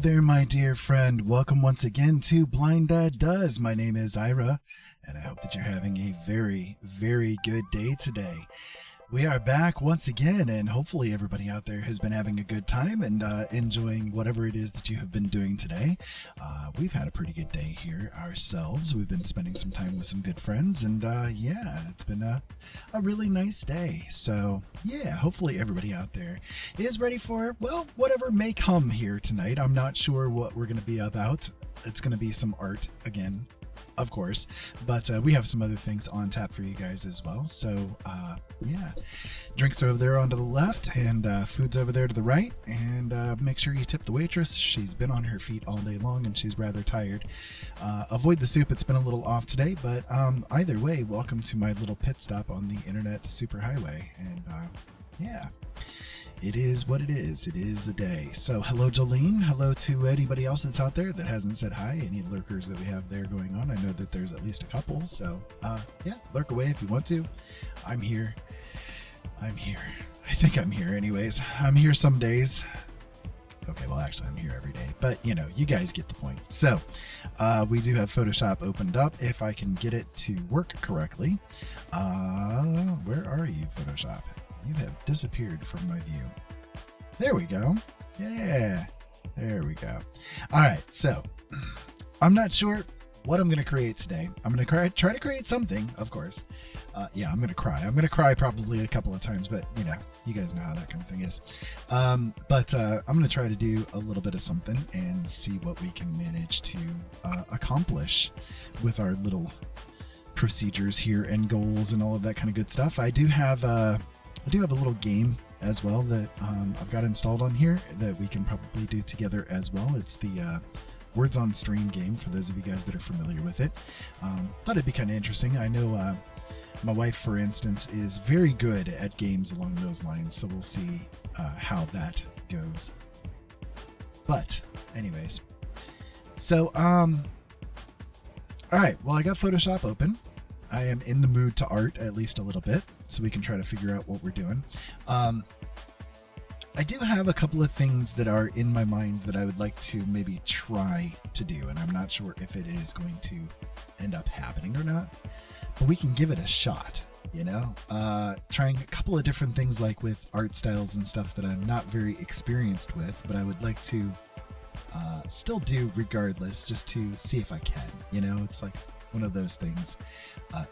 there, my dear friend. Welcome once again to Blind Dad Does. My name is Ira, and I hope that you're having a very, very good day today. We are back once again, and hopefully everybody out there has been having a good time and enjoying whatever it is that you have been doing today. We've had a pretty good day here ourselves. We've been spending some time with some good friends, and yeah, it's been a really nice day. So yeah, hopefully everybody out there is ready for, well, whatever may come here tonight. I'm not sure what we're going to be about. It's going to be some art again, of course, but we have some other things on tap for you guys as well. So yeah, drinks over there on to the left, and food's over there to the right, and make sure you tip the waitress. She's been on her feet all day long and she's rather tired. Avoid the soup, it's been a little off today, but either way, welcome to my little pit stop on the internet superhighway. And yeah, it is what it is. It is the day. So hello, Jolene. Hello to anybody else that's out there that hasn't said hi. Any lurkers that we have there going on. I know that there's at least a couple. So yeah, lurk away if you want to. I'm here. I think I'm here anyways. I'm here some days. Okay, well, actually, I'm here every day. But, you know, you guys get the point. So we do have Photoshop opened up. If I can get it to work correctly. Where are you, Photoshop? You have disappeared from my view. There we go. Yeah, there we go. All right, so I'm not sure what I'm going to create today. I'm going to try to create something, of course. Yeah, I'm going to cry. I'm going to cry probably a couple of times, but you know, you guys know how that kind of thing is. But I'm going to try to do a little bit of something and see what we can manage to accomplish with our little procedures here and goals and all of that kind of good stuff. I do have a little game as well that I've got installed on here that we can probably do together as well. It's the Words on Stream game, for those of you guys that are familiar with it. Thought it'd be kind of interesting. I know my wife, for instance, is very good at games along those lines, so we'll see how that goes. But anyways, so all right, well, I got Photoshop open. I am in the mood to art at least a little bit, so we can try to figure out what we're doing. I do have a couple of things that are in my mind that I would like to maybe try to do, and I'm not sure if it is going to end up happening or not, but we can give it a shot, you know? Trying a couple of different things, like with art styles and stuff that I'm not very experienced with, but I would like to still do regardless, just to see if I can, you know? It's like one of those things,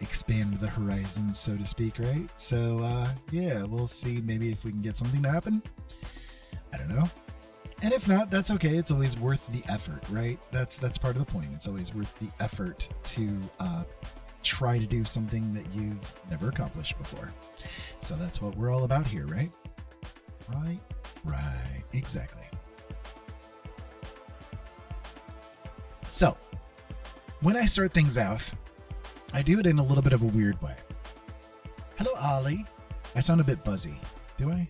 expand the horizon, so to speak, right? So yeah, we'll see maybe if we can get something to happen. I don't know. And if not, that's okay. It's always worth the effort, right? That's part of the point. It's always worth the effort to try to do something that you've never accomplished before. So that's what we're all about here, right? Right, exactly. So when I start things off, I do it in a little bit of a weird way. Hello, Ollie. I sound a bit buzzy. Do I?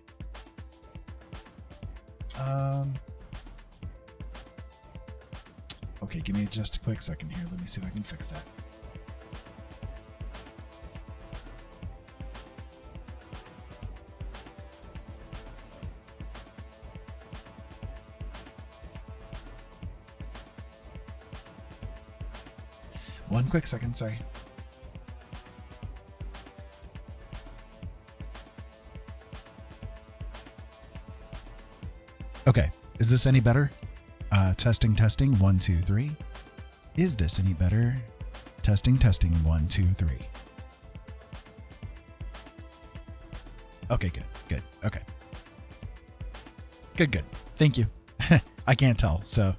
Okay, give me just a quick second here. Let me see if I can fix that. One quick second, sorry. Okay, is this any better? Testing, 1, 2, 3. Is this any better? Testing, 1, 2, 3. Okay, good. Okay. Good. Thank you. I can't tell, so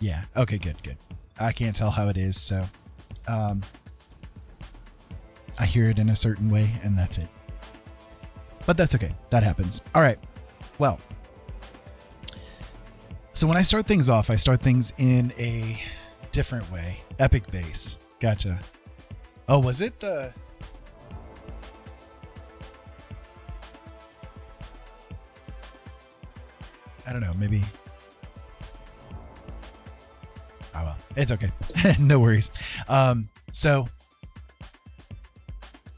yeah. Okay, good. I can't tell how it is, so I hear it in a certain way, and that's it. But that's okay. That happens. All right. Well, so when I start things off, I start things in a different way. Epic bass. Gotcha. Oh, was it the... I don't know, maybe... Oh, well, it's okay. No worries. So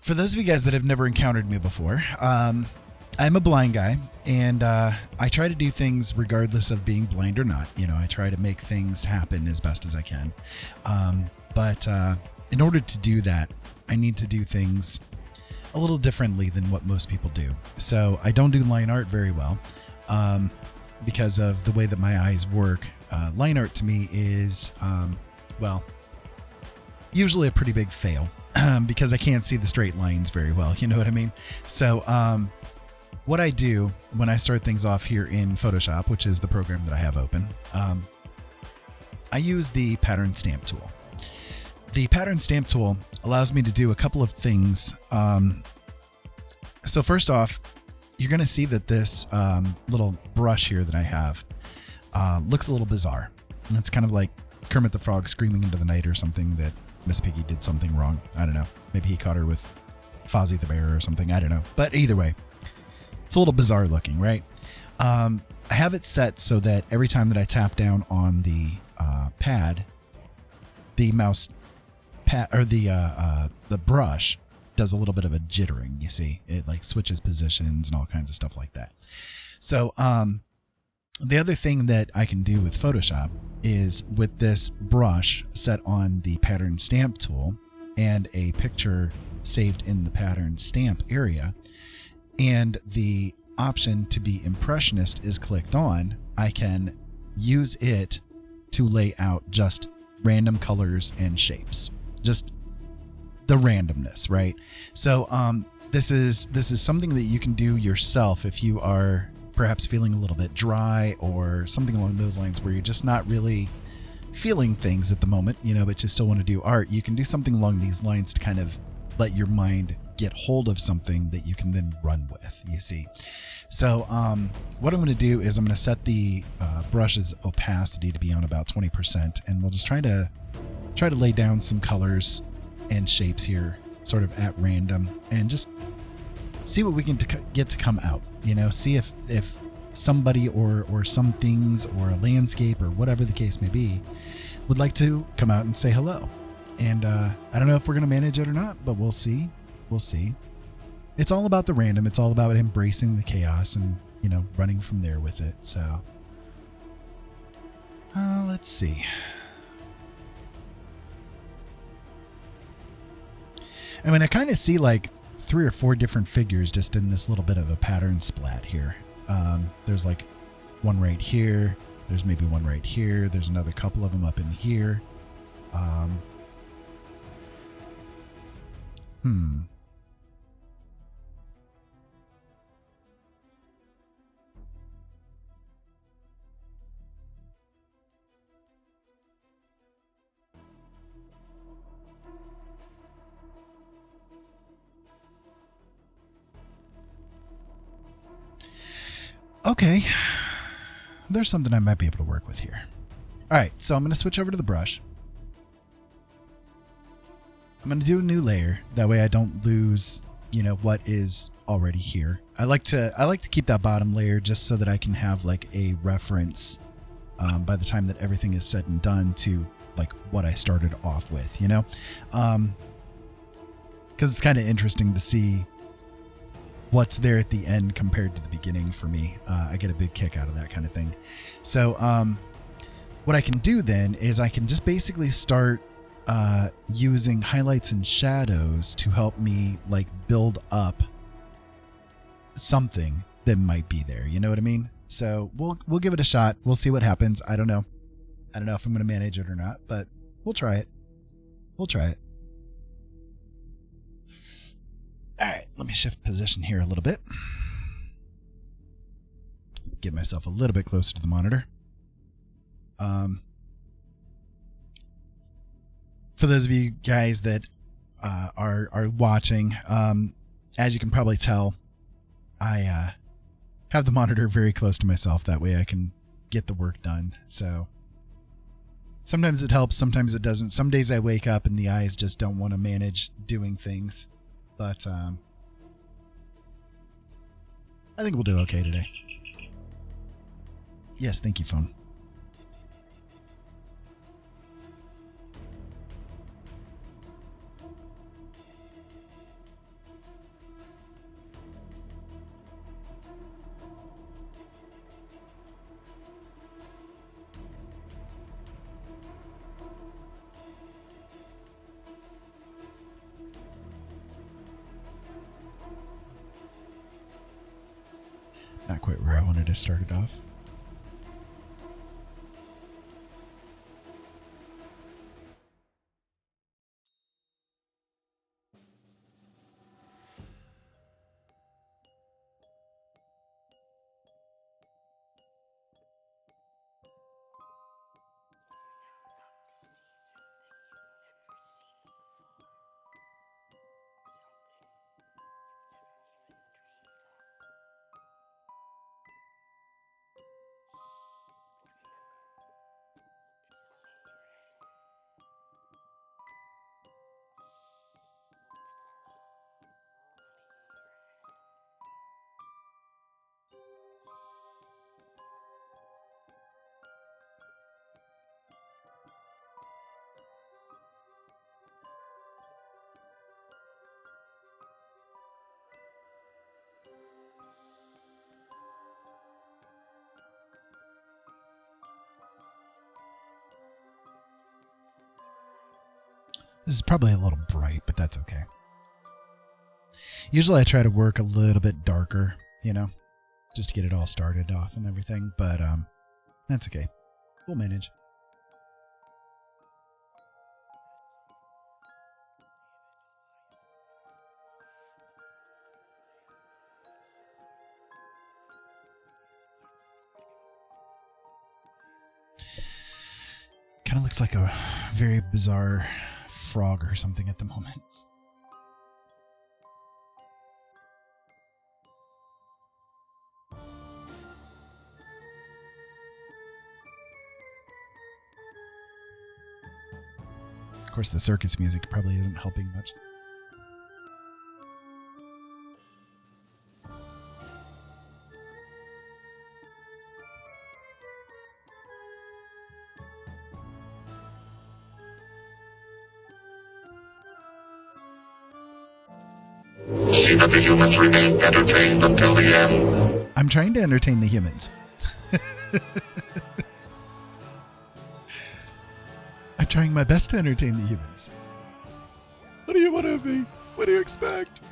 for those of you guys that have never encountered me before, I'm a blind guy, and I try to do things regardless of being blind or not. I try to make things happen as best as I can. But in order to do that, I need to do things a little differently than what most people do. So I don't do line art very well because of the way that my eyes work. Line art to me is, usually a pretty big fail because I can't see the straight lines very well. You know what I mean? So what I do when I start things off here in Photoshop, which is the program that I have open, I use the pattern stamp tool. The pattern stamp tool allows me to do a couple of things. So first off, you're going to see that this little brush here that I have looks a little bizarre. And it's kind of like Kermit the Frog screaming into the night or something, that Miss Piggy did something wrong. I don't know. Maybe he caught her with Fozzie the Bear or something. I don't know. But either way, it's a little bizarre looking, right? I have it set so that every time that I tap down on the pad, the mouse pad or the brush does a little bit of a jittering. You see, it like switches positions and all kinds of stuff like that. So the other thing that I can do with Photoshop is with this brush set on the pattern stamp tool and a picture saved in the pattern stamp area, and the option to be impressionist is clicked on, I can use it to lay out just random colors and shapes, just the randomness, right? So this is something that you can do yourself if you are perhaps feeling a little bit dry or something along those lines, where you're just not really feeling things at the moment, but you still want to do art. You can do something along these lines to kind of let your mind get hold of something that you can then run with, you see. So what I'm going to do is I'm going to set the brush's opacity to be on about 20%, and we'll just try to lay down some colors and shapes here sort of at random and just see what we can get to come out, see if somebody or some things or a landscape or whatever the case may be would like to come out and say hello. And I don't know if we're going to manage it or not, but we'll see. We'll see. It's all about the random. It's all about embracing the chaos and, running from there with it. So let's see. I mean, I kind of see like 3 or 4 different figures just in this little bit of a pattern splat here. There's like one right here. There's maybe one right here. There's another couple of them up in here. Okay, there's something I might be able to work with here. All right, so I'm going to switch over to the brush. I'm going to do a new layer. That way I don't lose, what is already here. I like to keep that bottom layer just so that I can have like a reference by the time that everything is said and done to like what I started off with, because it's kind of interesting to see what's there at the end compared to the beginning for me. I get a big kick out of that kind of thing. So what I can do then is I can just basically start using highlights and shadows to help me like build up something that might be there. You know what I mean? So we'll give it a shot. We'll see what happens. I don't know if I'm going to manage it or not, but we'll try it. All right, let me shift position here a little bit. Get myself a little bit closer to the monitor. For those of you guys that are watching, as you can probably tell, I have the monitor very close to myself. That way I can get the work done. So sometimes it helps, sometimes it doesn't. Some days I wake up and the eyes just don't want to manage doing things. But I think we'll do okay today. Yes, thank you, phone. Not quite where I wanted to start it off. This is probably a little bright, but that's okay. Usually I try to work a little bit darker, you know, just to get it all started off and everything, but that's okay. We'll manage. Kind of looks like a very bizarre frog or something at the moment. Of course, the circus music probably isn't helping much. See that the humans remain entertained until the end. I'm trying to entertain the humans. I'm trying my best to entertain the humans. What do you want of me? What do you expect?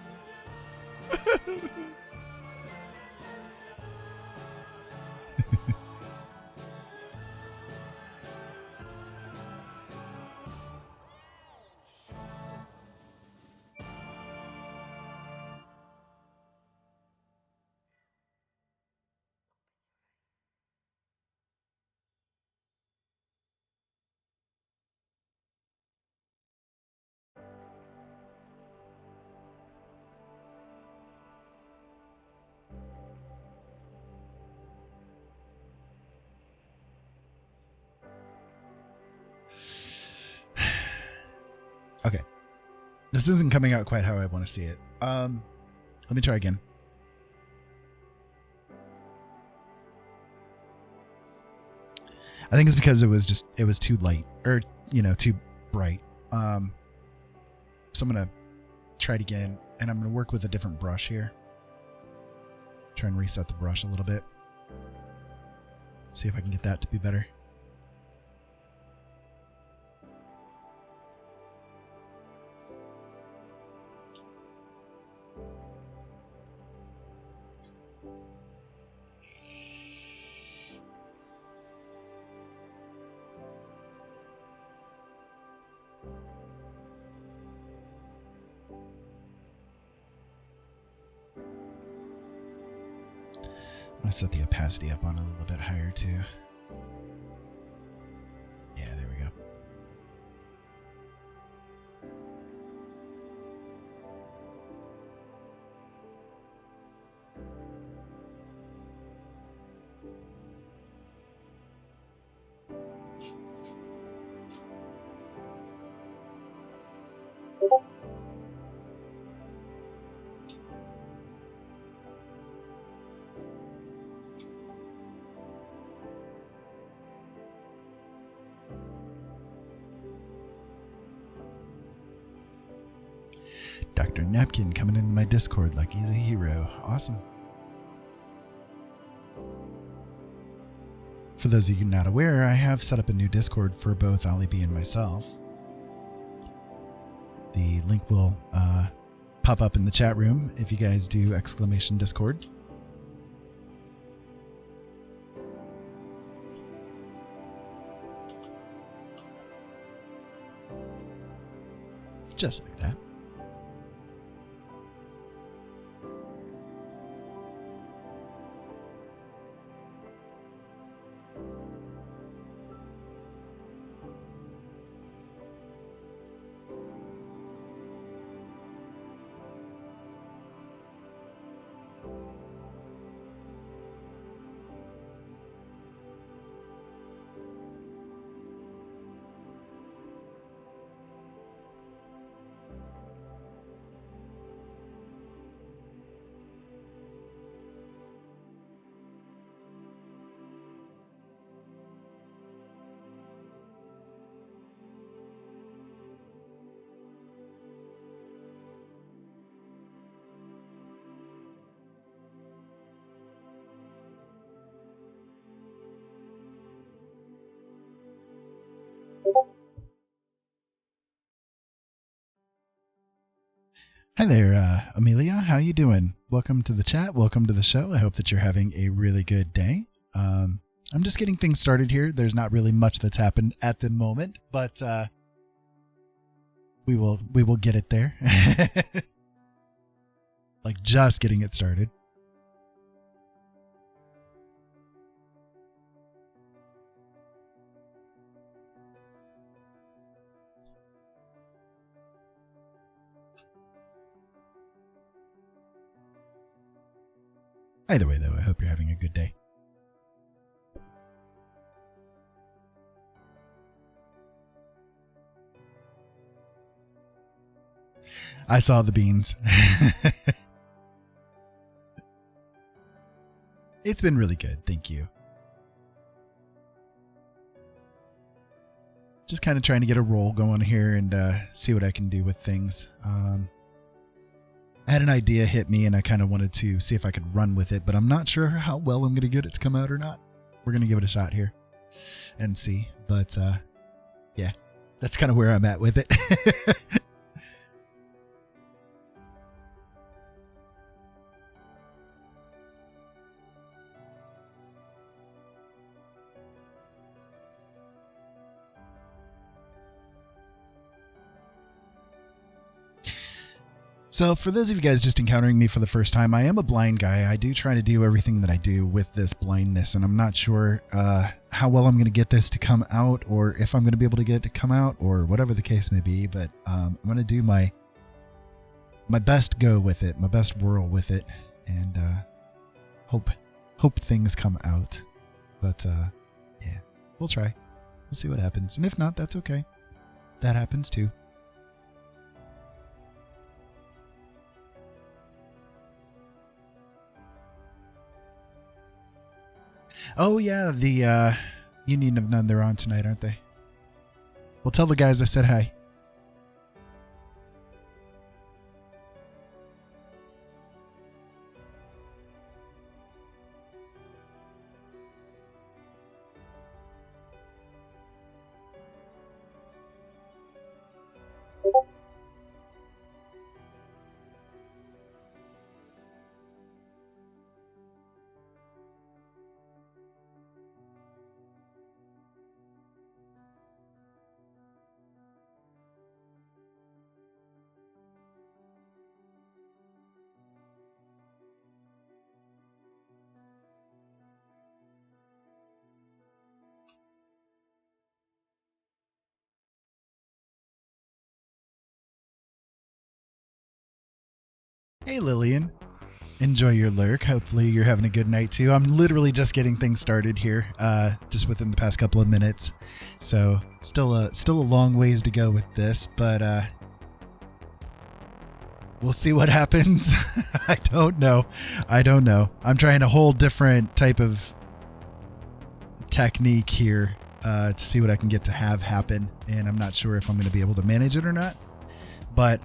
Okay. This isn't coming out quite how I want to see it. Let me try again. I think it's because it was too light or, too bright. So I'm going to try it again, and I'm going to work with a different brush here. Try and reset the brush a little bit. See if I can get that to be better. I'm going to set the opacity up on a little bit higher too. Yeah, there we go. Dr. Napkin coming in my Discord like he's a hero. Awesome. For those of you not aware, I have set up a new Discord for both Ollie B and myself. The link will pop up in the chat room if you guys do !Discord. Just like that. Hi there, Amelia. How you doing? Welcome to the chat. Welcome to the show. I hope that you're having a really good day. I'm just getting things started here. There's not really much that's happened at the moment, but we will get it there. Like just getting it started. Either way, though, I hope you're having a good day. I saw the beans. It's been really good. Thank you. Just kind of trying to get a roll going here and see what I can do with things. I had an idea hit me and I kind of wanted to see if I could run with it, but I'm not sure how well I'm going to get it to come out or not. We're going to give it a shot here and see. But yeah, that's kind of where I'm at with it. So for those of you guys just encountering me for the first time, I am a blind guy. I do try to do everything that I do with this blindness, and I'm not sure how well I'm going to get this to come out, or if I'm going to be able to get it to come out, or whatever the case may be. But I'm going to do my best go with it, my best whirl with it, and hope things come out. But yeah, we'll try. We'll see what happens, and if not, that's okay. That happens too. Oh, yeah, the Union of None, they're on tonight, aren't they? Well, tell the guys I said hi. Hey, Lillian. Enjoy your lurk. Hopefully you're having a good night too. I'm literally just getting things started here, just within the past couple of minutes. So still a long ways to go with this, but we'll see what happens. I don't know. I'm trying a whole different type of technique here to see what I can get to have happen, and I'm not sure if I'm going to be able to manage it or not. But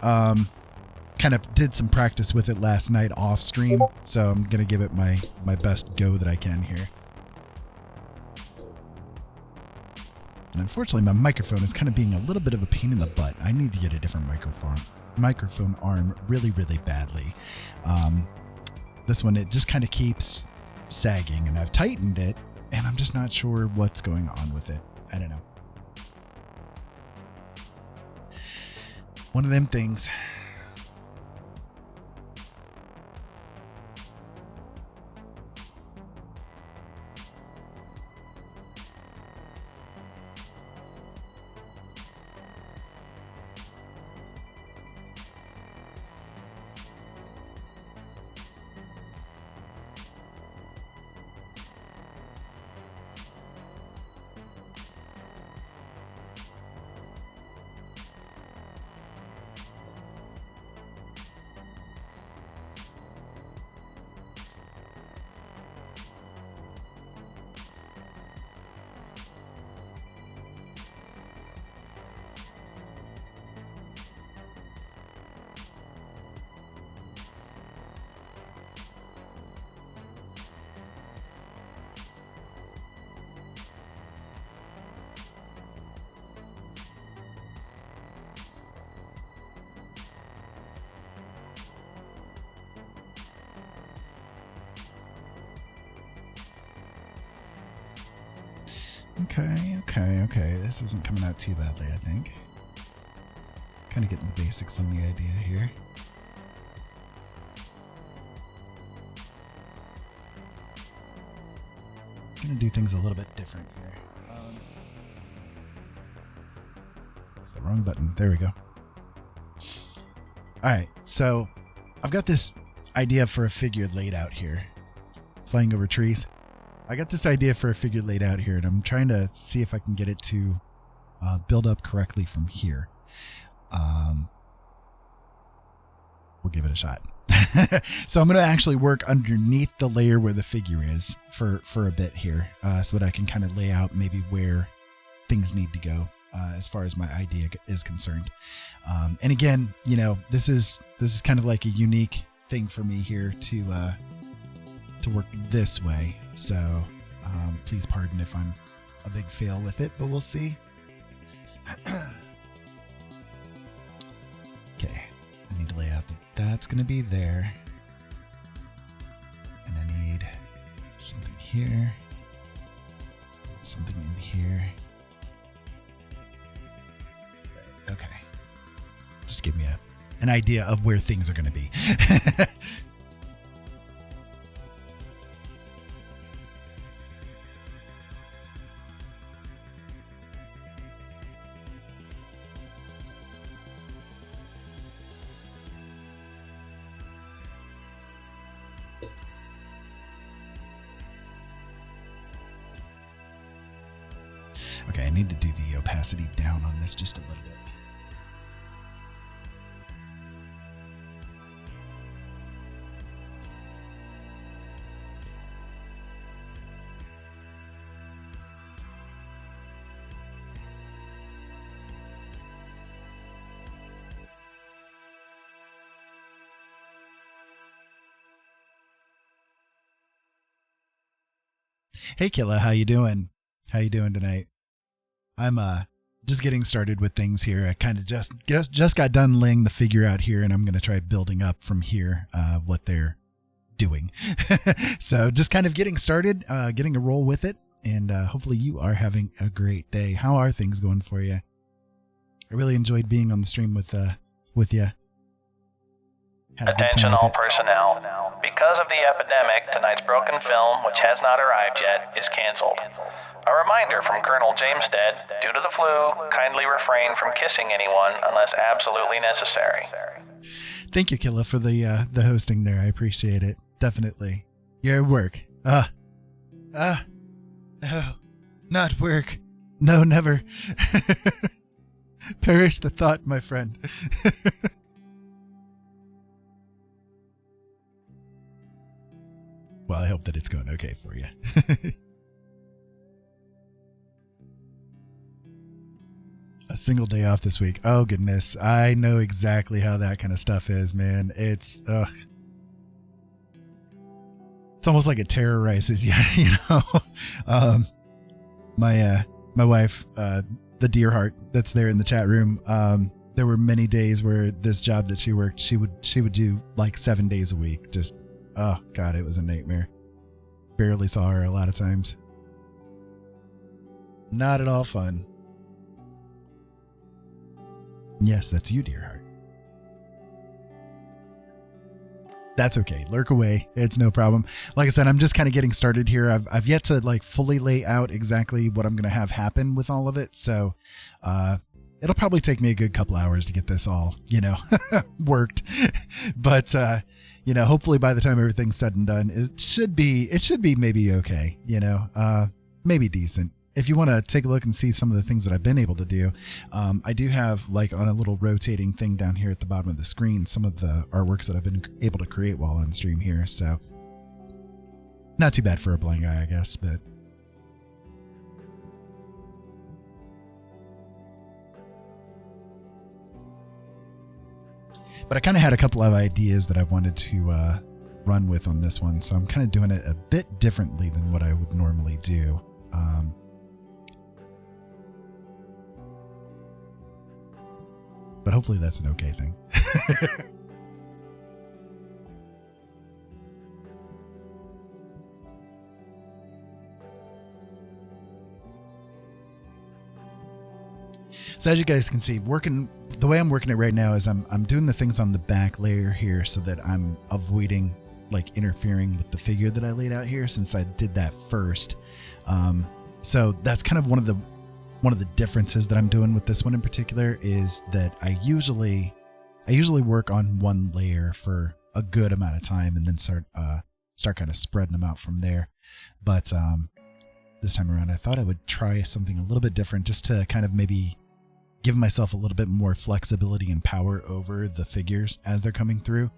kind of did some practice with it last night off stream, so I'm going to give it my best go that I can here. And unfortunately, my microphone is kind of being a little bit of a pain in the butt. I need to get a different microphone arm really, really badly. This one, it just kind of keeps sagging, and I've tightened it, and I'm just not sure what's going on with it. I don't know. One of them things. Okay. This isn't coming out too badly, I think. Kind of getting the basics on the idea here. Gonna do things a little bit different here. That's the wrong button. There we go. Alright, so I've got this idea for a figure laid out here. Flying over trees. I got this idea for a figure laid out here, and I'm trying to see if I can get it to build up correctly from here. We'll give it a shot. So I'm going to actually work underneath the layer where the figure is for a bit here, so that I can kind of lay out maybe where things need to go as far as my idea is concerned. And again, you know, this is kind of like a unique thing for me here to work this way. So please pardon if I'm a big fail with it, but we'll see. Okay, I need to lay out that's going to be there. And I need something here, something in here. Right, okay. Just give me an idea of where things are going to be. Okay, I need to do the opacity down on this just a little bit. Hey Killa, how you doing? How you doing tonight? I'm just getting started with things here. I kind of just got done laying the figure out here, and I'm going to try building up from here what they're doing. So just kind of getting started, getting a roll with it, and hopefully you are having a great day. How are things going for you? I really enjoyed being on the stream with you. Attention all personnel. Because of the epidemic, tonight's broken film, which has not arrived yet, is canceled. A reminder from Colonel Jamestead, due to the flu, kindly refrain from kissing anyone unless absolutely necessary. Thank you, Killa, for the hosting there. I appreciate it. Definitely. Your work. No, not work. No, never. Perish the thought, my friend. Well, I hope that it's going okay for you. A single day off this week. Oh, goodness. I know exactly how that kind of stuff is, man. It's almost like it terrorizes you, you know? My wife, the dear heart that's there in the chat room, there were many days where this job that she worked, she would do like 7 days a week. Just, oh God, it was a nightmare. Barely saw her a lot of times. Not at all fun. Yes, that's you, dear heart. That's okay. Lurk away. It's no problem. Like I said, I'm just kind of getting started here. I've yet to like fully lay out exactly what I'm going to have happen with all of it. So, it'll probably take me a good couple hours to get this all, worked. But, hopefully by the time everything's said and done, it should be maybe okay, maybe decent. If you want to take a look and see some of the things that I've been able to do, I do have like on a little rotating thing down here at the bottom of the screen, some of the artworks that I've been able to create while on stream here. So not too bad for a blind guy, I guess, but I kind of had a couple of ideas that I wanted to run with on this one. So I'm kind of doing it a bit differently than what I would normally do. But hopefully that's an okay thing. So as you guys can see, the way I'm working it right now is I'm doing the things on the back layer here so that I'm avoiding like interfering with the figure that I laid out here, since I did that first. So that's kind of one of the differences that I'm doing with this one in particular, is that I usually work on one layer for a good amount of time and then start kind of spreading them out from there. But this time around, I thought I would try something a little bit different, just to kind of maybe give myself a little bit more flexibility and power over the figures as they're coming through.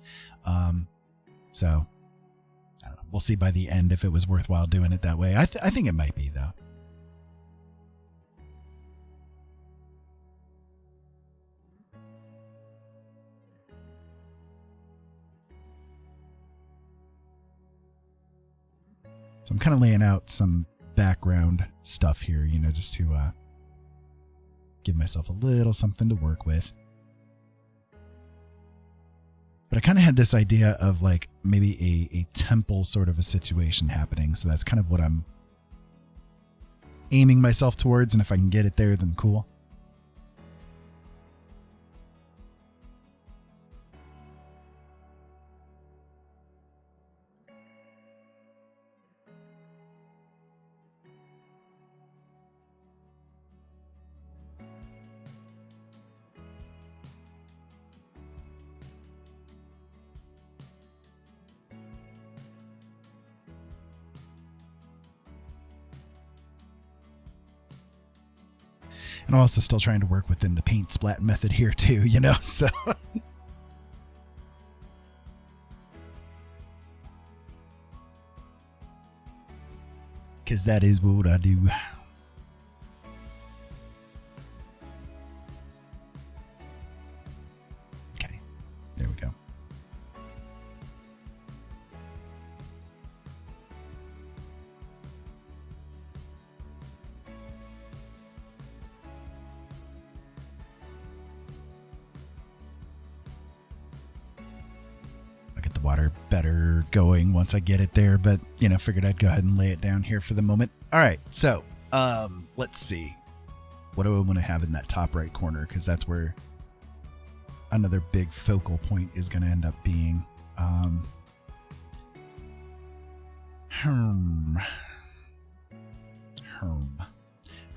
So I don't know. We'll see by the end if it was worthwhile doing it that way. I think it might be, though. So I'm kind of laying out some background stuff here, just to give myself a little something to work with. But I kind of had this idea of like maybe a temple sort of a situation happening. So that's kind of what I'm aiming myself towards. And if I can get it there, then cool. And I'm also still trying to work within the paint splat method here too, so. Because that is what I do. Okay, there we go. Water better going once I get it there, but figured I'd go ahead and lay it down here for the moment. All right, so let's see, what do I want to have in that top right corner, because that's where another big focal point is going to end up being.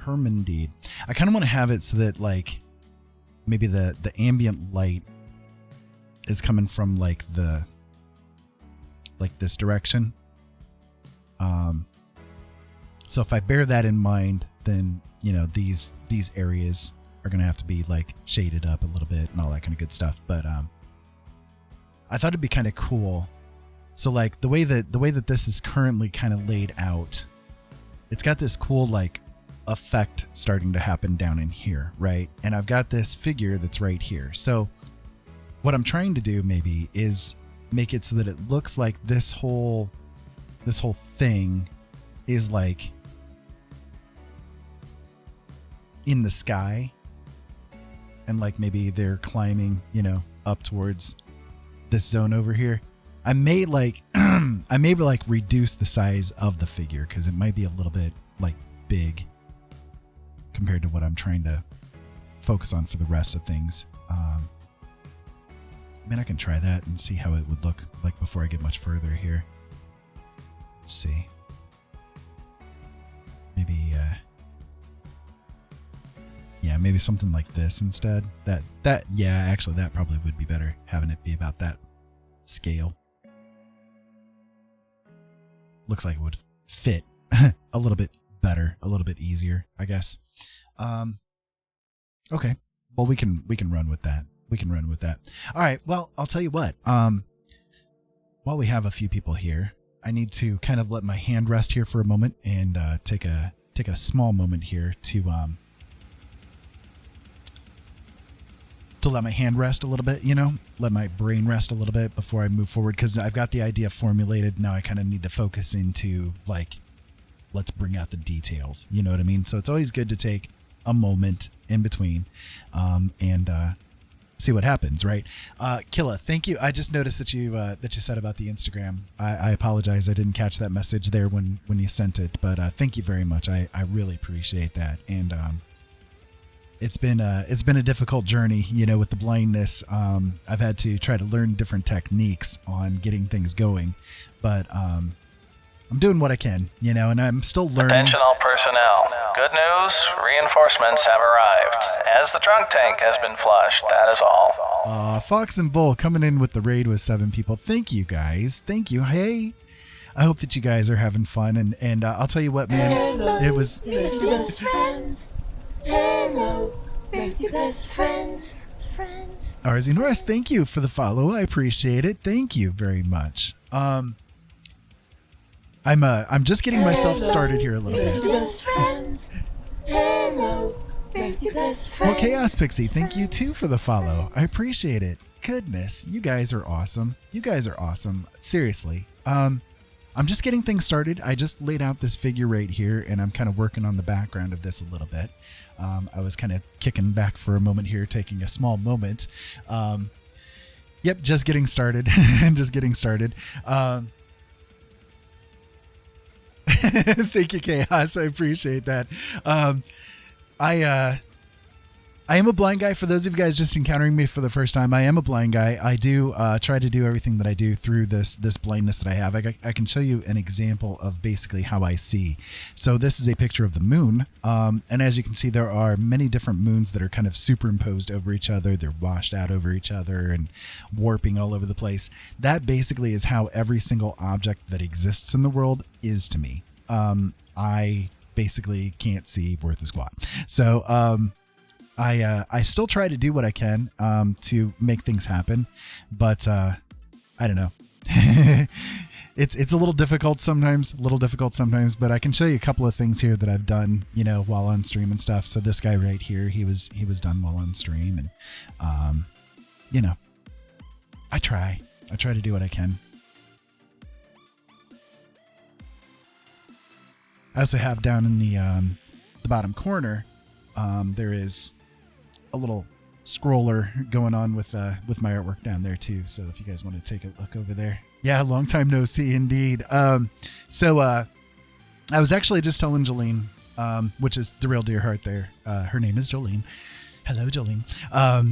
Indeed. I kind of want to have it so that like maybe the ambient light is coming from like this direction. So if I bear that in mind, then these areas are gonna have to be like shaded up a little bit and all that kind of good stuff. But I thought it'd be kind of cool. So like the way that this is currently kind of laid out, it's got this cool like effect starting to happen down in here, right? And I've got this figure that's right here. So what I'm trying to do maybe is make it so that it looks like this whole thing is like in the sky, and like maybe they're climbing, up towards this zone over here. I may reduce the size of the figure, because it might be a little bit like big compared to what I'm trying to focus on for the rest of things. I mean, I can try that and see how it would look like before I get much further here. Let's see. Maybe, yeah, maybe something like this instead. Yeah, actually, that probably would be better, having it be about that scale. Looks like it would fit a little bit better, a little bit easier, I guess. Okay. Well, we can run with that. We can run with that. All right. Well, I'll tell you what. While we have a few people here, I need to kind of let my hand rest here for a moment and take a small moment here to let my hand rest a little bit, let my brain rest a little bit before I move forward, because I've got the idea formulated. Now I kind of need to focus into, like, let's bring out the details. You know what I mean? So it's always good to take a moment in between and see what happens, right? Killa, thank you. I just noticed that you said about the Instagram. I apologize. I didn't catch that message there when you sent it, but thank you very much. I really appreciate that. And it's been a difficult journey, with the blindness. I've had to try to learn different techniques on getting things going, but I'm doing what I can, and I'm still learning. Attention all personnel. Good news, reinforcements have arrived. As the trunk tank has been flushed, that is all. Fox and Bull coming in with the raid with 7 people. Thank you, guys. Thank you. Hey, I hope that you guys are having fun. And I'll tell you what, man. Hello, it was... best friends. Hello, best friends. Arzine Norris, thank you for the follow. I appreciate it. Thank you very much. I'm just getting myself started here a little bit. Best friends. Hello, best friends. Well, Chaos Pixie, thank you too for the follow. I appreciate it. Goodness, you guys are awesome. You guys are awesome. Seriously. I'm just getting things started. I just laid out this figure right here, and I'm kind of working on the background of this a little bit. I was kind of kicking back for a moment here, taking a small moment. Yep, just getting started. Just getting started. Thank you, Chaos. I appreciate that. I am a blind guy. For those of you guys just encountering me for the first time, I am a blind guy. I do try to do everything that I do through this blindness that I have. I can show you an example of basically how I see. So this is a picture of the moon. And as you can see, there are many different moons that are kind of superimposed over each other. They're washed out over each other and warping all over the place. That basically is how every single object that exists in the world is to me. I basically can't see worth a squat. So, I still try to do what I can to make things happen, but I don't know. It's a little difficult sometimes, but I can show you a couple of things here that I've done, while on stream and stuff. So this guy right here, he was done while on stream, and I try to do what I can. I also have down in the bottom corner, there is a little scroller going on with my artwork down there too. So if you guys want to take a look over there. Yeah, long time no see indeed. So I was actually just telling Jolene, which is the real dear heart there. Her name is Jolene. Hello, Jolene. Oh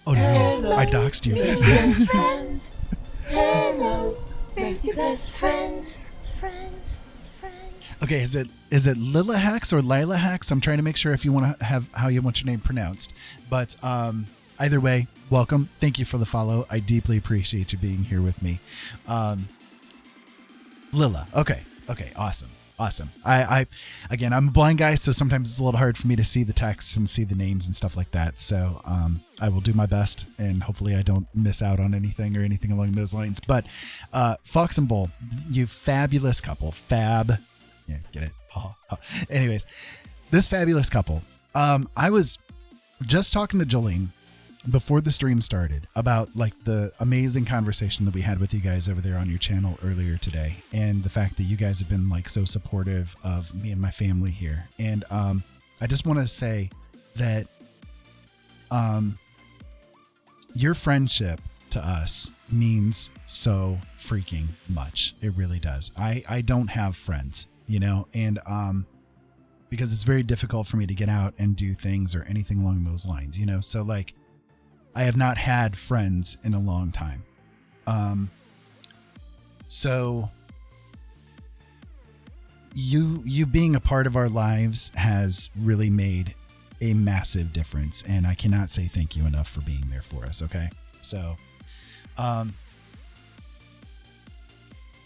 no, Hello, I doxed you. best friends. Hello, best friends. Okay, is it Lilahax or Lilahax? I'm trying to make sure if you want to have how you want your name pronounced. But either way, welcome. Thank you for the follow. I deeply appreciate you being here with me. Lila. Okay, awesome. I'm a blind guy, so sometimes it's a little hard for me to see the text and see the names and stuff like that. So I will do my best, and hopefully I don't miss out on anything or anything along those lines. But Fox and Bull, you fabulous couple. Yeah, get it? Ha, ha. Anyways, this fabulous couple. I was just talking to Jolene before the stream started about like the amazing conversation that we had with you guys over there on your channel earlier today, and the fact that you guys have been like so supportive of me and my family here. And I just want to say that your friendship to us means so freaking much. It really does. I don't have friends. And because it's very difficult for me to get out and do things or anything along those lines, so like I have not had friends in a long time. So you being a part of our lives has really made a massive difference, and I cannot say thank you enough for being there for us. Okay. So,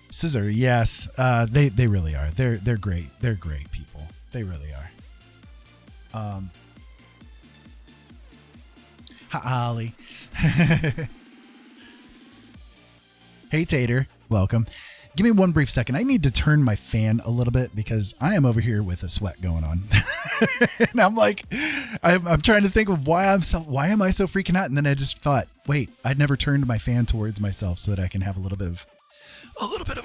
Scissor, yes, they really are. They're great. They're great people. They really are. Hi, Ollie. Hey, Tater. Welcome. Give me one brief second. I need to turn my fan a little bit because I am over here with a sweat going on. And I'm like, I'm trying to think of why am I so freaking out? And then I just thought, wait, I'd never turned my fan towards myself so that I can have a little bit of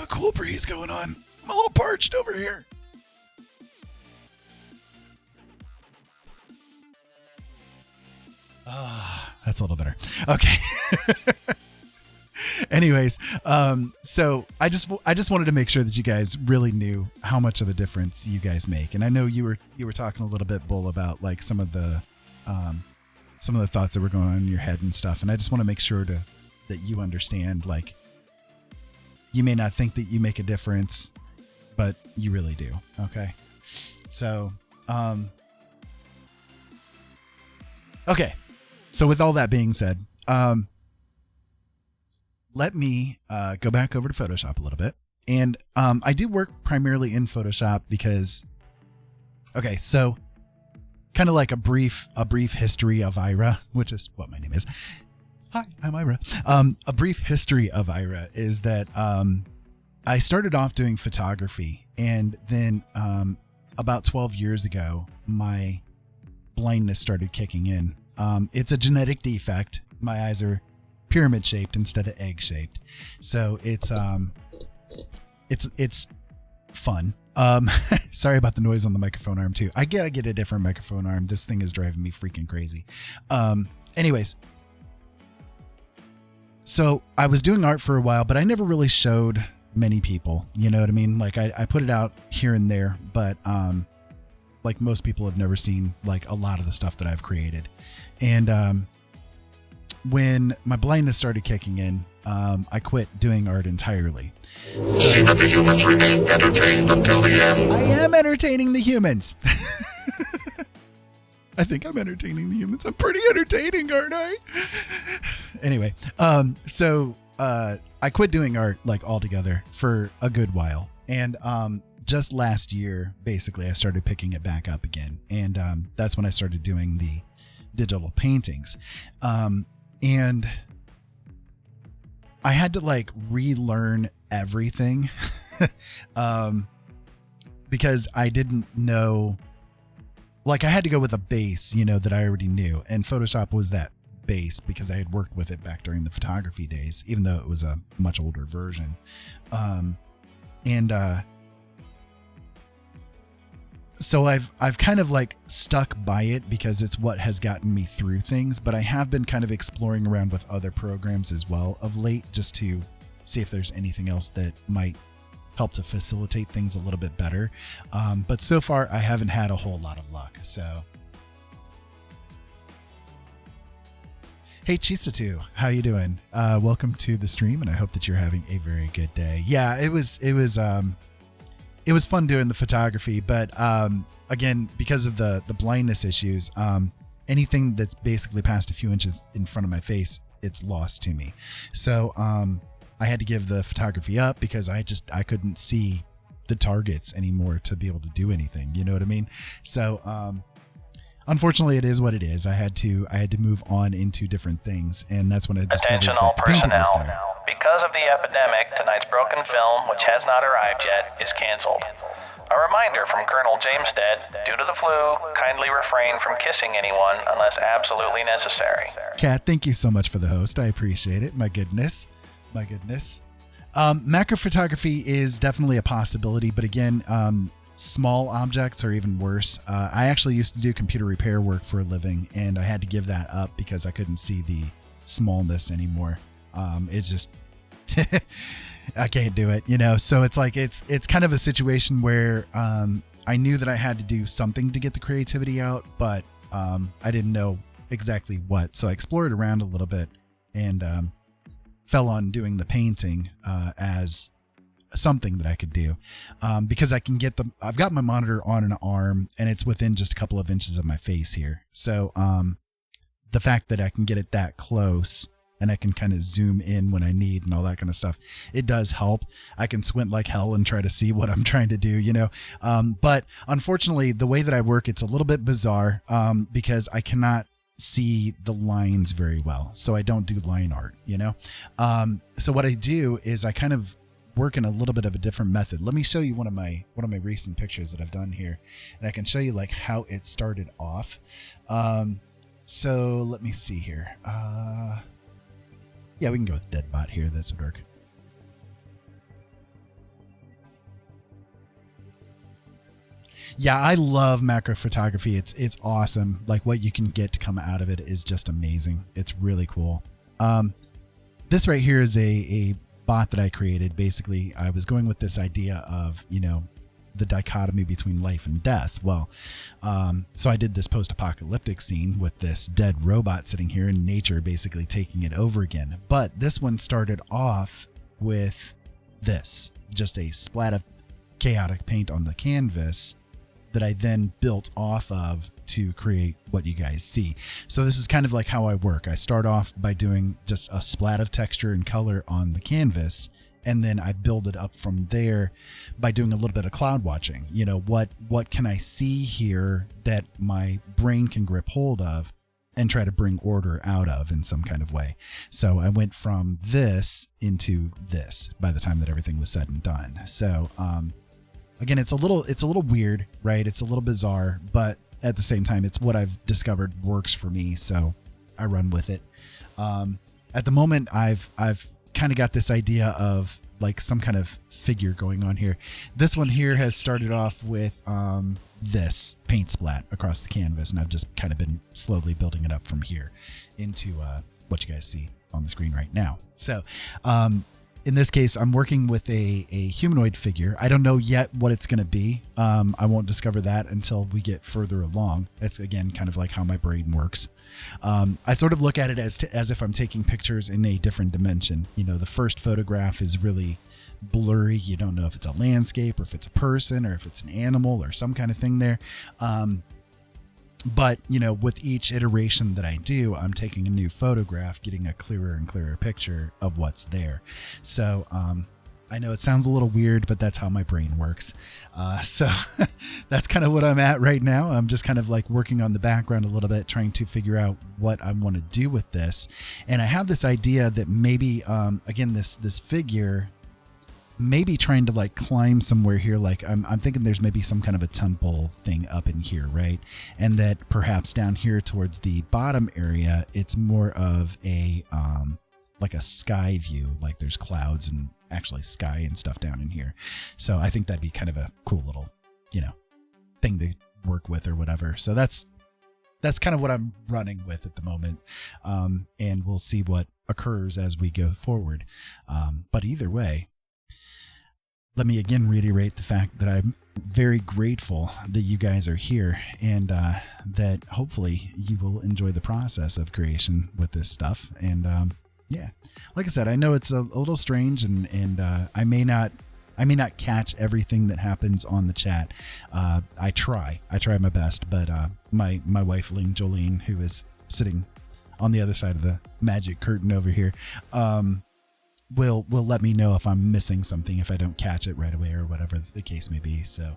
a cool breeze going on. I'm a little parched over here. That's a little better. Okay. Anyways, so I just wanted to make sure that you guys really knew how much of a difference you guys make. And I know you were talking a little bit, Bull, about like some of the thoughts that were going on in your head and stuff. And I just want to make sure that you understand, like, you may not think that you make a difference, but you really do. Okay. So, okay. So with all that being said, let me go back over to Photoshop a little bit. And I do work primarily in Photoshop because, okay, so kind of like a brief history of Ira, which is what my name is. Hi, I'm Ira. A brief history of Ira is that I started off doing photography, and then about 12 years ago, my blindness started kicking in. It's a genetic defect. My eyes are pyramid shaped instead of egg shaped, so it's fun. Sorry about the noise on the microphone arm too. I gotta get a different microphone arm. This thing is driving me freaking crazy. Anyways, so I was doing art for a while, but I never really showed many people. You know what I mean? Like I put it out here and there, but like most people have never seen like a lot of the stuff that I've created. And when my blindness started kicking in, I quit doing art entirely. So, See that the humans remain entertained until the end. I am entertaining the humans. I think I'm entertaining the humans. I'm pretty entertaining, aren't I? Anyway, so I quit doing art like altogether for a good while. And just last year, basically, I started picking it back up again. And that's when I started doing the digital paintings. And I had to like relearn everything because I didn't know, like I had to go with a base, you know, that I already knew. And Photoshop was that base because I had worked with it back during the photography days, even though it was a much older version. So I've kind of like stuck by it because it's what has gotten me through things, but I have been kind of exploring around with other programs as well of late, just to see if there's anything else that might help to facilitate things a little bit better. But so far I haven't had a whole lot of luck. So, hey Chisatu, how you doing? Welcome to the stream, and I hope that you're having a very good day. Yeah, it was fun doing the photography, but again, because of the blindness issues, anything that's basically past a few inches in front of my face, it's lost to me. So I had to give the photography up because I couldn't see the targets anymore to be able to do anything. You know what I mean? So unfortunately, it is what it is. I had to move on into different things, and that's when I discovered Attention that all the painting was personnel. there. Because of the epidemic, tonight's broken film, which has not arrived yet, is canceled. A reminder from Colonel Jamestead, due to the flu, kindly refrain from kissing anyone unless absolutely necessary. Kat, thank you so much for the host. I appreciate it. My goodness. Macro photography is definitely a possibility, but again, small objects are even worse. I actually used to do computer repair work for a living, and I had to give that up because I couldn't see the smallness anymore. It's just, I can't do it, you know? So it's like, it's kind of a situation where, I knew that I had to do something to get the creativity out, but, I didn't know exactly what. So I explored around a little bit and fell on doing the painting as something that I could do because I can get I've got my monitor on an arm and it's within just a couple of inches of my face here. So the fact that I can get it that close and I can kind of zoom in when I need and all that kind of stuff, it does help. I can squint like hell and try to see what I'm trying to do, you know. But unfortunately, the way that I work, it's a little bit bizarre because I cannot see the lines very well. So I don't do line art, you know. So what I do is I kind of work in a little bit of a different method. Let me show you one of my recent pictures that I've done here, and I can show you like how it started off. So let me see here. Yeah, we can go with dead bot here. That's would work. Yeah, I love macro photography. It's awesome. Like what you can get to come out of it is just amazing. It's really cool. This right here is a bot that I created. Basically, I was going with this idea of, you know, the dichotomy between life and death. Well, so I did this post-apocalyptic scene with this dead robot sitting here and nature basically taking it over again. But this one started off with this, just a splat of chaotic paint on the canvas that I then built off of to create what you guys see. So this is kind of like how I work. I start off by doing just a splat of texture and color on the canvas, and then I build it up from there by doing a little bit of cloud watching. You know, what can I see here that my brain can grip hold of and try to bring order out of in some kind of way. So I went from this into this by the time that everything was said and done. So again, it's a little weird, right? It's a little bizarre, but at the same time, it's what I've discovered works for me. So I run with it. At the moment, I've kind of got this idea of like some kind of figure going on here. This one here has started off with this paint splat across the canvas, and I've just kind of been slowly building it up from here into what you guys see on the screen right now. So in this case, I'm working with a humanoid figure. I don't know yet what it's going to be. I won't discover that until we get further along. That's, again, kind of like how my brain works. I sort of look at it as if I'm taking pictures in a different dimension. You know, the first photograph is really blurry. You don't know if it's a landscape or if it's a person or if it's an animal or some kind of thing there. But, you know, with each iteration that I do, I'm taking a new photograph, getting a clearer and clearer picture of what's there. So I know it sounds a little weird, but that's how my brain works. So that's kind of what I'm at right now. I'm just kind of like working on the background a little bit, trying to figure out what I want to do with this. And I have this idea that maybe, again, this figure, maybe trying to like climb somewhere here. Like I'm thinking there's maybe some kind of a temple thing up in here, right? And that perhaps down here towards the bottom area, it's more of a like a sky view, like there's clouds and actually sky and stuff down in here. So I think that'd be kind of a cool little, you know, thing to work with or whatever. So that's kind of what I'm running with at the moment. And we'll see what occurs as we go forward. But either way, let me again reiterate the fact that I'm very grateful that you guys are here and that hopefully you will enjoy the process of creation with this stuff. And yeah, like I said, I know it's a little strange and I may not catch everything that happens on the chat. I try my best, but my wife, Jolene, who is sitting on the other side of the magic curtain over here, will let me know if I'm missing something, if I don't catch it right away or whatever the case may be. So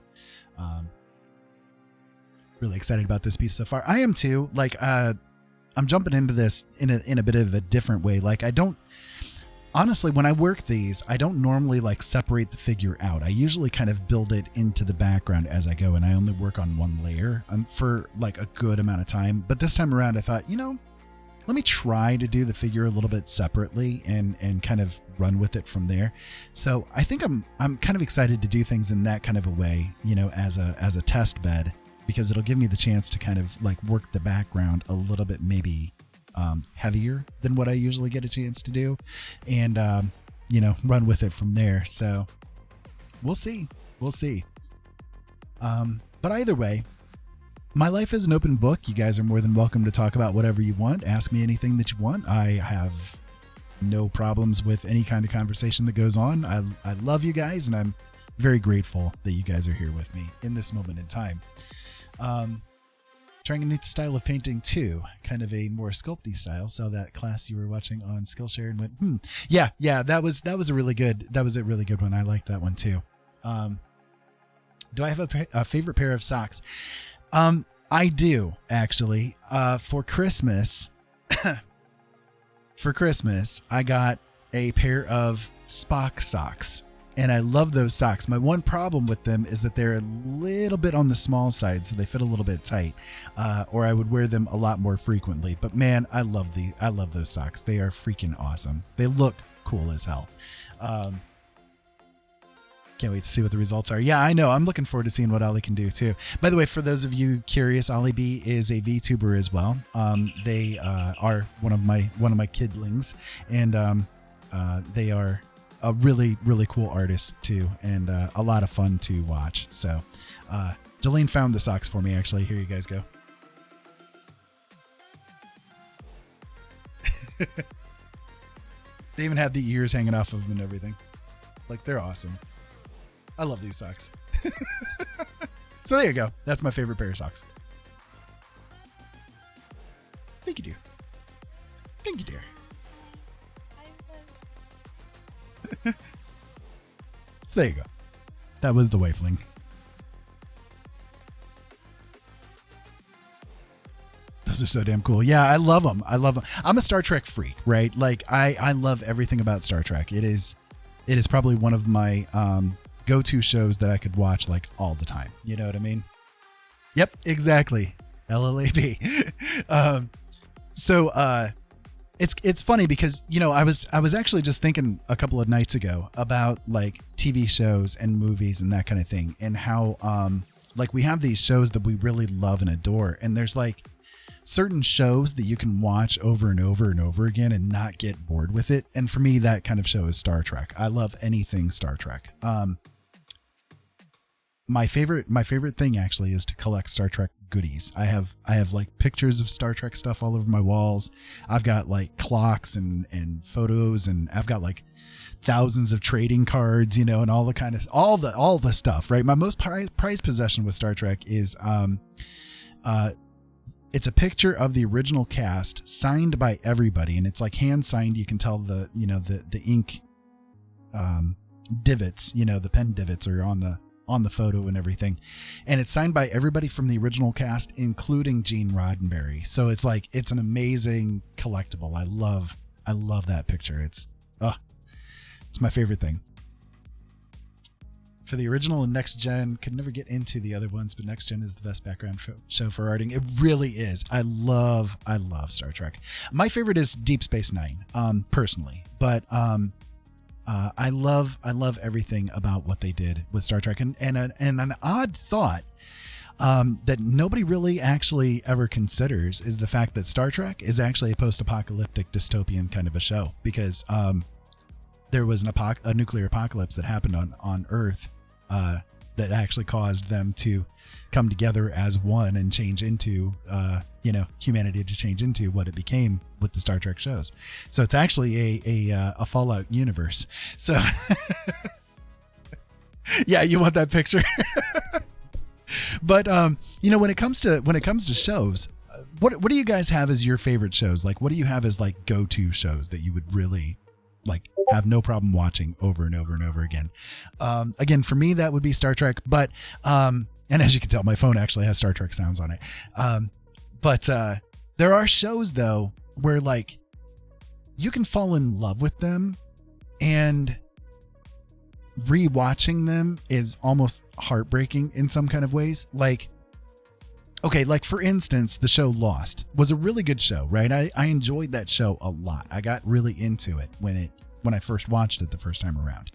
really excited about this piece so far. I am too. Like I'm jumping into this in a bit of a different way. Like honestly, when I work these, I don't normally like separate the figure out. I usually kind of build it into the background as I go, and I only work on one layer for like a good amount of time. But this time around I thought, you know, let me try to do the figure a little bit separately and kind of run with it from there. So I think I'm kind of excited to do things in that kind of a way, you know, as a test bed, because it'll give me the chance to kind of like work the background a little bit, maybe heavier than what I usually get a chance to do, and you know, run with it from there. So we'll see. But either way, My life is an open book. You guys are more than welcome to talk about whatever you want. Ask me anything that you want. I have no problems with any kind of conversation that goes on. I love you guys, and I'm very grateful that you guys are here with me in this moment in time. Trying a new style of painting too, kind of a more sculpty style. Saw that class you were watching on Skillshare and went, yeah, that was a really good one. I liked that one too. Do I have a favorite pair of socks? I do actually. For Christmas, I got a pair of Spock socks. And I love those socks. My one problem with them is that they're a little bit on the small side, so they fit a little bit tight. Or I would wear them a lot more frequently. But man, I love those socks. They are freaking awesome. They look cool as hell. Can't wait to see what the results are. Yeah, I know. I'm looking forward to seeing what Ollie can do too. By the way, for those of you curious, Ollie B is a VTuber as well. They are one of my kidlings, and they are a really, really cool artist too, and a lot of fun to watch. So Jolene found the socks for me, actually. Here you guys go. They even have the ears hanging off of them and everything. Like, they're awesome. I love these socks. So there you go. That's my favorite pair of socks. Thank you, dear. Thank you, dear. So there you go. That was the waveling. Those are so damn cool. Yeah, I love them. I'm a Star Trek freak, right? Like I love everything about Star Trek. It is probably one of my go-to shows that I could watch like all the time. You know what I mean? Yep, exactly. LLAB. It's funny because, you know, I was actually just thinking a couple of nights ago about like TV shows and movies and that kind of thing, and how like we have these shows that we really love and adore, and there's like certain shows that you can watch over and over and over again and not get bored with it. And for me, that kind of show is Star Trek. I love anything Star Trek. My favorite thing actually is to collect Star Trek goodies. I have like pictures of Star Trek stuff all over my walls. I've got like clocks and photos, and I've got like thousands of trading cards, you know, and all the stuff, right? My most prized possession with Star Trek is it's a picture of the original cast signed by everybody, and it's like hand signed. You can tell the ink divots, you know, the pen divots are on the photo and everything, and it's signed by everybody from the original cast, including Gene Roddenberry. So it's like, it's an amazing collectible. I love that picture. It's my favorite thing. For the original and Next Gen, could never get into the other ones, but Next Gen is the best background show for arting. It really is. I love Star Trek. My favorite is Deep Space Nine, personally, but I love everything about what they did with Star Trek, and an odd thought that nobody really actually ever considers is the fact that Star Trek is actually a post-apocalyptic dystopian kind of a show, because there was a nuclear apocalypse that happened on Earth that actually caused them to come together as one and change into humanity to change into what it became with the Star Trek shows. So it's actually a Fallout universe. So yeah, you want that picture. But when it comes to shows, what do you guys have as your favorite shows? Like, what do you have as like go-to shows that you would really like have no problem watching over and over and over again? Again, for me, that would be Star Trek, but and as you can tell, my phone actually has Star Trek sounds on it. But there are shows though where like you can fall in love with them, and rewatching them is almost heartbreaking in some kind of ways. Like, okay, like for instance, the show Lost was a really good show, right? I enjoyed that show a lot. I got really into it when I first watched it the first time around.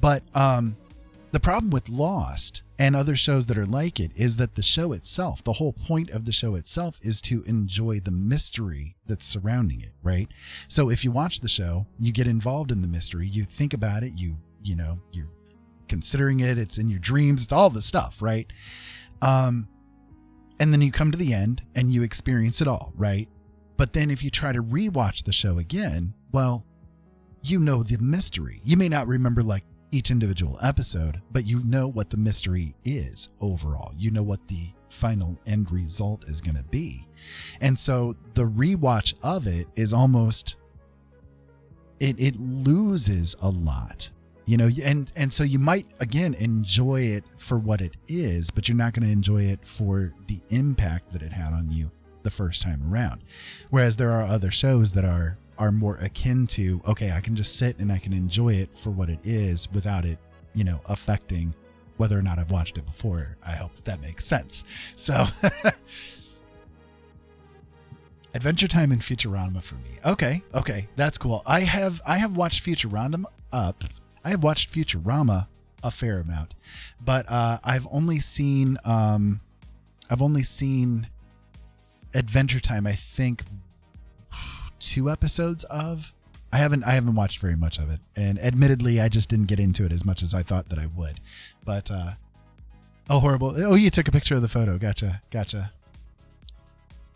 But the problem with Lost and other shows that are like it is that the show itself, the whole point of the show itself is to enjoy the mystery that's surrounding it, right? So if you watch the show, you get involved in the mystery, you think about it, you're considering it, it's in your dreams, it's all the stuff, right? and then you come to the end and you experience it all, right? But then if you try to rewatch the show again, well, you know the mystery. You may not remember like each individual episode, but you know what the mystery is overall. You know what the final end result is going to be. And so the rewatch of it is almost, it loses a lot, you know, and so you might again enjoy it for what it is, but you're not going to enjoy it for the impact that it had on you the first time around. Whereas there are other shows that are more akin to, okay, I can just sit and I can enjoy it for what it is without it, you know, affecting whether or not I've watched it before. I hope that makes sense. So Adventure Time and Futurama for me. Okay, that's cool. I have watched Futurama a fair amount, but I've only seen Adventure Time, I think 2 episodes of. I haven't watched very much of it, and admittedly I just didn't get into it as much as I thought that I would. But oh, horrible. Oh, you took a picture of the photo. Gotcha.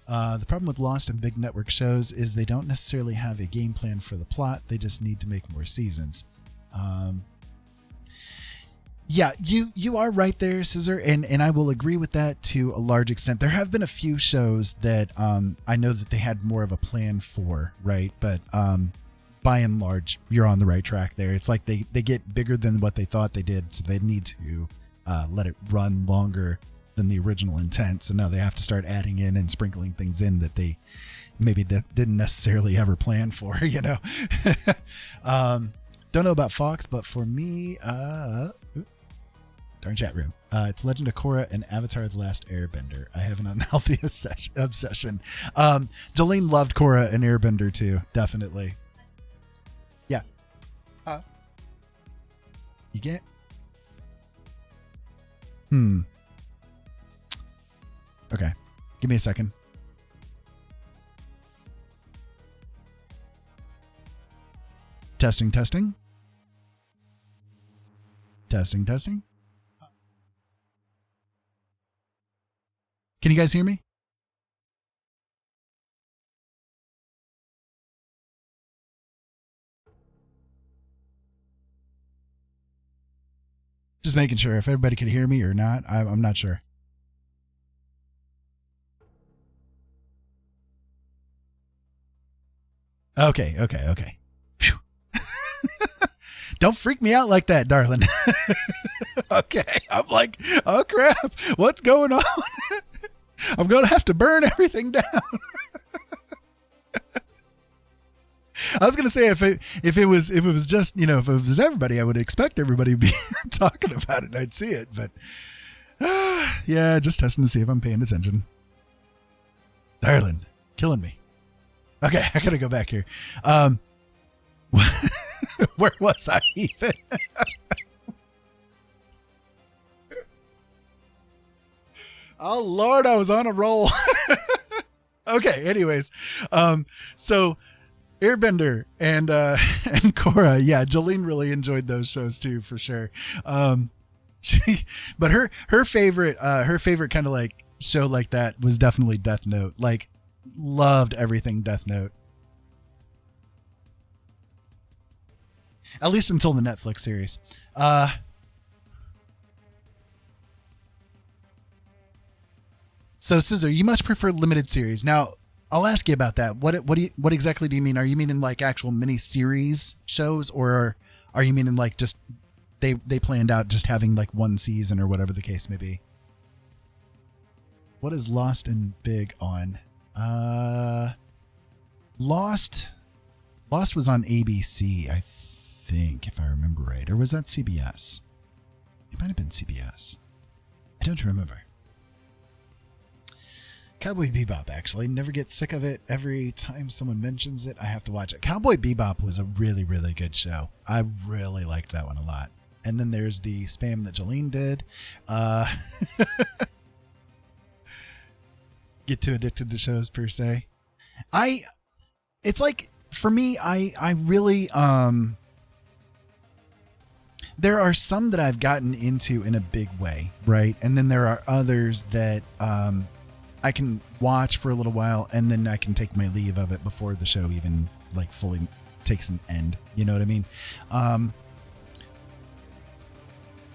The problem with Lost and big network shows is they don't necessarily have a game plan for the plot. They just need to make more seasons. Yeah, you are right there, Scissor, and I will agree with that to a large extent. There have been a few shows that I know that they had more of a plan for, right? But by and large, you're on the right track there. It's like they get bigger than what they thought they did, so they need to let it run longer than the original intent. So now they have to start adding in and sprinkling things in that they maybe didn't necessarily ever plan for, you know? Don't know about Fox, but for me, darn chat room. It's Legend of Korra and Avatar: The Last Airbender. I have an unhealthy obsession. Jolene loved Korra and Airbender too, definitely. Yeah. You get? Okay. Give me a second. Testing. Testing. Can you guys hear me? Just making sure if everybody could hear me or not. I'm not sure. Okay. Phew. Don't freak me out like that, darling. Okay. I'm like, oh crap. What's going on? I'm going to have to burn everything down. I was going to say if it was just, you know, if it was everybody, I would expect everybody to be talking about it and I'd see it, but yeah, just testing to see if I'm paying attention. Darling, killing me. Okay, I got to go back here. Where was I even? Oh Lord, I was on a roll. Okay, anyways. So Airbender and Korra, yeah, Jolene really enjoyed those shows too, for sure. But her favorite kind of like show like that was definitely Death Note. Like, loved everything Death Note. At least until the Netflix series. So Scissor, you much prefer limited series. Now, I'll ask you about that. What exactly do you mean? Are you meaning like actual mini series shows, or are you meaning like just they planned out just having like one season or whatever the case may be? What is Lost and Big on? Lost was on ABC, I think, if I remember right. Or was that CBS? It might have been CBS. I don't remember. Cowboy Bebop, actually. Never get sick of it. Every time someone mentions it, I have to watch it. Cowboy Bebop was a really, really good show. I really liked that one a lot. And then there's the spam that Jolene did. Get too addicted to shows, per se. It's like, for me, I really, there are some that I've gotten into in a big way, right? And then there are others that, I can watch for a little while and then I can take my leave of it before the show even like fully takes an end. You know what I mean?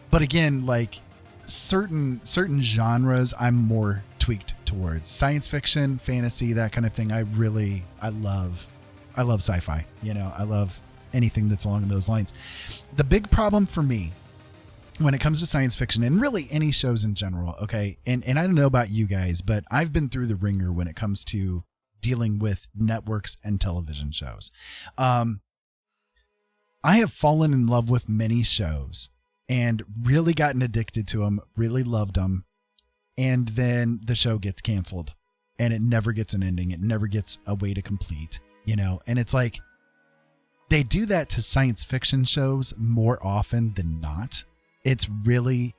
But again, like certain genres I'm more tweaked towards. Science fiction, fantasy, that kind of thing. I love sci-fi. You know, I love anything that's along those lines. The big problem for me when it comes to science fiction and really any shows in general, okay, and I don't know about you guys, but I've been through the ringer when it comes to dealing with networks and television shows. I have fallen in love with many shows and really gotten addicted to them, really loved them, and then the show gets canceled and it never gets an ending. It never gets a way to complete, you know, and it's like they do that to science fiction shows more often than not. It's really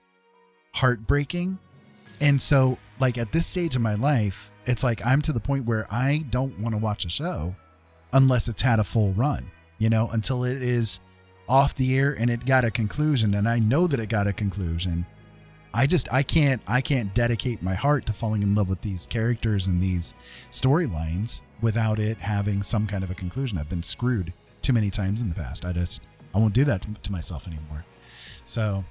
heartbreaking. And so like at this stage of my life, it's like I'm to the point where I don't want to watch a show unless it's had a full run, you know, until it is off the air and it got a conclusion. And I know that it got a conclusion. I can't dedicate my heart to falling in love with these characters and these storylines without it having some kind of a conclusion. I've been screwed too many times in the past. I won't do that to myself anymore. So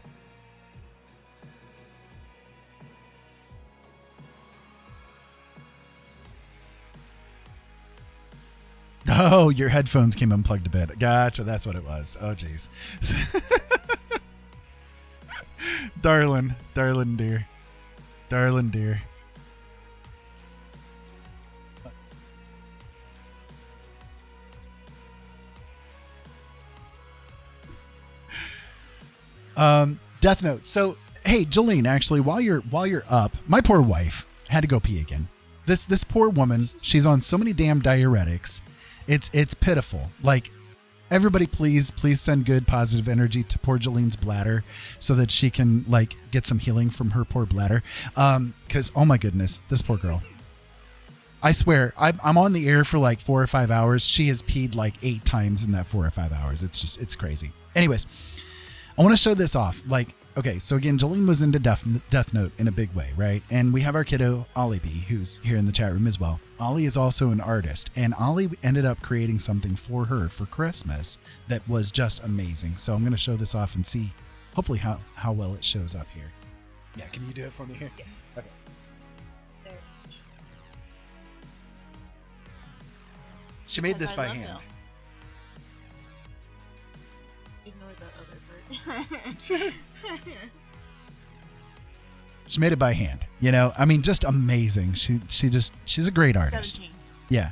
oh, your headphones came unplugged a bit. Gotcha. That's what it was. Oh, geez. Darling dear. Death Note. So, hey, Jolene, actually, while you're up, my poor wife had to go pee again. This poor woman, she's on so many damn diuretics. It's pitiful. Like, everybody, please send good positive energy to poor Jolene's bladder so that she can like get some healing from her poor bladder. Because oh my goodness, this poor girl. I swear, I'm on the air for like 4 or 5 hours. She has peed like 8 times in that 4 or 5 hours. It's crazy. Anyways, I want to show this off. Like, okay, so again, Jolene was into Death Note in a big way, right? And we have our kiddo, Ollie B, who's here in the chat room as well. Ollie is also an artist, and Ollie ended up creating something for her for Christmas that was just amazing. So I'm going to show this off and see, hopefully, how well it shows up here. Yeah, can you do it for me here? Yeah. Okay. There. She made this Because by I hand. love Ignore the other part. She made it by hand, you know. I mean, just amazing. She's a great artist. 17. Yeah.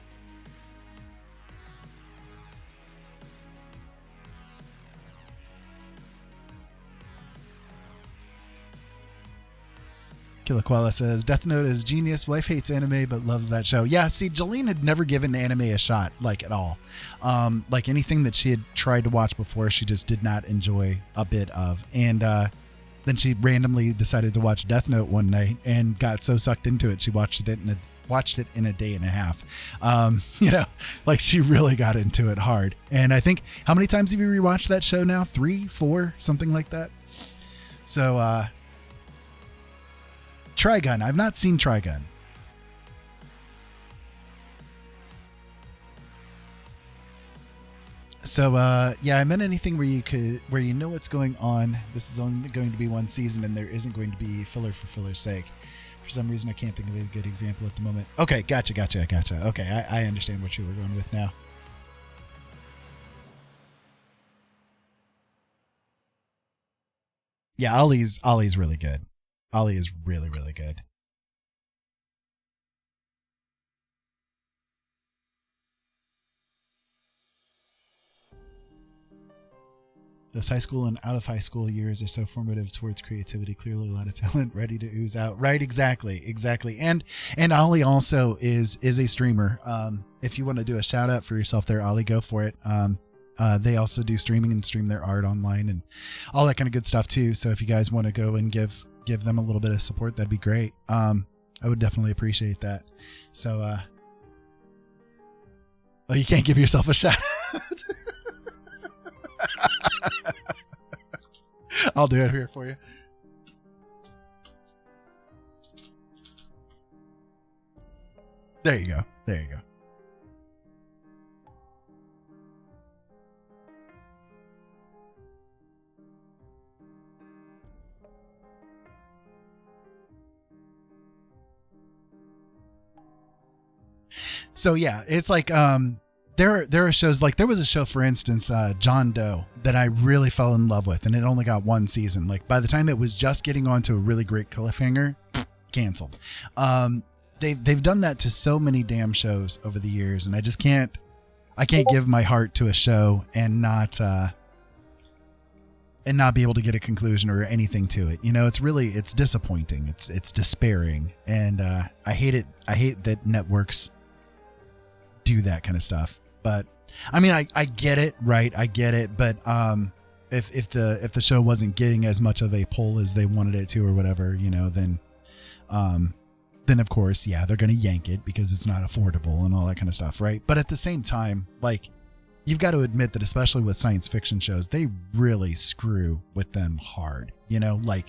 Kilaquala says, Death Note is genius. Wife hates anime but loves that show. Yeah, see, Jolene had never given anime a shot, like at all. Like anything that she had tried to watch before, she just did not enjoy a bit of. And then she randomly decided to watch Death Note one night and got so sucked into it, she watched it in a day and a half. You know, like she really got into it hard. And I think, how many times have you rewatched that show now? 3, 4, something like that. So, Trigun. I've not seen Trigun. So, yeah, I meant anything where you know what's going on. This is only going to be one season and there isn't going to be filler for filler's sake. For some reason, I can't think of a good example at the moment. Okay, gotcha. Okay, I understand what you were going with now. Yeah, Ollie's really good. Ollie is really, really good. Those high school and out of high school years are so formative towards creativity. Clearly a lot of talent ready to ooze out. Right, exactly. And Ollie also is a streamer. If you want to do a shout out for yourself there, Ollie, go for it. They also do streaming and stream their art online and all that kind of good stuff too. So if you guys want to go and give them a little bit of support, that'd be great. I would definitely appreciate that. So, oh, you can't give yourself a shout out. I'll do it here for you. There you go. There you go. So yeah, it's like there are shows, like there was a show, for instance, John Doe, that I really fell in love with, and it only got one season. Like by the time it was just getting onto a really great cliffhanger, canceled. They've done that to so many damn shows over the years, and I can't give my heart to a show and not be able to get a conclusion or anything to it. You know, it's disappointing. It's despairing, and I hate it. I hate that networks do that kind of stuff. But I mean, I get it, right? I get it. But if the show wasn't getting as much of a pull as they wanted it to, or whatever, you know, then of course, yeah, they're going to yank it because it's not affordable and all that kind of stuff, right? But at the same time, like, you've got to admit that, especially with science fiction shows, they really screw with them hard. You know, like,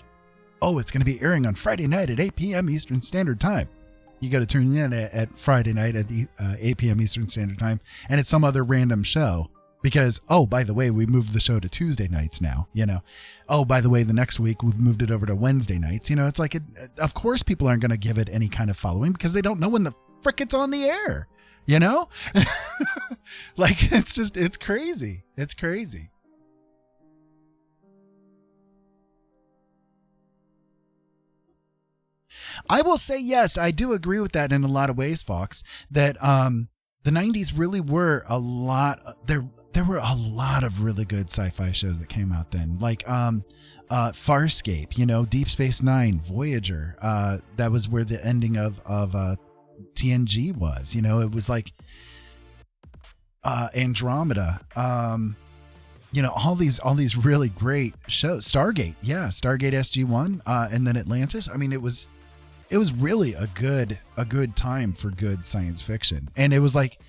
oh, it's going to be airing on Friday night at 8 p.m. Eastern Standard Time. You got to tune in at Friday night at 8 p.m. Eastern Standard Time, and it's some other random show because, oh, by the way, we moved the show to Tuesday nights now, you know. Oh, by the way, the next week we've moved it over to Wednesday nights. You know, it's like, of course people aren't going to give it any kind of following because they don't know when the frick it's on the air, you know? Like, it's crazy. It's crazy. I will say, yes, I do agree with that in a lot of ways, Fox, that the 90s really were a lot. There were a lot of really good sci-fi shows that came out then, like Farscape, you know, Deep Space Nine, Voyager. That was where the ending of TNG was. You know, it was like Andromeda. You know, all these really great shows. Stargate, yeah, Stargate SG-1, and then Atlantis. I mean, it was really a good time for good science fiction. And it was like,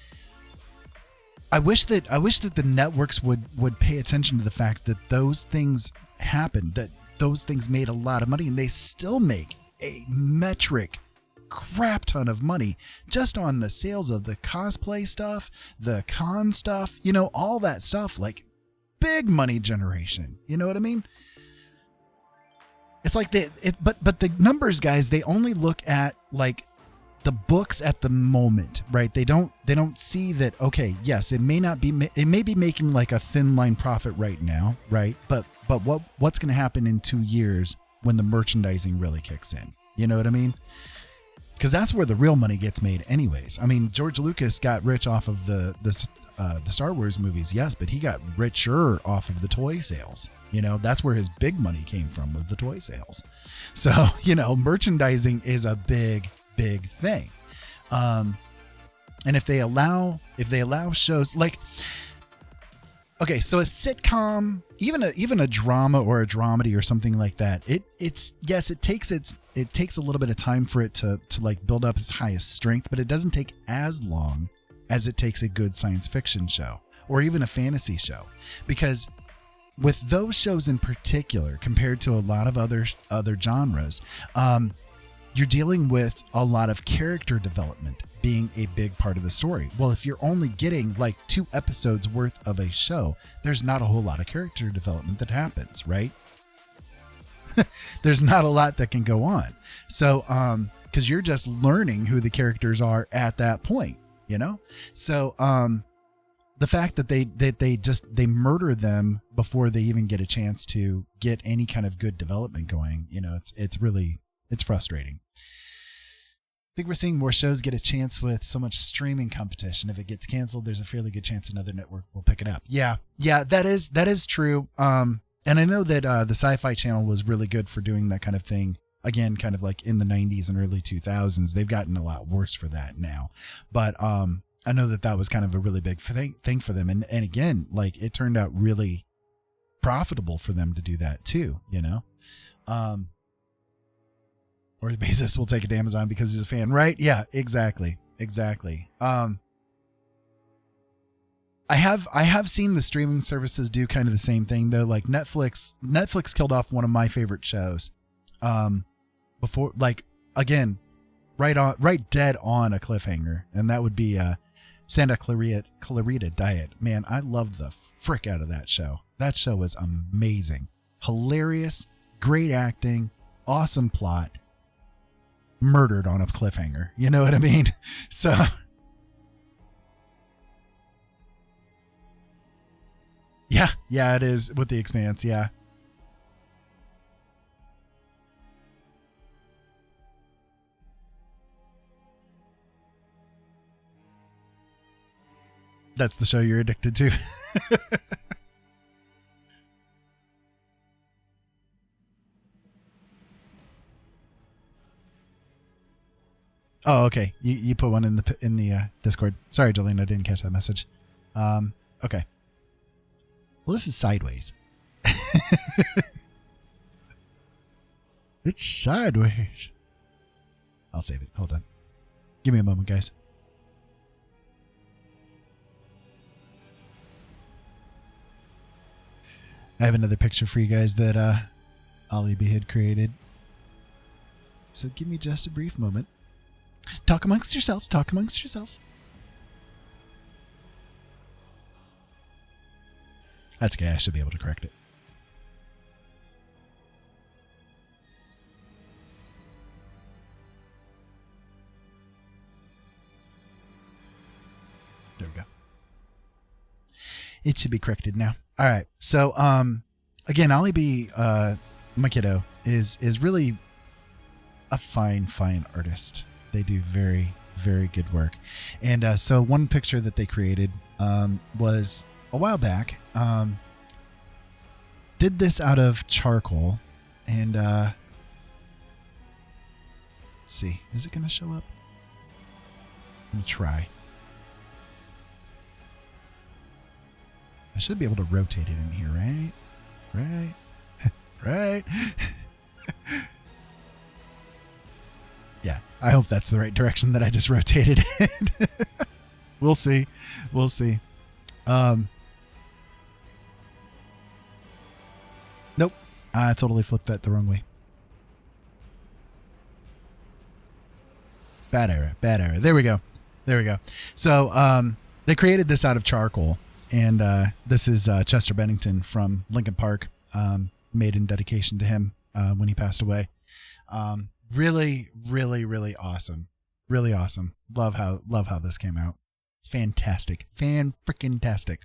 I wish that the networks would pay attention to the fact that those things happened, that those things made a lot of money, and they still make a metric crap ton of money just on the sales of the cosplay stuff, the con stuff, you know, all that stuff, like big money generation. You know what I mean? It's like but the numbers guys, they only look at like the books at the moment, right? They don't see that, okay, yes, it may be making like a thin line profit right now, right? But what's going to happen in 2 years when the merchandising really kicks in? You know what I mean? Because that's where the real money gets made anyways. I mean, George Lucas got rich off of the Star Wars movies, yes, but he got richer off of the toy sales. You know, that's where his big money came from, was the toy sales. So, you know, merchandising is a big thing. And if they allow shows like, okay, so a sitcom, even a drama or a dramedy or something like that, it takes a little bit of time for it to like build up its highest strength, but it doesn't take as long as it takes a good science fiction show or even a fantasy show. Because with those shows in particular, compared to a lot of other genres, you're dealing with a lot of character development being a big part of the story. Well, if you're only getting like 2 episodes worth of a show, there's not a whole lot of character development that happens, right? There's not a lot that can go on. So, because you're just learning who the characters are at that point, you know? So, the fact that they murder them before they even get a chance to get any kind of good development going, you know, it's frustrating. I think we're seeing more shows get a chance with so much streaming competition. If it gets canceled, there's a fairly good chance another network will pick it up. Yeah, that is true. And I know that the Sci-Fi Channel was really good for doing that kind of thing. Again, kind of like in the 90s and early 2000s. They've gotten a lot worse for that now. But I know that was kind of a really big thing for them. And again, like, it turned out really profitable for them to do that too, you know? Or Bezos will take it to Amazon because he's a fan, right? Yeah, exactly. I have seen the streaming services do kind of the same thing though. Like Netflix killed off one of my favorite shows. Before, like, again, right dead on a cliffhanger, and that would be Santa Clarita Diet. Man, I loved the frick out of that show. That show was amazing, hilarious, great acting, awesome plot, murdered on a cliffhanger. You know what I mean? So. Yeah, it is with The Expanse. Yeah. That's the show you're addicted to. Oh, okay. You put one in the Discord. Sorry, Jolene, I didn't catch that message. Okay. Well, this is Sideways. It's Sideways. I'll save it. Hold on. Give me a moment, guys. I have another picture for you guys that Ollie B had created. So give me just a brief moment. Talk amongst yourselves. Talk amongst yourselves. That's okay. I should be able to correct it. There we go. It should be corrected now. All right. So, again, Ollie B, my kiddo, is really a fine artist. They do very, very good work. And so one picture that they created was a while back. Did this out of charcoal. And let's see. Is it going to show up? I'm going to try. I should be able to rotate it in here, right? Right. Yeah, I hope that's the right direction that I just rotated it. We'll see. Nope. I totally flipped that the wrong way. Bad error. There we go. So they created this out of charcoal. And this is Chester Bennington from Linkin Park, made in dedication to him when he passed away. Really, really, really awesome. Really awesome. Love how this came out. It's fantastic. Fan-freaking-tastic.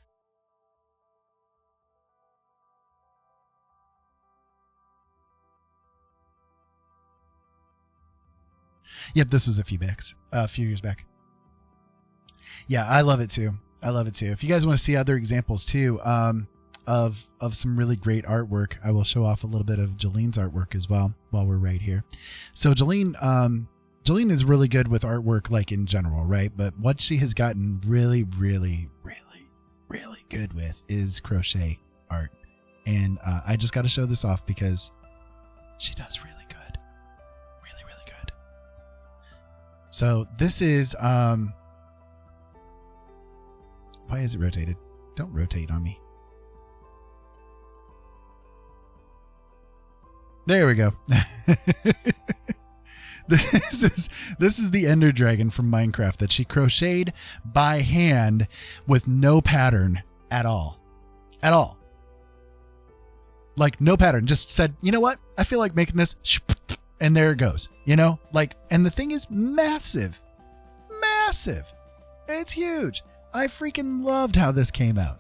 Yep, this was a few years back. Yeah, I love it too. If you guys want to see other examples too, of some really great artwork, I will show off a little bit of Jolene's artwork as well while we're right here. So Jolene is really good with artwork, like in general, right? But what she has gotten really, really, really, really good with is crochet art. And I just got to show this off because she does really good. Really, really good. So this is, why is it rotated? Don't rotate on me. There we go. This is the Ender Dragon from Minecraft that she crocheted by hand with no pattern at all. Like no pattern. Just said, you know what? I feel like making this, and there it goes. You know, like, and the thing is massive. It's huge. I freaking loved how this came out.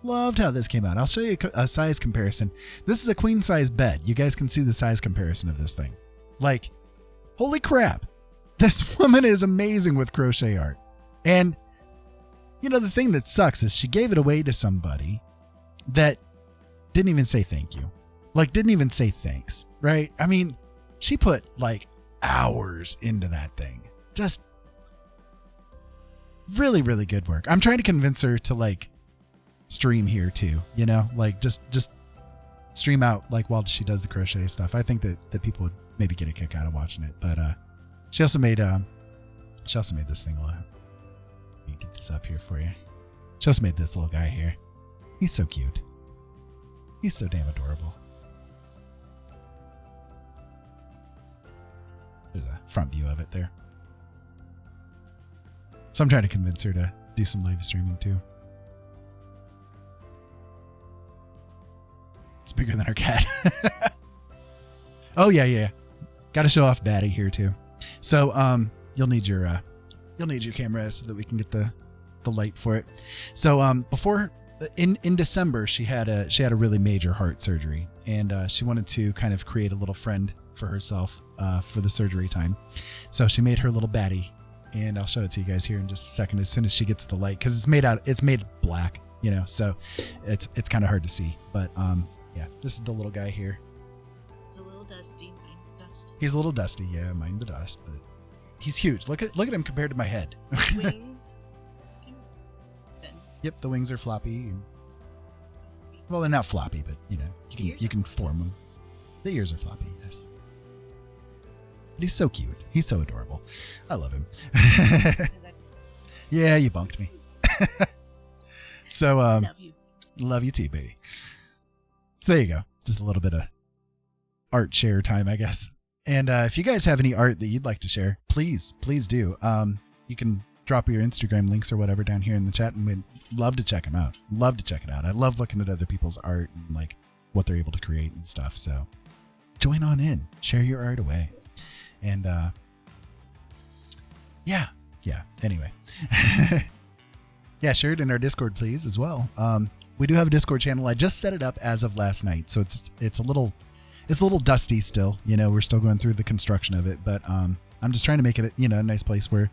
I'll show you a size comparison. This is a queen size bed. You guys can see the size comparison of this thing. Like, holy crap. This woman is amazing with crochet art. And, you know, the thing that sucks is she gave it away to somebody that didn't even say thank you. Like, didn't even say thanks, right? I mean, she put like hours into that thing. Just really, really good work. I'm trying to convince her to like stream here too, you know, like just stream out like while she does the crochet stuff. I think that people would maybe get a kick out of watching it. But she also made this thing. Let me get this up here for you. She also made this little guy here. He's so cute. He's so damn adorable. There's a front view of it there. So I'm trying to convince her to do some live streaming too. It's bigger than our cat. Oh yeah. Got to show off Batty here too. So you'll need your camera so that we can get the light for it. So before in December she had a really major heart surgery, and she wanted to kind of create a little friend for herself for the surgery time. So she made her little Batty, and I'll show it to you guys here in just a second as soon as she gets the light, because it's made black, so it's kind of hard to see. But yeah, this is the little guy here. It's a little dusty. Mind the dust. He's a little dusty, yeah, mind the dust, but he's huge. Look at him compared to my head. Wings. Yep, the wings are floppy. Well, they're not floppy, but you can form them. The ears are floppy, yes. But he's so cute. He's so adorable. I love him. Yeah, you bunked me. So Love you. love you too, baby. So there you go. Just a little bit of art share time, I guess. And if you guys have any art that you'd like to share, please do. You can drop your Instagram links or whatever down here in the chat, and we'd love to check them out. Love to check it out. I love looking at other people's art and like what they're able to create and stuff. So join on in, share your art away. And yeah. Anyway, yeah, share it in our Discord, please, as well. We do have a Discord channel. I just set it up as of last night, so it's a little dusty still. We're still going through the construction of it, but I'm just trying to make it a nice place where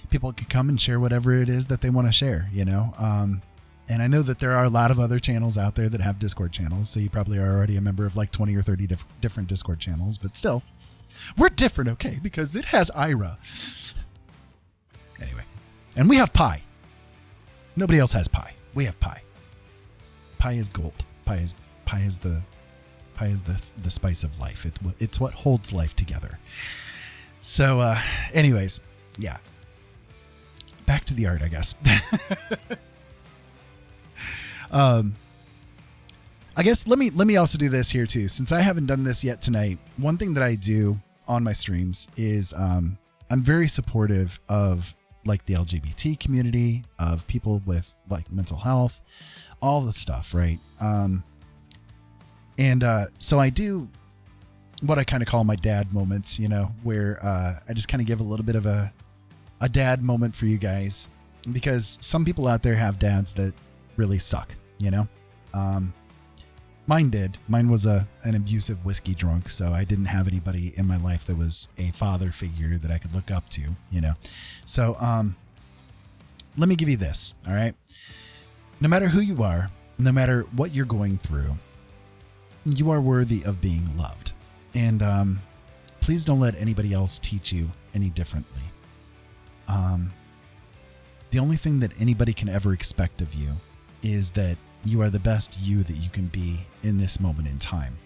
people can come and share whatever it is that they want to share. And I know that there are a lot of other channels out there that have Discord channels, so you probably are already a member of like 20 or 30 different Discord channels, but still, we're different, okay? Because it has Ira. Anyway, and we have pie. Nobody else has pie. We have pie. Pie is gold. Pie is the spice of life. It's what holds life together. So, anyways, yeah. Back to the art, I guess. I guess let me also do this here too. Since I haven't done this yet tonight, one thing that I do on my streams is I'm very supportive of like the LGBT community, of people with like mental health, all the stuff, right? So I do what I kind of call my dad moments, where I just kind of give a little bit of a dad moment for you guys, because some people out there have dads that really suck, Mine did. Mine was an abusive whiskey drunk, so I didn't have anybody in my life that was a father figure that I could look up to, So let me give you this, all right? No matter who you are, no matter what you're going through, you are worthy of being loved. And please don't let anybody else teach you any differently. The only thing that anybody can ever expect of you is that you are the best you that you can be in this moment in time.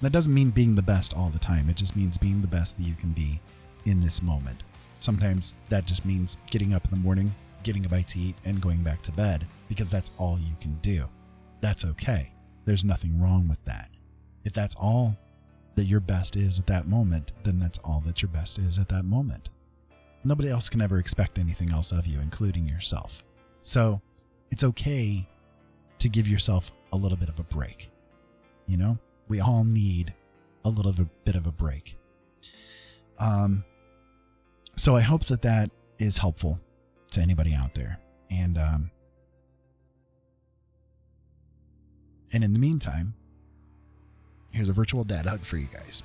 That doesn't mean being the best all the time. It just means being the best that you can be in this moment. Sometimes that just means getting up in the morning, getting a bite to eat, and going back to bed, because that's all you can do. That's okay. There's nothing wrong with that. If that's all that your best is at that moment, then that's all that your best is at that moment. Nobody else can ever expect anything else of you, including yourself. So it's okay to give yourself a little bit of a break. We all need a little bit of a break. So I hope that is helpful to anybody out there. And in the meantime, here's a virtual dad hug for you guys.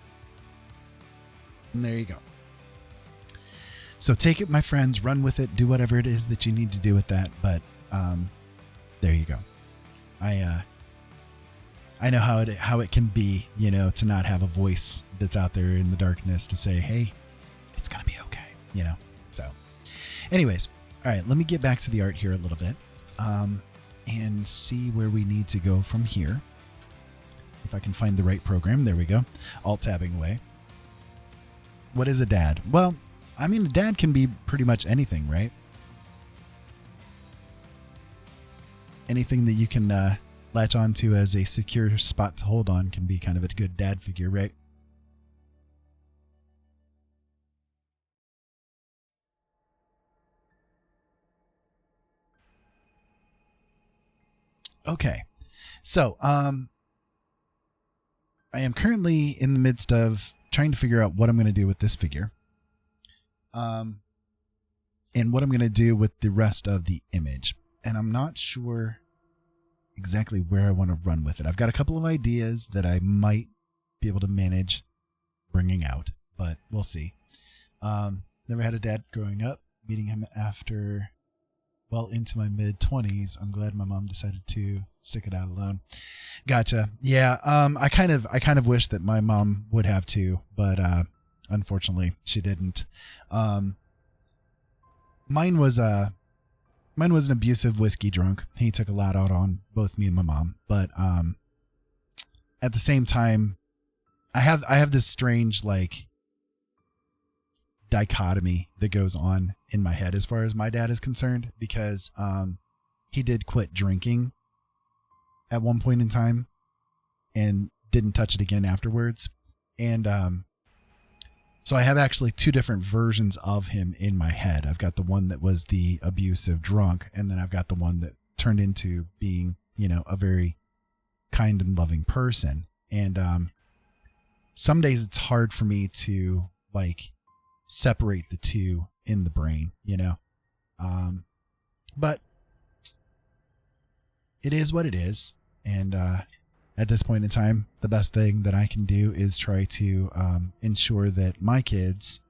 And there you go. So take it, my friends, run with it, do whatever it is that you need to do with that. But there you go. I know how it can be, to not have a voice that's out there in the darkness to say, hey, it's going to be okay, So anyways, all right, let me get back to the art here a little bit and see where we need to go from here. If I can find the right program. There we go. Alt-tabbing away. What is a dad? Well, I mean, a dad can be pretty much anything, right? Anything that you can latch onto as a secure spot to hold on can be kind of a good dad figure, right? Okay. So, I am currently in the midst of trying to figure out what I'm going to do with this figure. And what I'm going to do with the rest of the image. And I'm not sure exactly where I want to run with it. I've got a couple of ideas that I might be able to manage bringing out, but we'll see. Never had a dad growing up. Meeting him after, well, into my mid-20s. I'm glad my mom decided to stick it out alone. Gotcha. Yeah. I kind of wish that my mom would have too, but unfortunately she didn't. Mine was an abusive whiskey drunk. He took a lot out on both me and my mom, but at the same time, I have this strange like dichotomy that goes on in my head as far as my dad is concerned, because he did quit drinking at one point in time and didn't touch it again afterwards. And so I have actually two different versions of him in my head. I've got the one that was the abusive drunk, and then I've got the one that turned into being, a very kind and loving person. And some days it's hard for me to like separate the two in the brain, but it is what it is. And at this point in time, the best thing that I can do is try to ensure that my kids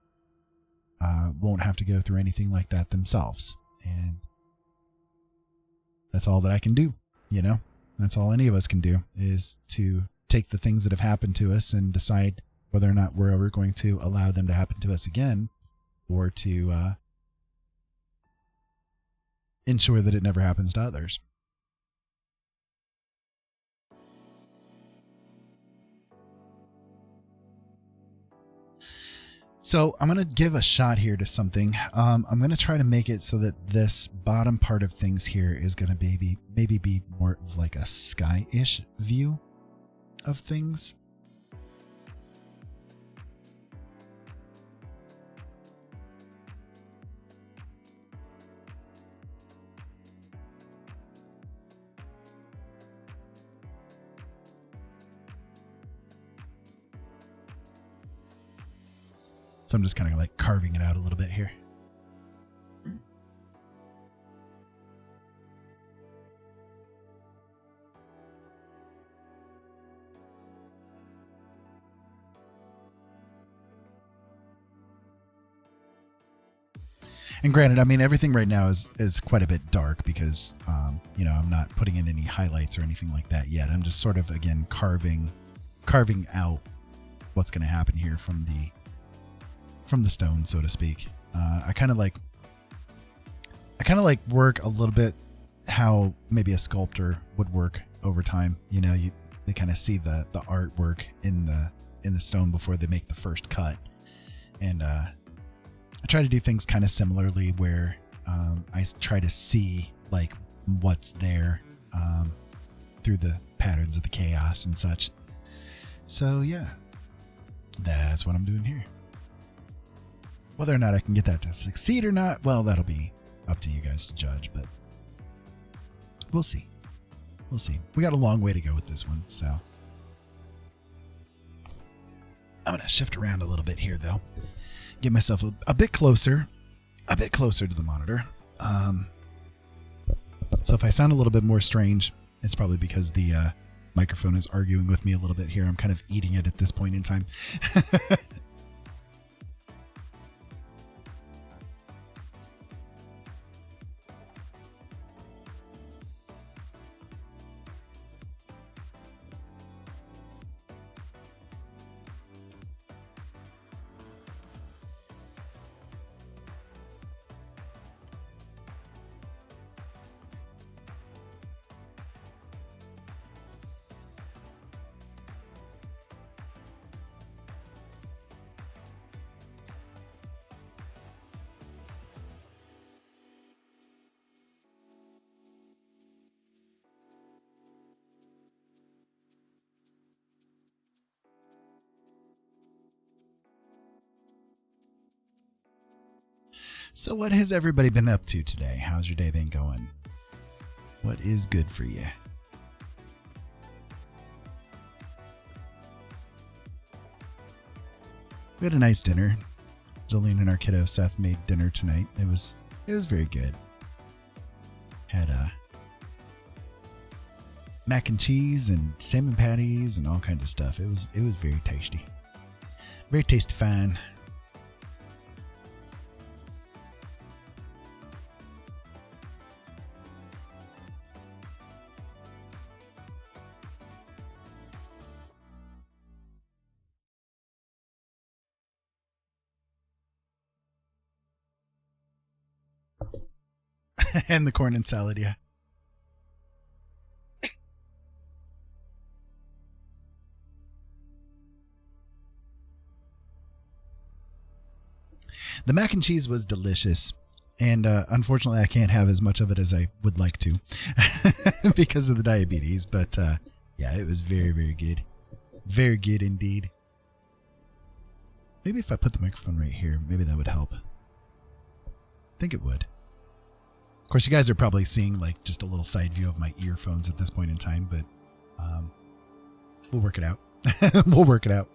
won't have to go through anything like that themselves. And that's all that I can do, That's all any of us can do, is to take the things that have happened to us and decide whether or not we're ever going to allow them to happen to us again, or to ensure that it never happens to others. So I'm going to give a shot here to something. I'm going to try to make it so that this bottom part of things here is going to maybe be more of like a sky-ish view of things. So I'm just kind of like carving it out a little bit here. And granted, I mean, everything right now is quite a bit dark because, I'm not putting in any highlights or anything like that yet. I'm just sort of, again, carving out what's going to happen here from the stone, so to speak. I kind of like work a little bit how maybe a sculptor would work over time. They kind of see the artwork in the stone before they make the first cut. And I try to do things kind of similarly, where I try to see like what's there through the patterns of the chaos and such. So yeah, that's what I'm doing here. Whether or not I can get that to succeed or not, well, that'll be up to you guys to judge, but we'll see. We'll see. We got a long way to go with this one, so I'm going to shift around a little bit here, though. Get myself a bit closer to the monitor. So if I sound a little bit more strange, it's probably because the microphone is arguing with me a little bit here. I'm kind of eating it at this point in time. So what has everybody been up to today? How's your day been going? What is good for you? We had a nice dinner. Jolene and our kiddo Seth made dinner tonight. It was very good. Had mac and cheese and salmon patties and all kinds of stuff. It was very tasty. Very tasty fine. And the corn and salad, yeah. The mac and cheese was delicious. And unfortunately, I can't have as much of it as I would like to because of the diabetes. But yeah, it was very, very good. Very good indeed. Maybe if I put the microphone right here, maybe that would help. I think it would. Of course, you guys are probably seeing like just a little side view of my earphones at this point in time, but we'll work it out. We'll work it out.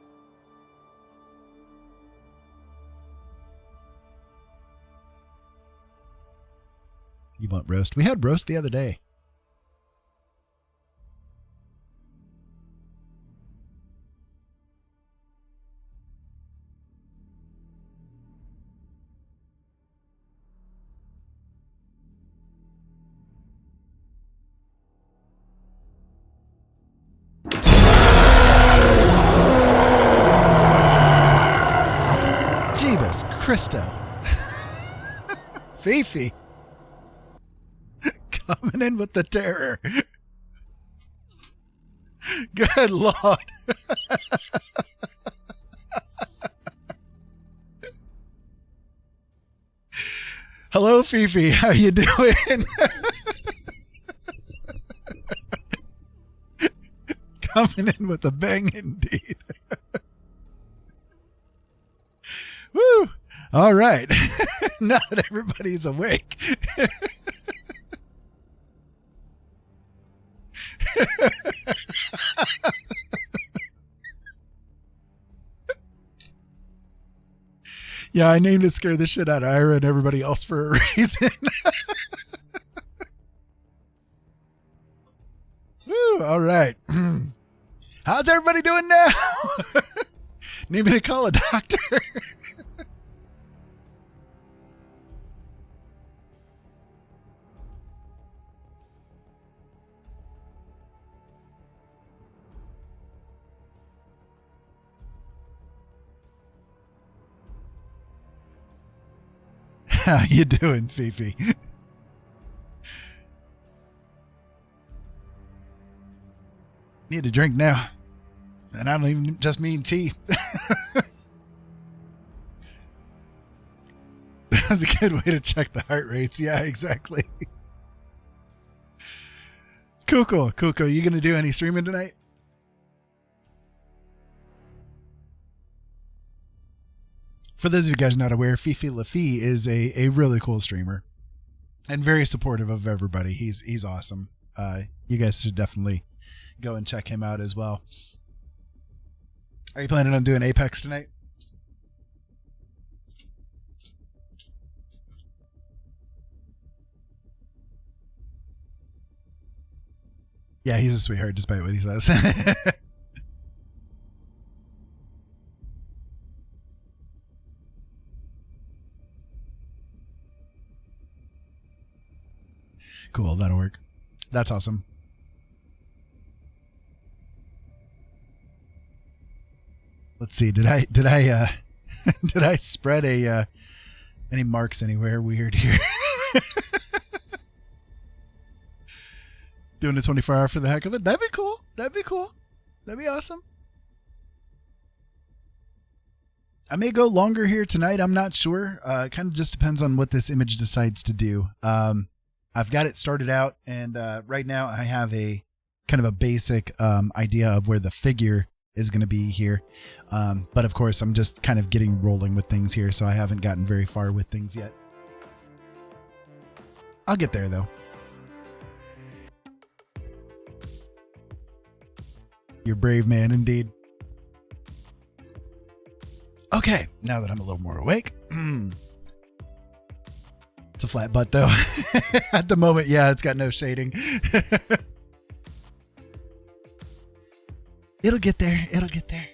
You want roast? We had roast the other day. Jeebus Christo. Fifi. Coming in with the terror. Good Lord. Hello, Fifi. How you doing? Coming in with a bang indeed. Woo. All right. Now that everybody's awake. Yeah, I named it Scare the Shit Out of Ira and everybody else for a reason. Woo, all right. How's everybody doing now? Need me to call a doctor? How you doing, Fifi? Need a drink now. And I don't even just mean tea. That was a good way to check the heart rates. Yeah, exactly. Cool. You gonna do any streaming tonight? For those of you guys not aware, Fifi Lafi is a really cool streamer and very supportive of everybody. He's awesome. You guys should definitely go and check him out as well. Are you planning on doing Apex tonight? Yeah, he's a sweetheart despite what he says. Cool, that'll work. That's awesome. Let's see. Did I did I spread any marks anywhere weird here? Doing a 24-hour for the heck of it. That'd be cool. That'd be awesome. I may go longer here tonight. I'm not sure. It kind of just depends on what this image decides to do. I've got it started out, and right now I have a kind of a basic idea of where the figure is going to be here. But of course, I'm just kind of getting rolling with things here, so I haven't gotten very far with things yet. I'll get there, though. You're a brave man, indeed. Okay, now that I'm a little more awake. It's a flat butt though. At the moment, yeah, it's got no shading. It'll get there. It'll get there.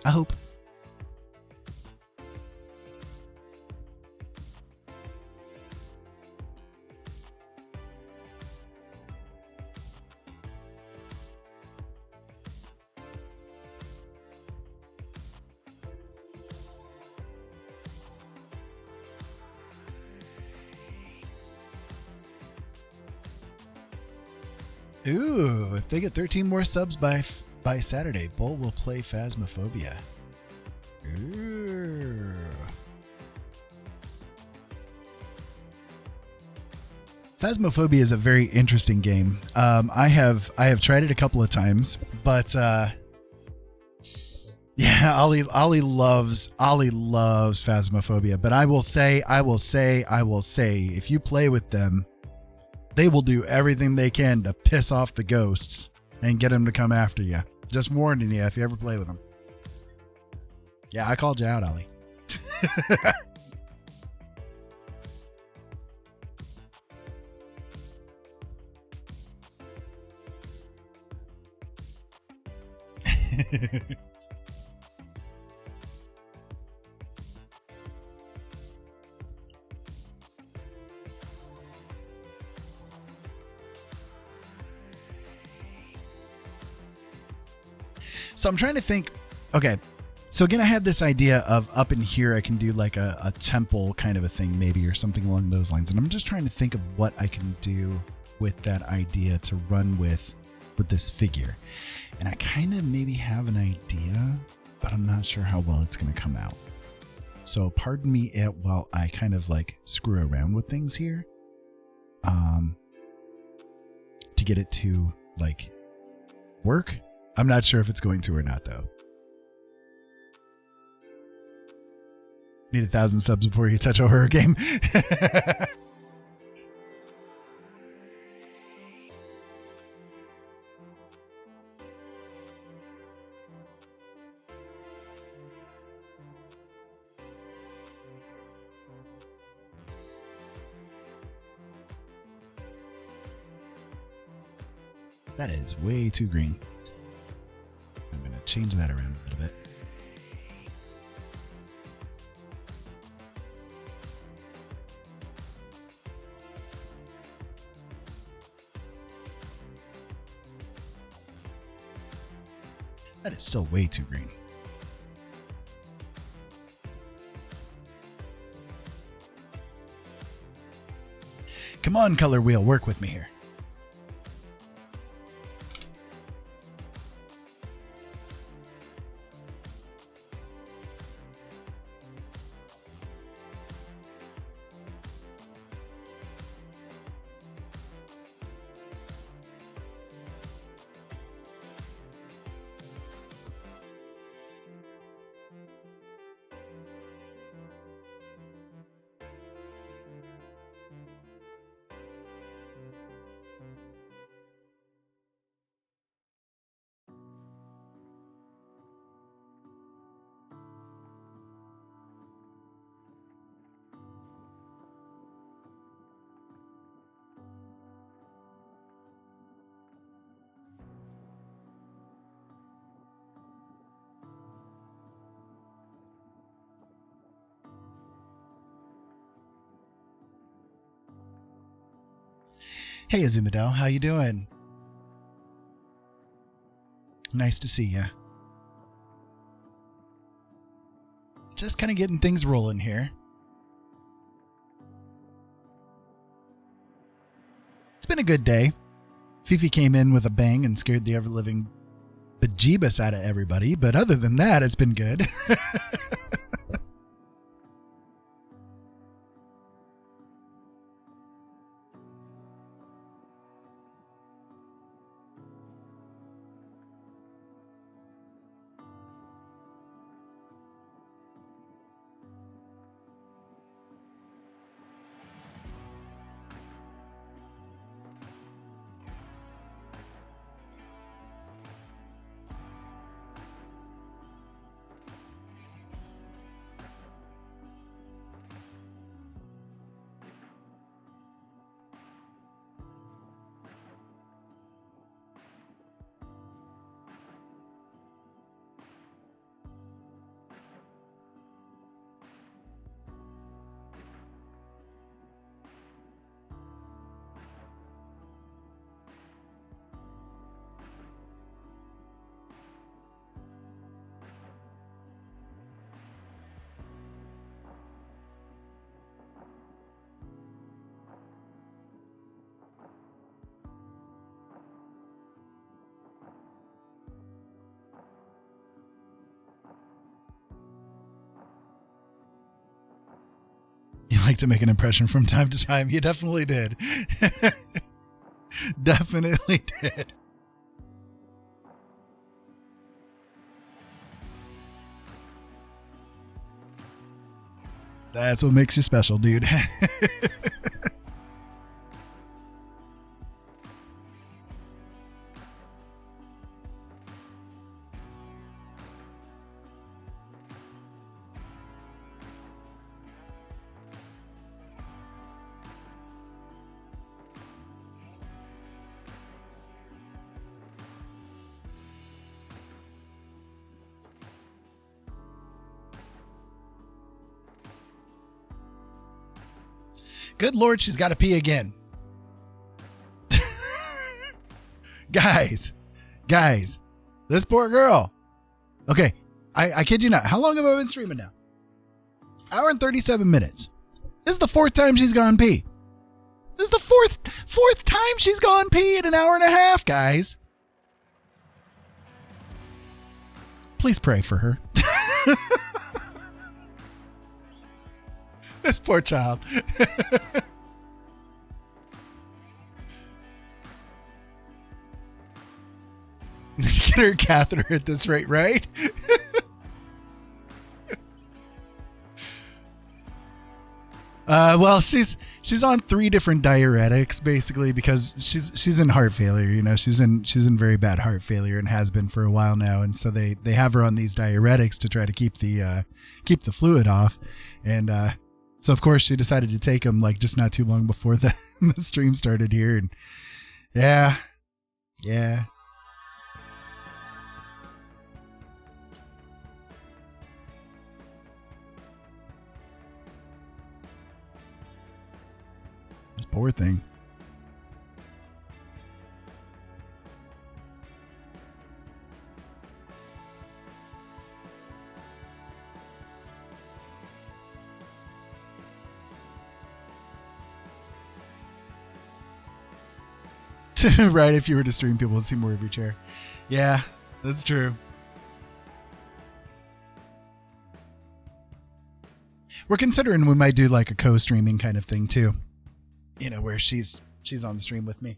I hope. Ooh, if they get 13 more subs by Saturday, Bull will play Phasmophobia. Ooh. Phasmophobia is a very interesting game. I have tried it a couple of times, but yeah, Ollie loves Phasmophobia. But I will say, if you play with them, they will do everything they can to piss off the ghosts and get them to come after you. Just warning you if you ever play with them. Yeah, I called you out, Ollie. So I'm trying to think, okay, so again, I had this idea of up in here, I can do like a temple kind of a thing maybe, or something along those lines. And I'm just trying to think of what I can do with that idea to run with this figure. And I kind of maybe have an idea, but I'm not sure how well it's going to come out. So pardon me while I kind of like screw around with things here, to get it to like work. I'm not sure if it's going to or not, though. Need 1,000 subs before you touch a horror game. That is way too green. I'm going to change that around a little bit. That is still way too green. Come on, color wheel, work with me here. Hey, Azumadel, how you doing? Nice to see ya. Just kind of getting things rolling here. It's been a good day. Fifi came in with a bang and scared the ever-living bejeebus out of everybody, but other than that, it's been good. like to make an impression from time to time. You definitely did. Definitely did. That's what makes you special, dude. Good Lord, she's got to pee again. Guys, this poor girl. Okay, I kid you not. How long have I been streaming now? Hour and 37 minutes. This is the fourth time she's gone pee. This is the fourth time she's gone pee in an hour and a half, guys. Please pray for her. This poor child. Get her a catheter at this rate, right? Well, she's on 3 different diuretics basically because she's in heart failure. You know, she's in very bad heart failure and has been for a while now. And so they have her on these diuretics to try to keep the fluid off. And so of course she decided to take them like just not too long before the stream started here. And yeah. This poor thing. Right, if you were to stream, people would see more of your chair. Yeah, that's true. We're considering we might do like a co-streaming kind of thing too. You know, where she's on the stream with me.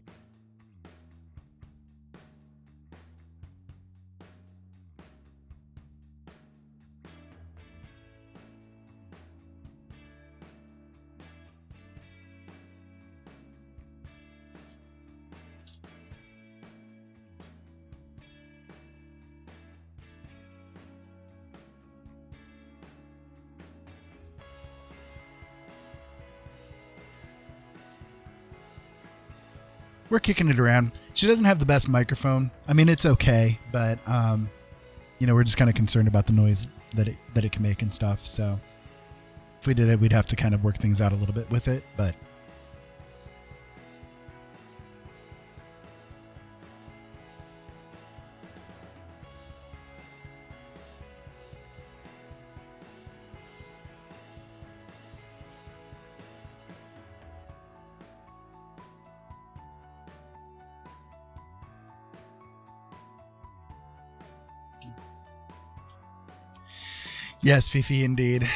We're kicking it around. She doesn't have the best microphone. I mean, it's okay, but you know, we're just kind of concerned about the noise that it can make and stuff. So if we did it, we'd have to kind of work things out a little bit with it, but yes, Fifi, indeed.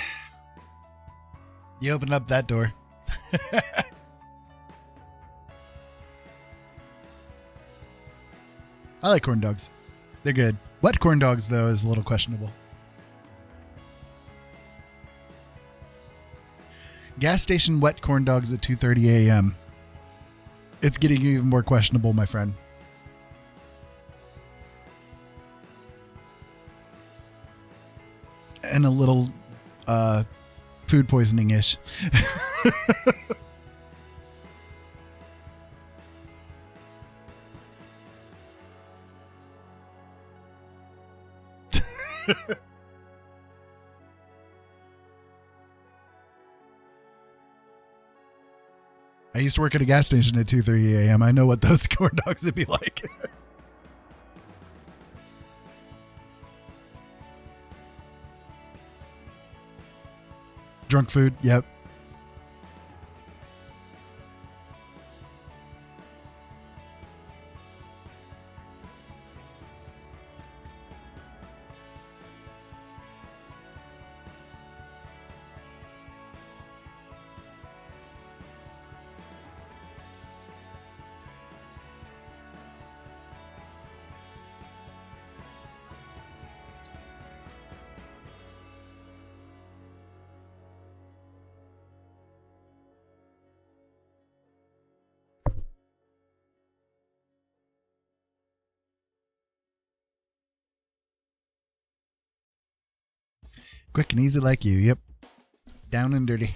You opened up that door. I like corn dogs. They're good. Wet corn dogs, though, is a little questionable. Gas station wet corn dogs at 2:30 a.m. It's getting even more questionable, my friend. And a little food poisoning-ish. I used to work at a gas station at 2:30 a.m. I know what those corn dogs would be like. Drunk food, yep. Quick and easy like you. Yep. Down and dirty.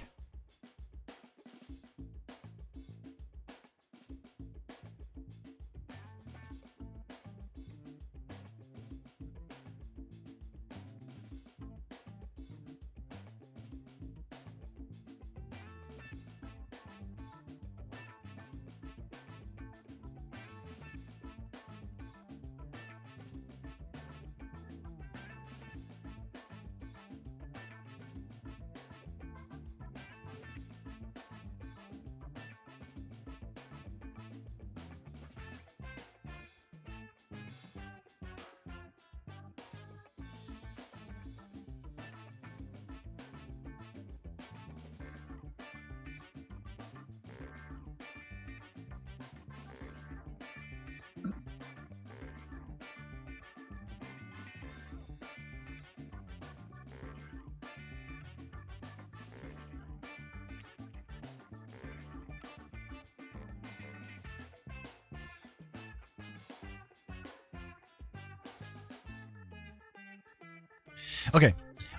Okay,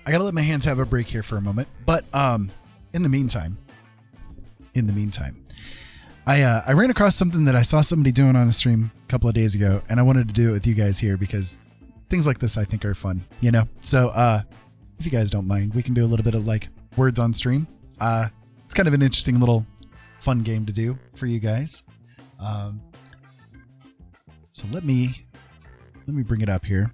I gotta let my hands have a break here for a moment. But in the meantime, I ran across something that I saw somebody doing on the stream a couple of days ago, and I wanted to do it with you guys here because things like this I think are fun, you know. So if you guys don't mind, we can do a little bit of like words on stream. It's kind of an interesting little fun game to do for you guys. So let me bring it up here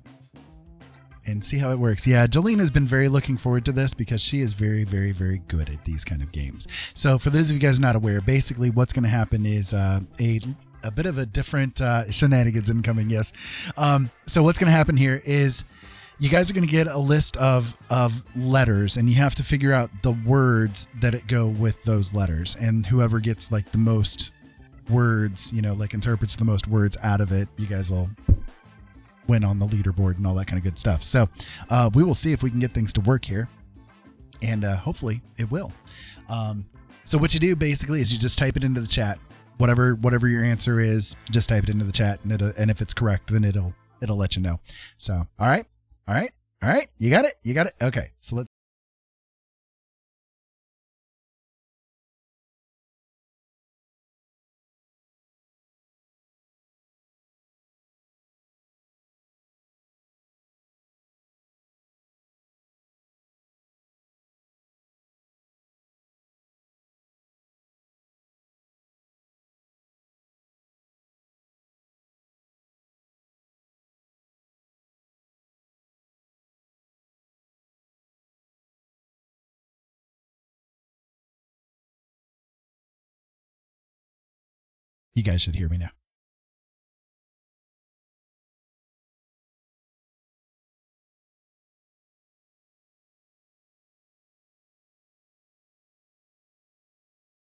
and see how it works. Yeah, Jolene has been very looking forward to this because she is very, very, very good at these kind of games. So for those of you guys not aware, basically what's going to happen is a bit of a different shenanigans incoming, yes. So what's going to happen here is you guys are going to get a list of letters, and you have to figure out the words that go with those letters. And whoever gets like the most words, you know, like interprets the most words out of it, you guys will win on the leaderboard and all that kind of good stuff. So we will see if we can get things to work here, and hopefully it will. So what you do basically is you just type it into the chat, whatever your answer is, just type it into the chat, and if it's correct, then it'll let you know. So all right, you got it. Okay, so let's. You guys should hear me now.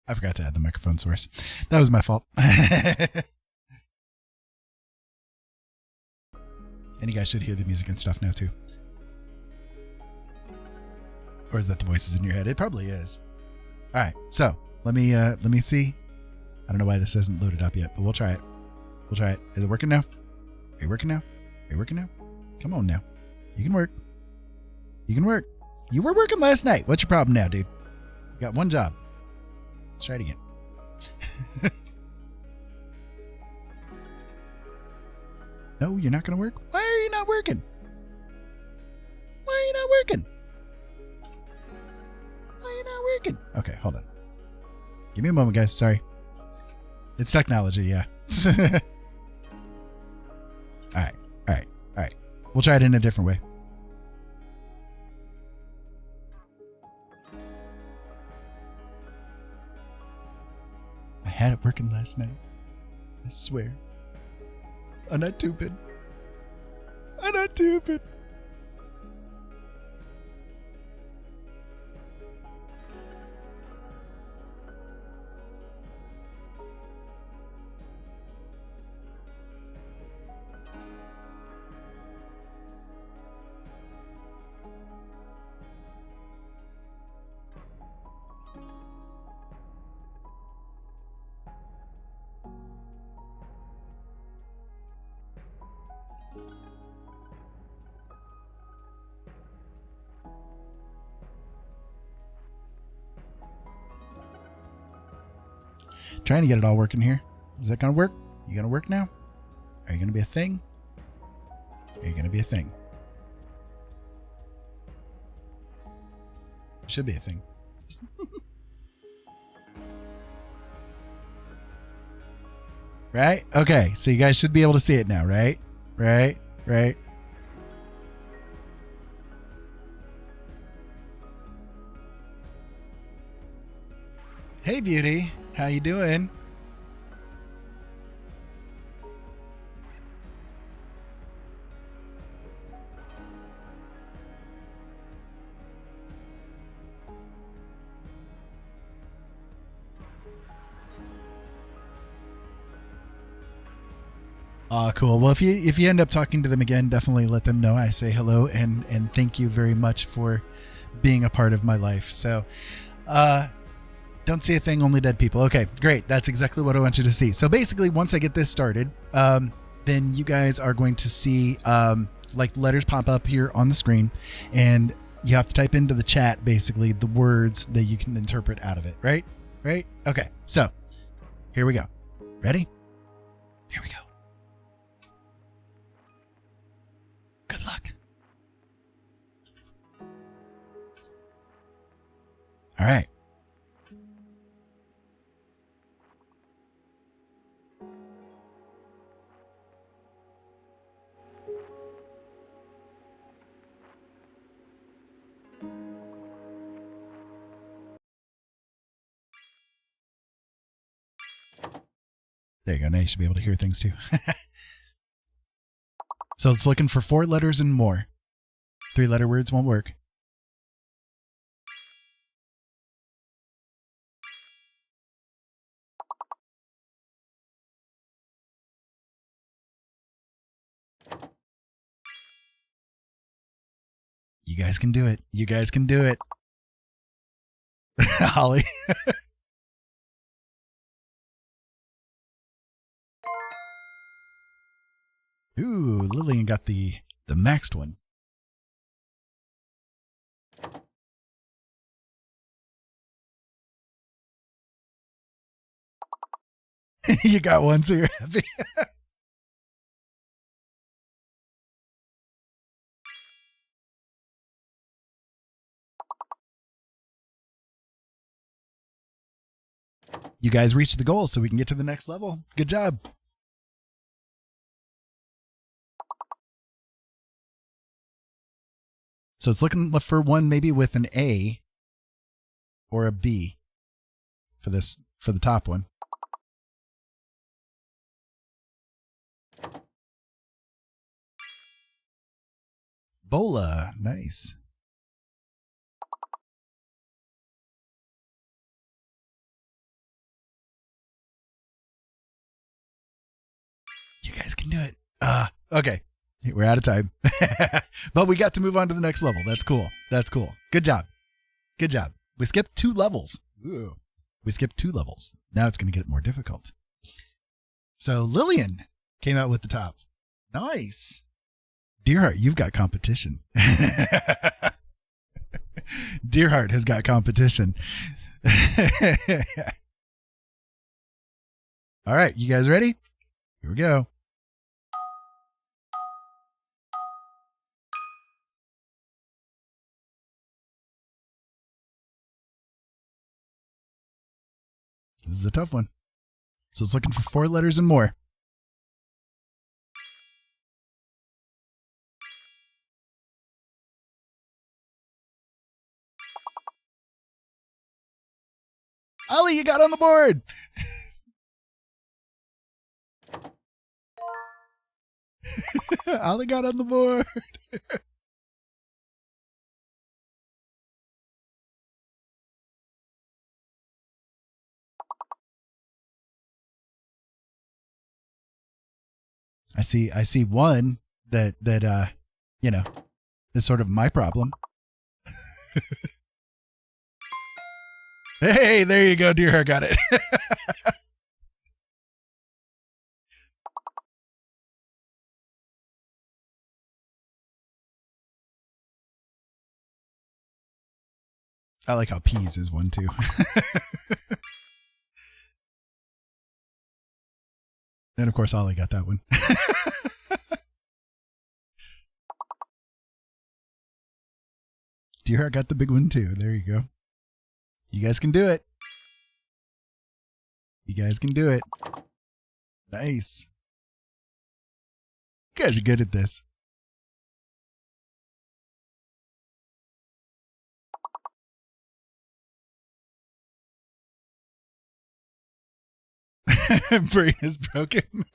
I forgot to add the microphone source. That was my fault. And you guys should hear the music and stuff now too. Or is that the voices in your head? It probably is. All right, so let me see. I don't know why this hasn't loaded up yet, but we'll try it. Is it working now? Are you working now? Come on now. You can work. You were working last night. What's your problem now, dude? You got one job. Let's try it again. No, you're not going to work? Why are you not working? Okay, hold on. Give me a moment, guys. Sorry. It's technology, yeah. All right. We'll try it in a different way. I had it working last night. I swear. I'm not stupid. Trying to get it all working here. Is that going to work? You going to work now? Are you going to be a thing? Are you going to be a thing? Should be a thing. Right? Okay, so you guys should be able to see it now, right? Right? Hey, beauty. How you doing? Cool. Well, if you end up talking to them again, definitely let them know I say hello and thank you very much for being a part of my life. So, don't see a thing, only dead people. Okay, great. That's exactly what I want you to see. So basically, once I get this started, then you guys are going to see like letters pop up here on the screen, and you have to type into the chat basically the words that you can interpret out of it. Right? Okay. So here we go. Ready? Here we go. Good luck. All right. There you go. Now you should be able to hear things too. So it's looking for 4 letters and more. 3-letter words won't work. You guys can do it. You guys can do it. Holly. Ooh, Lillian got the maxed one. You got one, so you're happy. You guys reached the goal, so we can get to the next level. Good job. So it's looking for one maybe with an A or a B for the top one. Bola, nice. You guys can do it. Okay. We're out of time. But we got to move on to the next level. That's cool. Good job. We skipped 2 levels. Ooh. We skipped 2 levels. Now it's going to get more difficult. So Lillian came out with the top. Nice. Deerheart, you've got competition. Deerheart has got competition. All right, you guys ready? Here we go. This is a tough one. So it's looking for 4 letters and more. Ollie, you got on the board. Ollie got on the board. I see one that is sort of my problem. Hey, there you go, dear. I got it. I like how peas is one too. And of course, Ollie got that one. Deerheart got the big one too. There you go. You guys can do it. You guys can do it. Nice. You guys are good at this. Brain is broken.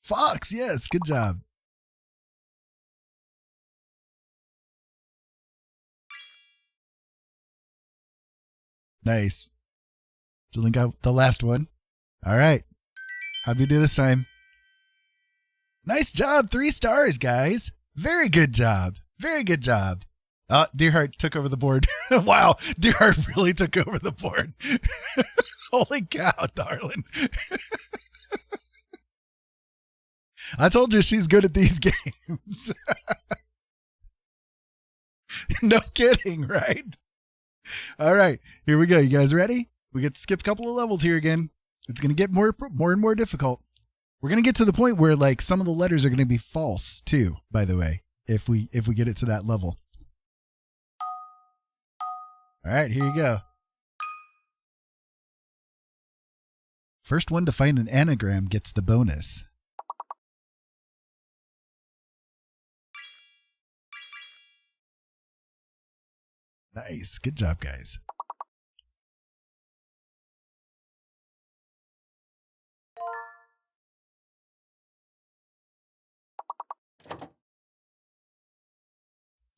Fox, yes, good job. Nice. Julian got the last one. All right. How'd we do this time? Nice job. 3 stars, guys. Very good job. Very good job. Deerheart took over the board. Wow. Deerheart really took over the board. Holy cow, darling. I told you she's good at these games. No kidding, right? All right, here we go. You guys ready? We get to skip a couple of levels here again. It's going to get more and more difficult. We're going to get to the point where like some of the letters are going to be false too, by the way, if we get it to that level. All right, here you go. First one to find an anagram gets the bonus. Nice. Good job, guys.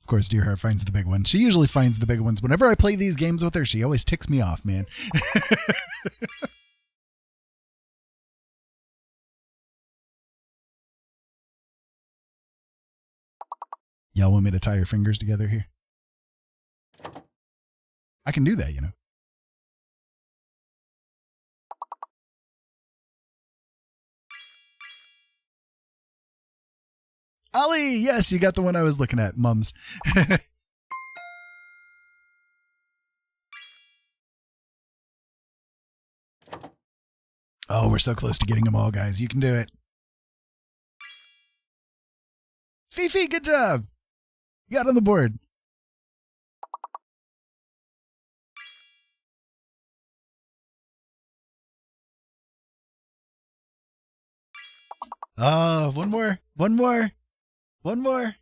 Of course, Deerheart finds the big one. She usually finds the big ones. Whenever I play these games with her, she always ticks me off, man. Y'all want me to tie your fingers together here? I can do that, you know. Ollie, yes, you got the one I was looking at, mums. Oh, we're so close to getting them all, guys. You can do it. Fifi, good job. You got on the board. One more.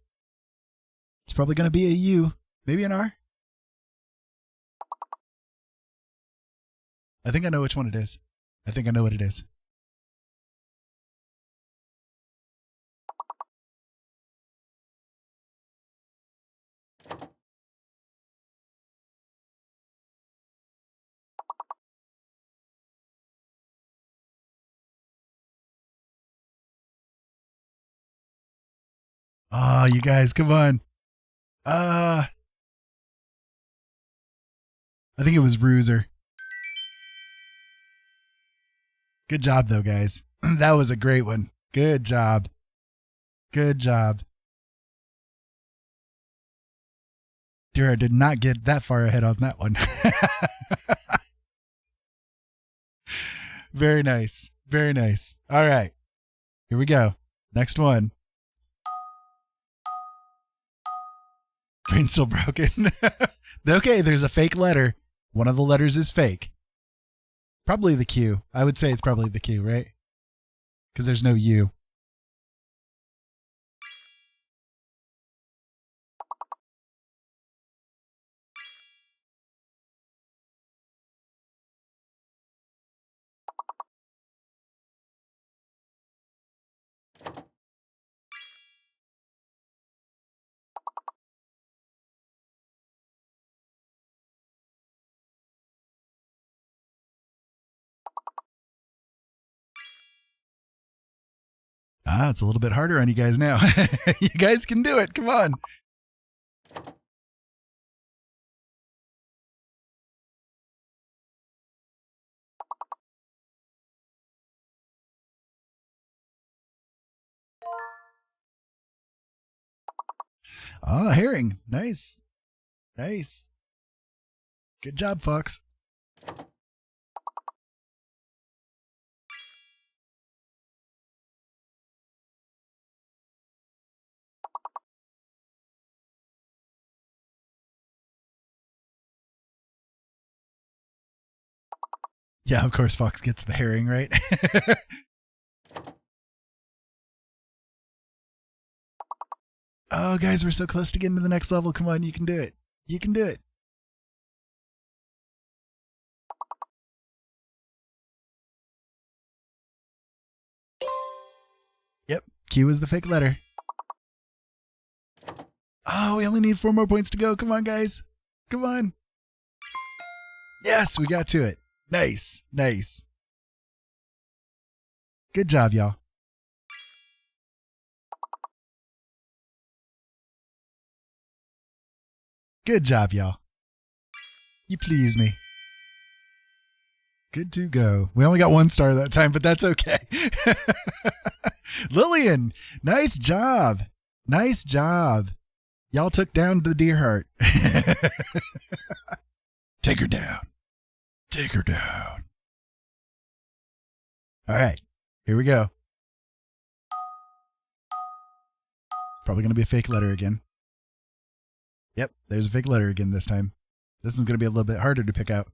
It's probably going to be a U, maybe an R. I think I know which one it is. I think I know what it is. Oh, you guys, come on. I think it was Bruiser. Good job, though, guys. That was a great one. Good job. Good job. Dear, I did not get that far ahead on that one. Very nice. Very nice. All right. Here we go. Next one. Brain's still broken. Okay, there's a fake letter. One of the letters is fake. Probably the Q. I would say it's probably the Q, right? Because there's no U. It's a little bit harder on you guys now. You guys can do it. Come on. Oh, herring. Nice. Nice. Good job, Fox. Yeah, of course, Fox gets the herring, right? Oh, guys, we're so close to getting to the next level. Come on, you can do it. You can do it. Yep, Q is the fake letter. Oh, we only need 4 more points to go. Come on, guys. Come on. Yes, we got to it. Nice, nice. Good job, y'all. Good job, y'all. You please me. Good to go. We only got 1 star that time, but that's okay. Lillian, nice job. Nice job. Y'all took down the deer heart. Take her down. Take her down. All right, here we go. Probably going to be a fake letter again. Yep, there's a fake letter again this time. This is going to be a little bit harder to pick out.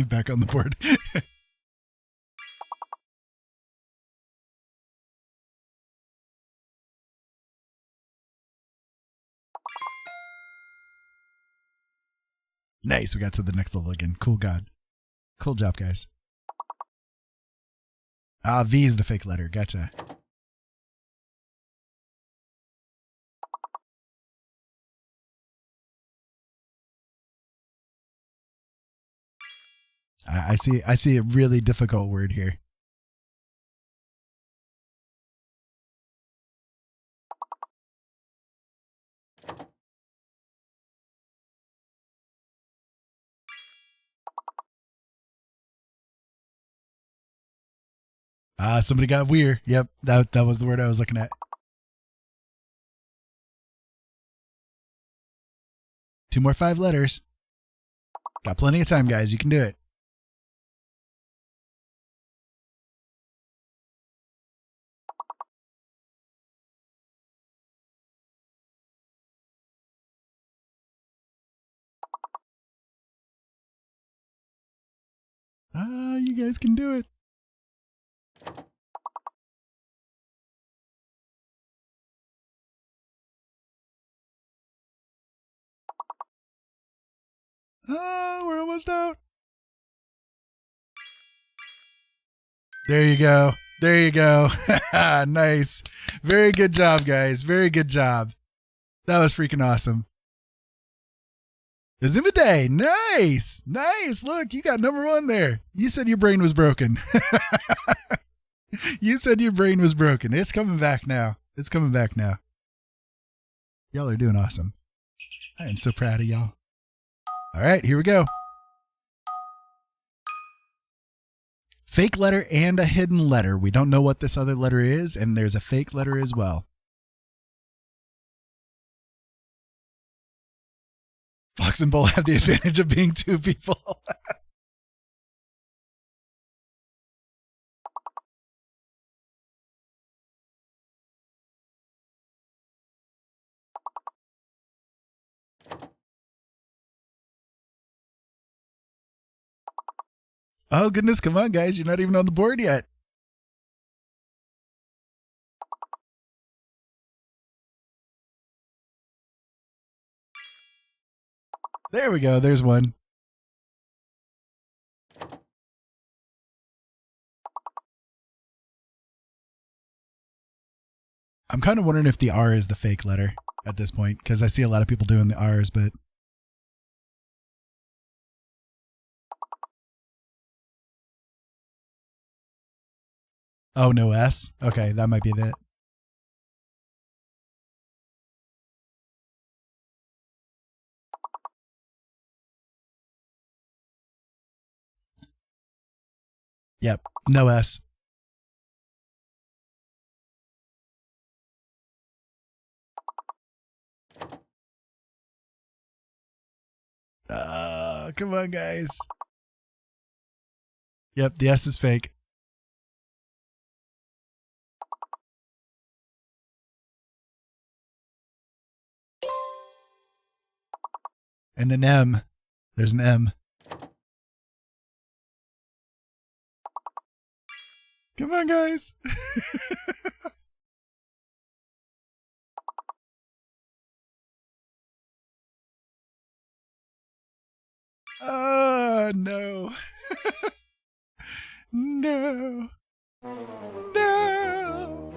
Back on the board. Nice, we got to the next level again. Cool God. Cool job, guys. Ah, V is the fake letter. Gotcha. I see a really difficult word here. Ah, somebody got weird. Yep, that was the word I was looking at. 2 more 5 letters. Got plenty of time, guys. You can do it. Ah, you guys can do it. Ah, we're almost out. There you go. There you go. Nice. Very good job, guys. Very good job. That was freaking awesome. Azimide, nice. Nice. Look, you got number 1 there. You said your brain was broken. You said your brain was broken. It's coming back now. It's coming back now. Y'all are doing awesome. I am so proud of y'all. All right, here we go. Fake letter and a hidden letter. We don't know what this other letter is, and there's a fake letter as well. Fox and Bull have the advantage of being 2 people. Oh, goodness. Come on, guys. You're not even on the board yet. There we go. There's one. I'm kind of wondering if the R is the fake letter at this point, because I see a lot of people doing the R's, but... Oh, no S? Okay, that might be that. Yep. No S. Come on, guys. Yep, the S is fake. And an M. There's an M. Come on, guys. Oh, no. No. No.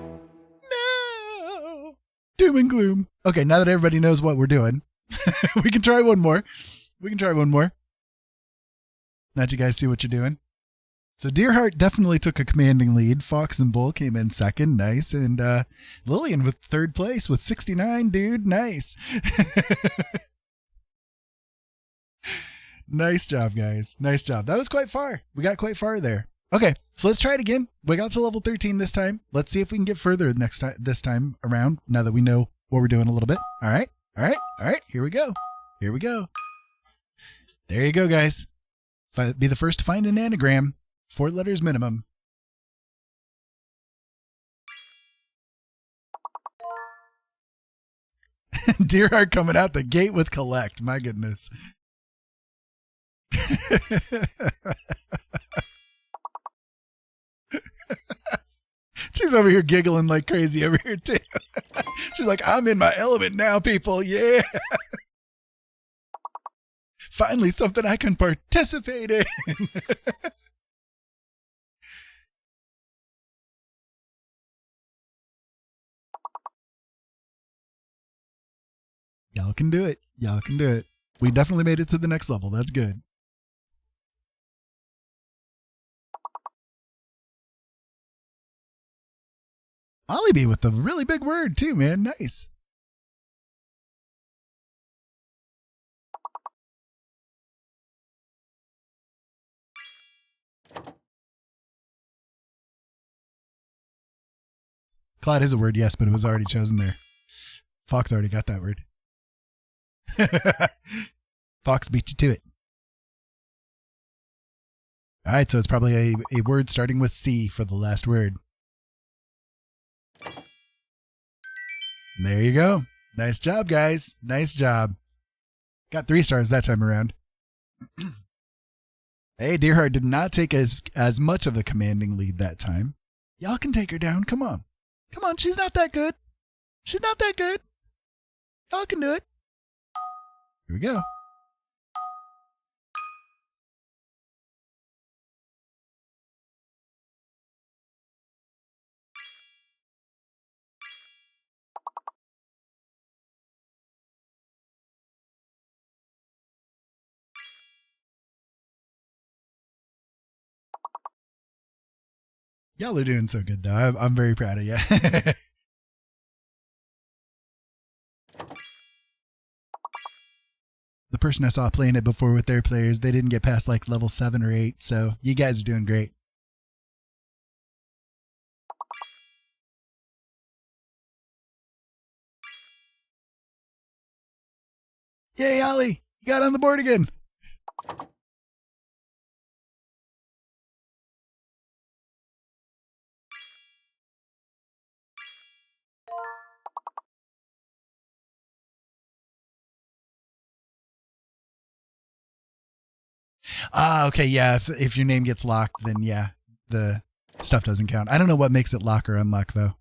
No. Doom and gloom. Okay, now that everybody knows what we're doing, we can try one more. Now that you guys see what you're doing. So Deerheart definitely took a commanding lead. Fox and Bull came in second. Nice. And Lillian with third place with 69, dude. Nice. Nice job, guys. Nice job. That was quite far. We got quite far there. Okay, so let's try it again. We got to level 13 this time. Let's see if we can get further this time around, now that we know what we're doing a little bit. All right. Here we go. There you go, guys. Be the first to find an anagram. 4 letters minimum. Deerheart coming out the gate with collect. My goodness. She's over here giggling like crazy over here too. She's like, I'm in my element now, people. Yeah. Finally something I can participate in. Y'all can do it. We definitely made it to the next level. That's good. Ollie with a really big word too, man. Nice. Cloud is a word, yes, but it was already chosen there. Fox already got that word. Fox beat you to it. All right, so it's probably a word starting with C for the last word. There you go. Nice job, guys. Nice job. Got 3 stars that time around. Hey, Deerheart did not take as much of a commanding lead that time. Y'all can take her down. Come on. She's not that good. Y'all can do it. Here we go. Y'all are doing so good, though. I'm very proud of you. The person I saw playing it before with their players, they didn't get past like level 7 or 8, so you guys are doing great. Yay, Ollie! You got on the board again! Okay, yeah, if your name gets locked, then yeah, the stuff doesn't count. I don't know what makes it lock or unlock, though.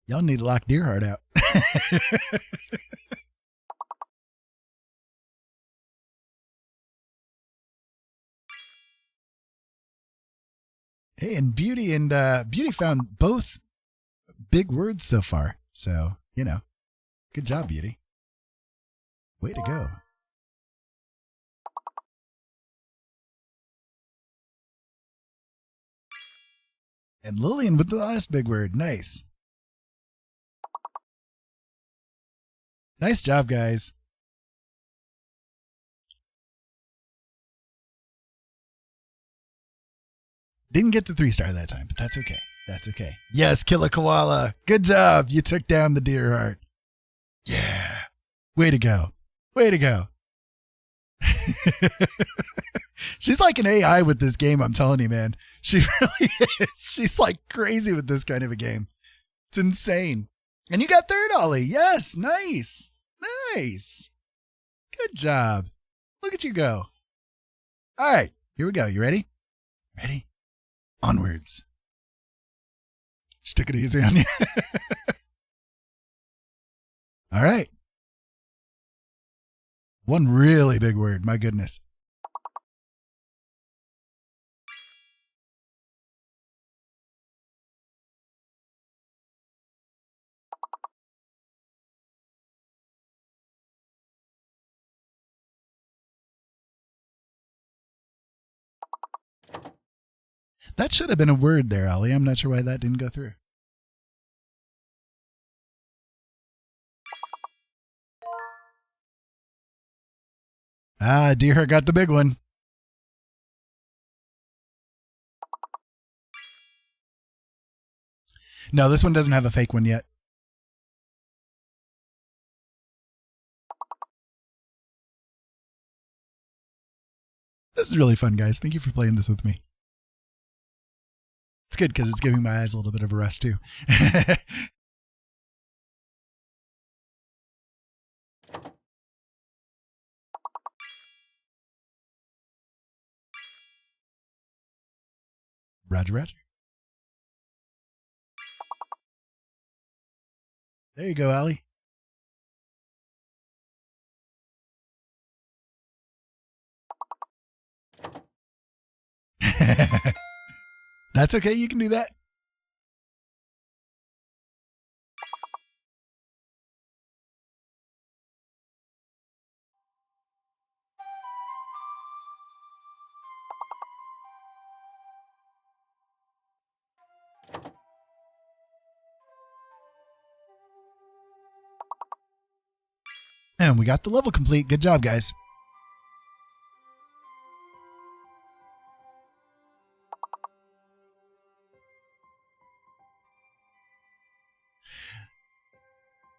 Y'all need to lock Deerheart out. Hey, and Beauty found both big words so far. So, good job, Beauty. Way to go. And Lillian with the last big word. Nice. Nice job, guys. Didn't get the 3-star that time, but that's okay. That's okay. Yes, Killer Koala. Good job. You took down the deer heart. Yeah. Way to go. Way to go. She's like an AI with this game, I'm telling you, man. She really is. She's like crazy with this kind of a game. It's insane. And you got third, Ollie. Yes. Nice. Nice. Good job. Look at you go. All right. Here we go. You ready? Ready? Onwards. Just took it easy on you. All right. One really big word. My goodness. That should have been a word there, Ollie. I'm not sure why that didn't go through. Ah, deer got the big one. No, this one doesn't have a fake one yet. This is really fun, guys. Thank you for playing this with me. It's good because it's giving my eyes a little bit of a rest, too. Roger, roger. There you go, Allie. That's okay. You can do that. And we got the level complete. Good job, guys.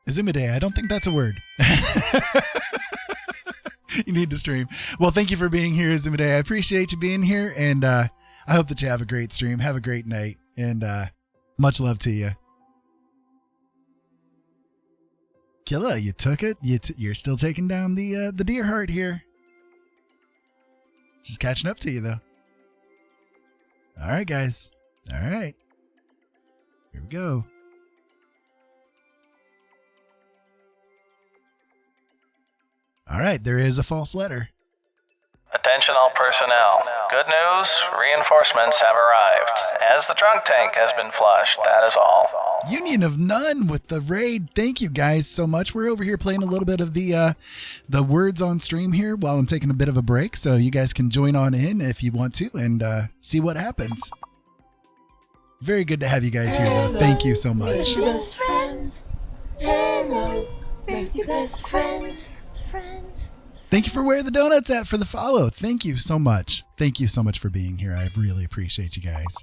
Azumide, I don't think that's a word. You need to stream. Well, thank you for being here, Azumide. I appreciate you being here, and I hope that you have a great stream. Have a great night, and much love to you. Killa, you took it. You're still taking down the deer heart here. Just catching up to you, though. All right, guys. All right. Here we go. All right, there is a false letter. Attention all personnel. Good news, reinforcements have arrived. As the trunk tank has been flushed, that is all. Union of None with the raid. Thank you guys so much. We're over here playing a little bit of the words on stream here while I'm taking a bit of a break, so you guys can join on in if you want to and see what happens. Very good to have you guys here, though. Thank you so much. Best friends. Hello, make your best friends. Friends. Thank you for where the donuts at for the follow. Thank you so much. Thank you so much for being here. I really appreciate you guys.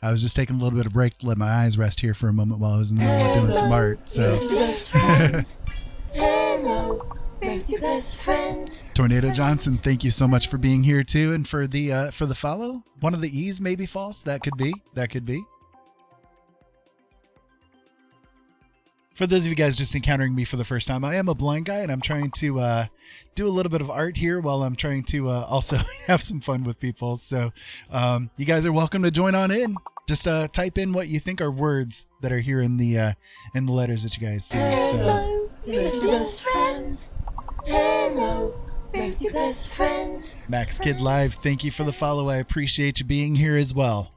I was just taking a little bit of break to let my eyes rest here for a moment while I was in the middle of doing some art. So, Hello, make your best friends. Tornado Johnson, thank you so much for being here too, and for the follow. One of the E's may be false. That could be. That could be. For those of you guys just encountering me for the first time, I am a blind guy, and I'm trying to do a little bit of art here while I'm trying to also have some fun with people. So you guys are welcome to join on in. Just type in what you think are words that are here in the letters that you guys see. So. Hello, make your best friends. Hello, make your best friends. Max Kid Live, thank you for the follow. I appreciate you being here as well.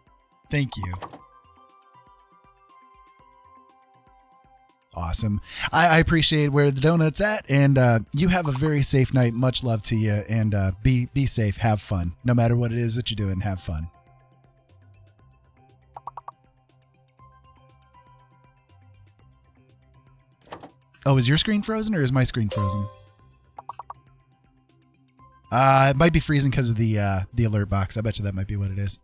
Thank you. Awesome. I appreciate where the donut's at, and you have a very safe night. Much love to you, and be safe. Have fun. No matter what it is that you're doing, have fun. Oh, is your screen frozen or is my screen frozen? It might be freezing because of the alert box. I bet you that might be what it is.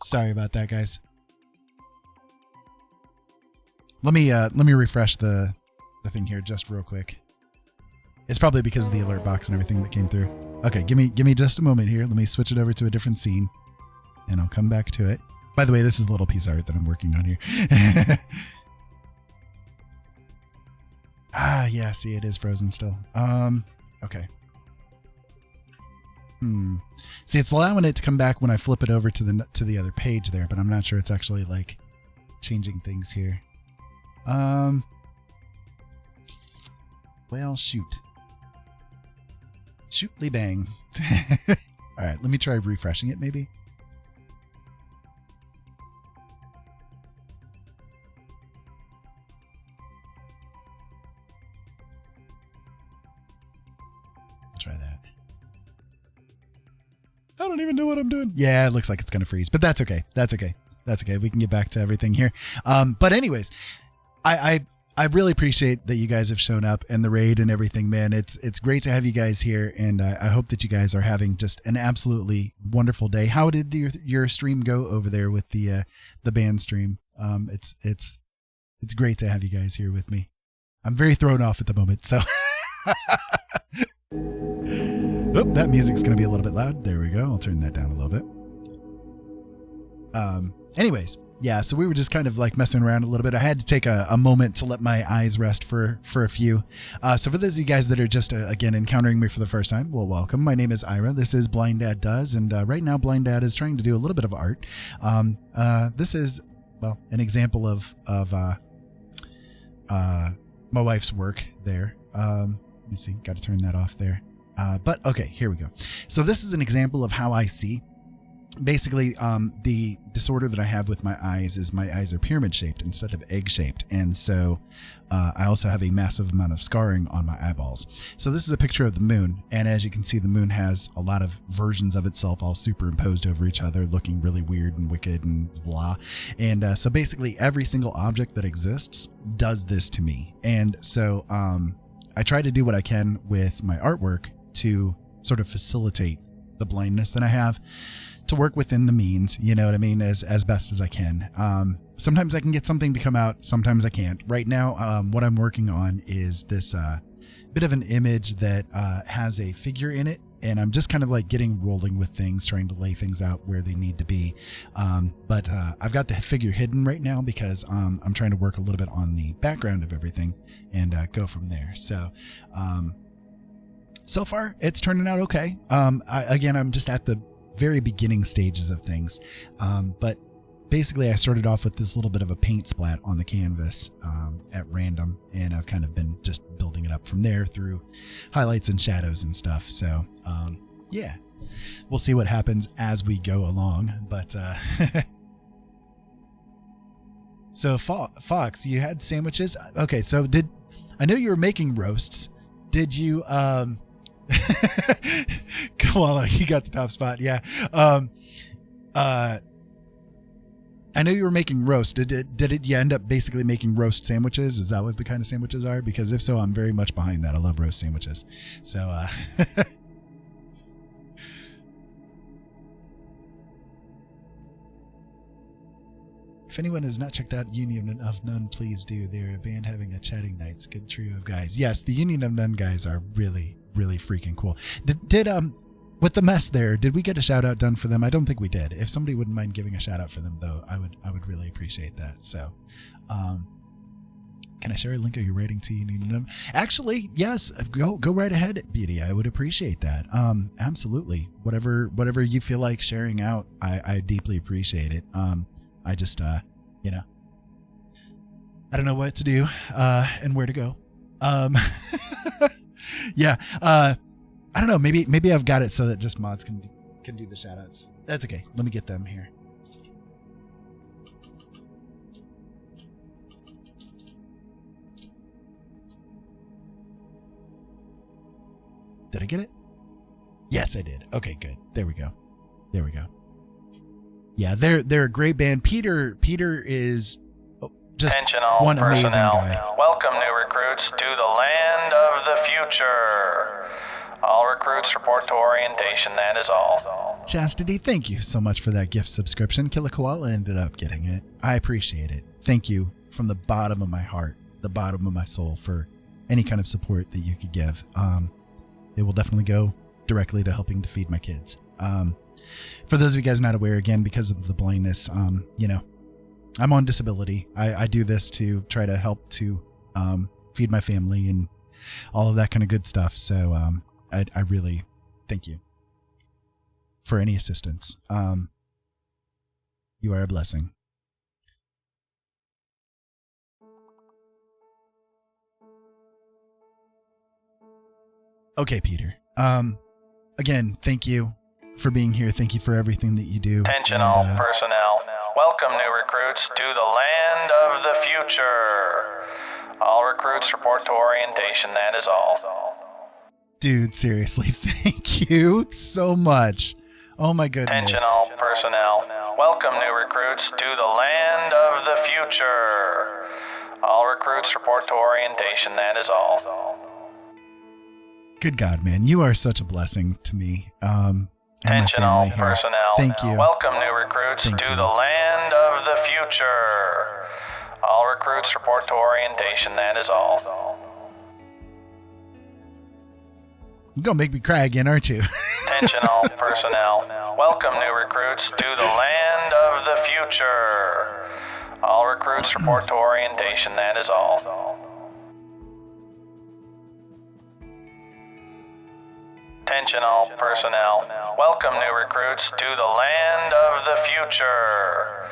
Sorry about that, guys. Let me refresh the thing here just real quick. It's probably because of the alert box and everything that came through. Okay, give me just a moment here. Let me switch it over to a different scene, and I'll come back to it. By the way, this is a little piece of art that I'm working on here. Yeah, see, it is frozen still. Okay. See, it's allowing it to come back when I flip it over to the other page there, but I'm not sure it's actually like changing things here. Well, shoot. Shootly bang. All right, let me try refreshing it maybe. Try that. I don't even know what I'm doing. Yeah, it looks like it's going to freeze, but that's okay. That's okay. That's okay. We can get back to everything here. But anyways, I really appreciate that you guys have shown up and the raid and everything, man. It's great to have you guys here, and I hope that you guys are having just an absolutely wonderful day. How did your stream go over there with the band stream? It's great to have you guys here with me. I'm very thrown off at the moment, so. Oh, that music's going to be a little bit loud. There we go. I'll turn that down a little bit. Anyways, yeah, so we were just kind of like messing around a little bit. I had to take a moment to let my eyes rest for a few. So for those of you guys that are just, again, encountering me for the first time, well, welcome. My name is Ira. This is Blind Dad Does. And right now, Blind Dad is trying to do a little bit of art. This is, well, an example of my wife's work there. Let me see. Got to turn that off there. But okay, here we go. So this is an example of how I see. Basically, the disorder that I have with my eyes is my eyes are pyramid shaped instead of egg shaped. And so I also have a massive amount of scarring on my eyeballs. So this is a picture of the moon. And as you can see, the moon has a lot of versions of itself all superimposed over each other, looking really weird and wicked and blah. And so basically every single object that exists does this to me. And so I try to do what I can with my artwork to sort of facilitate the blindness that I have, to work within the means, you know what I mean, as best as I can. Sometimes I can get something to come out, sometimes I can't. Right now, what I'm working on is this bit of an image that has a figure in it, and I'm just kind of like getting rolling with things, trying to lay things out where they need to be. But I've got the figure hidden right now because I'm trying to work a little bit on the background of everything and go from there. So far, it's turning out okay. I'm just at the very beginning stages of things. But basically I started off with this little bit of a paint splat on the canvas at random, and I've kind of been just building it up from there through highlights and shadows and stuff. So yeah, we'll see what happens as we go along. But so Fox, you had sandwiches. Okay, so I know you were making roasts. Did you Koala, you got the top spot. Yeah. I know you were making roast. Did you end up basically making roast sandwiches? Is that what the kind of sandwiches are? Because if so, I'm very much behind that. I love roast sandwiches. So, if anyone has not checked out Union of None, please do. They're a band having a chatting nights. Good trio of guys. Yes, the Union of None guys are really, really freaking cool. Did with the mess there, did we get a shout out done for them? I don't think we did. If somebody wouldn't mind giving a shout out for them, though, I would really appreciate that. So, can I share a link of your writing to Union of None? Actually, yes, go right ahead, Beauty. I would appreciate that. Absolutely. Whatever you feel like sharing out, I deeply appreciate it. I just, I don't know what to do, and where to go. Yeah. I don't know. Maybe I've got it so that just mods can do the shout outs. That's okay. Let me get them here. Did I get it? Yes, I did. Okay, good. There we go. Yeah, they're a great band. Peter is just Attention all one amazing personnel. guy. Welcome new recruits to the land of the future. All recruits report to orientation, that is all. Chastity, thank you so much for that gift subscription. Killer Koala ended up getting it. I appreciate it. Thank you from the bottom of my heart, the bottom of my soul, for any kind of support that you could give. It will definitely go directly to helping to feed my kids. For those of you guys not aware, again, because of the blindness, I'm on disability. I do this to try to help to feed my family and all of that kind of good stuff. So I really thank you for any assistance. You are a blessing. Okay, Peter. Again, thank you for being here. Thank you for everything that you do. Attention all personnel. Welcome new recruits to the land of the future. All recruits report to orientation, that is all. Dude, seriously, thank you so much. Oh my goodness. Attention all personnel. Welcome new recruits to the land of the future. All recruits report to orientation, that is all. Good God, man, you are such a blessing to me. And Attention my all family here. personnel. Thank you. Welcome new recruits Thank to you. the land of the future. All recruits report to orientation, that is all. You're gonna make me cry again, aren't you? Attention all personnel. Welcome new recruits to the land of the future. All recruits report to orientation, that is all. Attention all personnel. Welcome new recruits to the land of the future.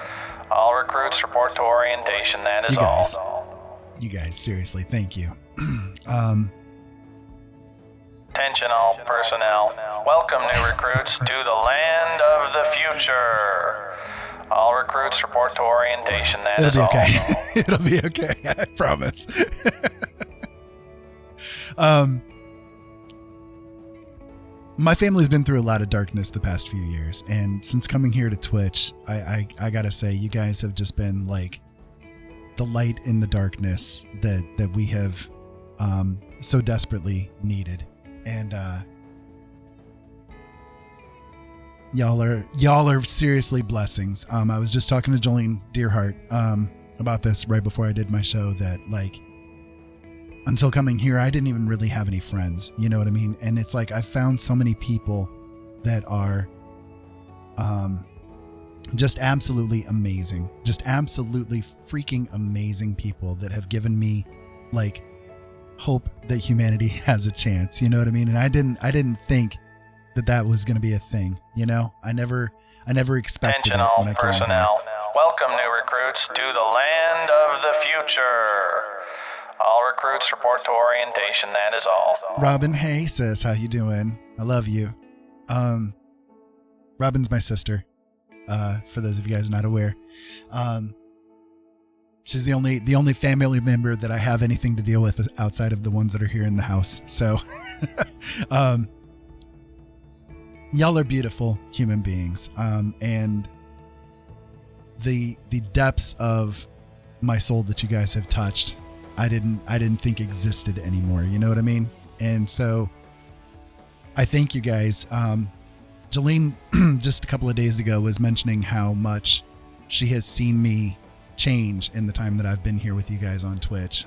All recruits report to orientation, that is all. You guys, seriously, thank you. Attention all personnel. Welcome new recruits to the land of the future. All recruits report to orientation, that is It'll all. be okay. It'll be okay, I promise. My family's been through a lot of darkness the past few years, and since coming here to Twitch, I gotta say, you guys have just been like the light in the darkness that we have so desperately needed. And y'all are seriously blessings. I was just talking to Jolene Deerhart about this right before I did my show, that like, until coming here, I didn't even really have any friends, you know what I mean? And it's like, I found so many people that are just absolutely amazing, just absolutely freaking amazing people that have given me like hope that humanity has a chance, you know what I mean? And I didn't think that was going to be a thing, you know? I never expected Attention it all when I came here. personnel. Welcome new recruits to the land of the future. All recruits report to orientation, that is all. Robin, hey, sis, how you doing? I love you. Robin's my sister, for those of you guys not aware. She's the only family member that I have anything to deal with outside of the ones that are here in the house. So, y'all are beautiful human beings. And the depths of my soul that you guys have touched, I didn't think existed anymore. You know what I mean? And so I thank you guys. Jolene, just a couple of days ago, was mentioning how much she has seen me change in the time that I've been here with you guys on Twitch.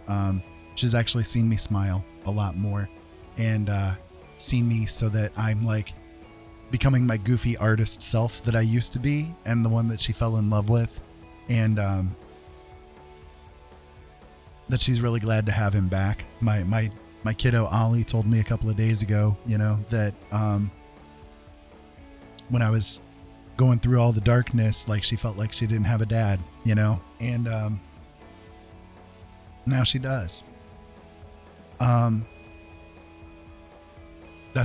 She's actually seen me smile a lot more, and seen me so that I'm like becoming my goofy artist self that I used to be, and the one that she fell in love with. And that she's really glad to have him back. My kiddo Ollie told me a couple of days ago, you know, that when I was going through all the darkness, like she felt like she didn't have a dad, you know, and now she does. That's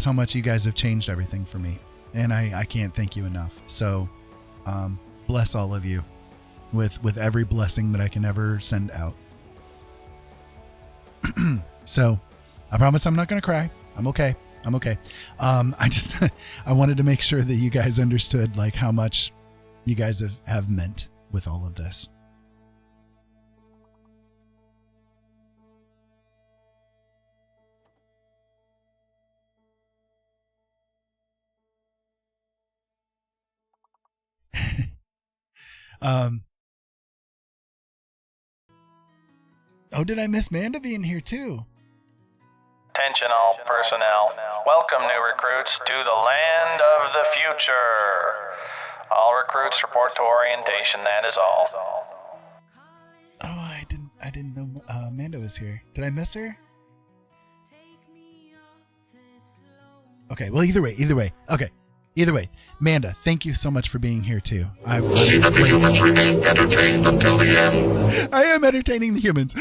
how much you guys have changed everything for me, and I can't thank you enough. So bless all of you with every blessing that I can ever send out. So I promise I'm not going to cry. I'm okay. I wanted to make sure that you guys understood like how much you guys have meant with all of this. Oh, did I miss Manda being here too? Attention all personnel. Welcome new recruits to the land of the future. All recruits report to orientation, that is all. Oh, I didn't know Manda was here. Did I miss her? Okay, well, either way. Okay, either way. Manda, thank you so much for being here too. I'm See that the grateful. humans remain entertained until the end. I am entertaining the humans.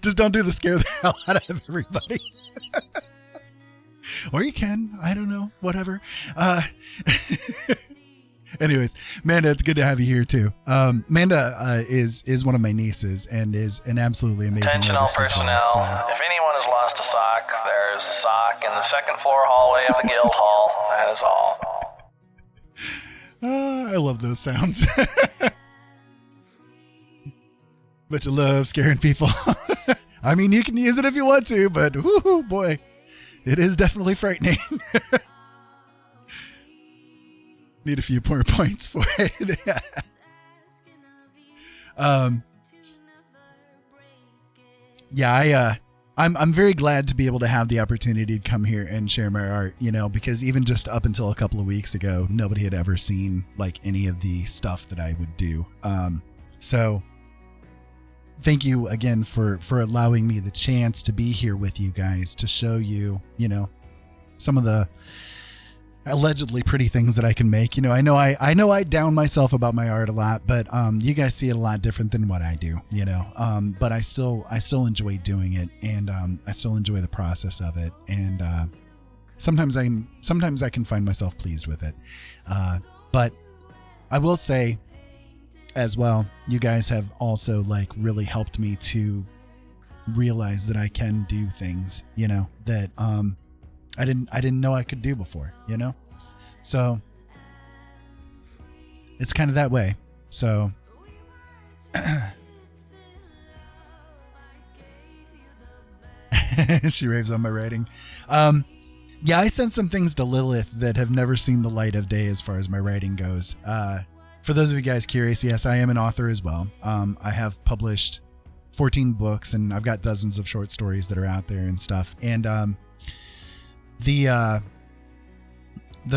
Just don't do the scare the hell out of everybody. Or you can. I don't know. Whatever. Anyways, Manda, it's good to have you here too. Manda is one of my nieces and is an absolutely amazing Attention all artist as personnel. well. If anyone has lost a sock, there's a sock in the second floor hallway of the guild hall. That is all. I love those sounds. But you love scaring people. I mean, you can use it if you want to, but whoo, boy, it is definitely frightening. Need a few more points for it. I'm very glad to be able to have the opportunity to come here and share my art, because even just up until a couple of weeks ago, nobody had ever seen like any of the stuff that I would do. So thank you again for allowing me the chance to be here with you guys to show you, some of the allegedly pretty things that I can make. I know I down myself about my art a lot, but you guys see it a lot different than what I do, but I still enjoy doing it, and I still enjoy the process of it, and sometimes I can find myself pleased with it, but I will say as well, you guys have also like really helped me to realize that I can do things, that I didn't know I could do before, so it's kind of that way. So she raves on my writing. Yeah, I sent some things to Lilith that have never seen the light of day as far as my writing goes. For those of you guys curious, yes, I am an author as well. I have published 14 books, and I've got dozens of short stories that are out there and stuff. And the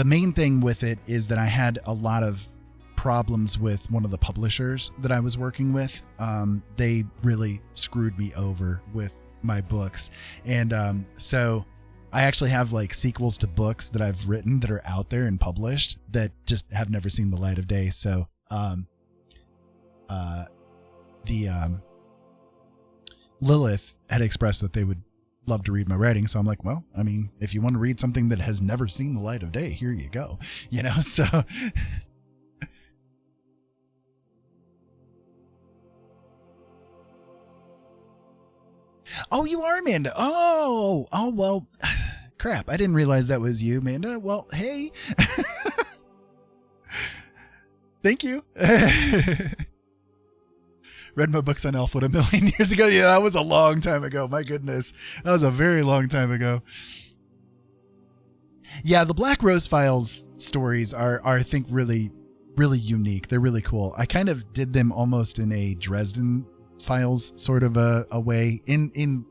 main thing with it is that I had a lot of problems with one of the publishers that I was working with. They really screwed me over with my books. And so I actually have like sequels to books that I've written that are out there and published that just have never seen the light of day. So Lilith had expressed that they would love to read my writing. So I'm like, well, I mean, if you want to read something that has never seen the light of day, here you go. So oh, you are Amanda. Oh, well, crap. I didn't realize that was you, Amanda. Well, hey, thank you. Read my books on Elfwood 1,000,000 years ago. Yeah, that was a long time ago. My goodness. That was a very long time ago. Yeah, the Black Rose Files stories are I think, really, really unique. They're really cool. I kind of did them almost in a Dresden Files sort of a way, in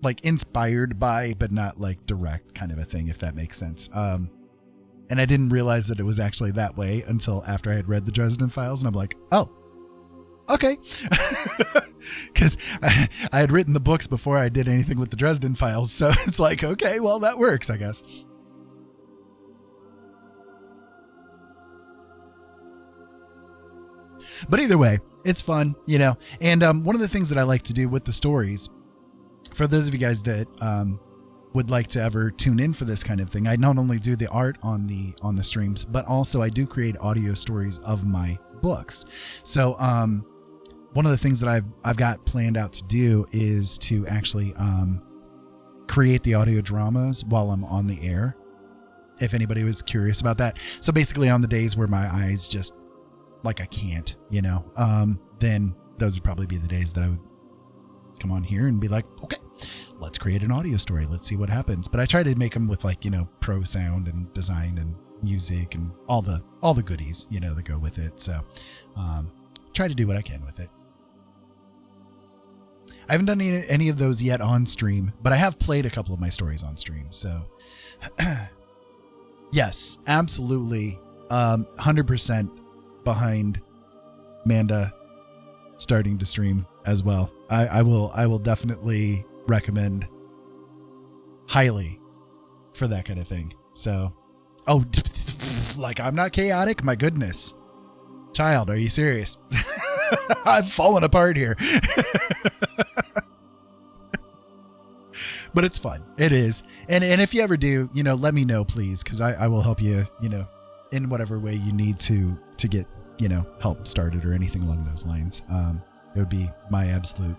like inspired by, but not like direct kind of a thing, if that makes sense. And I didn't realize that it was actually that way until after I had read the Dresden Files, and I'm like, oh, okay. Because I had written the books before I did anything with the Dresden Files, so it's like, okay, well, that works, I guess. But either way, it's fun, and one of the things that I like to do with the stories, for those of you guys that would like to ever tune in for this kind of thing, I not only do the art on the streams, but also I do create audio stories of my books. So one of the things that I've got planned out to do is to actually create the audio dramas while I'm on the air, if anybody was curious about that. So basically on the days where my eyes just like I can't, then those would probably be the days that I would come on here and be like, okay, let's create an audio story. Let's see what happens. But I try to make them with like, pro sound and design and music and all the goodies, that go with it. So, try to do what I can with it. I haven't done any of those yet on stream, but I have played a couple of my stories on stream. So yes, absolutely. 100% behind Manda starting to stream as well. I will definitely recommend highly for that kind of thing. So, like I'm not chaotic. My goodness, child, are you serious? I've fallen apart here. But it's fun. It is. And if you ever do, let me know, please, because I will help you, in whatever way you need to get, help started or anything along those lines. It would be my absolute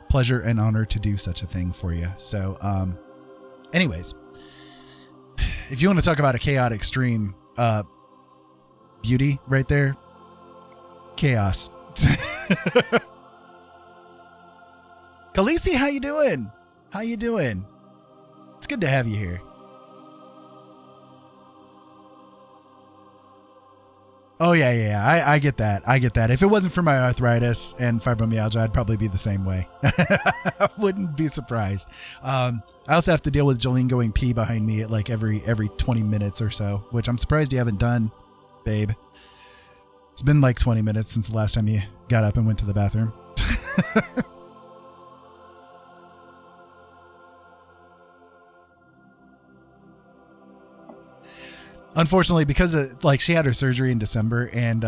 pleasure and honor to do such a thing for you. So, anyways, if you want to talk about a chaotic stream, beauty right there, chaos. Khaleesi, how you doing? How you doing? It's good to have you here. Oh yeah. I get that. If it wasn't for my arthritis and fibromyalgia, I'd probably be the same way. I wouldn't be surprised. I also have to deal with Jolene going pee behind me at like every 20 minutes or so, which I'm surprised you haven't done, babe. It's been like 20 minutes since the last time you got up and went to the bathroom. Unfortunately, because she had her surgery in December, and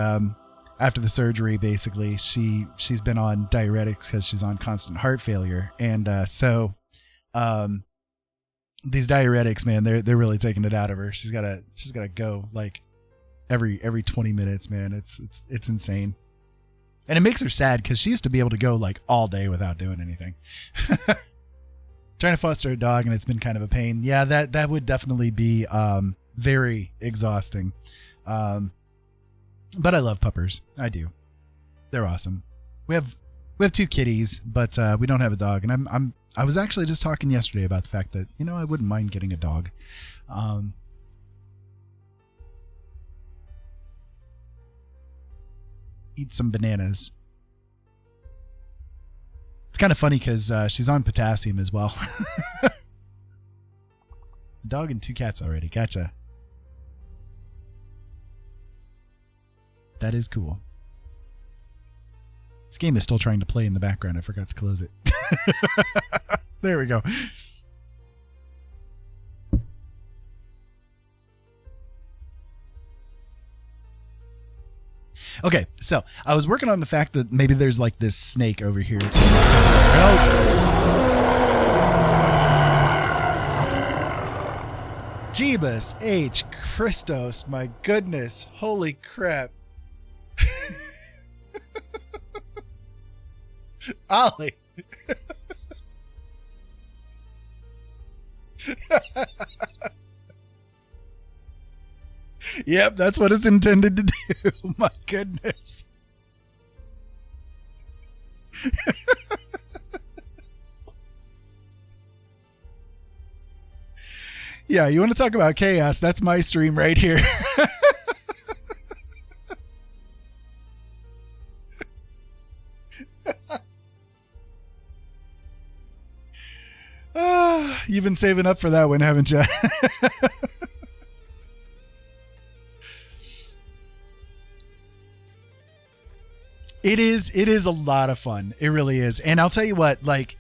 after the surgery, basically she's been on diuretics because she's on constant heart failure, and so these diuretics, man, they're really taking it out of her. She's gotta go like every 20 minutes, man. It's insane, and it makes her sad because she used to be able to go like all day without doing anything. Trying to foster a dog, and it's been kind of a pain. Yeah, that would definitely be very exhausting. But I love puppers. I do. They're awesome. We have 2 kitties, but we don't have a dog. And I was actually just talking yesterday about the fact that, I wouldn't mind getting a dog. Eat some bananas. It's kind of funny because she's on potassium as well. A dog and 2 cats already. Gotcha. That is cool. This game is still trying to play in the background. I forgot to close it. There we go. Okay, so I was working on the fact that maybe there's like this snake over here. Jeebus H. Christos, my goodness. Holy crap. Ollie. Yep, that's what it's intended to do. My goodness. Yeah, you want to talk about chaos? That's my stream right here. You've been saving up for that one, haven't you? It is a lot of fun. It really is. And I'll tell you what, like,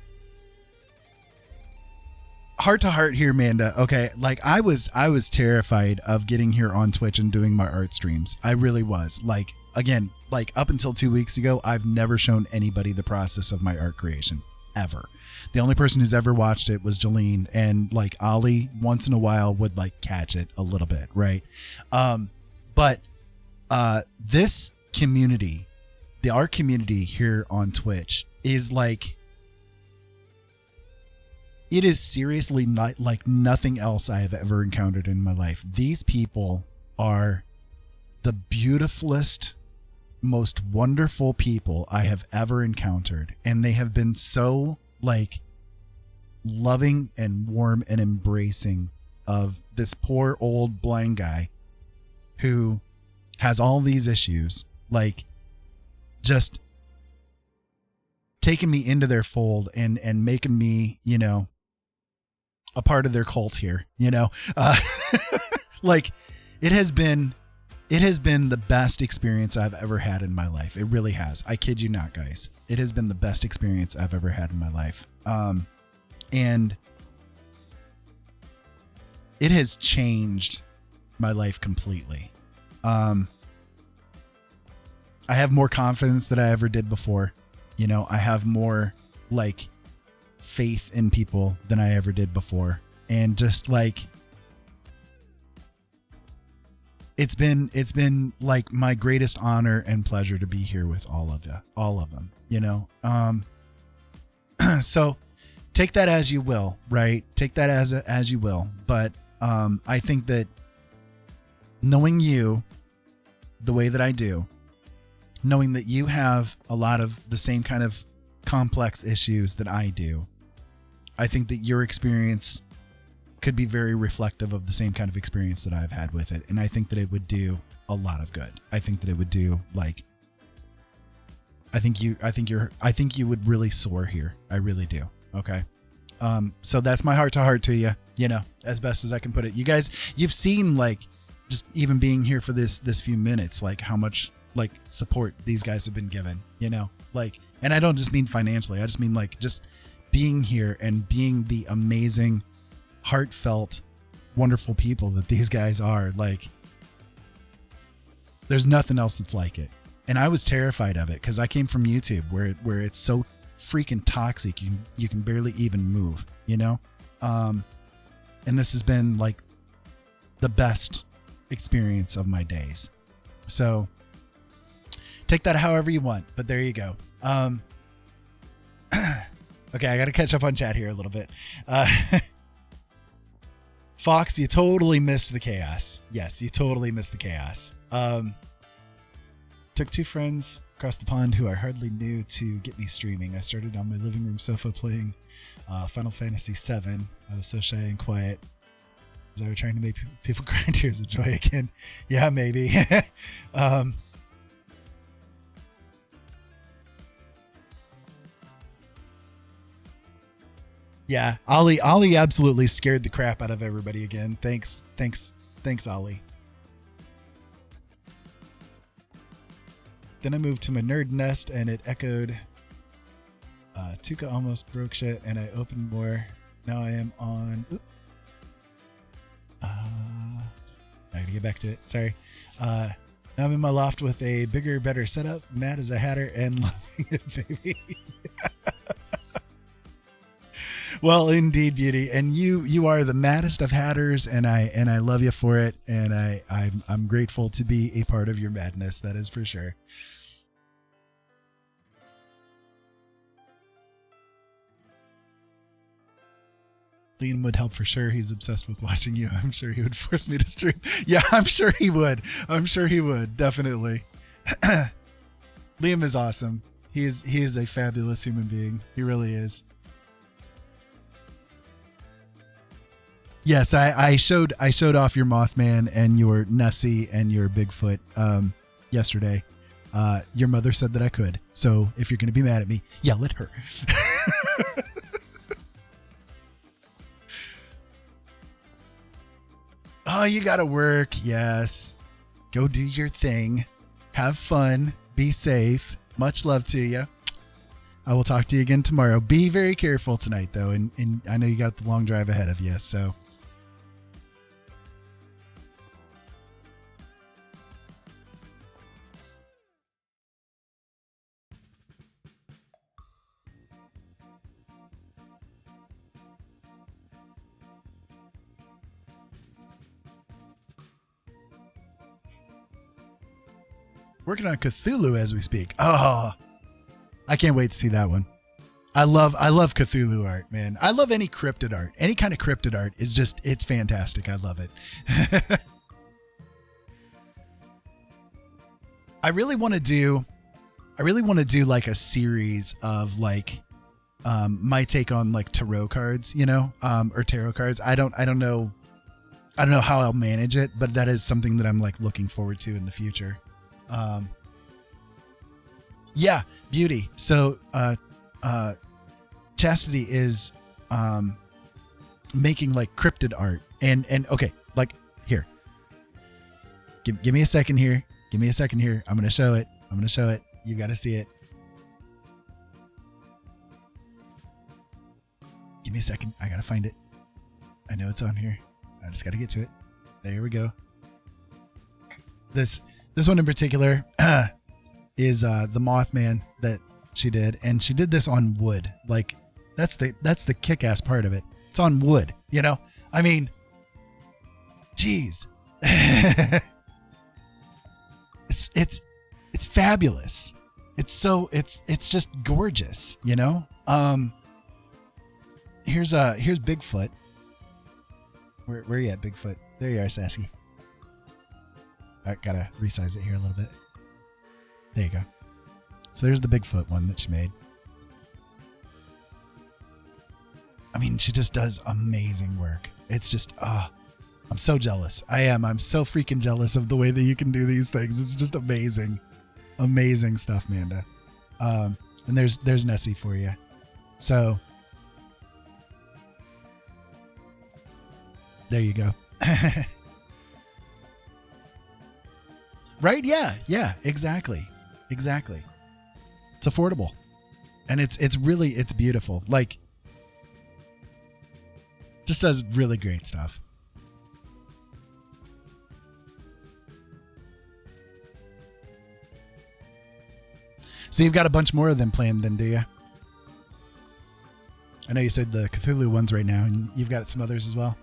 heart to heart here, Manda. Okay. Like I was terrified of getting here on Twitch and doing my art streams. I really was. Like, again, like up until 2 weeks ago, I've never shown anybody the process of my art creation ever. The only person who's ever watched it was Jolene, and like Ollie once in a while would like catch it a little bit. Right. But this community, the art community here on Twitch is like, it is seriously not like nothing else I have ever encountered in my life. These people are the beautifulest, most wonderful people I have ever encountered. And they have been so like loving and warm and embracing of this poor old blind guy who has all these issues, like just taking me into their fold and making me, you know, a part of their cult here, you know. Like it has been the best experience I've ever had in my life. It really has. I kid you not, guys. It has been the best experience I've ever had in my life. And it has changed my life completely. I have more confidence than I ever did before. You know, I have more like faith in people than I ever did before. And just like, it's been like my greatest honor and pleasure to be here with all of them, you know? So take that as you will, right? Take that as you will. But, I think that knowing you the way that I do, knowing that you have a lot of the same kind of complex issues that I do, I think that your experience could be very reflective of the same kind of experience that I've had with it. And I think that it would do a lot of good. I think that it would do like, I think you would really soar here. I really do. Okay. So that's my heart to heart to you, you know, as best as I can put it. You guys, you've seen like just even being here for this few minutes, like how much like support these guys have been given, you know, like, and I don't just mean financially. I just mean like just being here and being the amazing, heartfelt, wonderful people that these guys are. Like, there's nothing else that's like it. And I was terrified of it because I came from YouTube where it's so freaking toxic. You can barely even move, you know? And this has been like the best experience of my days. So take that however you want, but there you go. Okay, I got to catch up on chat here a little bit. Fox, you totally missed the chaos. Yes, you totally missed the chaos. Took two friends across the pond who I hardly knew to get me streaming. I started on my living room sofa playing Final Fantasy VII. I was so shy and quiet as I was trying to make people cry tears of joy again. Yeah, maybe. Yeah, Ollie absolutely scared the crap out of everybody again. Thanks, Ollie. Then I moved to my nerd nest and it echoed. Tuca almost broke shit and I opened more. Now I am on. I gotta get back to it. Sorry. Now I'm in my loft with a bigger, better setup. Mad as a hatter and loving it, baby. Well, indeed, beauty, and you are the maddest of hatters, and I love you for it, and I'm grateful to be a part of your madness. That is for sure. Liam would help for sure. He's obsessed with watching you. I'm sure he would force me to stream. Yeah, I'm sure he would. Definitely. Liam is awesome. He is a fabulous human being. He really is. Yes, I showed off your Mothman and your Nessie and your Bigfoot yesterday. Your mother said that I could. So if you're going to be mad at me, yell at her. Oh, you got to work. Yes. Go do your thing. Have fun. Be safe. Much love to you. I will talk to you again tomorrow. Be very careful tonight, though. And I know you got the long drive ahead of you, so. Working on Cthulhu as we speak. Oh, I can't wait to see that one. I love Cthulhu art, man. I love any cryptid art. Any kind of cryptid art is just, it's fantastic. I love it. I really want to do like a series of like my take on like tarot cards, or tarot cards. I don't know how I'll manage it, but that is something that I'm like looking forward to in the future. Yeah, beauty. So, Chastity is, making like cryptid art and okay, like here, give me a second here. I'm going to show it. You got to see it. Give me a second. I got to find it. I know it's on here. I just got to get to it. There we go. This one in particular is the Mothman that she did, and she did this on wood. Like that's the kick-ass part of it. It's on wood, I mean, geez. it's fabulous. It's just gorgeous, Here's Bigfoot. Where are you at, Bigfoot? There you are, Sassy. I gotta resize it here a little bit. There you go. So there's the Bigfoot one that she made. I mean, she just does amazing work. It's just, I'm so jealous. I'm so freaking jealous of the way that you can do these things. It's just amazing. Amazing stuff, Manda. And there's Nessie for you. So there you go. Right? Yeah, exactly. It's affordable. And it's beautiful. Like, just does really great stuff. So you've got a bunch more of them planned then, do you? I know you said the Cthulhu ones right now, and you've got some others as well.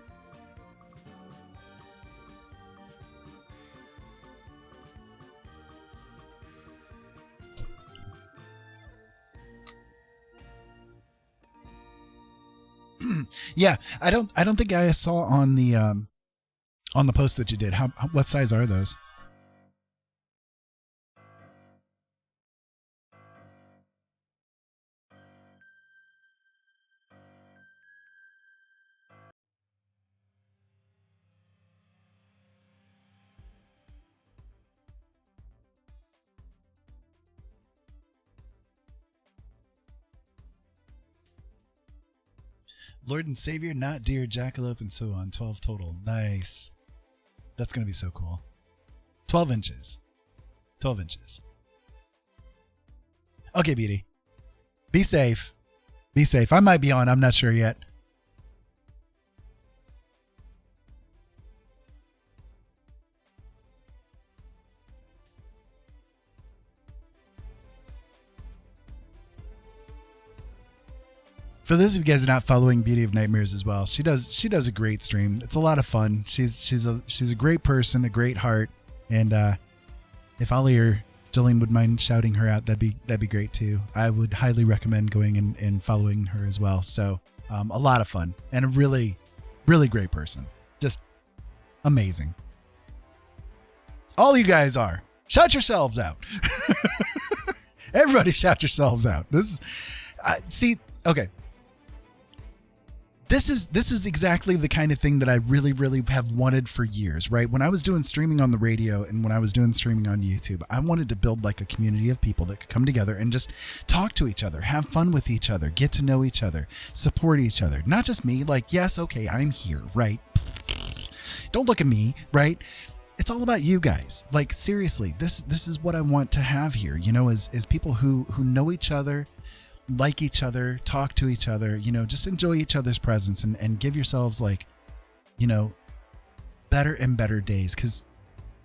Yeah, I don't think I saw on the post that you did. What size are those? Lord and Savior, not deer, jackalope, and so on. 12 total. Nice. That's going to be so cool. 12 inches. Okay, Beauty. Be safe. I might be on. I'm not sure yet. For those of you guys who are not following Beauty of Nightmares as well, she does a great stream. It's a lot of fun. She's a great person, a great heart, and if Ollie or Jillian would mind shouting her out, that'd be great too. I would highly recommend going and following her as well. So a lot of fun and a really, really great person. Just amazing. All you guys are. Shout yourselves out. Everybody shout yourselves out. This is okay. This is exactly the kind of thing that I really, really have wanted for years, right? When I was doing streaming on the radio and when I was doing streaming on YouTube, I wanted to build like a community of people that could come together and just talk to each other, have fun with each other, get to know each other, support each other. Not just me, like, yes, okay, I'm here, right? Don't look at me, right? It's all about you guys. Like, seriously, this is what I want to have here, is people who know each other, like each other, talk to each other, just enjoy each other's presence and give yourselves better and better days. Cause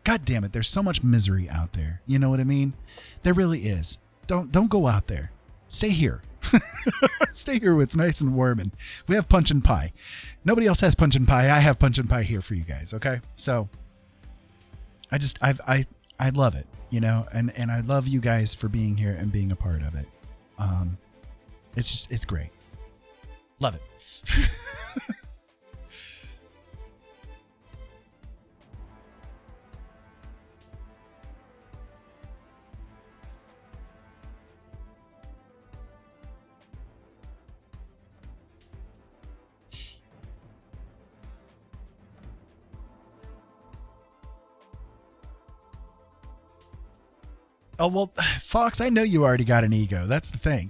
God damn it, there's so much misery out there. You know what I mean? There really is. Don't go out there. Stay here. Stay here where it's nice and warm and we have punch and pie. Nobody else has punch and pie. I have punch and pie here for you guys. Okay. So I love it, and I love you guys for being here and being a part of it. It's great. Love it. Oh, well, Fox, I know you already got an ego. That's the thing.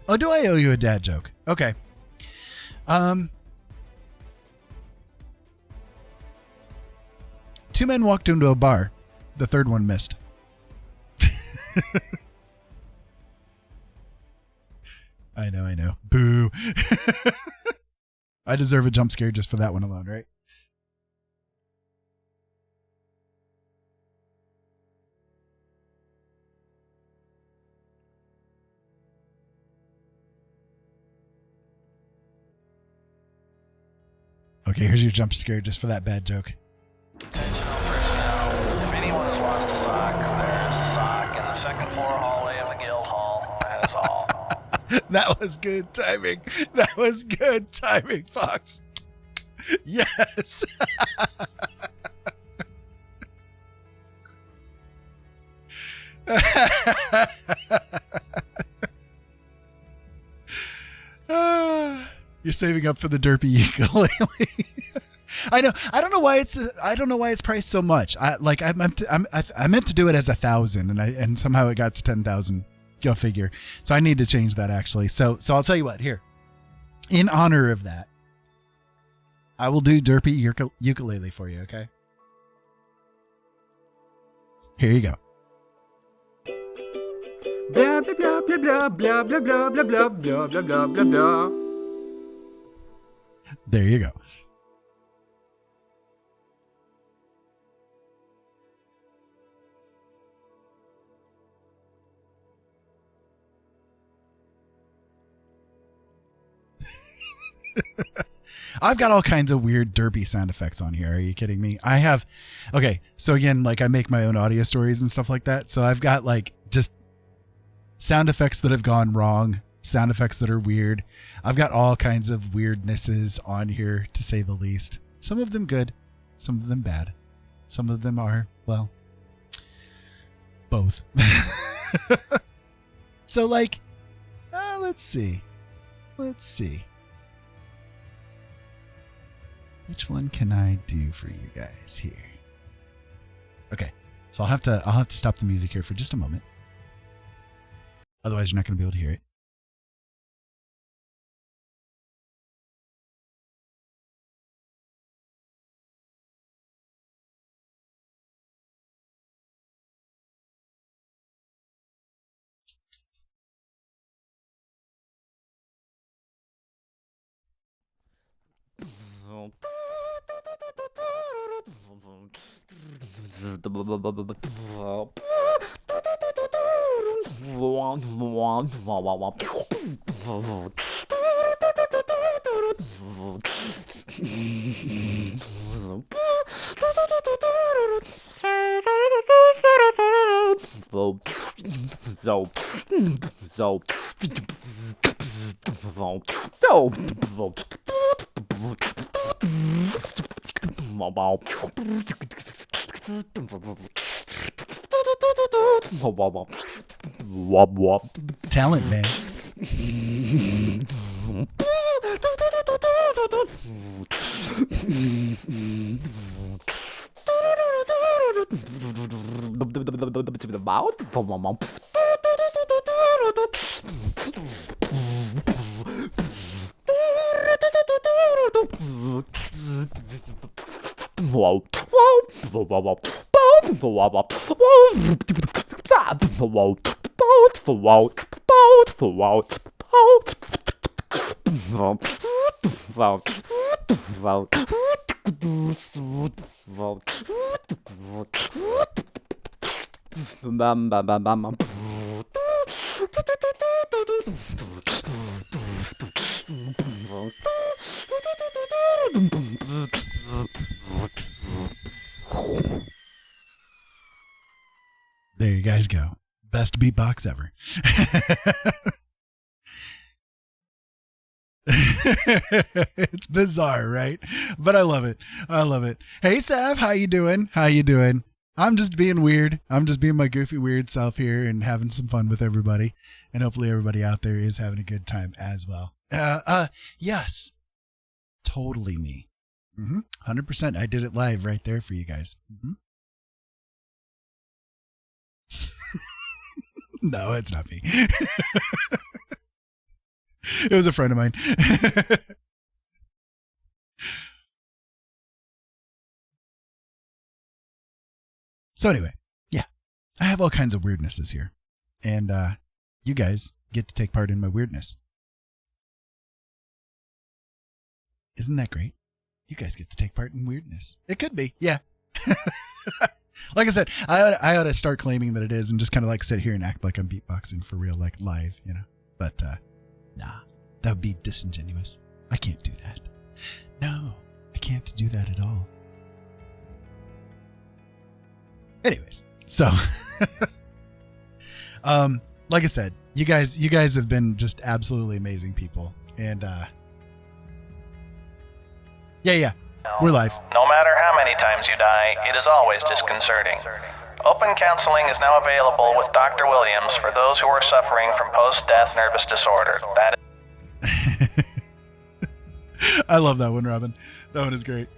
Oh, do I owe you a dad joke? Okay. Two men walked into a bar. The third one missed. I know. Boo. I deserve a jump scare just for that one alone, right? Okay, here's your jump scare just for that bad joke. Attention all personnel. If anyone has lost a sock, there's a sock in the second floor hallway of the guild hall. That is all. That was good timing. That was good timing, Fox. Yes. You're saving up for the derpy ukulele. I know. I don't know why it's priced so much. I meant to do it as 1,000, and somehow it got to 10,000. Go figure. So I need to change that actually. So I'll tell you what. Here, in honor of that, I will do derpy ukulele for you. Okay. Here you go. Blah blah blah blah blah blah blah blah blah blah blah blah blah blah. There you go. I've got all kinds of weird derpy sound effects on here. Are you kidding me? I have. Okay. So again, like I make my own audio stories and stuff like that. So I've got like just sound effects that have gone wrong, sound effects that are weird. I've got all kinds of weirdnesses on here, to say the least. Some of them good, some of them bad. Some of them are, well, both. So like, let's see. Which one can I do for you guys here? Okay. So I'll have to stop the music here for just a moment. Otherwise, you're not going to be able to hear it. Talent, man. There you guys go. Best beatbox ever. It's bizarre, right? But I love it. Hey, Sav, how you doing? I'm just being weird. I'm just being my goofy, weird self here and having some fun with everybody. And hopefully everybody out there is having a good time as well. Yes. Totally me. 100%. I did it live right there for you guys. No, it's not me. It was a friend of mine. So anyway, yeah, I have all kinds of weirdnesses here, and you guys get to take part in my weirdness. Isn't that great? You guys get to take part in weirdness. It could be, yeah. Like I said, I ought to start claiming that it is and just kind of like sit here and act like I'm beatboxing for real, like live, you know. But nah, that would be disingenuous. I can't do that. No, I can't do that at all. Anyways, so like I said, you guys have been just absolutely amazing people, and yeah, we're live. No matter how many times you die, it is always disconcerting. Open counseling is now available with Dr. Williams for those who are suffering from post-death nervous disorder. That is I love that one, Robin. That one is great.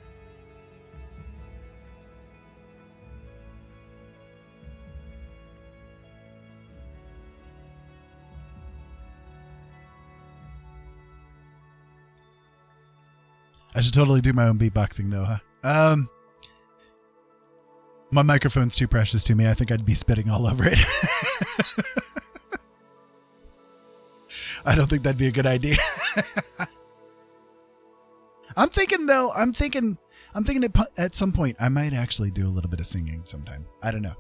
I should totally do my own beatboxing though, huh? My microphone's too precious to me. I think I'd be spitting all over it. I don't think that'd be a good idea. I'm thinking at some point I might actually do a little bit of singing sometime. I don't know.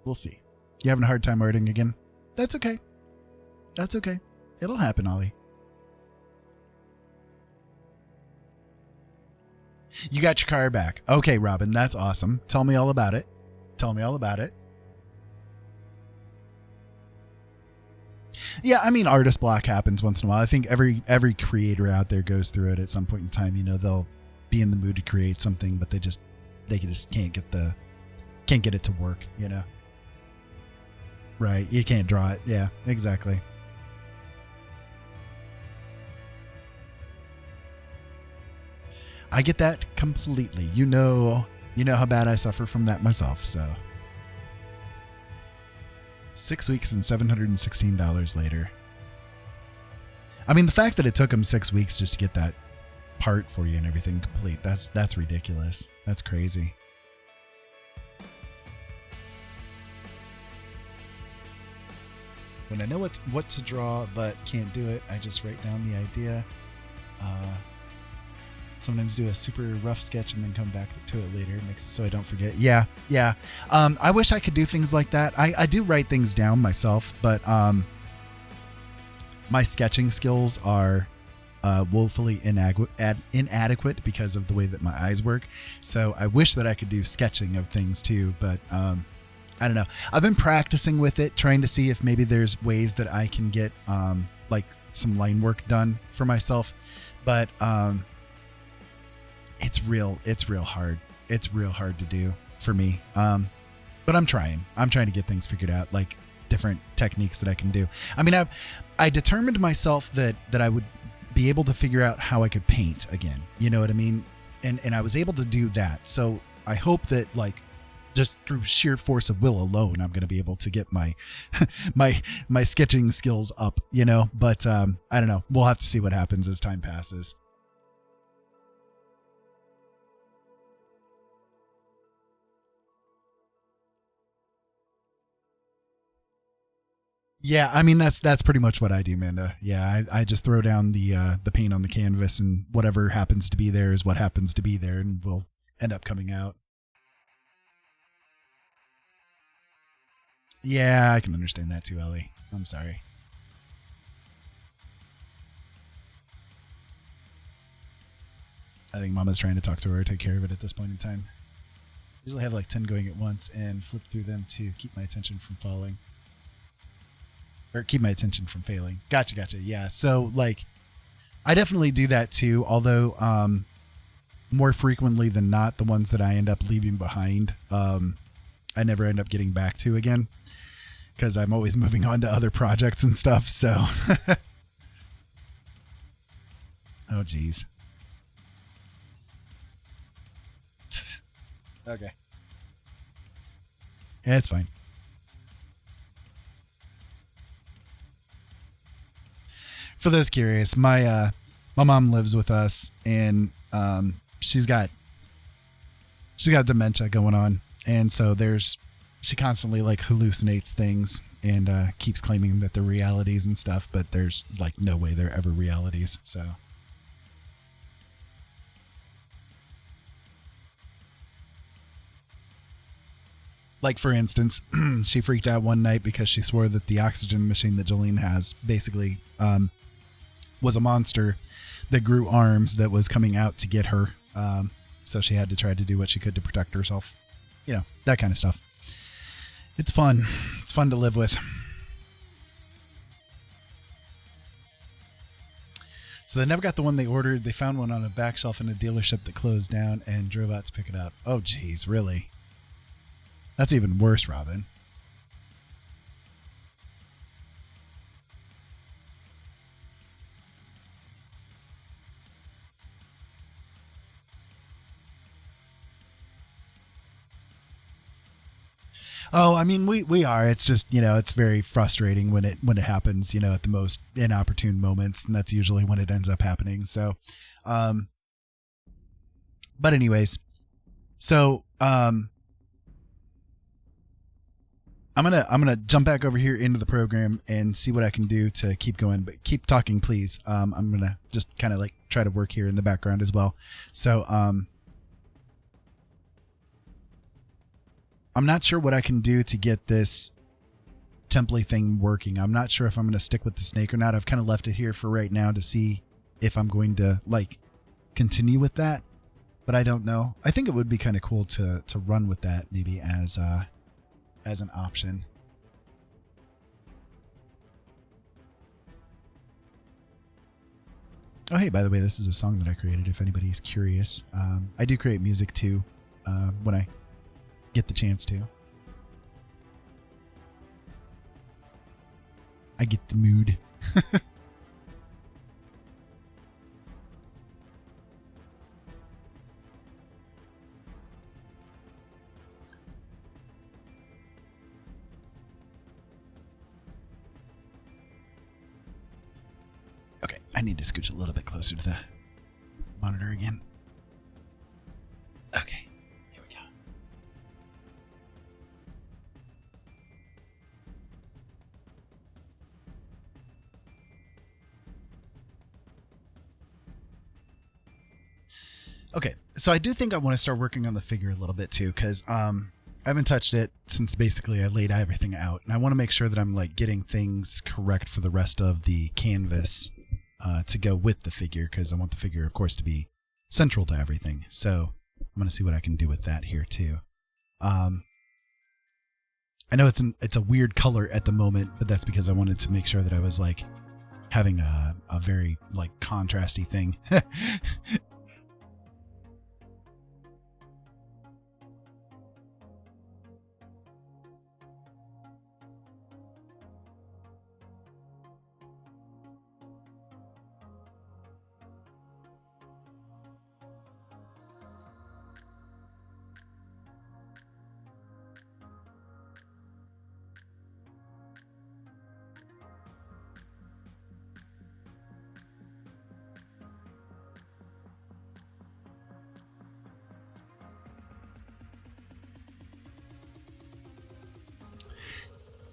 We'll see. You having a hard time writing again? That's okay. That's okay. It'll happen, Ollie. You got your car back. Okay, Robin, that's awesome. Tell me all about it. Yeah, I mean, artist block happens once in a while. I think every creator out there goes through it at some point in time. You know, they'll be in the mood to create something, but they just can't get it to work, you know? Right. You can't draw it. Yeah, exactly. I get that completely. You know how bad I suffer from that myself, so. 6 weeks and $716 later. I mean, the fact that it took him 6 weeks just to get that part for you and everything complete, that's ridiculous. That's crazy. When I know what to draw but can't do it, I just write down the idea. Sometimes do a super rough sketch and then come back to it later, makes it so I don't forget. Yeah. I wish I could do things like that. I do write things down myself, but my sketching skills are woefully inadequate because of the way that my eyes work. So I wish that I could do sketching of things too, but I don't know. I've been practicing with it, trying to see if maybe there's ways that I can get like some line work done for myself, but it's real hard. It's real hard to do for me. But I'm trying to get things figured out, like different techniques that I can do. I mean, I determined myself that I would be able to figure out how I could paint again. You know what I mean? And I was able to do that. So I hope that, like, just through sheer force of will alone, I'm going to be able to get my my sketching skills up, you know? But I don't know. We'll have to see what happens as time passes. Yeah, I mean that's pretty much what I do, Amanda. Yeah, I just throw down the paint on the canvas, and whatever happens to be there is what happens to be there, and will end up coming out. Yeah, I can understand that too, Ellie. I'm sorry. I think Mama's trying to talk to her or take care of it at this point in time. Usually have like 10 going at once and flip through them to keep my attention from falling. Or keep my attention from failing. Gotcha. Yeah. So like, I definitely do that too. Although, more frequently than not, the ones that I end up leaving behind, I never end up getting back to again, because I'm always moving on to other projects and stuff. So, oh geez. Okay. Yeah, it's fine. for those curious, my mom lives with us, and she's got dementia going on, and so she constantly like hallucinates things and keeps claiming that they're realities and stuff, but there's like no way they're ever realities. So like, for instance, she freaked out one night because she swore that the oxygen machine that Jolene has basically was a monster that grew arms that was coming out to get her. So she had to try to do what she could to protect herself. You know, that kind of stuff. It's fun. It's fun to live with. So they never got the one they ordered. They found one on a back shelf in a dealership that closed down and drove out to pick it up. Oh, geez, really? That's even worse, Robin. Oh, I mean, we are. It's just, you know, it's very frustrating when it happens, you know, at the most inopportune moments, and that's usually when it ends up happening. So, but anyways, so I'm gonna jump back over here into the program and see what I can do to keep going, but keep talking, please. I'm gonna just kind of like try to work here in the background as well. So I'm not sure what I can do to get this template thing working. I'm not sure if I'm going to stick with the snake or not. I've kind of left it here for right now to see if I'm going to like continue with that, but I don't know. I think it would be kind of cool to run with that maybe as an option. Oh, hey, by the way, this is a song that I created if anybody's curious. I do create music too when I get the chance to. I get the mood. Okay, I need to scooch a little bit closer to the monitor again. Okay, here we go. Okay, so I do think I want to start working on the figure a little bit too, because I haven't touched it since basically I laid everything out, and I want to make sure that I'm like getting things correct for the rest of the canvas to go with the figure, because I want the figure, of course, to be central to everything. So I'm going to see what I can do with that here too. I know it's a weird color at the moment, but that's because I wanted to make sure that I was like having a very like contrasty thing.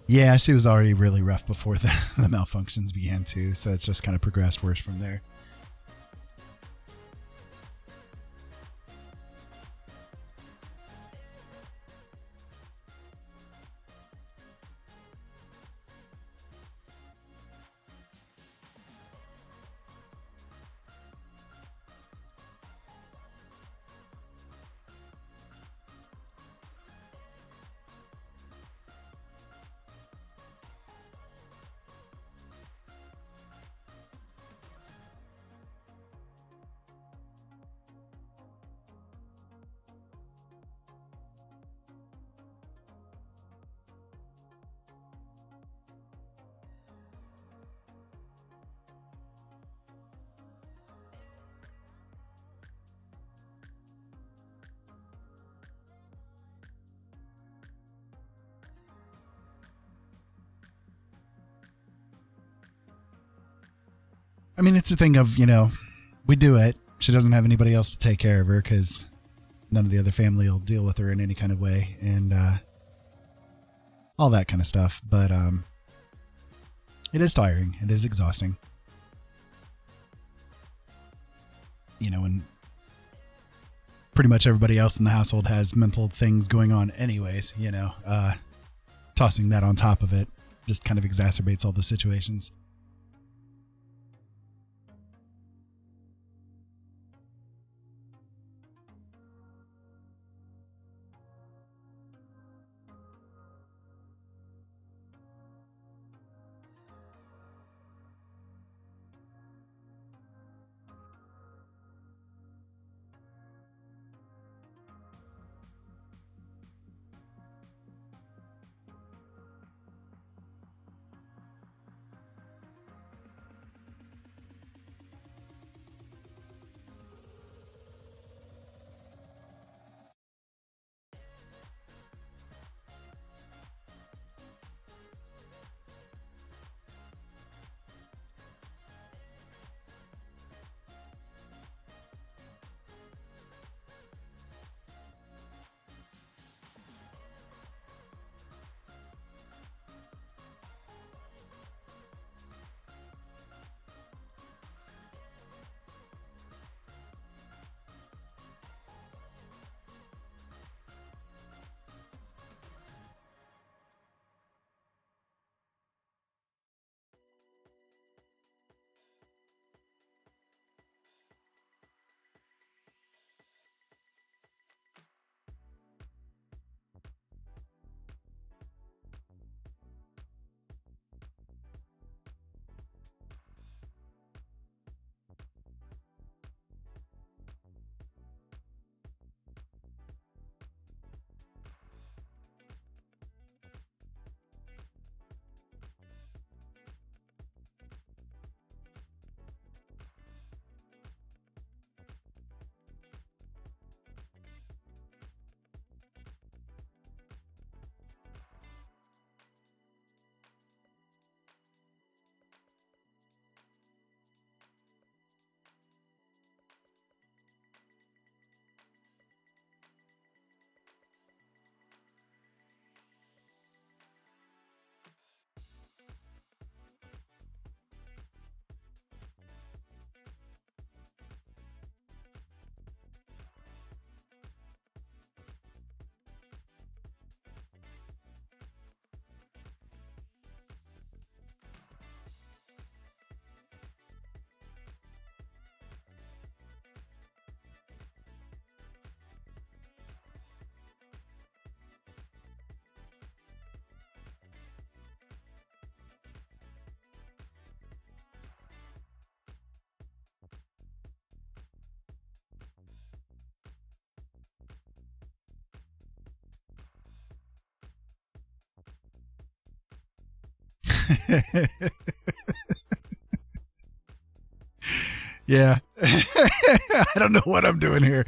Yeah, she was already really rough before the malfunctions began too, so it's just kind of progressed worse from there. I mean, it's a thing of, we do it. She doesn't have anybody else to take care of her because none of the other family will deal with her in any kind of way, and all that kind of stuff. But it is tiring. It is exhausting. And pretty much everybody else in the household has mental things going on anyways, tossing that on top of it just kind of exacerbates all the situations. Yeah. I don't know what I'm doing here.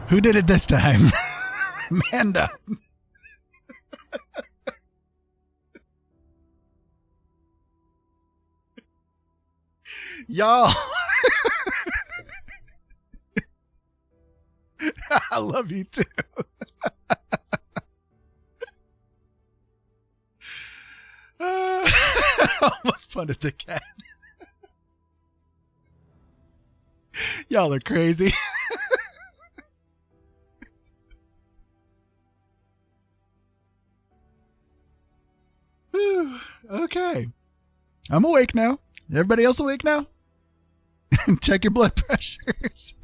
Who did it this time? Amanda. Y'all. I love you too. Almost punted the cat. Y'all are crazy. Whew. Okay. I'm awake now. Everybody else awake now? Check your blood pressures.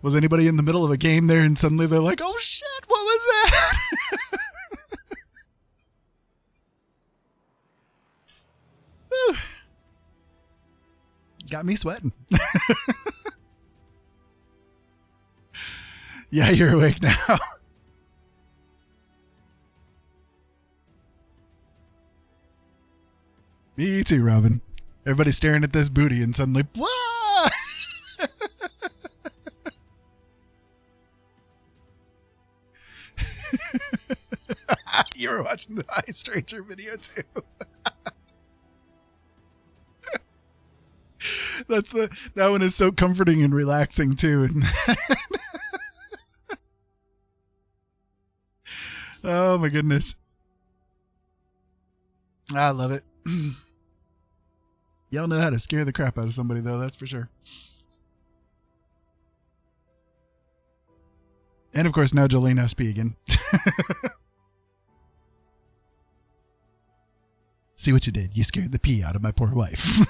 Was anybody in the middle of a game there and suddenly they're like, oh shit, what was that? Whew. Got me sweating. Yeah, you're awake now. Me too, Robin. Everybody's staring at this booty and suddenly, blah! You were watching the Eye Stranger video too. That one is so comforting and relaxing too. Oh my goodness. I love it. Y'all know how to scare the crap out of somebody though, that's for sure. And of course now Jolene has to pee again. See what you did. You scared the pee out of my poor wife.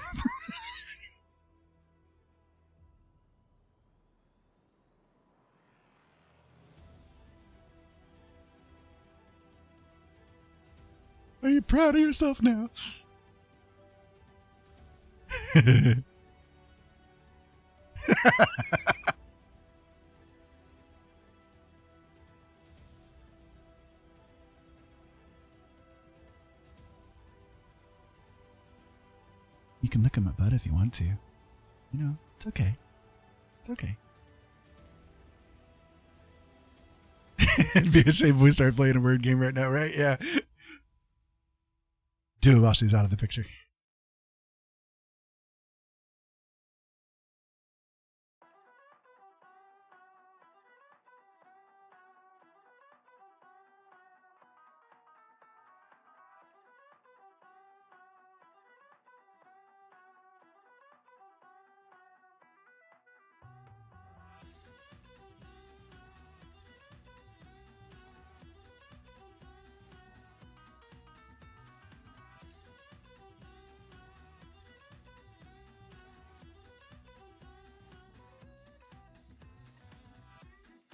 Are you proud of yourself now? You can look at my butt if you want to. You know, it's okay. It's okay. It'd be a shame if we start playing a word game right now, right? Yeah. Do it while she's out of the picture.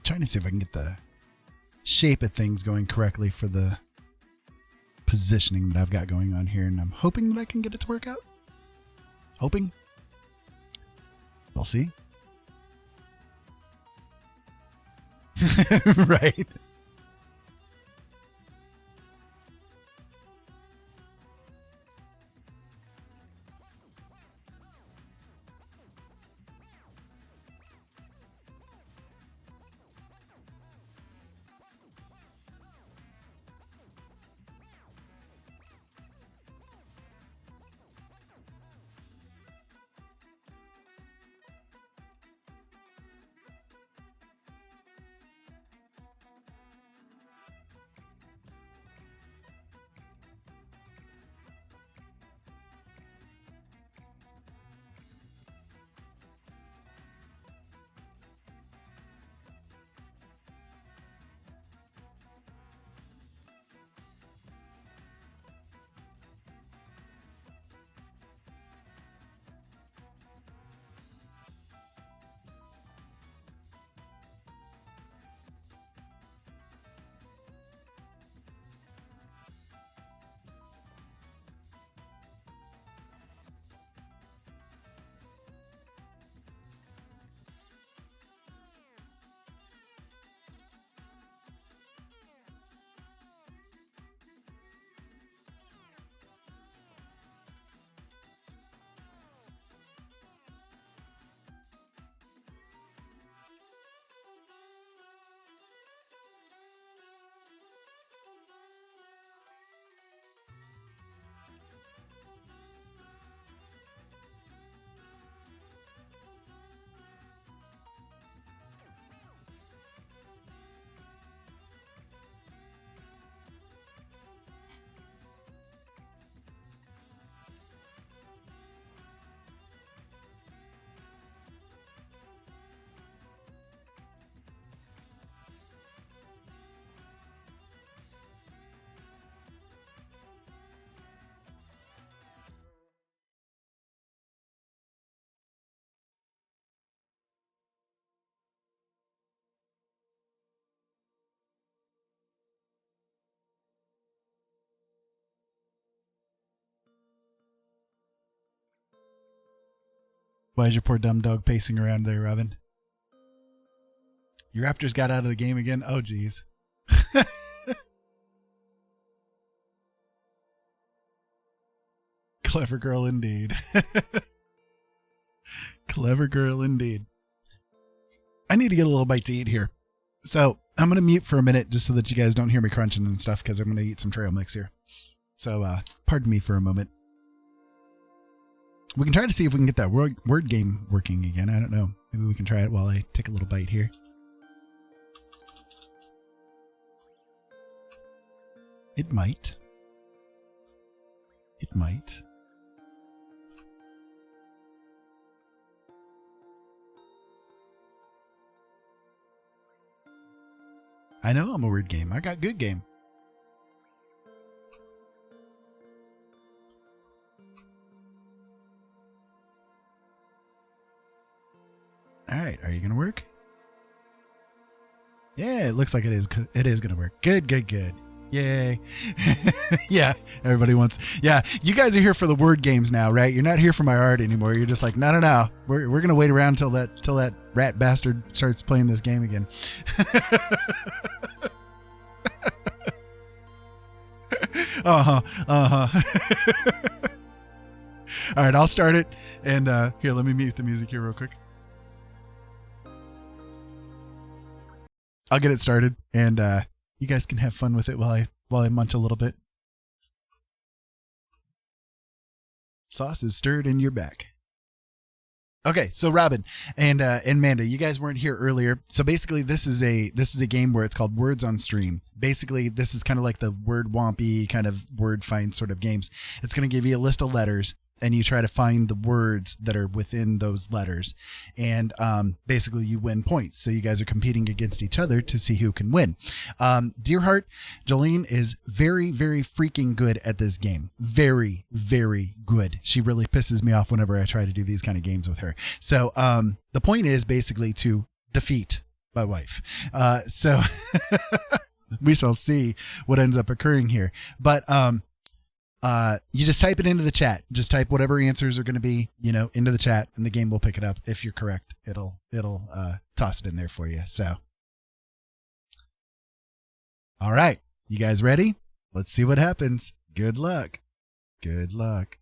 Trying to see if I can get the shape of things going correctly for the positioning that I've got going on here, and I'm hoping that I can get it to work out. Hoping. We'll see. Right. Why is your poor dumb dog pacing around there, Robin? Your Raptors got out of the game again? Oh, geez. Clever girl indeed. Clever girl indeed. I need to get a little bite to eat here. So I'm going to mute for a minute just so that you guys don't hear me crunching and stuff because I'm going to eat some trail mix here. So pardon me for a moment. We can try to see if we can get that word game working again. I don't know. Maybe we can try it while I take a little bite here. It might. It might. I know I'm a word game. I got good game. All right, are you going to work? Yeah, it looks like it is. It is going to work. Good, good, good. Yay. Yeah, everybody wants. Yeah, you guys are here for the word games now, right? You're not here for my art anymore. You're just like, no. We're going to wait around till that rat bastard starts playing this game again. All right, I'll start it. And here, let me mute the music here real quick. I'll get it started, and you guys can have fun with it while I munch a little bit. Sauce is stirred in your back. Okay, so Robin and Amanda, you guys weren't here earlier. So basically, this is a game where it's called Words on Stream. Basically, this is kind of like the word wompy kind of word find sort of games. It's going to give you a list of letters, and you try to find the words that are within those letters. And basically, you win points. So you guys are competing against each other to see who can win. Dearheart, Jolene is very, very freaking good at this game. Very, very good. She really pisses me off whenever I try to do these kind of games with her. So the point is basically to defeat my wife. So we shall see what ends up occurring here. But you just type it into the chat. Just type whatever answers are going to be, into the chat, and the game will pick it up. If you're correct, it'll toss it in there for you. So, all right, you guys ready? Let's see what happens. Good luck. Good luck.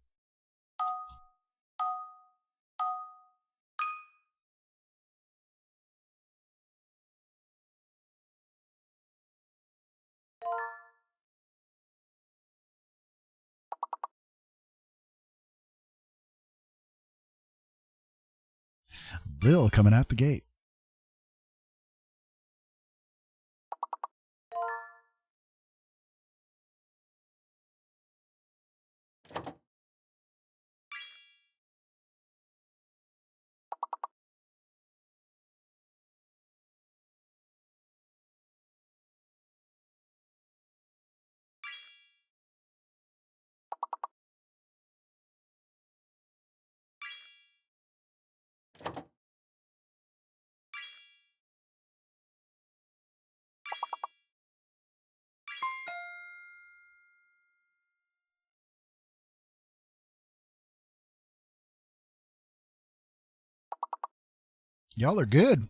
Bill coming out the gate. Y'all are good.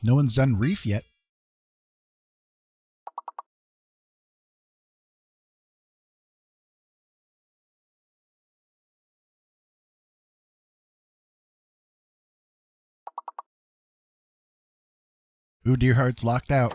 No one's done reef yet. Ooh, Dearheart's locked out.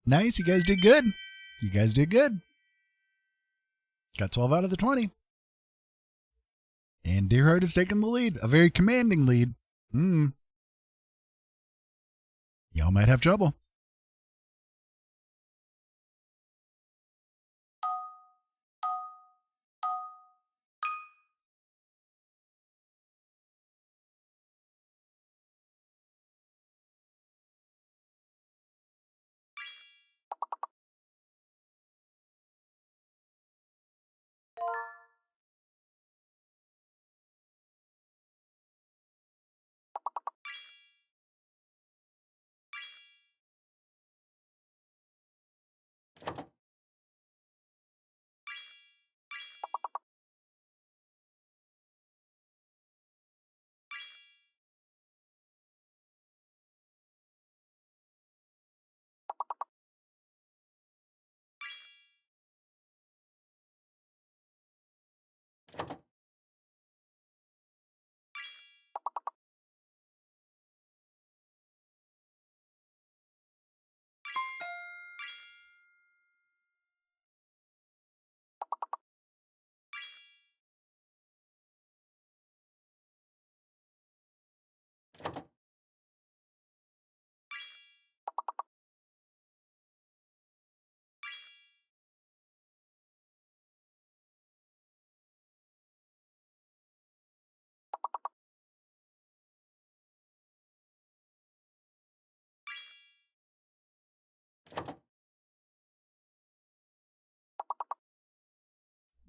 Nice, you guys did good. You guys did good. Got 12 out of the 20. And Dearheart is taking the lead. A very commanding lead. Y'all might have trouble.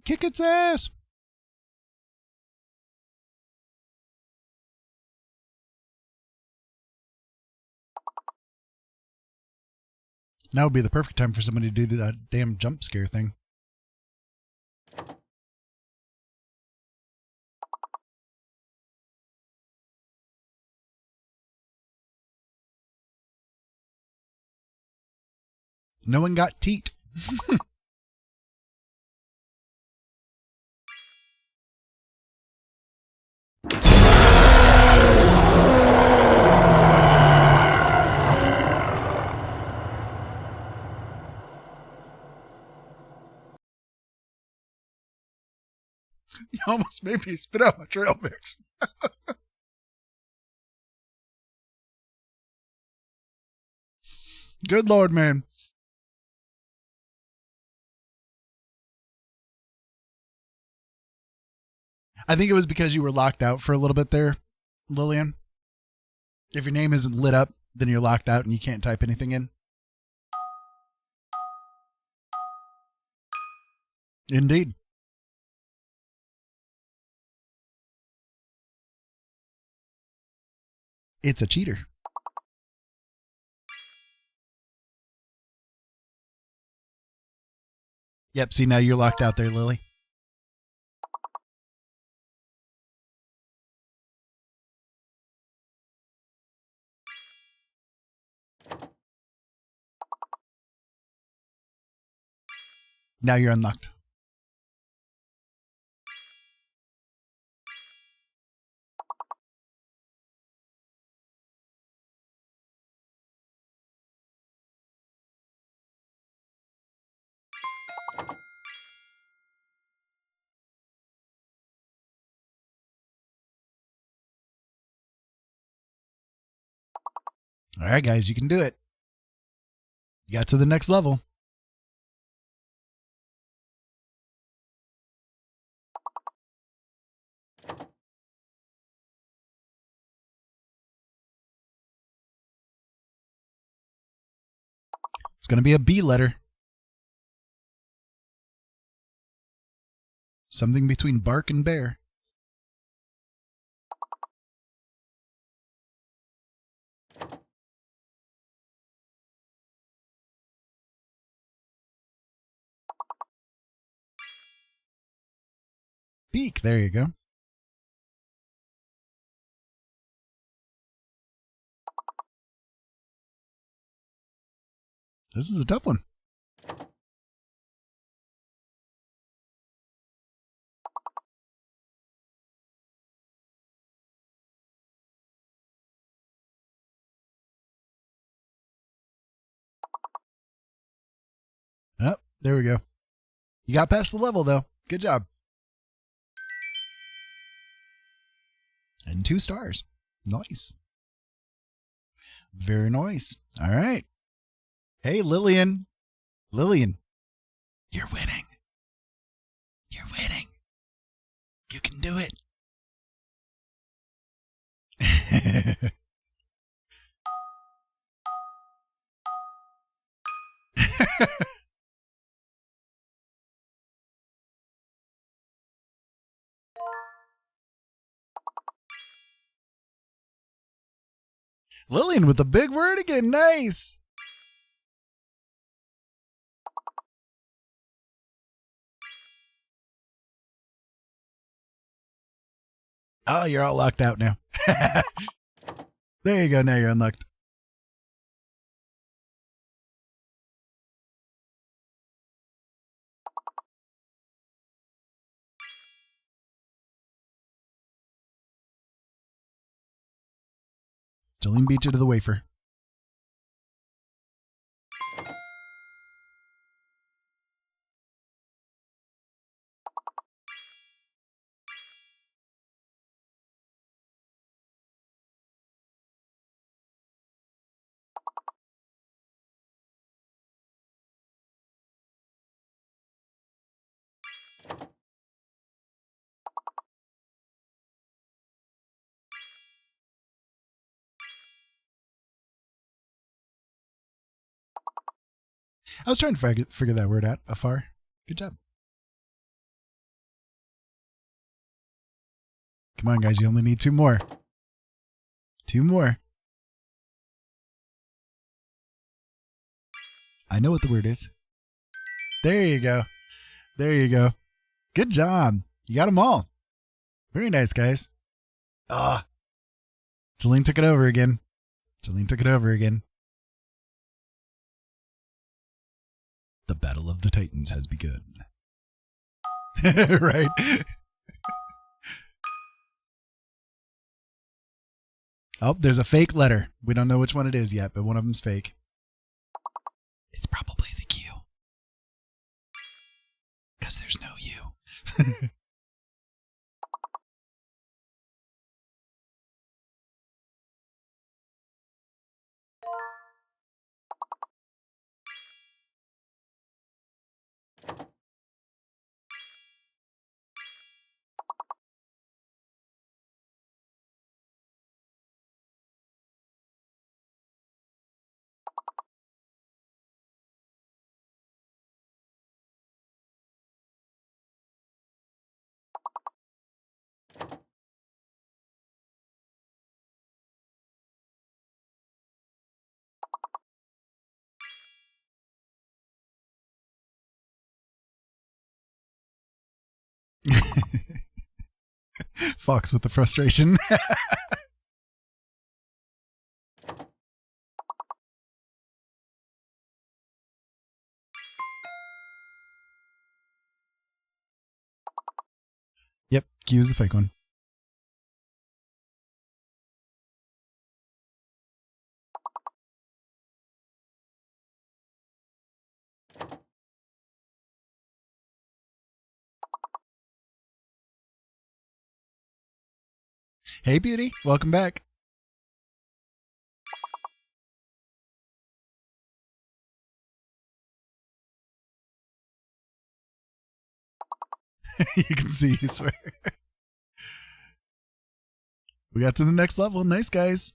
Kick its ass. Now would be the perfect time for somebody to do that damn jump scare thing. No one got teat. You almost made me spit out my trail mix. Good Lord, man. I think it was because you were locked out for a little bit there, Lillian. If your name isn't lit up, then you're locked out and you can't type anything in. Indeed. It's a cheater. Yep, see, now you're locked out there, Lily. Now you're unlocked. All right, guys, you can do it. You got to the next level. It's going to be a B letter. Something between bark and bear. Beak, there you go. This is a tough one. Oh, there we go. You got past the level, though. Good job. And 2 stars. Nice. Very nice. All right. Hey, Lillian. Lillian, you're winning. You're winning. You can do it. Lillian with the big word again. Nice. Oh, you're all locked out now. There you go. Now you're unlocked. Jolene beat you to the wafer. I was trying to figure that word out. Afar. Good job. Come on, guys. You only need 2 more. 2 more. I know what the word is. There you go. There you go. Good job. You got them all. Very nice, guys. Ah. Jolene took it over again. Jolene took it over again. The Battle of the Titans has begun. Right. Oh, there's a fake letter. We don't know which one it is yet, but one of them's fake. It's probably the Q. Because there's no U. Fox with the frustration. Yep, Q's the fake one. Hey, beauty. Welcome back. You can see, I swear. We got to the next level. Nice, guys.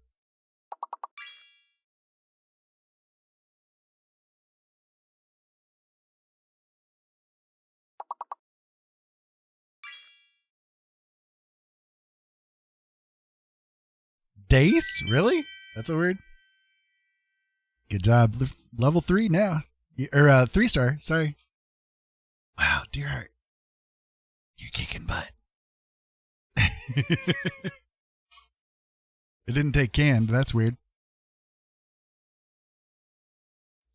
Dace? Really? That's a word? Good job. Level 3 now. Or 3-star. Sorry. Wow, dear heart. You're kicking butt. It didn't take canned. That's weird.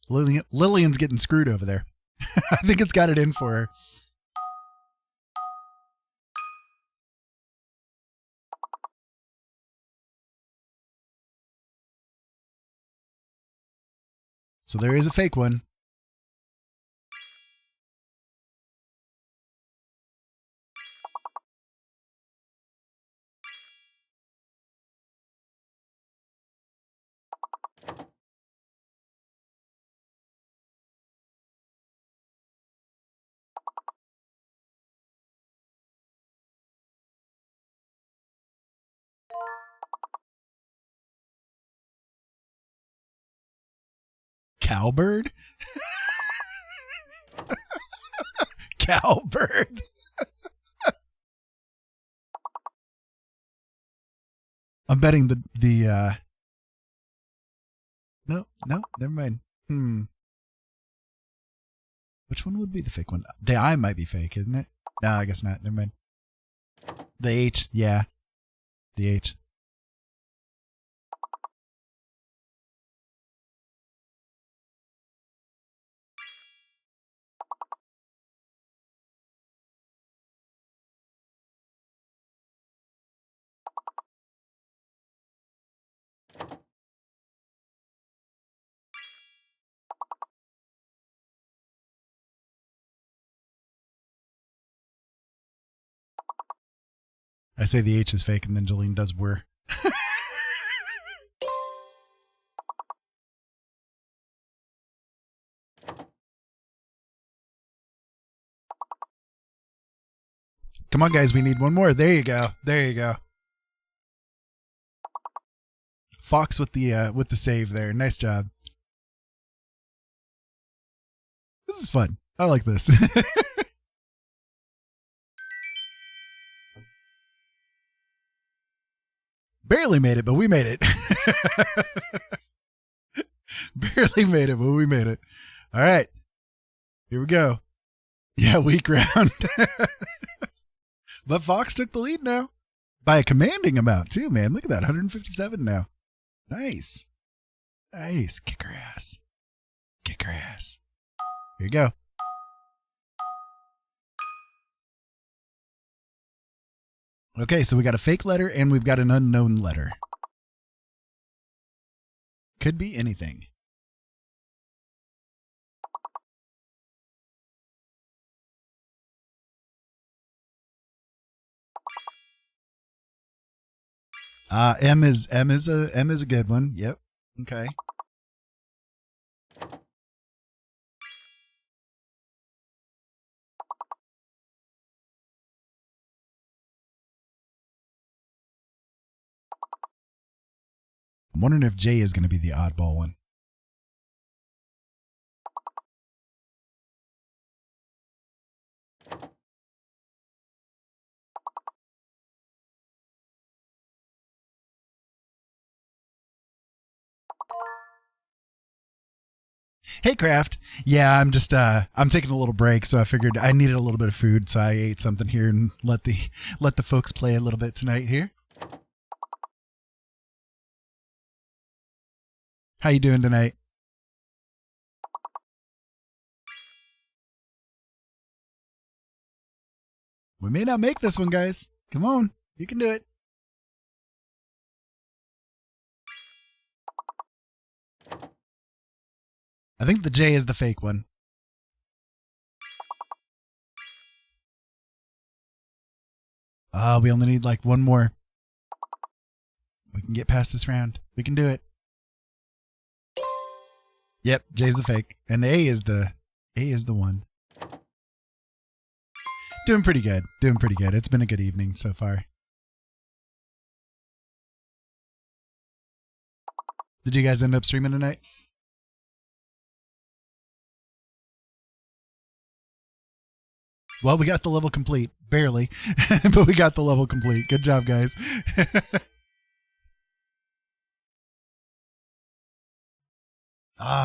Lillian's getting screwed over there. I think it's got it in for her. So there is a fake one. Cowbird? Cowbird. I'm betting the no, never mind. Which one would be the fake one? The I might be fake, isn't it? No, I guess not. Never mind. The H, yeah. The H. I say the H is fake, and then Jolene does were. Come on, guys, we need one more. There you go. There you go. Fox with the save there. Nice job. This is fun. I like this. Barely made it, but we made it. Barely made it, but we made it. All right. Here we go. Yeah, weak round. But Fox took the lead now. By a commanding amount, too, man. Look at that. 157 now. Nice. Nice. Kick her ass. Kick her ass. Here you go. Okay, so we got a fake letter and we've got an unknown letter. Could be anything. M is a good one. Yep. Okay. I'm wondering if J is going to be the oddball one. Hey, Kraft. Yeah, I'm just I'm taking a little break, so I figured I needed a little bit of food, so I ate something here and let the folks play a little bit tonight here. How you doing tonight? We may not make this one, guys. Come on, you can do it. I think the J is the fake one. We only need like one more. We can get past this round. We can do it. Yep, J's the fake, and the A is the one. Doing pretty good. Doing pretty good. It's been a good evening so far. Did you guys end up streaming tonight? Well, we got the level complete. Barely. But we got the level complete. Good job, guys.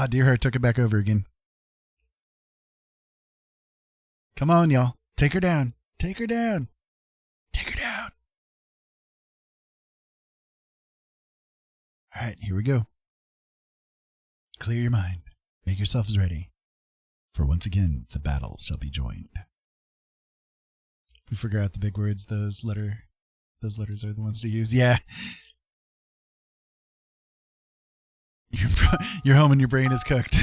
Dear Heart took it back over again. Come on, y'all. Take her down. Take her down. Take her down. All right, here we go. Clear your mind. Make yourselves ready. For once again, the battle shall be joined. We figure out the big words, those letters are the ones to use. Yeah. You're home and your brain is cooked.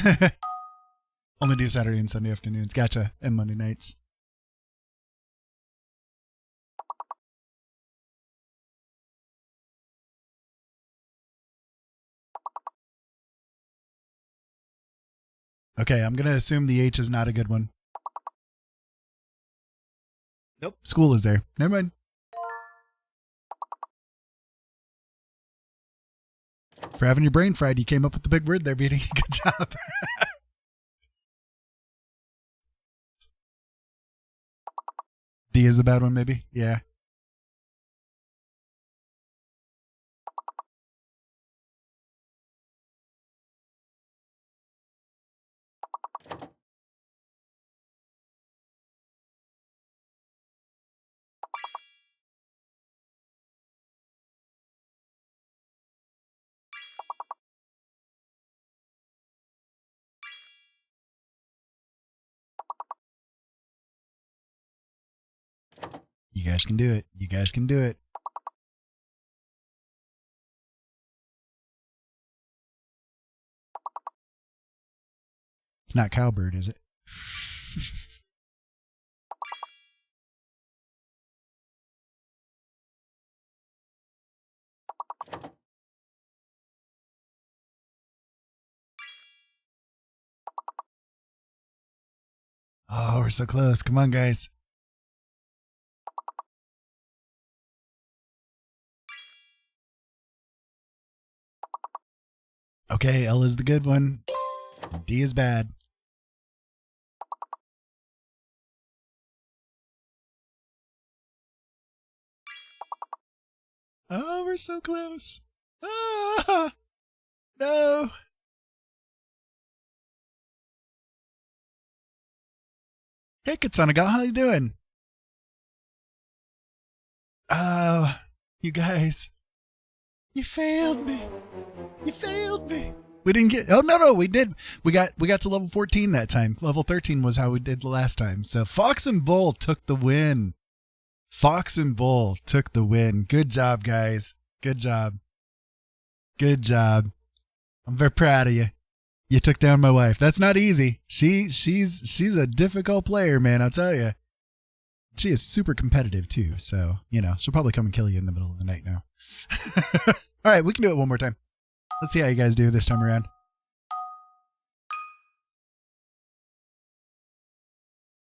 Only do Saturday and Sunday afternoons. Gotcha. And Monday nights. Okay, I'm going to assume the H is not a good one. Nope. School is there. Never mind. For having your brain fried, you came up with the big word there, Beauty. Good job. D is the bad one, maybe? Yeah. You guys can do it. You guys can do it. It's not cowbird, is it? Oh, we're so close. Come on, guys. Okay, L is the good one. D is bad. Oh, we're so close. Ah, no. Hey, Katsunaga, how you doing? Oh, you guys. You failed me. You failed me. We didn't get. Oh no, we did. We got to level 14 that time. Level 13 was how we did the last time. So Fox and Bull took the win. Fox and Bull took the win. Good job, guys. Good job. Good job. I'm very proud of you. You took down my wife. That's not easy. She's a difficult player, man. I'll tell you. She is super competitive too. So she'll probably come and kill you in the middle of the night now. All right, we can do it one more time. Let's see how you guys do this time around.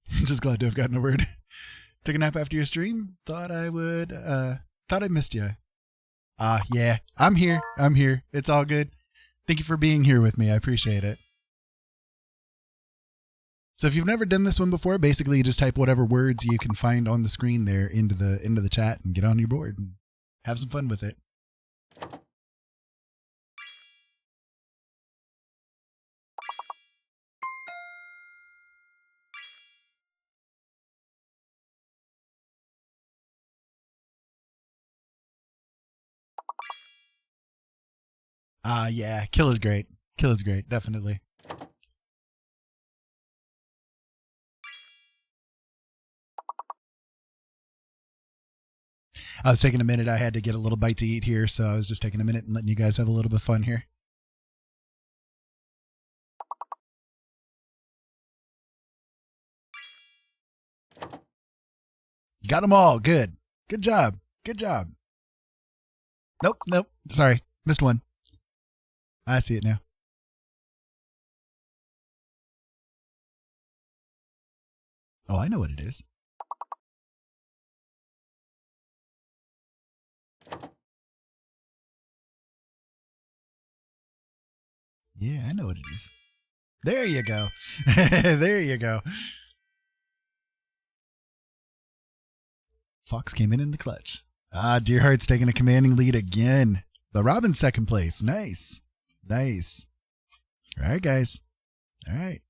Just glad to have gotten a word. Took a nap after your stream. Thought I missed you. Yeah. I'm here. It's all good. Thank you for being here with me. I appreciate it. So if you've never done this one before, basically you just type whatever words you can find on the screen there into the chat and get on your board and have some fun with it. Yeah, kill is great. Kill is great, definitely. I was taking a minute. I had to get a little bite to eat here, so I was just taking a minute and letting you guys have a little bit of fun here. Got them all. Good. Good job. Good job. Nope. Sorry. Missed one. I see it now. Oh, I know what it is. Yeah, I know what it is. There you go. There you go. Fox came in the clutch. Deerheart's taking a commanding lead again. But Robin's second place. Nice. Nice. All right, guys. All right.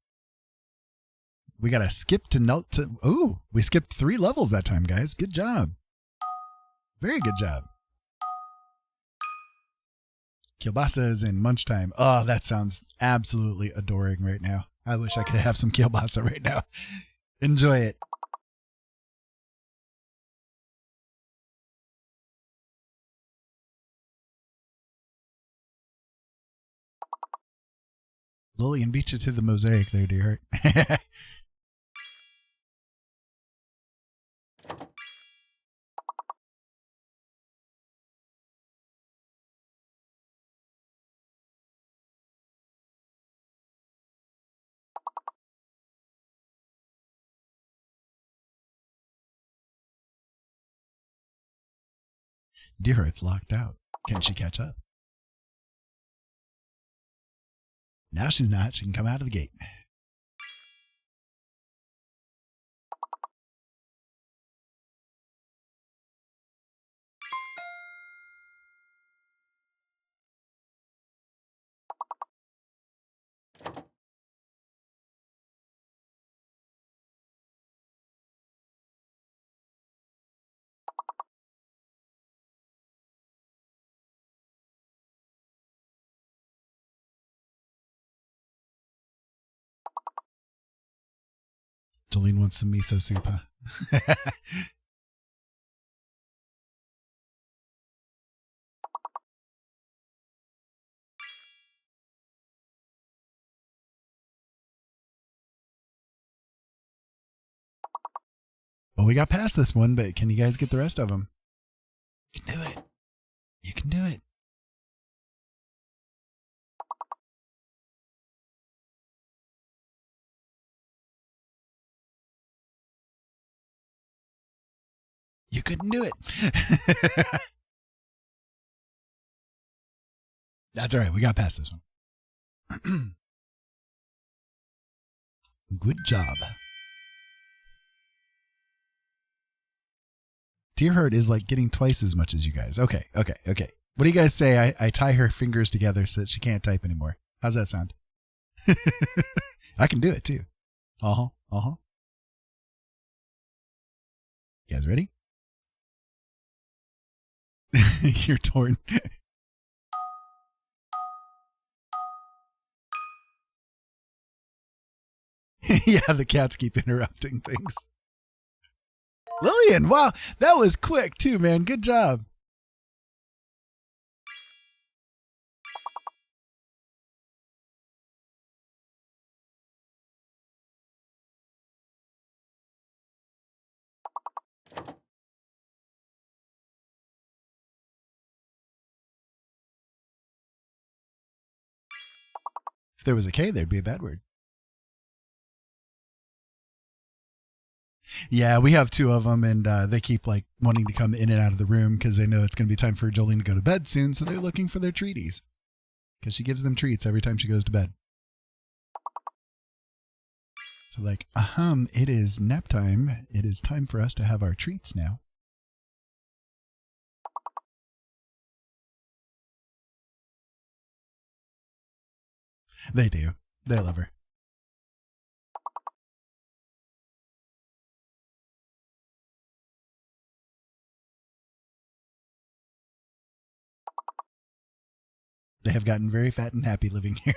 We got to skip to ooh, we skipped 3 levels that time, guys. Good job. Very good job. Kielbasa in munch time. Oh, that sounds absolutely adoring right now. I wish I could have some kielbasa right now. Enjoy it. Lillian beat you to the mosaic there, dear heart. Deer heart's locked out. Can she catch up? Now she's not. She can come out of the gate. Jolene wants some miso soup, huh? Well, we got past this one, but can you guys get the rest of them? You can do it. You can do it. You couldn't do it. That's all right. We got past this one. Good job. Deerheart is like getting twice as much as you guys. Okay. What do you guys say? I tie her fingers together so that she can't type anymore. How's that sound? I can do it too. You guys ready? You're torn. Yeah, the cats keep interrupting things. Lillian, wow, that was quick too, man. Good job. If there was a K, there'd be a bad word. Yeah, we have two of them, and they keep like wanting to come in and out of the room because they know it's going to be time for Jolene to go to bed soon, so they're looking for their treaties because she gives them treats every time she goes to bed. So like, it is nap time. It is time for us to have our treats now. They do. They love her. They have gotten very fat and happy living here.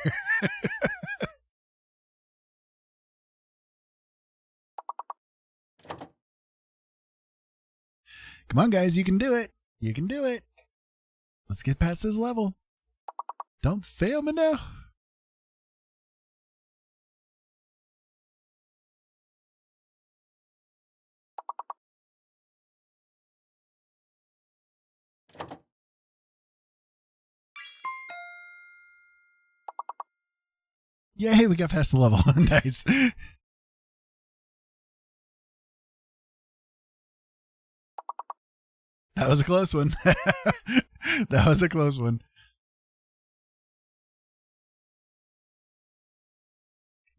Come on, guys. You can do it. You can do it. Let's get past this level. Don't fail me now. Yay, we got past the level. Nice. That was a close one. That was a close one.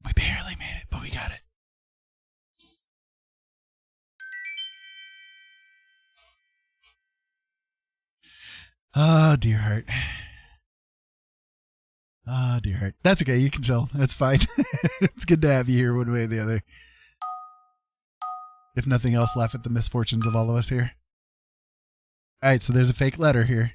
We barely made it, but we got it. Oh, dear heart. Oh, dear heart. That's okay. You can chill. That's fine. It's good to have you here one way or the other. If nothing else, laugh at the misfortunes of all of us here. All right, so there's a fake letter here.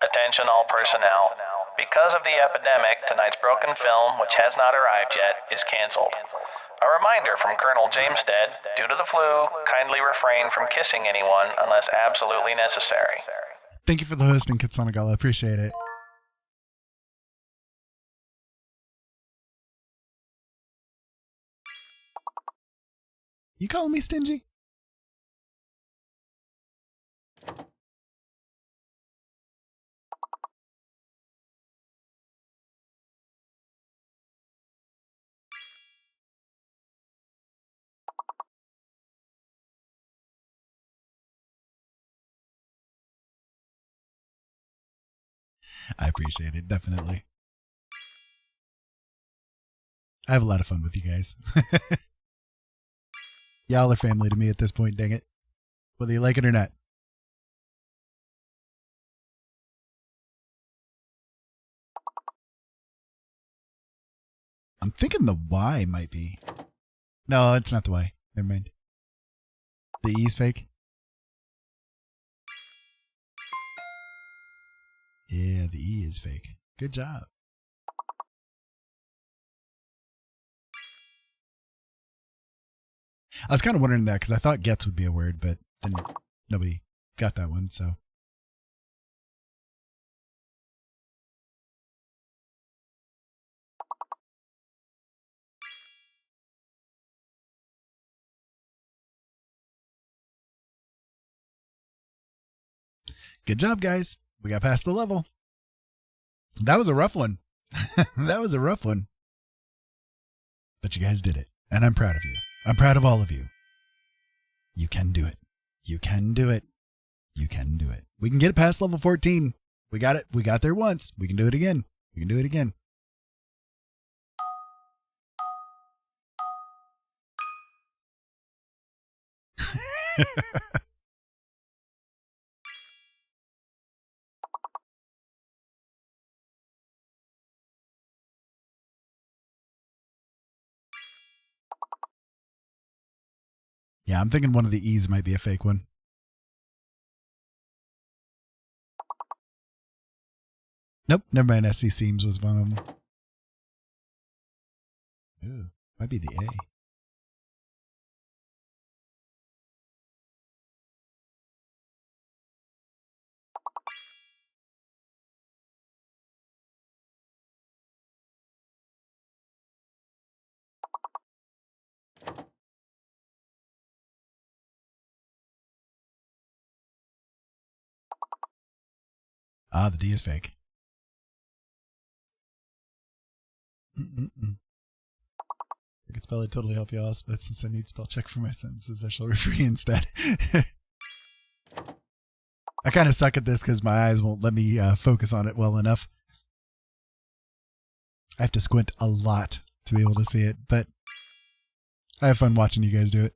Attention all personnel. Because of the epidemic, tonight's broken film, which has not arrived yet, is canceled. A reminder from Colonel Jamestead, due to the flu, kindly refrain from kissing anyone unless absolutely necessary. Thank you for the hosting, Kitsanagala. Appreciate it. You calling me stingy? I appreciate it, definitely. I have a lot of fun with you guys. Y'all are family to me at this point, dang it. Whether you like it or not. I'm thinking the Y might be. No, it's not the Y. Never mind. The E is fake. Yeah, the E is fake. Good job. I was kind of wondering that because I thought gets would be a word, but then nobody got that one, so. Good job, guys. We got past the level. That was a rough one. That was a rough one. But you guys did it, and I'm proud of you. I'm proud of all of you. You can do it. You can do it. You can do it. We can get it past level 14. We got it. We got there once. We can do it again. We can do it again. Yeah, I'm thinking one of the E's might be a fake one. Nope, never mind. SC Seams was one of them. Ooh, might be the A. Ah, the D is fake. I could spell it totally help you all, but since I need spell check for my sentences, I shall refer you instead. I kind of suck at this because my eyes won't let me focus on it well enough. I have to squint a lot to be able to see it, but I have fun watching you guys do it.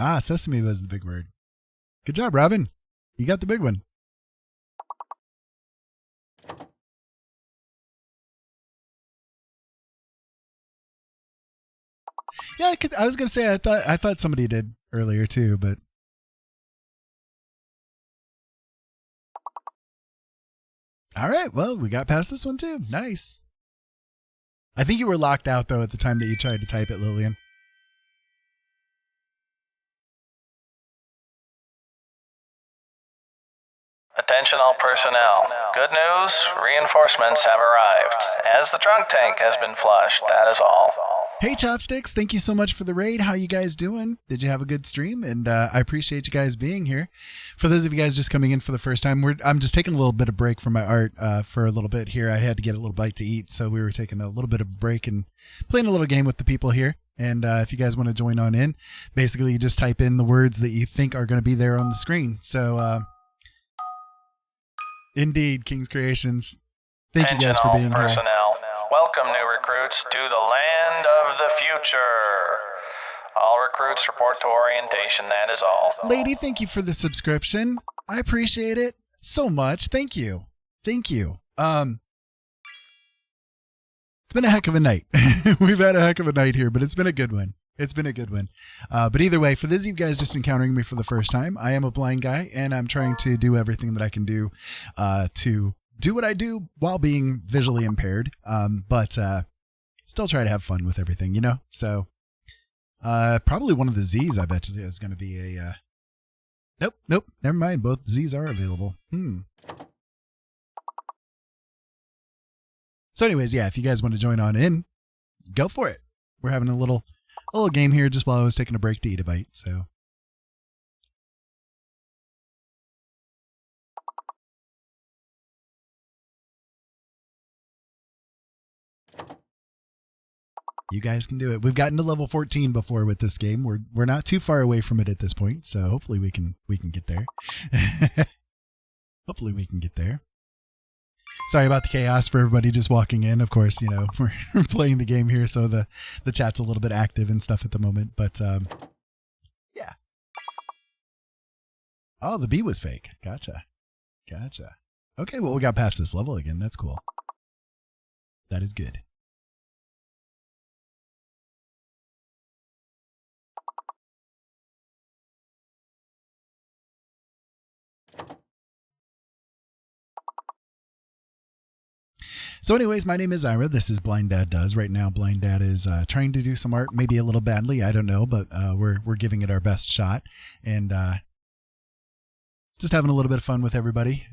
Ah, sesame was the big word. Good job, Robin. You got the big one. Yeah, I was gonna say I thought somebody did earlier too, but all right. Well, we got past this one too. Nice. I think you were locked out though at the time that you tried to type it, Lillian. Attention all personnel. Good news, reinforcements have arrived. As the drunk tank has been flushed, that is all. Hey Chopsticks, thank you so much for the raid. How you guys doing? Did you have a good stream? And I appreciate you guys being here. For those of you guys just coming in for the first time, I'm just taking a little bit of break from my art for a little bit here. I had to get a little bite to eat, so we were taking a little bit of a break and playing a little game with the people here. And if you guys want to join on in, basically you just type in the words that you think are going to be there on the screen. So indeed, King's Creations, thank you guys for being here. Welcome, new recruits, to the land of the future. All recruits report to orientation, that is all. Lady, thank you for the subscription. I appreciate it so much. Thank you. Thank you. It's been a heck of a night. We've had a heck of a night here, but it's been a good one. It's been a good one. But either way, for those of you guys just encountering me for the first time, I am a blind guy, and I'm trying to do everything that I can do to do what I do while being visually impaired, but still try to have fun with everything, you know? So probably one of the Z's, I bet is going to be a... Nope, never mind. Both Z's are available. So anyways, yeah, if you guys want to join on in, go for it. We're having a little game here just while I was taking a break to eat a bite, so... You guys can do it. We've gotten to level 14 before with this game. We're not too far away from it at this point, so hopefully we can get there. Hopefully we can get there. Sorry about the chaos for everybody just walking in. Of course, we're playing the game here, so the chat's a little bit active and stuff at the moment. But yeah. Oh, the bee was fake. Gotcha. Okay, well, we got past this level again. That's cool. That is good. So anyways, my name is Ira. This is Blind Dad Does. Right now, Blind Dad is trying to do some art, maybe a little badly. I don't know, but we're giving it our best shot. And just having a little bit of fun with everybody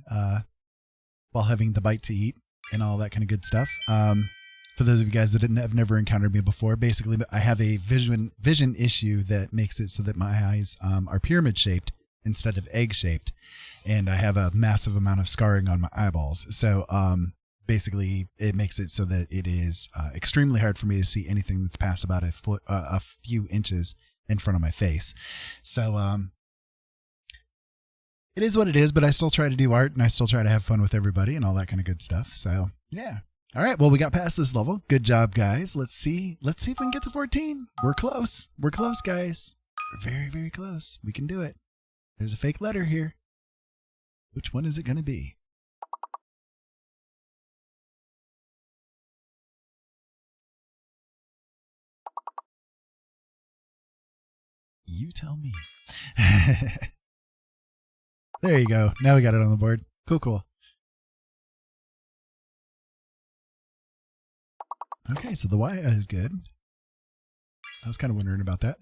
while having the bite to eat and all that kind of good stuff. For those of you guys that have never encountered me before, basically, I have a vision issue that makes it so that my eyes are pyramid-shaped instead of egg-shaped. And I have a massive amount of scarring on my eyeballs. So basically, it makes it so that it is extremely hard for me to see anything that's past about a few inches in front of my face. So it is what it is, but I still try to do art and I still try to have fun with everybody and all that kind of good stuff. So yeah. All right. Well, we got past this level. Good job, guys. Let's see if we can get to 14. We're close. We're close, guys. We're very, very close. We can do it. There's a fake letter here. Which one is it going to be? You tell me. There you go. Now we got it on the board. Cool. Okay, so the Y is good. I was kind of wondering about that.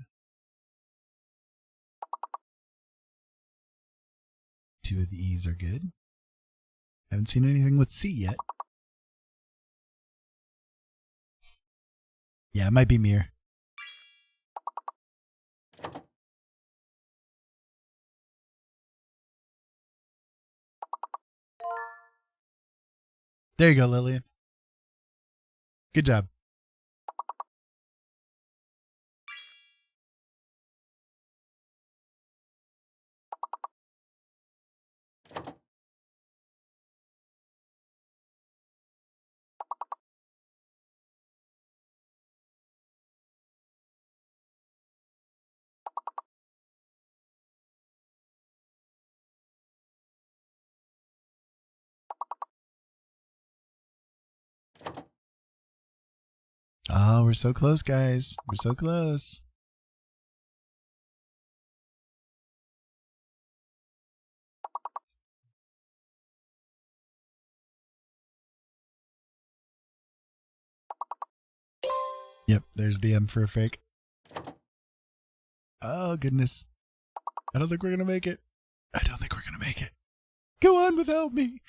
2 of the E's are good. Haven't seen anything with C yet. Yeah, it might be Mir. There you go, Lillian. Good job. Oh, we're so close, guys. We're so close. Yep, there's the M for a fake. Oh, goodness. I don't think we're going to make it. Go on without me.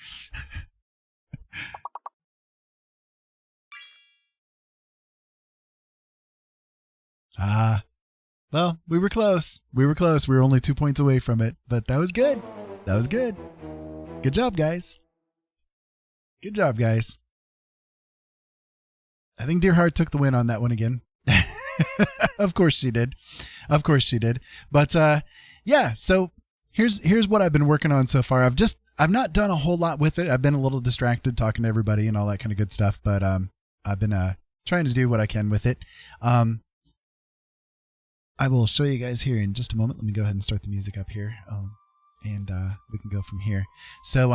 Well, we were close. We were only 2 points away from it, but that was good. Good job, guys. I think Deerheart took the win on that one again. Of course she did. But yeah, so here's what I've been working on so far. I've not done a whole lot with it. I've been a little distracted talking to everybody and all that kind of good stuff, but I've been trying to do what I can with it. I will show you guys here in just a moment. Let me go ahead and start the music up here, and we can go from here. So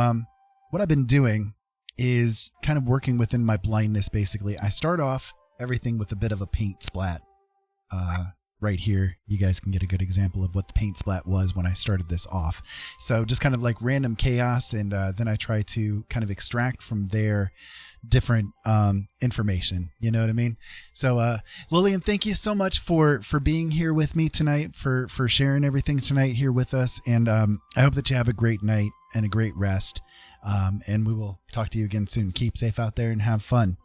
what I've been doing is kind of working within my blindness, basically. I start off everything with a bit of a paint splat. Right here, you guys can get a good example of what the paint splat was when I started this off. So just kind of like random chaos, and then I try to kind of extract from there different information. You know what I mean? So Lillian, thank you so much for being here with me tonight, for sharing everything tonight here with us, and I hope that you have a great night and a great rest, and we will talk to you again soon. Keep safe out there and have fun,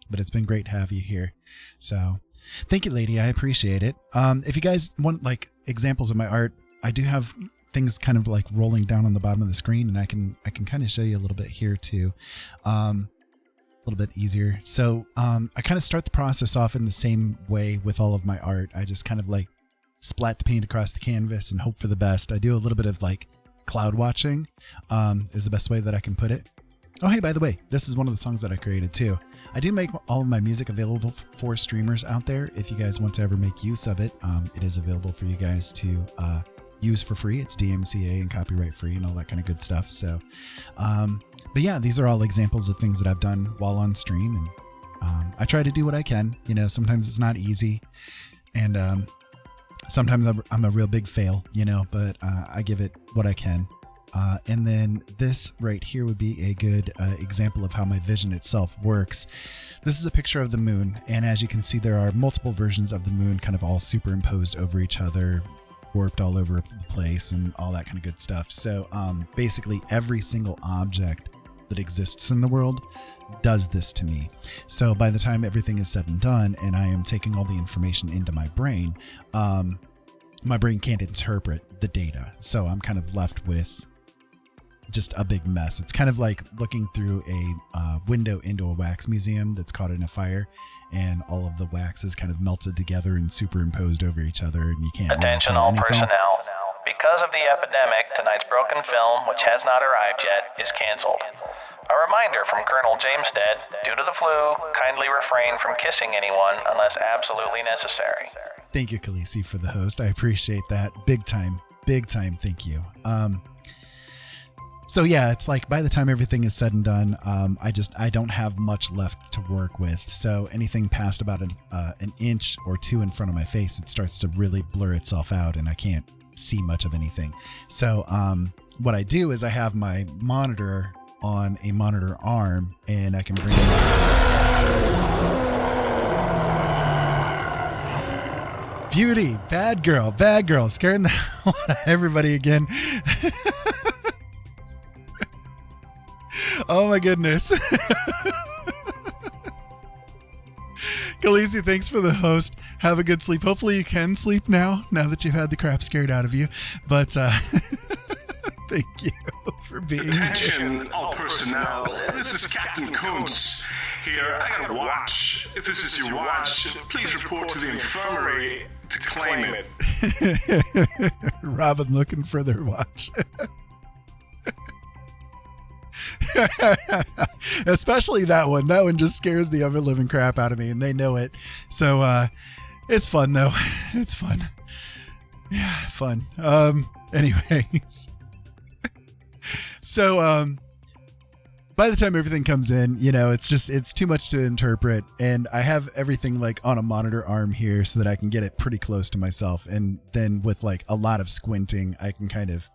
but it's been great to have you here. So thank you, lady. I appreciate it. If you guys want like examples of my art, I do have things kind of like rolling down on the bottom of the screen, and I can kind of show you a little bit here too. little bit easier. So I kind of start the process off in the same way with all of my art. I just kind of like splat the paint across the canvas and hope for the best. I do a little bit of like cloud watching is the best way that I can put it. Oh, hey, by the way, this is one of the songs that I created too. I do make all of my music available for streamers out there. If you guys want to ever make use of it, it is available for you guys to use for free. It's DMCA and copyright free and all that kind of good stuff. So, but yeah, these are all examples of things that I've done while on stream. And I try to do what I can. You know, sometimes it's not easy. And sometimes I'm a real big fail, you know, but I give it what I can. And then this right here would be a good example of how my vision itself works. This is a picture of the moon. And as you can see, there are multiple versions of the moon kind of all superimposed over each other, warped all over the place and all that kind of good stuff. So basically every single object that exists in the world does this to me. So by the time everything is said and done and I am taking all the information into my brain can't interpret the data. So I'm kind of left with just a big mess. It's kind of like looking through a window into a wax museum that's caught in a fire, and all of the wax is kind of melted together and superimposed over each other, and you can't Attention really tell all anything. personnel. Because of the epidemic, tonight's broken film, which has not arrived yet, is canceled. A reminder from Colonel Jamestead, due to the flu, kindly refrain from kissing anyone unless absolutely necessary. Thank you, Khaleesi, for the host. I appreciate that. Big time. Thank you. So yeah, it's like by the time everything is said and done, I don't have much left to work with. So anything past about an inch or two in front of my face, it starts to really blur itself out and I can't see much of anything. So what I do is I have my monitor on a monitor arm and I can bring Beauty, bad girl, scaring the hell out of everybody again. Oh my goodness. Khaleesi, thanks for the host. Have a good sleep. Hopefully you can sleep now that you've had the crap scared out of you. But thank you for being Attention, all personnel. This is Captain Kuntz here. I got a watch. If this is your watch, please report to the infirmary to claim it. Robin looking for their watch. Especially that one. That one just scares the ever living crap out of me, and they know it. So it's fun though. It's fun. Yeah, fun. Anyways. So by the time everything comes in, you know, it's too much to interpret, and I have everything like on a monitor arm here so that I can get it pretty close to myself, and then with like a lot of squinting I can kind of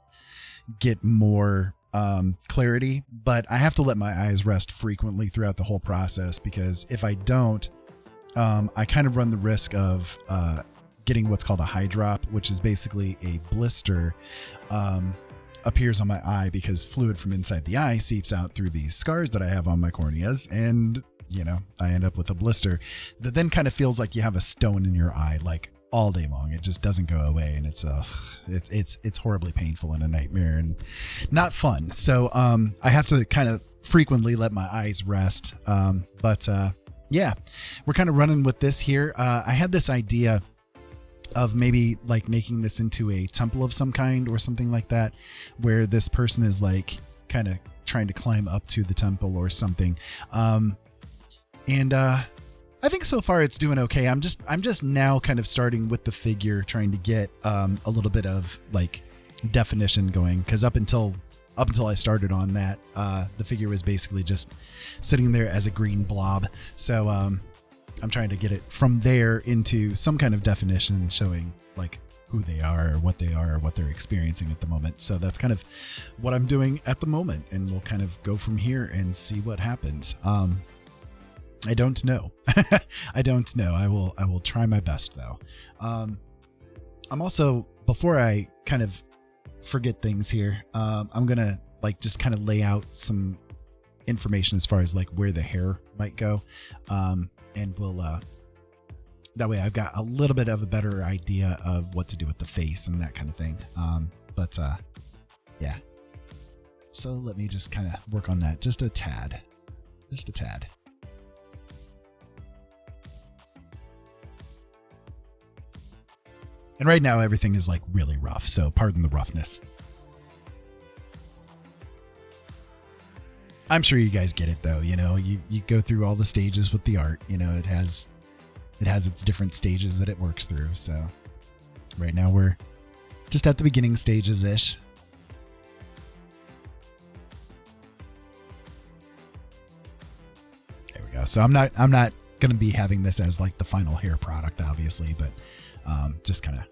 get more clarity, but I have to let my eyes rest frequently throughout the whole process, because if I don't, I kind of run the risk of getting what's called a high drop, which is basically a blister appears on my eye because fluid from inside the eye seeps out through these scars that I have on my corneas, and you know, I end up with a blister that then kind of feels like you have a stone in your eye like all day long. It just doesn't go away, and it's horribly painful and a nightmare and not fun. So I have to kind of frequently let my eyes rest. But yeah, we're kind of running with this here. I had this idea of maybe like making this into a temple of some kind or something like that, where this person is like kind of trying to climb up to the temple or something. And I think so far it's doing okay. I'm just now kind of starting with the figure, trying to get a little bit of like definition going, because up until I started on that, the figure was basically just sitting there as a green blob. So I'm trying to get it from there into some kind of definition, showing like who they are or what they're experiencing at the moment. So that's kind of what I'm doing at the moment, and we'll kind of go from here and see what happens. I don't know. I don't know. I will try my best though. I'm also, before I kind of forget things here, I'm going to like just kind of lay out some information as far as like where the hair might go. And we'll, that way I've got a little bit of a better idea of what to do with the face and that kind of thing. But yeah. So let me just kind of work on that just a tad. And right now everything is like really rough, so pardon the roughness. I'm sure you guys get it though, you know, you go through all the stages with the art, you know, it has its different stages that it works through. So right now we're just at the beginning stages-ish. There we go. So I'm not going to be having this as like the final hair product, obviously, but just kind of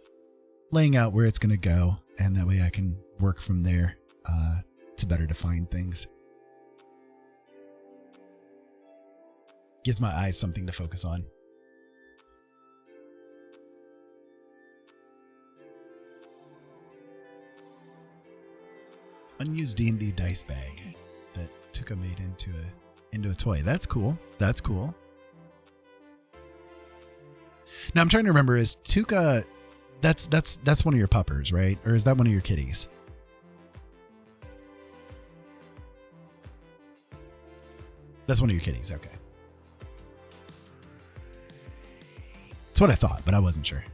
laying out where it's going to go. And that way I can work from there to better define things. Gives my eyes something to focus on. Unused D&D dice bag that Tuka made into a toy. That's cool. That's cool. Now I'm trying to remember, is Tuka, that's one of your puppers, right? Or is that one of your kitties? That's one of your kitties. Okay. That's what I thought, but I wasn't sure.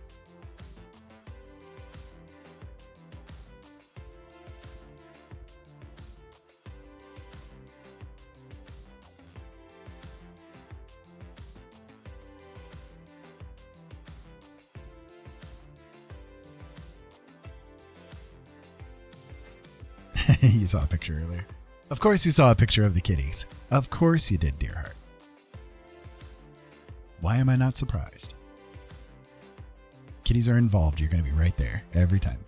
You saw a picture earlier. Of course you saw a picture of the kitties. Of course you did, dear heart. Why am I not surprised? Kitties are involved. You're going to be right there every time.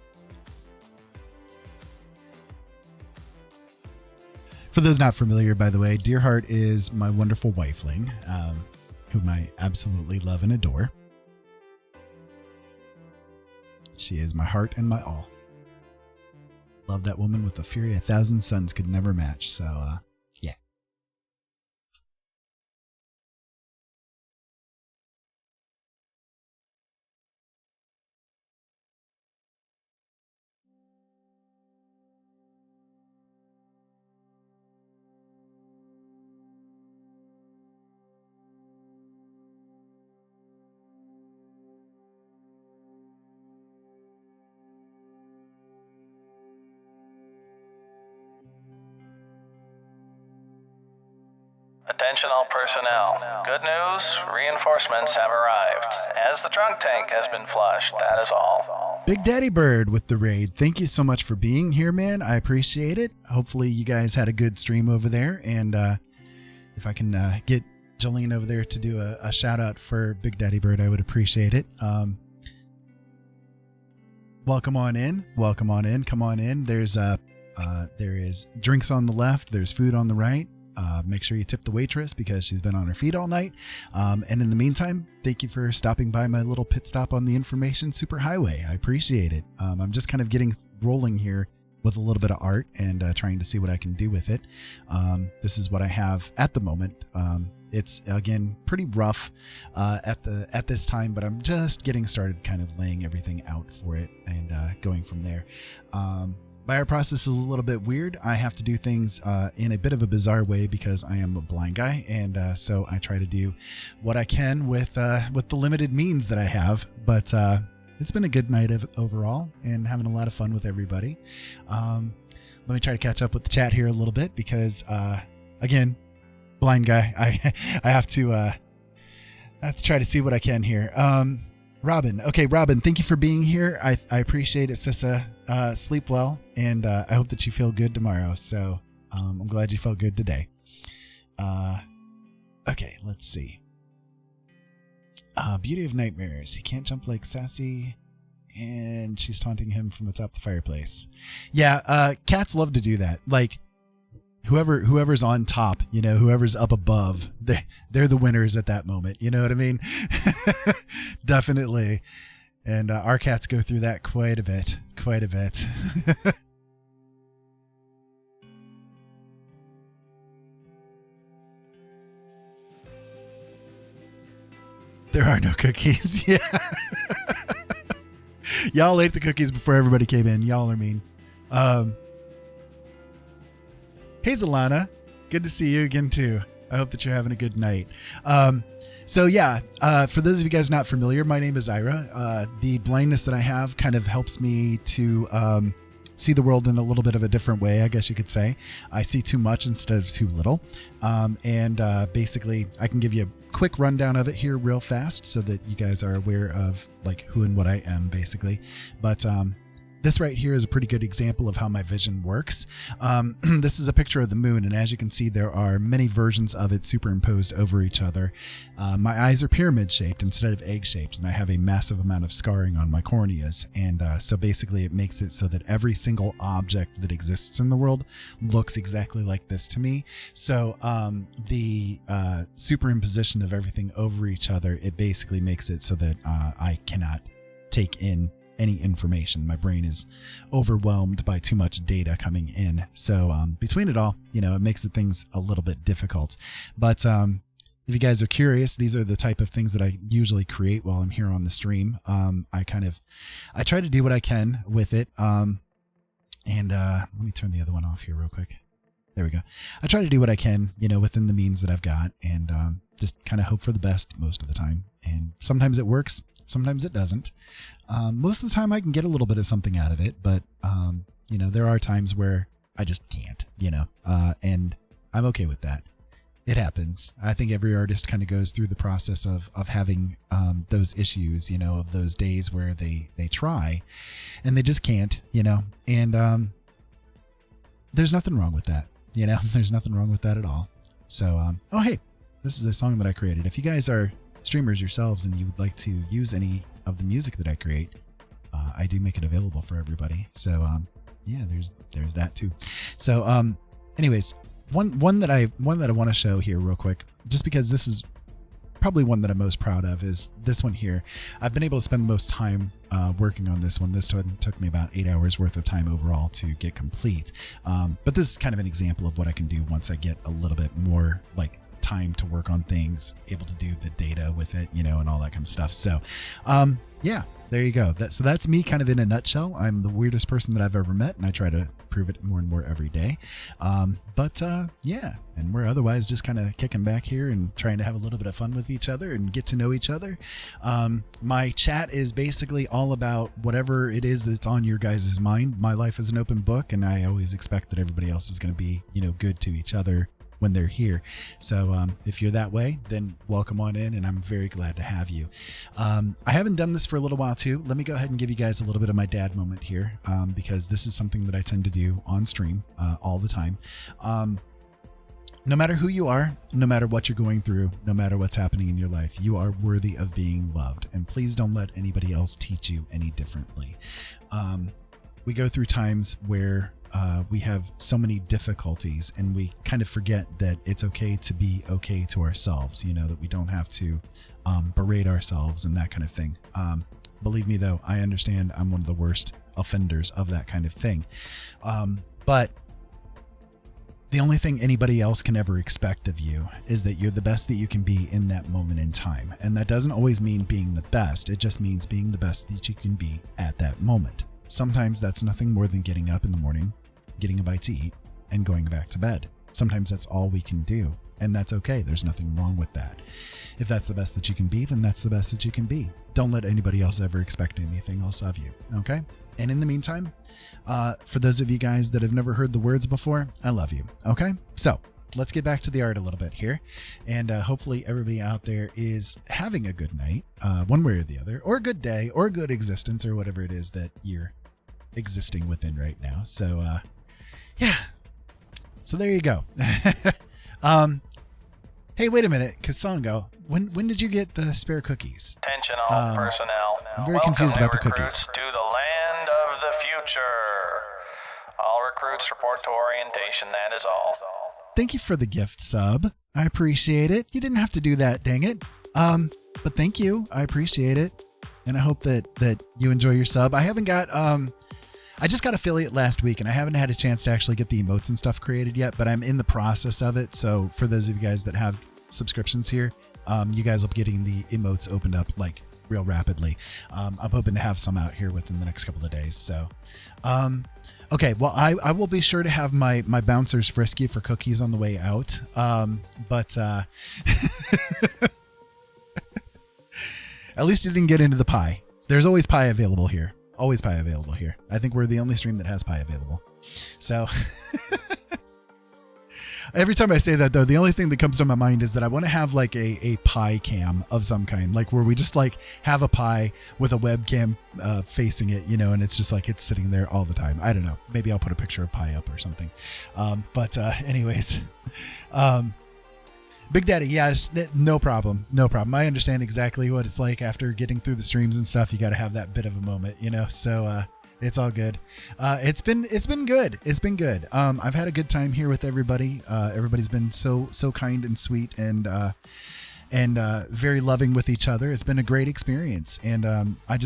For those not familiar, by the way, Dearheart is my wonderful wifeling, whom I absolutely love and adore. She is my heart and my all. Love that woman with a fury 1,000 suns could never match. So, yeah. Attention all personnel. Good news, reinforcements have arrived. As the drunk tank has been flushed, that is all. Big Daddy Bird with the raid. Thank you so much for being here, man. I appreciate it. Hopefully you guys had a good stream over there. And if I can get Jolene over there to do a shout out for Big Daddy Bird, I would appreciate it. Welcome on in. Welcome on in. Come on in. There is drinks on the left. There's food on the right. Make sure you tip the waitress because she's been on her feet all night. And in the meantime, thank you for stopping by my little pit stop on the information superhighway. I appreciate it. I'm just kind of getting rolling here with a little bit of art and trying to see what I can do with it. This is what I have at the moment. It's again pretty rough at this time, but I'm just getting started, kind of laying everything out for it and going from there. My art process is a little bit weird. I have to do things in a bit of a bizarre way because I am a blind guy, and so I try to do what I can with the limited means that I have. But it's been a good night overall, and having a lot of fun with everybody. Let me try to catch up with the chat here a little bit because, again, blind guy. I have to try to see what I can here. Robin. Okay, Robin, thank you for being here. I appreciate it, Sissa. Sleep well, and I hope that you feel good tomorrow. So I'm glad you felt good today. Okay, let's see. Beauty of Nightmares. He can't jump like Sassy, and she's taunting him from atop the fireplace. Yeah, cats love to do that. Like, whoever's on top, you know, whoever's up above, they're the winners at that moment. You know what I mean? Definitely. And our cats go through that quite a bit. There are no cookies. Yeah. Y'all ate the cookies before everybody came in. Y'all are mean. Hey, Zalana. Good to see you again, too. I hope that you're having a good night. So yeah, for those of you guys not familiar, my name is Ira. The blindness that I have kind of helps me to see the world in a little bit of a different way, I guess you could say. I see too much instead of too little. And basically, I can give you a quick rundown of it here real fast so that you guys are aware of like who and what I am, basically. But this right here is a pretty good example of how my vision works. This is a picture of the moon, and as you can see, there are many versions of it superimposed over each other. My eyes are pyramid-shaped instead of egg-shaped, and I have a massive amount of scarring on my corneas. And so basically it makes it so that every single object that exists in the world looks exactly like this to me. So the superimposition of everything over each other, it basically makes it so that I cannot take in any information. My brain is overwhelmed by too much data coming in. So between it all, it makes things a little bit difficult. But if you guys are curious, these are the type of things that I usually create while I'm here on the stream. I try to do what I can with it. And let me turn the other one off here real quick. There we go. I try to do what I can, within the means that I've got, and just kind of hope for the best most of the time. And sometimes it works. Sometimes it doesn't. Most of the time I can get a little bit of something out of it, but, there are times where I just can't, and I'm okay with that. It happens. I think every artist kind of goes through the process of having those issues, of those days where they try and they just can't, and there's nothing wrong with that, there's nothing wrong with that at all. So, oh, hey, this is a song that I created. If you guys are streamers yourselves and you would like to use any of the music that I create, I do make it available for everybody. So yeah, there's that too. So anyways, one that I want to show here real quick, just because this is probably one that I'm most proud of, is this one here. I've been able to spend the most time working on this one. This took me about 8 hours worth of time overall to get complete. But this is kind of an example of what I can do once I get a little bit more like time to work on things, able to do the data with it, and all that kind of stuff. So yeah, there you go. So that's me kind of in a nutshell. I'm the weirdest person that I've ever met, and I try to prove it more and more every day. But yeah, and we're otherwise just kind of kicking back here and trying to have a little bit of fun with each other and get to know each other. My chat is basically all about whatever it is that's on your guys' mind. My life is an open book, and I always expect that everybody else is going to be, good to each other when they're here. So if you're that way, then welcome on in, and I'm very glad to have you. I haven't done this for a little while too. Let me go ahead and give you guys a little bit of my dad moment here, because this is something that I tend to do on stream all the time. No matter who you are, no matter what you're going through, no matter what's happening in your life, you are worthy of being loved, and please don't let anybody else teach you any differently. We go through times where we have so many difficulties, and we kind of forget that it's okay to be okay to ourselves, that we don't have to berate ourselves and that kind of thing. Believe me, though, I understand I'm one of the worst offenders of that kind of thing. But the only thing anybody else can ever expect of you is that you're the best that you can be in that moment in time. And that doesn't always mean being the best. It just means being the best that you can be at that moment. Sometimes that's nothing more than getting up in the morning, getting a bite to eat, and going back to bed. Sometimes that's all we can do, and that's okay. There's nothing wrong with that. If that's the best that you can be, then that's the best that you can be. Don't let anybody else ever expect anything else of you, okay? And in the meantime, for those of you guys that have never heard the words before, I love you, okay? So let's get back to the art a little bit here, and hopefully everybody out there is having a good night, one way or the other, or a good day, or a good existence, or whatever it is that you're existing within right now. So yeah, so there you go. Hey, wait a minute, Kasongo, when did you get the spare cookies? Attention all personnel. I'm very confused about the cookies. Recruits to the land of the future. All recruits report to orientation, that is all. Thank you for the gift sub. I appreciate it. You didn't have to do that, dang it. But thank you. I appreciate it. And I hope that you enjoy your sub. I haven't got I just got affiliate last week, and I haven't had a chance to actually get the emotes and stuff created yet, but I'm in the process of it. So for those of you guys that have subscriptions here, you guys will be getting the emotes opened up like real rapidly. I'm hoping to have some out here within the next couple of days. So, okay, well, I will be sure to have my bouncers frisky for cookies on the way out. But at least you didn't get into the pie. There's always pie available here. Always pie available here. I think we're the only stream that has pie available. So every time I say that, though, the only thing that comes to my mind is that I want to have like a pie cam of some kind, like where we just like have a pie with a webcam facing it, you know, and it's just like it's sitting there all the time. I don't know. Maybe I'll put a picture of pie up or something. But anyways, Big Daddy, yeah, no problem. No problem. I understand exactly what it's like after getting through the streams and stuff. You got to have that bit of a moment, you know, so it's all good. It's been good. It's been good. I've had a good time here with everybody. Everybody's been so kind and sweet and very loving with each other. It's been a great experience. And I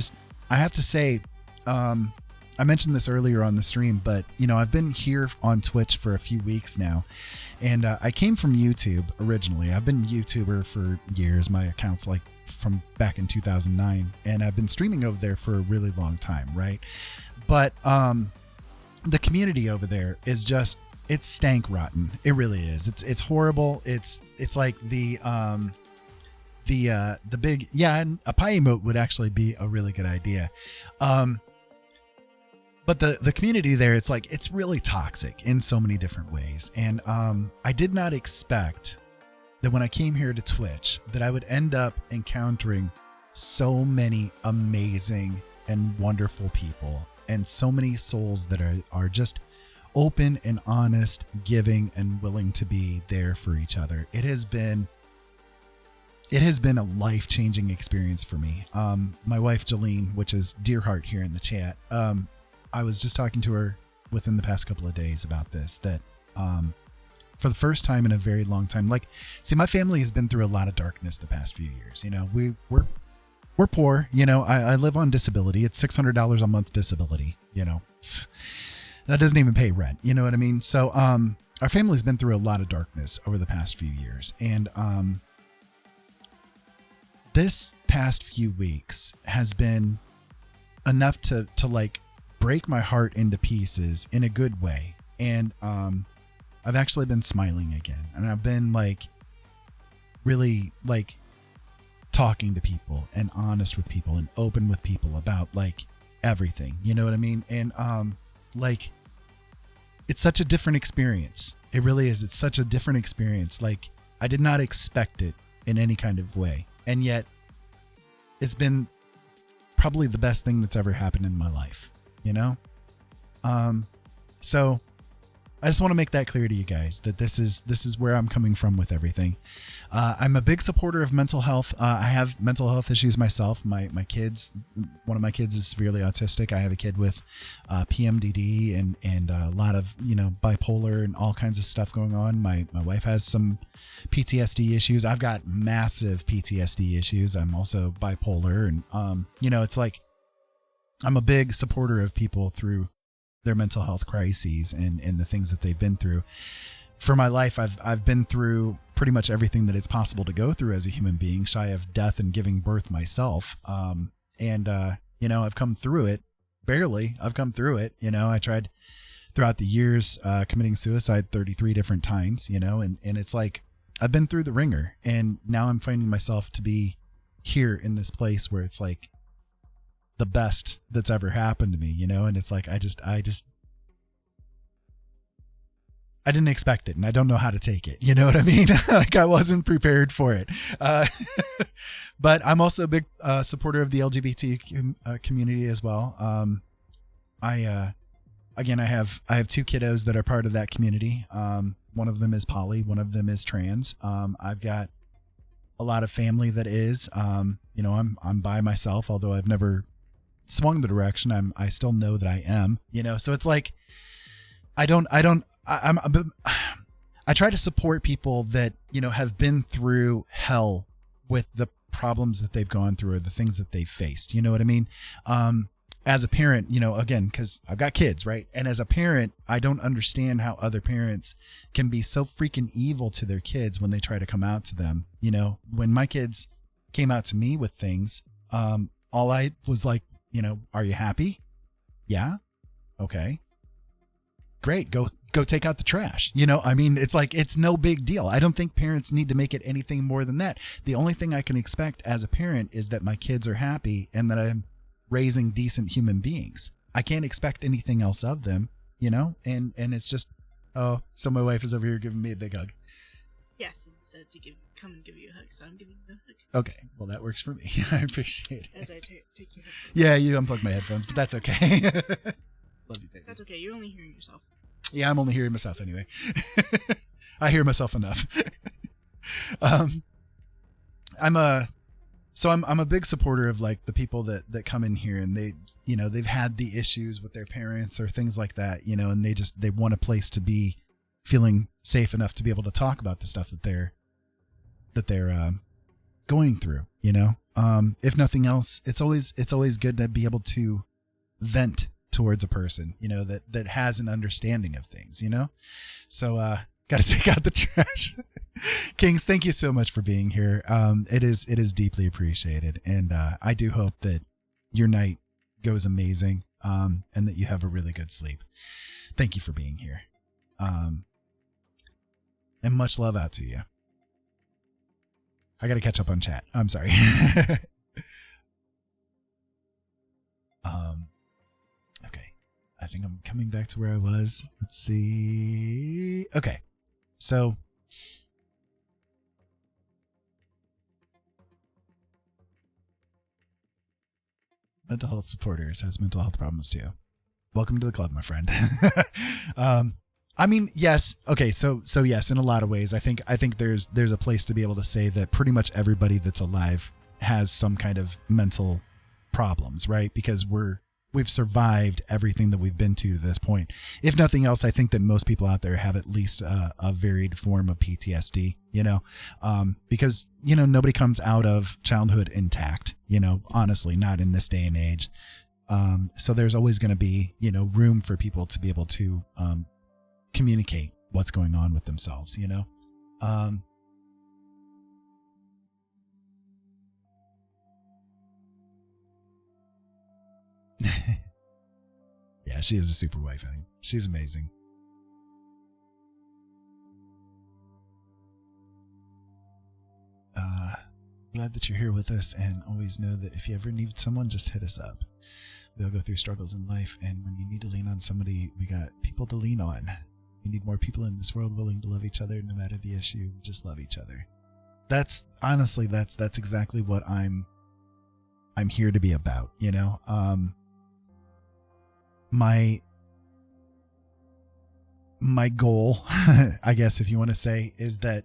have to say, I mentioned this earlier on the stream, but you know, I've been here on Twitch for a few weeks now, and I came from YouTube originally. I've been a YouTuber for years. My account's like from back in 2009, and I've been streaming over there for a really long time, right? But the community over there is just, it's stank rotten. It really is. It's horrible. It's like the big, yeah, and a pie emote would actually be a really good idea. But the community there, it's like, it's really toxic in so many different ways. And I did not expect that when I came here to Twitch that I would end up encountering so many amazing and wonderful people and so many souls that are just open and honest, giving and willing to be there for each other. It has been a life-changing experience for me. My wife, Jolene, which is Dearheart here in the chat, I was just talking to her within the past couple of days about this, that for the first time in a very long time, like, see, my family has been through a lot of darkness the past few years. You know, we're poor, you know, I live on disability. It's $600 a month disability, you know, that doesn't even pay rent. You know what I mean? So, our family's been through a lot of darkness over the past few years. And, this past few weeks has been enough to like break my heart into pieces in a good way. And I've actually been smiling again, and I've been like really like talking to people and honest with people and open with people about like everything, you know what I mean? And like, it's such a different experience. It really is. It's such a different experience. Like, I did not expect it in any kind of way. And yet it's been probably the best thing that's ever happened in my life, you know? So I just want to make that clear to you guys that this is where I'm coming from with everything. I'm a big supporter of mental health. I have mental health issues myself. My kids, one of my kids is severely autistic. I have a kid with PMDD and a lot of, you know, bipolar and all kinds of stuff going on. My wife has some PTSD issues. I've got massive PTSD issues. I'm also bipolar, and you know, it's like I'm a big supporter of people through their mental health crises and the things that they've been through. For my life, I've been through pretty much everything that it's possible to go through as a human being, shy of death and giving birth myself. And you know, I've come through it. Barely. I've come through it. You know, I tried throughout the years committing suicide 33 different times, you know, and it's like I've been through the ringer, and now I'm finding myself to be here in this place where it's like the best that's ever happened to me, you know? And it's like, I didn't expect it, and I don't know how to take it. You know what I mean? Like, I wasn't prepared for it. But I'm also a big supporter of the LGBT community as well. I have two kiddos that are part of that community. One of them is poly, one of them is trans. I've got a lot of family that is, you know, I'm by myself, although I've never swung the direction. I still know that I am, you know, so it's like, I try to support people that, you know, have been through hell with the problems that they've gone through or the things that they've faced. You know what I mean? As a parent, you know, again, cause I've got kids, right? And as a parent, I don't understand how other parents can be so freaking evil to their kids when they try to come out to them. You know, when my kids came out to me with things, All I was like, are you happy? Yeah. Okay. Great. Go take out the trash. I mean, it's like, it's no big deal. I don't think parents need to make it anything more than that. The only thing I can expect as a parent is that my kids are happy and that I'm raising decent human beings. I can't expect anything else of them, and it's just, oh, so my wife is over here giving me a big hug. Yes, and said to come and give you a hug, so I'm giving you a hug. Okay, well, that works for me. I appreciate it. As I take your headphones. Yeah, you unplugged my headphones, but that's okay. Love you, baby. That's okay, you're only hearing yourself. Yeah, I'm only hearing myself anyway. I hear myself enough. I'm a big supporter of like the people that come in here and they've had the issues with their parents or things like that, and they want a place to be feeling safe enough to be able to talk about the stuff that they're going through, if nothing else, it's always good to be able to vent towards a person, that has an understanding of things, so, got to take out the trash. Kings, thank you so much for being here. It is deeply appreciated. And, I do hope that your night goes amazing, and that you have a really good sleep. Thank you for being here. And much love out to you. I got to catch up on chat. I'm sorry. Okay. I think I'm coming back to where I was. Let's see. Okay. So mental health supporters has mental health problems too. Welcome to the club, my friend. I mean, yes. Okay. So yes, in a lot of ways, I think there's a place to be able to say that pretty much everybody that's alive has some kind of mental problems, right? Because we've survived everything that we've been to this point. If nothing else, I think that most people out there have at least a varied form of PTSD, because, nobody comes out of childhood intact, honestly, not in this day and age. So there's always going to be, room for people to be able to communicate what's going on with themselves, Yeah, she is a super wife. I think she's amazing. Glad that you're here with us, and always know that if you ever need someone, just hit us up. We all go through struggles in life, and when you need to lean on somebody, we got people to lean on. We need more people in this world willing to love each other, no matter the issue. Just love each other. That's honestly, that's exactly what I'm here to be about. My goal, I guess, if you want to say, is that,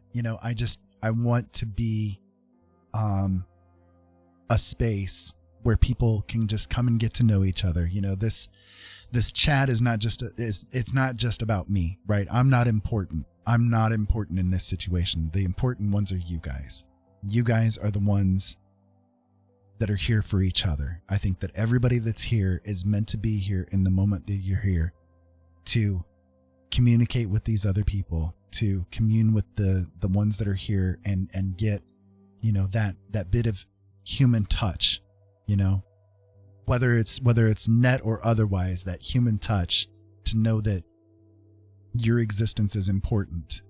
I want to be, a space where people can just come and get to know each other. This chat is not just, it's not just about me, right? I'm not important in this situation. The important ones are you guys. You guys are the ones that are here for each other. I think that everybody that's here is meant to be here in the moment that you're here to communicate with these other people, to commune with the ones that are here and get, that bit of human touch, whether it's net or otherwise, that human touch, to know that your existence is important,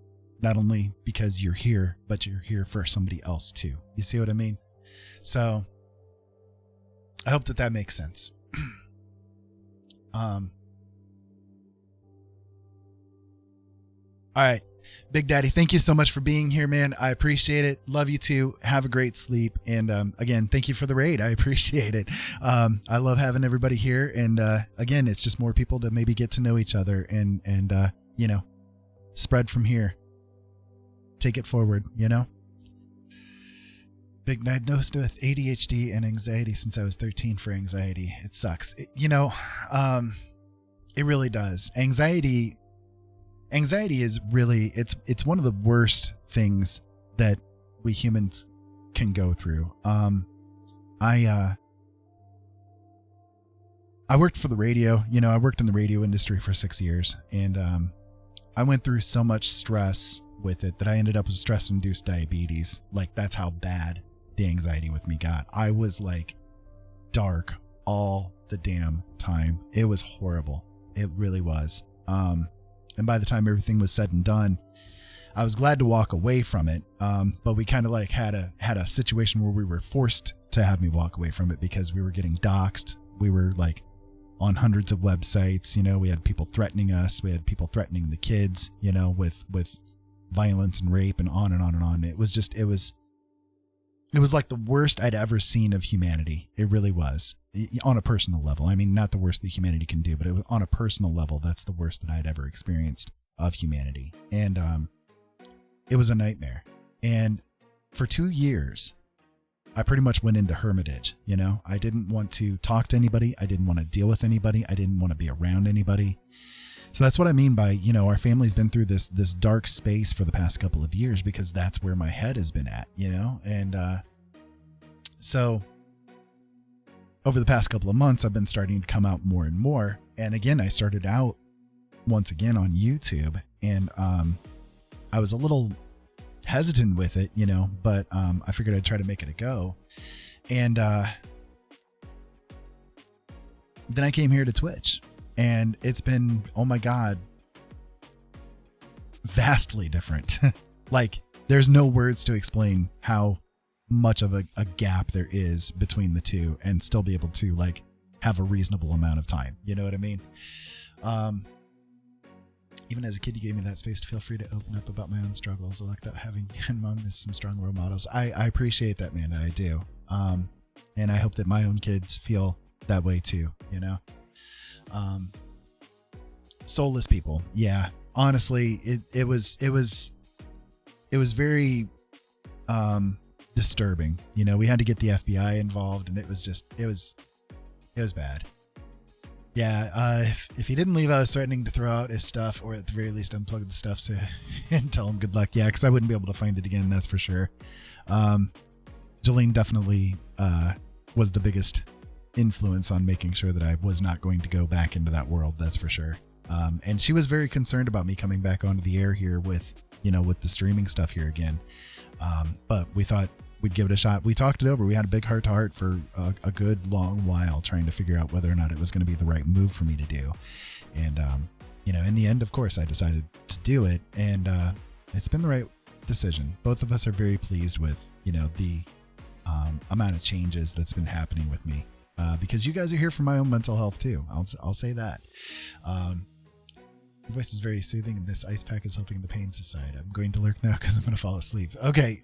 not only because you're here, but you're here for somebody else too. You see what I mean? So I hope that makes sense. All right. Big Daddy, thank you so much for being here, man. I appreciate it. Love you too. Have a great sleep. And again, thank you for the raid. I appreciate it. I love having everybody here. And again, it's just more people to maybe get to know each other and spread from here. Take it forward, Big diagnosed with ADHD and anxiety since I was 13 for anxiety. It sucks. It really does. Anxiety is really, it's one of the worst things that we humans can go through. I worked for the radio, I worked in the radio industry for 6 years, and I went through so much stress with it that I ended up with stress-induced diabetes. Like, that's how bad the anxiety with me got. I was like dark all the damn time. It was horrible. It really was. And by the time everything was said and done, I was glad to walk away from it. But we kind of like had a situation where we were forced to have me walk away from it because we were getting doxxed. We were like on hundreds of websites, you know, we had people threatening us. We had people threatening the kids, you know, with violence and rape and on and on and on. It was like the worst I'd ever seen of humanity. It really was, on a personal level. I mean, not the worst that humanity can do, but it was on a personal level. That's the worst that I'd ever experienced of humanity. And, it was a nightmare. And for 2 years, I pretty much went into hermitage. You know, I didn't want to talk to anybody. I didn't want to deal with anybody. I didn't want to be around anybody. So that's what I mean by, you know, our family's been through this dark space for the past couple of years because that's where my head has been at, you know? And, so over the past couple of months, I've been starting to come out more and more. And again, I started out once again on YouTube, and, I was a little hesitant with it, you know, but I figured I'd try to make it a go. And then I came here to Twitch, and it's been, oh my God, vastly different. Like, there's no words to explain how much of a gap there is between the two and still be able to like have a reasonable amount of time. You know what I mean? Even as a kid, you gave me that space to feel free to open up about my own struggles. I looked at having among this some strong role models. I appreciate that, man. I do. And I hope that my own kids feel that way too, you know? Soulless people. Yeah. Honestly, it was very, disturbing. You know, we had to get the FBI involved, and it was bad. Yeah, if he didn't leave, I was threatening to throw out his stuff, or at the very least unplug the stuff and tell him good luck. Yeah, because I wouldn't be able to find it again, that's for sure. Jolene definitely was the biggest influence on making sure that I was not going to go back into that world, that's for sure. And she was very concerned about me coming back onto the air here with the streaming stuff here again. But we thought we'd give it a shot. We talked it over. We had a big heart to heart for a good long while trying to figure out whether or not it was going to be the right move for me to do. And, in the end, of course, I decided to do it, and it's been the right decision. Both of us are very pleased with, the amount of changes that's been happening with me, because you guys are here for my own mental health too. I'll say that. Your voice is very soothing, and this ice pack is helping the pain subside. I'm going to lurk now because I'm going to fall asleep. Okay.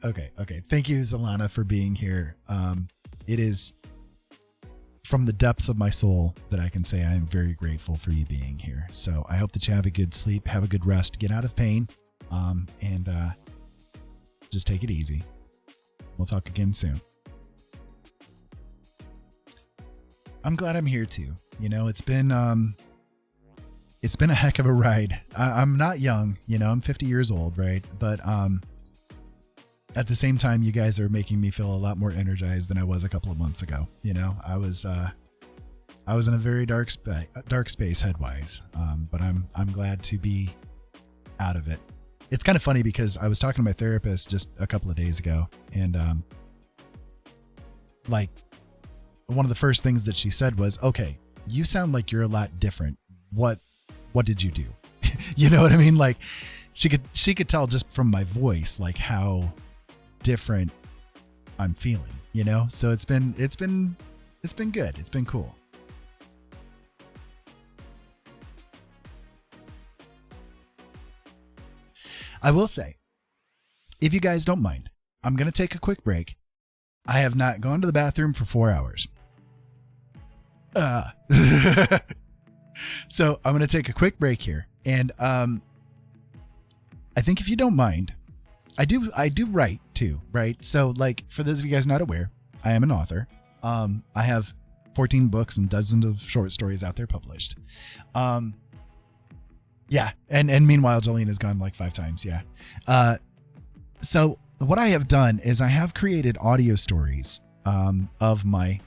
Thank you, Zalana, for being here. It is from the depths of my soul that I can say I am very grateful for you being here. So I hope that you have a good sleep, have a good rest, get out of pain, and just take it easy. We'll talk again soon. I'm glad I'm here too. It's been a heck of a ride. I'm not young, I'm 50 years old, right? But at the same time, you guys are making me feel a lot more energized than I was a couple of months ago. I was in a very dark space headwise, but I'm glad to be out of it. It's kind of funny because I was talking to my therapist just a couple of days ago, and one of the first things that she said was, "Okay, you sound like you're a lot different. What did you do?" You know what I mean? Like she could tell just from my voice, like how different I'm feeling, So it's been good. It's been cool. I will say, if you guys don't mind, I'm going to take a quick break. I have not gone to the bathroom for 4 hours. So I'm going to take a quick break here. And I think if you don't mind, I do write too, right? So for those of you guys not aware, I am an author. I have 14 books and dozens of short stories out there published. Yeah. And meanwhile, Jolene has gone 5 times. Yeah. So what I have done is I have created audio stories of my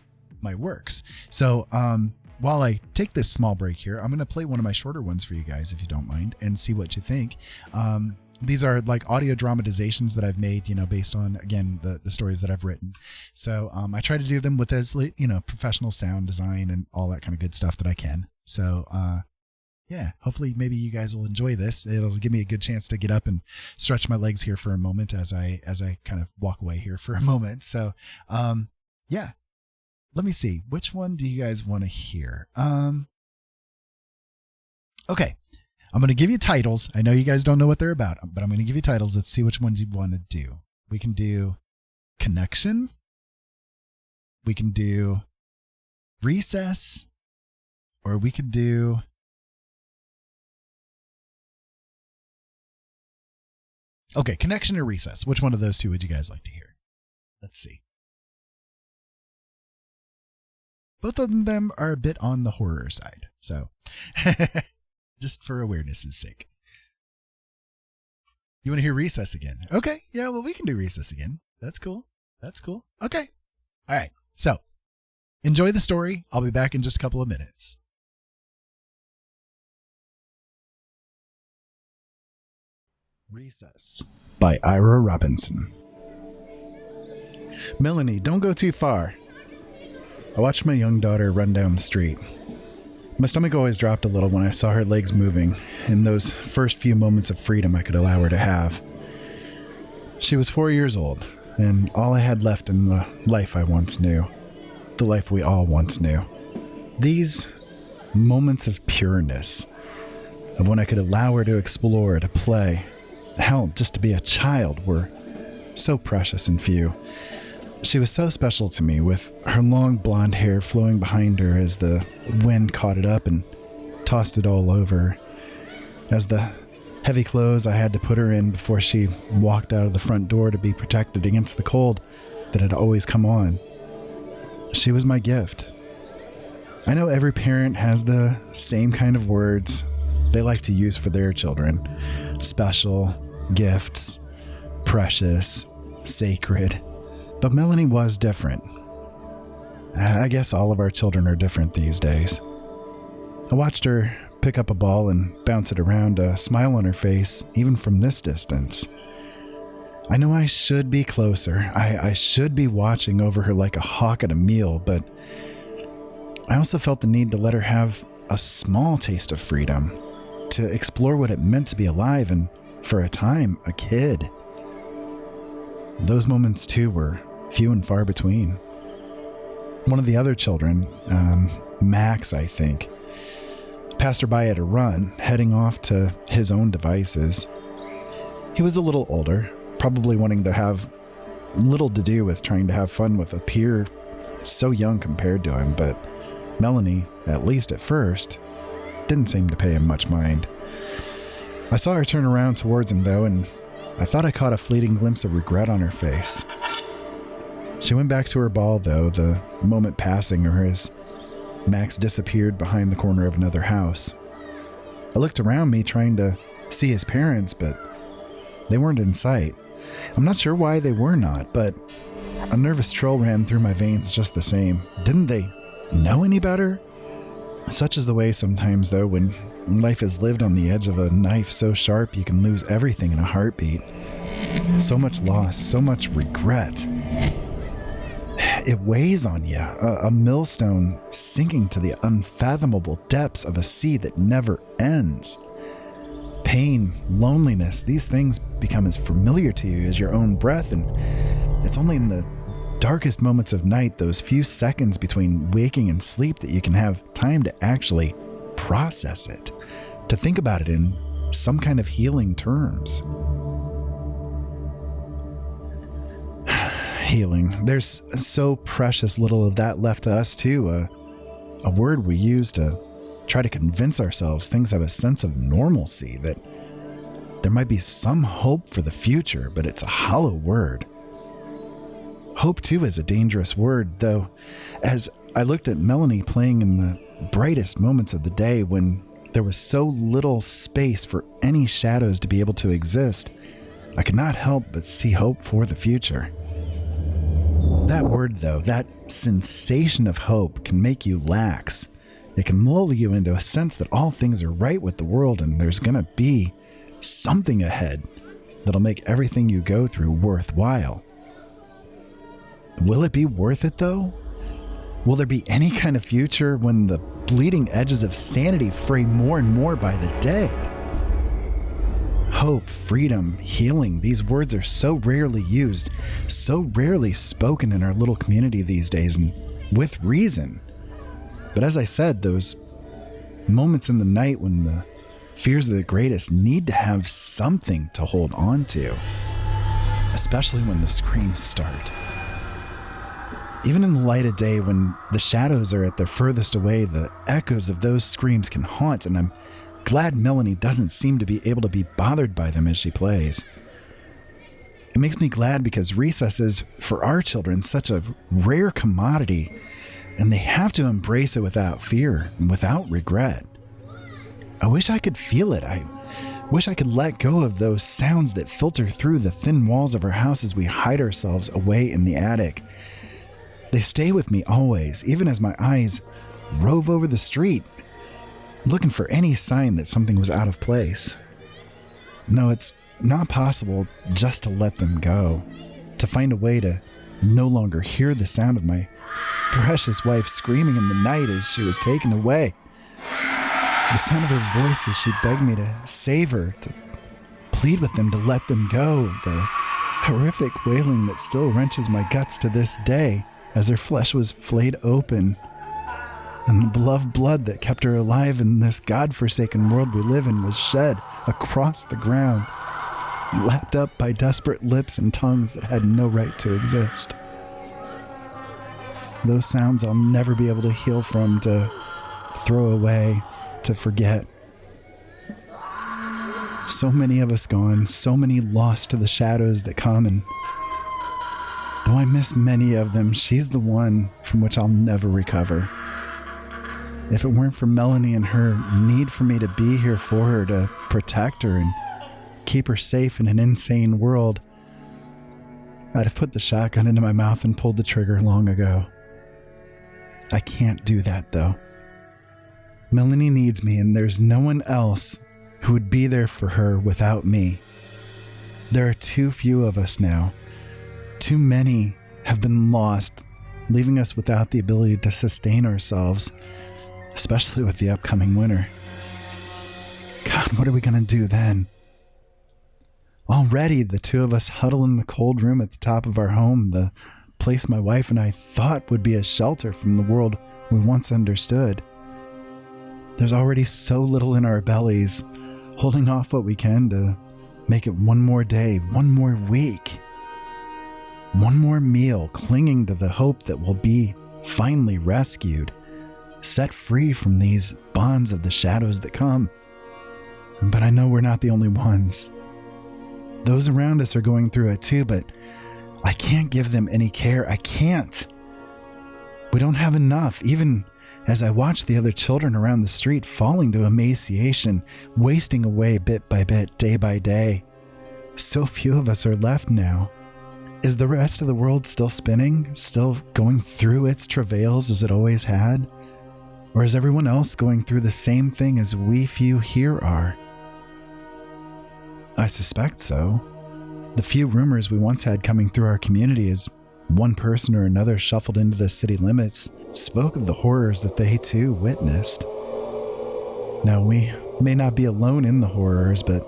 works. So while I take this small break here, I'm going to play one of my shorter ones for you guys, if you don't mind, and see what you think. these are like audio dramatizations that I've made, based on, again, the stories that I've written. So I try to do them with as, professional sound design and all that kind of good stuff that I can. So yeah, hopefully maybe you guys will enjoy this. It'll give me a good chance to get up and stretch my legs here for a moment as I kind of walk away here for a moment. So yeah, let me see. Which one do you guys want to hear? Okay. I'm going to give you titles. I know you guys don't know what they're about, but I'm going to give you titles. Let's see which ones you want to do. We can do Connection. We can do Recess. Or we could do... Okay, Connection or Recess. Which one of those two would you guys like to hear? Let's see. Both of them are a bit on the horror side, so... Just for awareness' sake. You want to hear Recess again? Okay. Yeah, well, we can do Recess again. That's cool. Okay. All right. So, enjoy the story. I'll be back in just a couple of minutes. Recess by Ira Robinson. Melanie, don't go too far. I watched my young daughter run down the street. My stomach always dropped a little when I saw her legs moving, in those first few moments of freedom I could allow her to have. She was 4 years old, and all I had left in the life I once knew. The life we all once knew. These moments of pureness, of when I could allow her to explore, to play, hell, just to be a child, were so precious and few. She was so special to me, with her long blonde hair flowing behind her as the wind caught it up and tossed it all over. As the heavy clothes I had to put her in before she walked out of the front door to be protected against the cold that had always come on. She was my gift. I know every parent has the same kind of words they like to use for their children. Special, gifts, precious, sacred. But Melanie was different. I guess all of our children are different these days. I watched her pick up a ball and bounce it around, a smile on her face, even from this distance. I know I should be closer. I should be watching over her like a hawk at a meal, but I also felt the need to let her have a small taste of freedom, to explore what it meant to be alive and, for a time, a kid. Those moments, too, were few and far between. One of the other children, Max, I think, passed her by at a run, heading off to his own devices. He was a little older, probably wanting to have little to do with trying to have fun with a peer so young compared to him, but Melanie, at least at first, didn't seem to pay him much mind. I saw her turn around towards him, though, and I thought I caught a fleeting glimpse of regret on her face. She went back to her ball, though, the moment passing her as Max disappeared behind the corner of another house. I looked around me trying to see his parents, but they weren't in sight. I'm not sure why they were not, but a nervous trill ran through my veins just the same. Didn't they know any better? Such is the way sometimes, though, when life is lived on the edge of a knife so sharp you can lose everything in a heartbeat. So much loss, so much regret. It weighs on you, a millstone sinking to the unfathomable depths of a sea that never ends. Pain, loneliness, these things become as familiar to you as your own breath, and it's only in the darkest moments of night, those few seconds between waking and sleep, that you can have time to actually process it, to think about it in some kind of healing terms. Healing. There's so precious little of that left to us, too. A word we use to try to convince ourselves things have a sense of normalcy, that there might be some hope for the future, but it's a hollow word. Hope, too, is a dangerous word, though. As I looked at Melanie playing in the brightest moments of the day, when there was so little space for any shadows to be able to exist, I could not help but see hope for the future. That word, though, that sensation of hope, can make you lax. It can lull you into a sense that all things are right with the world and there's gonna be something ahead, that'll make everything you go through worthwhile. Will it be worth it, though? Will there be any kind of future when the bleeding edges of sanity fray more and more by the day? Hope, freedom, healing, these words are so rarely used, so rarely spoken in our little community these days, and with reason. But as I said, those moments in the night when the fears are the greatest need to have something to hold on to, especially when the screams start. Even in the light of day, when the shadows are at their furthest away, the echoes of those screams can haunt, and I'm glad Melanie doesn't seem to be able to be bothered by them as she plays. It makes me glad because recess is, for our children, such a rare commodity, and they have to embrace it without fear and without regret. I wish I could feel it. I wish I could let go of those sounds that filter through the thin walls of our house as we hide ourselves away in the attic. They stay with me always, even as my eyes rove over the street, looking for any sign that something was out of place. No, it's not possible just to let them go, to find a way to no longer hear the sound of my precious wife screaming in the night as she was taken away. The sound of her voice as she begged me to save her, to plead with them to let them go. The horrific wailing that still wrenches my guts to this day as her flesh was flayed open, and the beloved blood that kept her alive in this godforsaken world we live in was shed across the ground, lapped up by desperate lips and tongues that had no right to exist. Those sounds I'll never be able to heal from, to throw away, to forget. So many of us gone, so many lost to the shadows that come, and though I miss many of them, she's the one from which I'll never recover. If it weren't for Melanie and her need for me to be here for her, to protect her and keep her safe in an insane world, I'd have put the shotgun into my mouth and pulled the trigger long ago. I can't do that, though. Melanie needs me, and there's no one else who would be there for her without me. There are too few of us now. Too many have been lost, leaving us without the ability to sustain ourselves, especially with the upcoming winter. God, what are we going to do then? Already, the two of us huddle in the cold room at the top of our home, the place my wife and I thought would be a shelter from the world we once understood. There's already so little in our bellies, holding off what we can to make it one more day, one more week, one more meal, clinging to the hope that we'll be finally rescued, set free from these bonds of the shadows that come. But I know we're not the only ones. Those around us are going through it too, but I can't give them any care. I can't. We don't have enough, even as I watch the other children around the street falling to emaciation, wasting away bit by bit, day by day. So few of us are left now. Is the rest of the world still spinning, still going through its travails as it always had? Or is everyone else going through the same thing as we few here are? I suspect so. The few rumors we once had coming through our community as one person or another shuffled into the city limits spoke of the horrors that they too witnessed. Now, we may not be alone in the horrors, but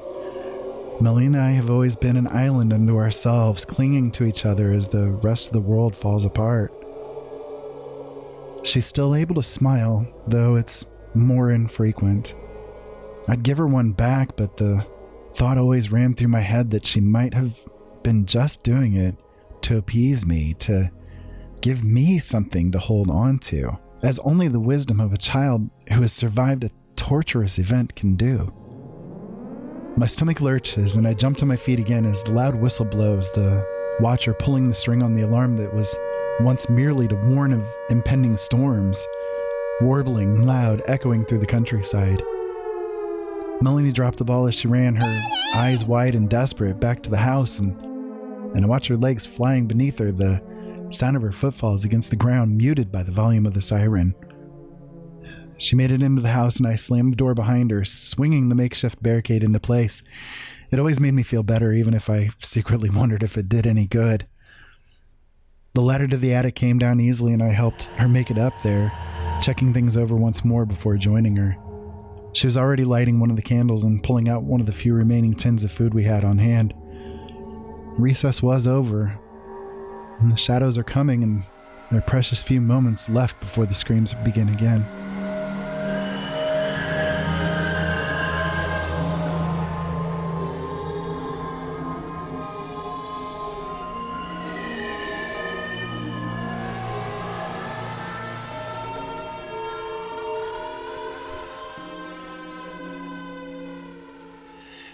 Melanie and I have always been an island unto ourselves, clinging to each other as the rest of the world falls apart. She's still able to smile, though it's more infrequent. I'd give her one back, but the thought always ran through my head that she might have been just doing it to appease me, to give me something to hold on to, as only the wisdom of a child who has survived a torturous event can do. My stomach lurches, and I jump to my feet again as the loud whistle blows, the watcher pulling the string on the alarm that was once merely to warn of impending storms, warbling loud, echoing through the countryside. Melanie dropped the ball as she ran, her eyes wide and desperate, back to the house, and I watch her legs flying beneath her, the sound of her footfalls against the ground muted by the volume of the siren. She made it into the house and I slammed the door behind her, swinging the makeshift barricade into place. It always made me feel better, even if I secretly wondered if it did any good. The ladder to the attic came down easily and I helped her make it up there, checking things over once more before joining her. She was already lighting one of the candles and pulling out one of the few remaining tins of food we had on hand. Recess was over, and the shadows are coming, and there are precious few moments left before the screams begin again.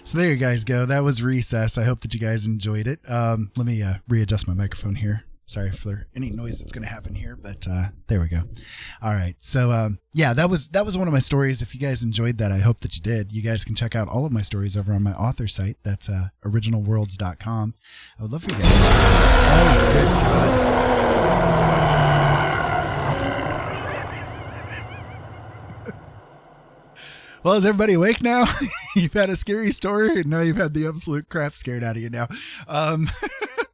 So there you guys go. That was Recess. I hope that you guys enjoyed it. Let me readjust my microphone here. Sorry for any noise that's going to happen here, but there we go. All right. So yeah, that was one of my stories. If you guys enjoyed that, I hope that you did. You guys can check out all of my stories over on my author site. That's originalworlds.com. I would love for you guys to check it out. Oh, good God. Well, is everybody awake now? You've had a scary story, and now you've had the absolute crap scared out of you now.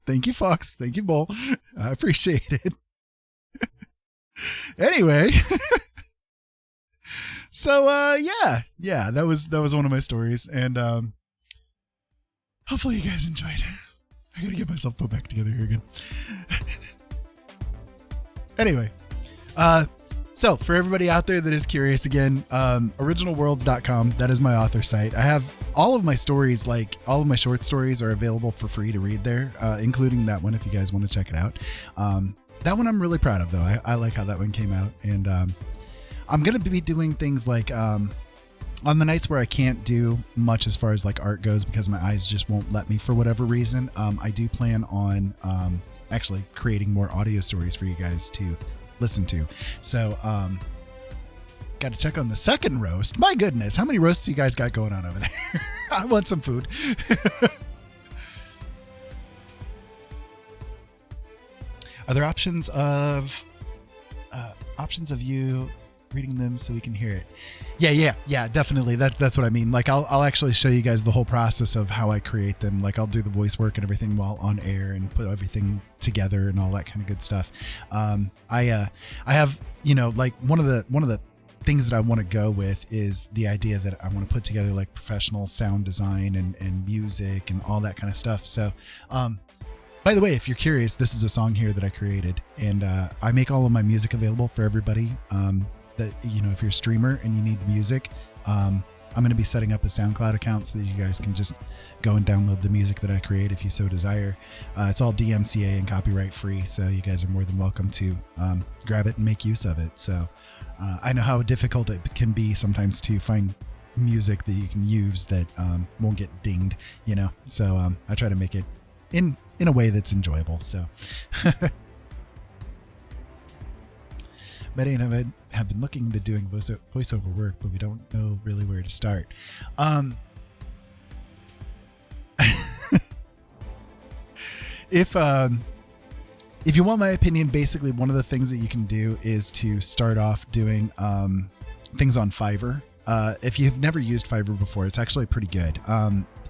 Thank you, Fox. Thank you, Bull. I appreciate it. Anyway, so yeah, that was one of my stories, and hopefully you guys enjoyed. I gotta get myself put back together here again. Anyway, so for everybody out there that is curious, again, originalworlds.com, that is my author site. I have all of my stories, like all of my short stories are available for free to read there, including that one if you guys want to check it out. That one I'm really proud of, though. I like how that one came out. And I'm going to be doing things like on the nights where I can't do much as far as like art goes because my eyes just won't let me for whatever reason. I do plan on actually creating more audio stories for you guys to listen to. So got to check on the second roast. My goodness, how many roasts you guys got going on over there? I want some food. Are there options of you reading them so we can hear it? Yeah, definitely. That's what I mean. Like I'll actually show you guys the whole process of how I create them. Like I'll do the voice work and everything while on air and put everything together and all that kind of good stuff. I have, like one of the things that I want to go with is the idea that I want to put together like professional sound design and music and all that kind of stuff. So, by the way, if you're curious, this is a song here that I created, and I make all of my music available for everybody. That if you're a streamer and you need music, I'm going to be setting up a SoundCloud account so that you guys can just go and download the music that I create if you so desire. It's all DMCA and copyright free, so you guys are more than welcome to grab it and make use of it. So I know how difficult it can be sometimes to find music that you can use that won't get dinged, so I try to make it in a way that's enjoyable. So Betty and I have been looking into doing voiceover work, but we don't know really where to start. If you want my opinion, basically one of the things that you can do is to start off doing things on Fiverr. If you've never used Fiverr before, it's actually pretty good.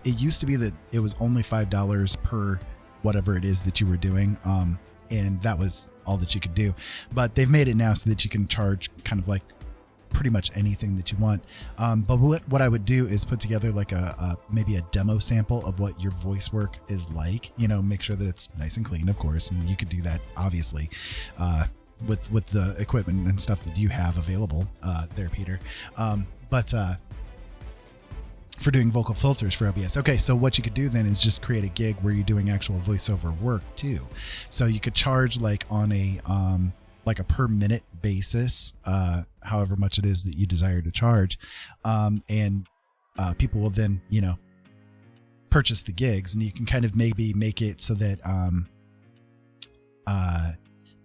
It used to be that it was only $5 per whatever it is that you were doing. And that was all that you could do. But they've made it now so that you can charge kind of like pretty much anything that you want. But what I would do is put together like maybe a demo sample of what your voice work is like, make sure that it's nice and clean, of course. And you could do that obviously, with the equipment and stuff that you have available, there, Peter. But for doing vocal filters for OBS. Okay, so what you could do then is just create a gig where you're doing actual voiceover work too. So you could charge like on a per minute basis, however much it is that you desire to charge, and people will then purchase the gigs, and you can kind of maybe make it so that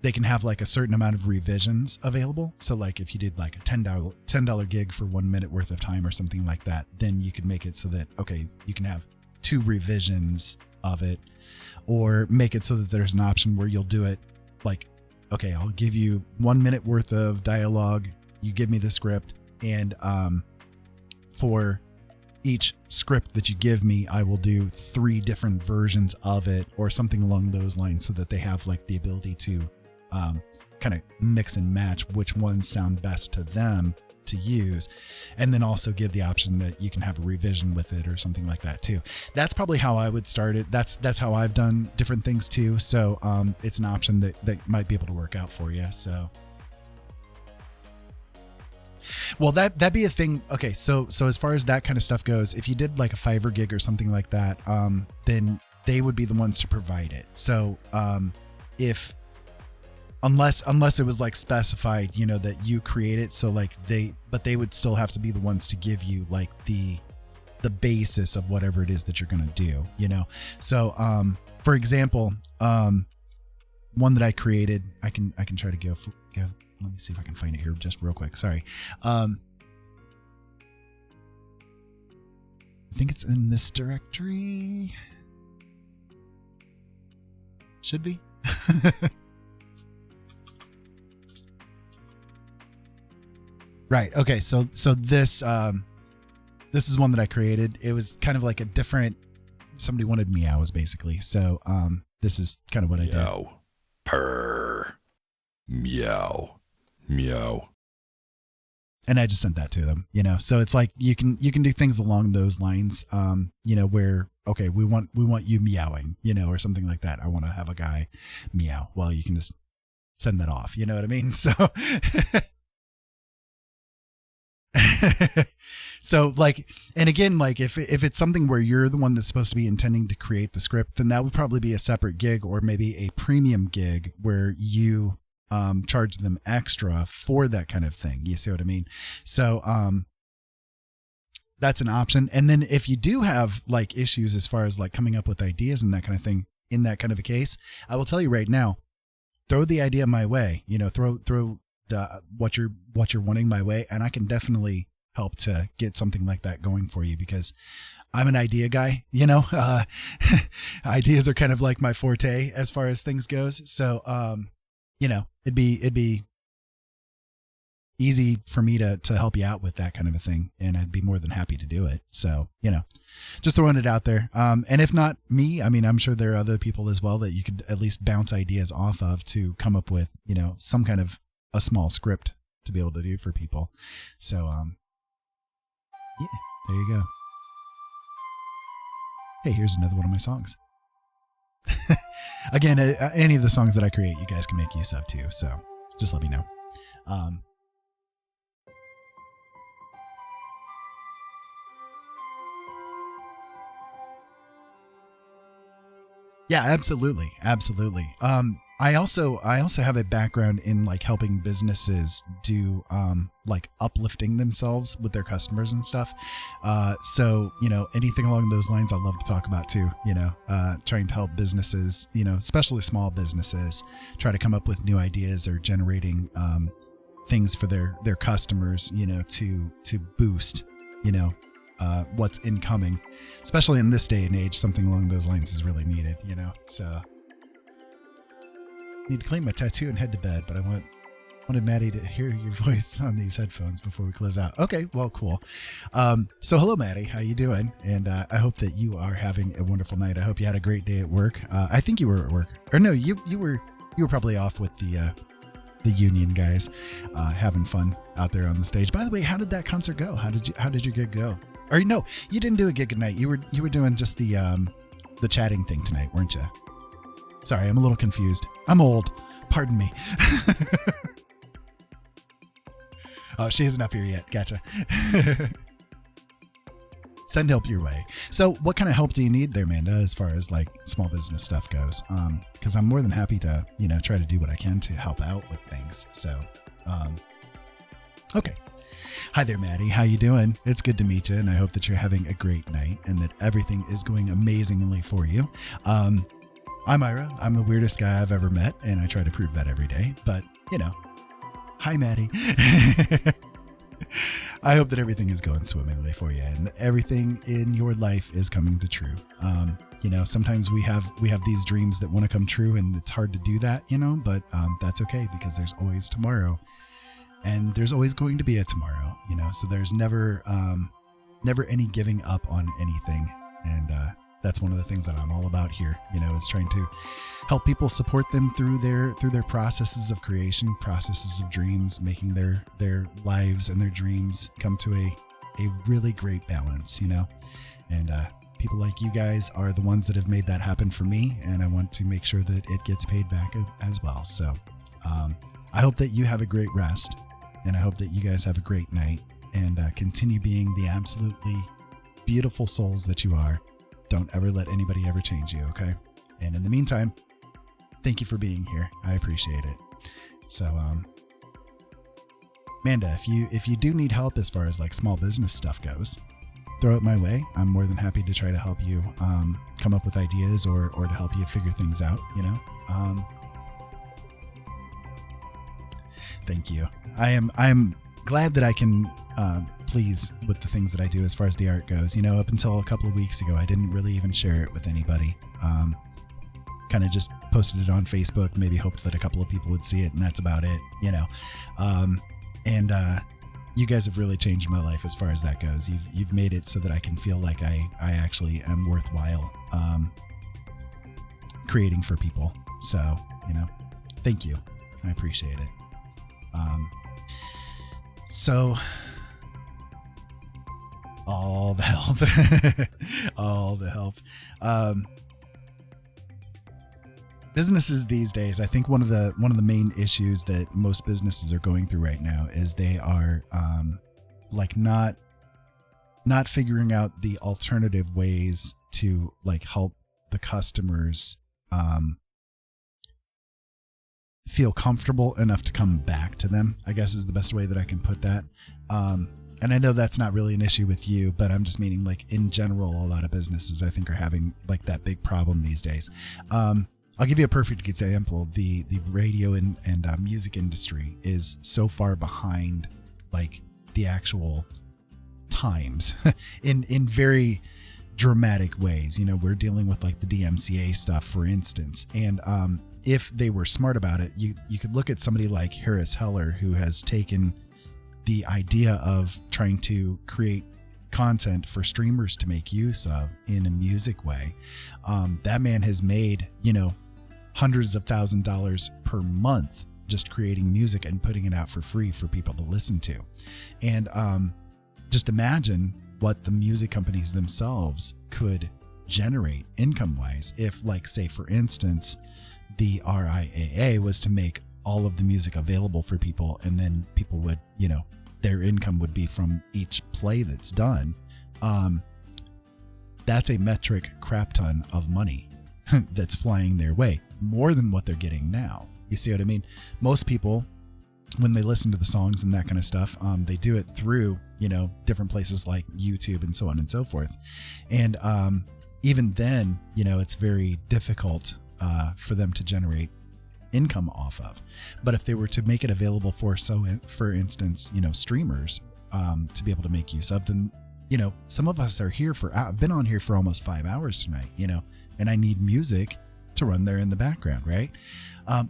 they can have like a certain amount of revisions available. So like if you did like a $10 gig for 1 minute worth of time or something like that, then you could make it so that, okay, you can have 2 revisions of it, or make it so that there's an option where you'll do it like, okay, I'll give you 1 minute worth of dialogue you give me the script, and for each script that you give me, I will do 3 different versions of it or something along those lines, so that they have like the ability to kind of mix and match which ones sound best to them to use, and then also give the option that you can have a revision with it or something like that too. That's probably how I would start it. That's how I've done different things too. So it's an option that might be able to work out for you. So well, that'd be a thing. Okay, so as far as that kind of stuff goes, if you did like a Fiverr gig or something like that, then they would be the ones to provide it. So if unless it was like specified, you know, that you create it, so like they would still have to be the ones to give you like the basis of whatever it is that you're going to do, you know. So for example, one that I created, I can try to go let me see if I can find it here just real quick. Sorry. I think it's in this directory. Should be. Right. Okay. So this is one that I created. It was kind of like a different, somebody wanted meows basically. So this is kind of what I did. Meow. Purr. Meow. Meow. And I just sent that to them, you know. So it's like you can do things along those lines, you know, where okay, we want you meowing, you know, or something like that. I want to have a guy meow. Well, you can just send that off, you know what I mean? So so like, and again, like if it's something where you're the one that's supposed to be intending to create the script, then that would probably be a separate gig, or maybe a premium gig where you charge them extra for that kind of thing. You see what I mean? So that's an option. And then if you do have like issues as far as like coming up with ideas and that kind of thing in that kind of a case, I will tell you right now, throw the idea my way, you know, throw the what you're wanting my way, and I can definitely help to get something like that going for you, because I'm an idea guy, you know. Ideas are kind of like my forte as far as things goes. So you know, it'd be easy for me to help you out with that kind of a thing, and I'd be more than happy to do it. So, you know, just throwing it out there. And if not me, I mean, I'm sure there are other people as well that you could at least bounce ideas off of to come up with, you know, some kind of a small script to be able to do for people. So, yeah, there you go. Hey, here's another one of my songs. Again, any of the songs that I create, you guys can make use of too. So just let me know. Yeah, absolutely. Absolutely. I also have a background in like helping businesses do like uplifting themselves with their customers and stuff. So, you know, anything along those lines I love to talk about too, you know, trying to help businesses, you know, especially small businesses, try to come up with new ideas or generating things for their customers, you know, to boost, you know, what's incoming, especially in this day and age. Something along those lines is really needed, you know. So need to clean my tattoo and head to bed, but I wanted Maddie to hear your voice on these headphones before we close out. Okay, well, cool. So hello, Maddie. How you doing? And I hope that you are having a wonderful night. I hope you had a great day at work. I think you were at work, or no, you were probably off with the union guys, having fun out there on the stage. By the way, how did that concert go? How did your gig go? Or no, you didn't do a gig tonight. You were doing just the chatting thing tonight, weren't you? Sorry, I'm a little confused. I'm old. Pardon me. Oh, she isn't up here yet. Gotcha. Send help your way. So what kind of help do you need there, Amanda, as far as like small business stuff goes? Because I'm more than happy to, you know, try to do what I can to help out with things. So, okay. Hi there, Maddie. How you doing? It's good to meet you, and I hope that you're having a great night and that everything is going amazingly for you. I'm Ira. I'm the weirdest guy I've ever met, and I try to prove that every day. But, you know, hi, Maddie. I hope that everything is going swimmingly for you and everything in your life is coming to true. You know, sometimes we have these dreams that want to come true, and it's hard to do that, you know, but that's okay, because there's always tomorrow. And there's always going to be a tomorrow, you know, so there's never any giving up on anything. And that's one of the things that I'm all about here, you know, is trying to help people, support them through their processes of creation, processes of dreams, making their lives and their dreams come to a really great balance, you know. And people like you guys are the ones that have made that happen for me, and I want to make sure that it gets paid back as well. So I hope that you have a great rest, and I hope that you guys have a great night, and continue being the absolutely beautiful souls that you are. Don't ever let anybody ever change you, okay? And in the meantime, thank you for being here. I appreciate it. So, Amanda, if you do need help as far as like small business stuff goes, throw it my way. I'm more than happy to try to help you come up with ideas or to help you figure things out, you know? Thank you. I'm glad that I can please with the things that I do as far as the art goes. You know, up until a couple of weeks ago, I didn't really even share it with anybody. Kind of just posted it on Facebook, maybe hoped that a couple of people would see it, and that's about it, you know. And you guys have really changed my life as far as that goes. You've made it so that I can feel like I actually am worthwhile creating for people. So, you know, thank you. I appreciate it. So all the help, all the help. Businesses these days, I think one of the main issues that most businesses are going through right now is they are like not figuring out the alternative ways to like help the customers feel comfortable enough to come back to them, I guess is the best way that I can put that. And I know that's not really an issue with you, but I'm just meaning like in general, a lot of businesses I think are having like that big problem these days. I'll give you a perfect example. The radio and music industry is so far behind like the actual times in very dramatic ways. You know, we're dealing with like the DMCA stuff, for instance. And if they were smart about it, you could look at somebody like Harris Heller, who has taken the idea of trying to create content for streamers to make use of in a music way. That man has made, you know, hundreds of $1,000s per month just creating music and putting it out for free for people to listen to. And just imagine what the music companies themselves could generate income wise if, like, say for instance, the RIAA was to make all of the music available for people, and then people would, you know, their income would be from each play that's done. That's a metric crap ton of money that's flying their way, more than what they're getting now. You see what I mean? Most people, when they listen to the songs and that kind of stuff, they do it through, you know, different places like YouTube and so on and so forth. And even then, you know, it's very difficult for them to generate income off of. But if they were to make it available for instance, you know, streamers to be able to make use of, then, you know, some of us are here for, I've been on here for almost 5 hours tonight, you know, and I need music to run there in the background, right?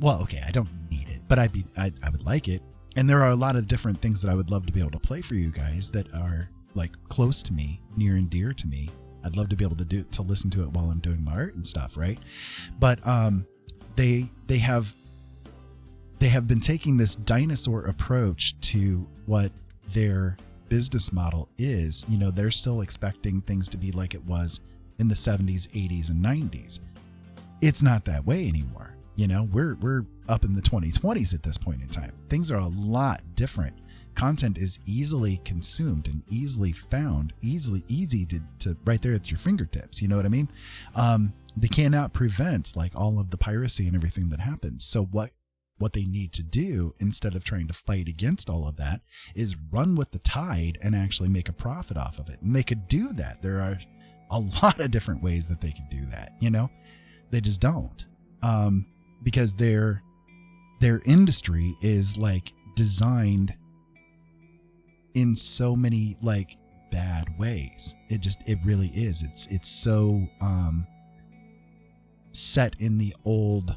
Well, okay, I don't need it, but I would like it. And there are a lot of different things that I would love to be able to play for you guys that are like close to me, near and dear to me. I'd love to be able to listen to it while I'm doing my art and stuff, right? But they have been taking this dinosaur approach to what their business model is. You know, they're still expecting things to be like it was in the 70s, 80s, and 90s. It's not that way anymore. You know, we're up in the 2020s at this point in time. Things are a lot different. Content is easily consumed and easily found, easy to right there at your fingertips. You know what I mean? They cannot prevent like all of the piracy and everything that happens. So what they need to do, instead of trying to fight against all of that, is run with the tide and actually make a profit off of it. And they could do that. There are a lot of different ways that they could do that. You know, they just don't, because their industry is like designed in so many like bad ways. It really is. It's so set in the old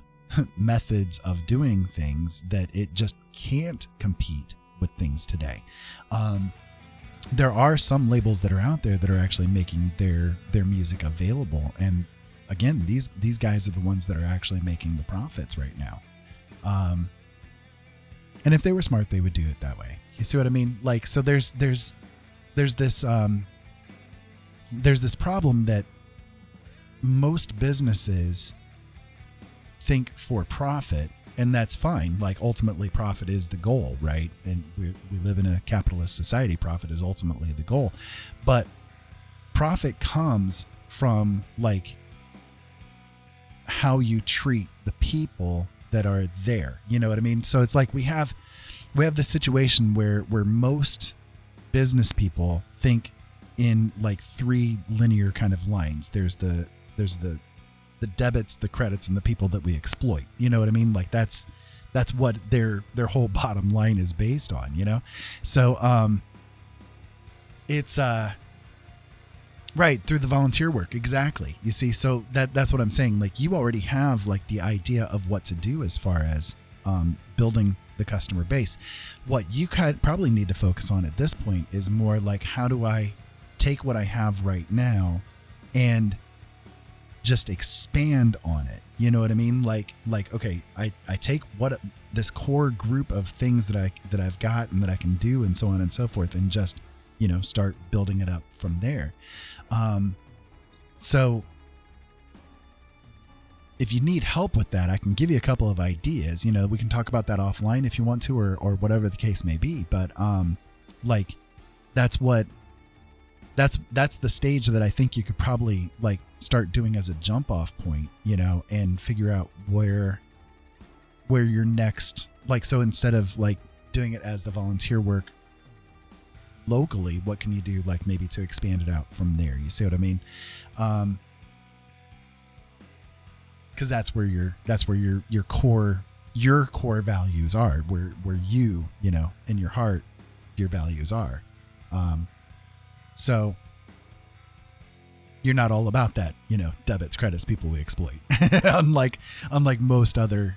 methods of doing things that it just can't compete with things today. There are some labels that are out there that are actually making their music available, and again, these guys are the ones that are actually making the profits right now. And if they were smart, they would do it that way. You see what I mean? Like, so there's this problem that most businesses think for profit, and that's fine. Like, ultimately, profit is the goal, right? And we live in a capitalist society. Profit is ultimately the goal, but profit comes from like how you treat the people that are there. You know what I mean? So it's like we have this situation where most business people think in like three linear kind of lines. There's the debits, the credits, and the people that we exploit. You know what I mean? Like that's what their whole bottom line is based on, you know? So it's right, through the volunteer work. Exactly. You see, so that's what I'm saying. Like, you already have like the idea of what to do as far as building the customer base. What you probably need to focus on at this point is more like, how do I take what I have right now and just expand on it? You know what I mean? Like, okay, I take what this core group of things that I've got and that I can do and so on and so forth, and just, you know, start building it up from there. So if you need help with that, I can give you a couple of ideas. You know, we can talk about that offline if you want to, or whatever the case may be. But like, that's the stage that I think you could probably like start doing as a jump off point, you know, and figure out where your next, like, so instead of like doing it as the volunteer work locally, what can you do, like, maybe to expand it out from there? You see what I mean? Because that's where your core values are, where you know, in your heart, your values are. So you're not all about that, you know, debits, credits, people we exploit, unlike most other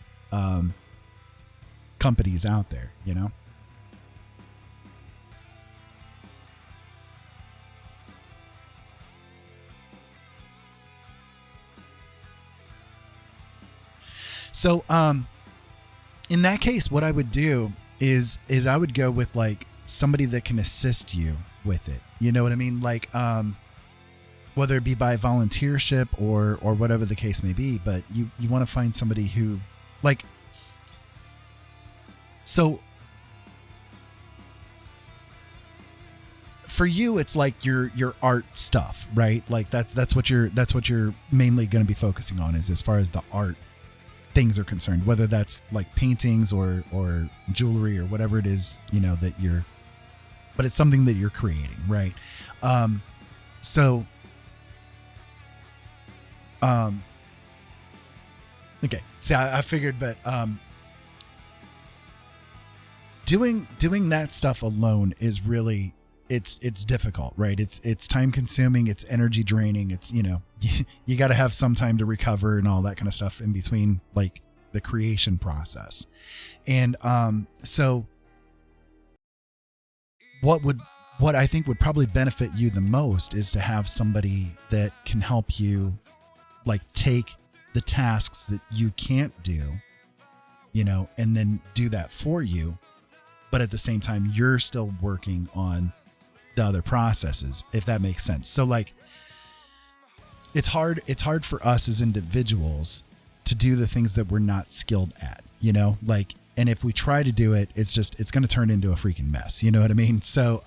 companies out there, you know. So, in that case, what I would do is I would go with like somebody that can assist you with it. You know what I mean? Like, whether it be by volunteership or whatever the case may be, but you want to find somebody who, like, so for you, it's like your art stuff, right? Like that's what you're mainly going to be focusing on, is as far as the art things are concerned, whether that's like paintings or jewelry or whatever it is, you know, but it's something that you're creating, right? Okay, so I figured, but doing that stuff alone is really, it's difficult, right? It's time consuming, it's energy draining, it's, you know, you got to have some time to recover and all that kind of stuff in between, like the creation process. And so what I think would probably benefit you the most is to have somebody that can help you, like, take the tasks that you can't do, you know, and then do that for you. But at the same time, you're still working on the other processes, if that makes sense. So like, it's hard for us as individuals to do the things that we're not skilled at, you know, like, and if we try to do it, it's going to turn into a freaking mess. You know what I mean? So,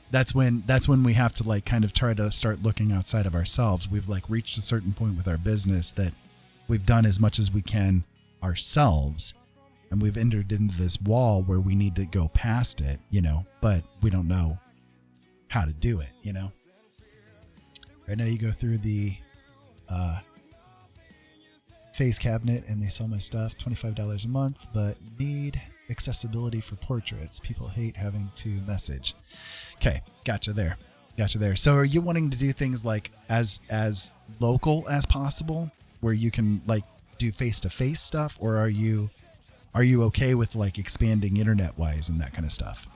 that's when we have to like kind of try to start looking outside of ourselves. We've like reached a certain point with our business that we've done as much as we can ourselves, and we've entered into this wall where we need to go past it, you know, but we don't know how to do it, you know. Right now you go through the face cabinet and they sell my stuff, $25 a month, but need accessibility for portraits. People hate having to message. Okay, gotcha there. So are you wanting to do things like as local as possible, where you can like do face-to-face stuff, or are you are you okay with like expanding internet wise and that kind of stuff?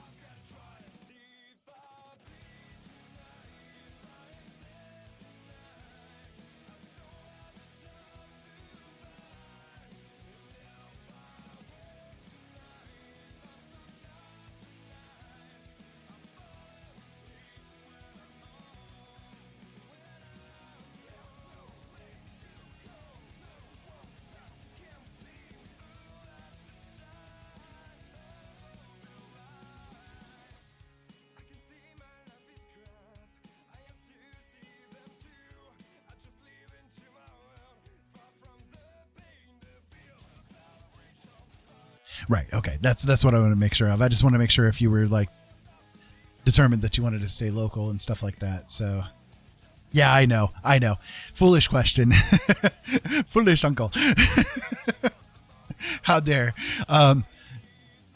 Right. Okay. That's what I want to make sure of. I just want to make sure if you were like determined that you wanted to stay local and stuff like that. So yeah, I know. Foolish question. Foolish uncle. How dare.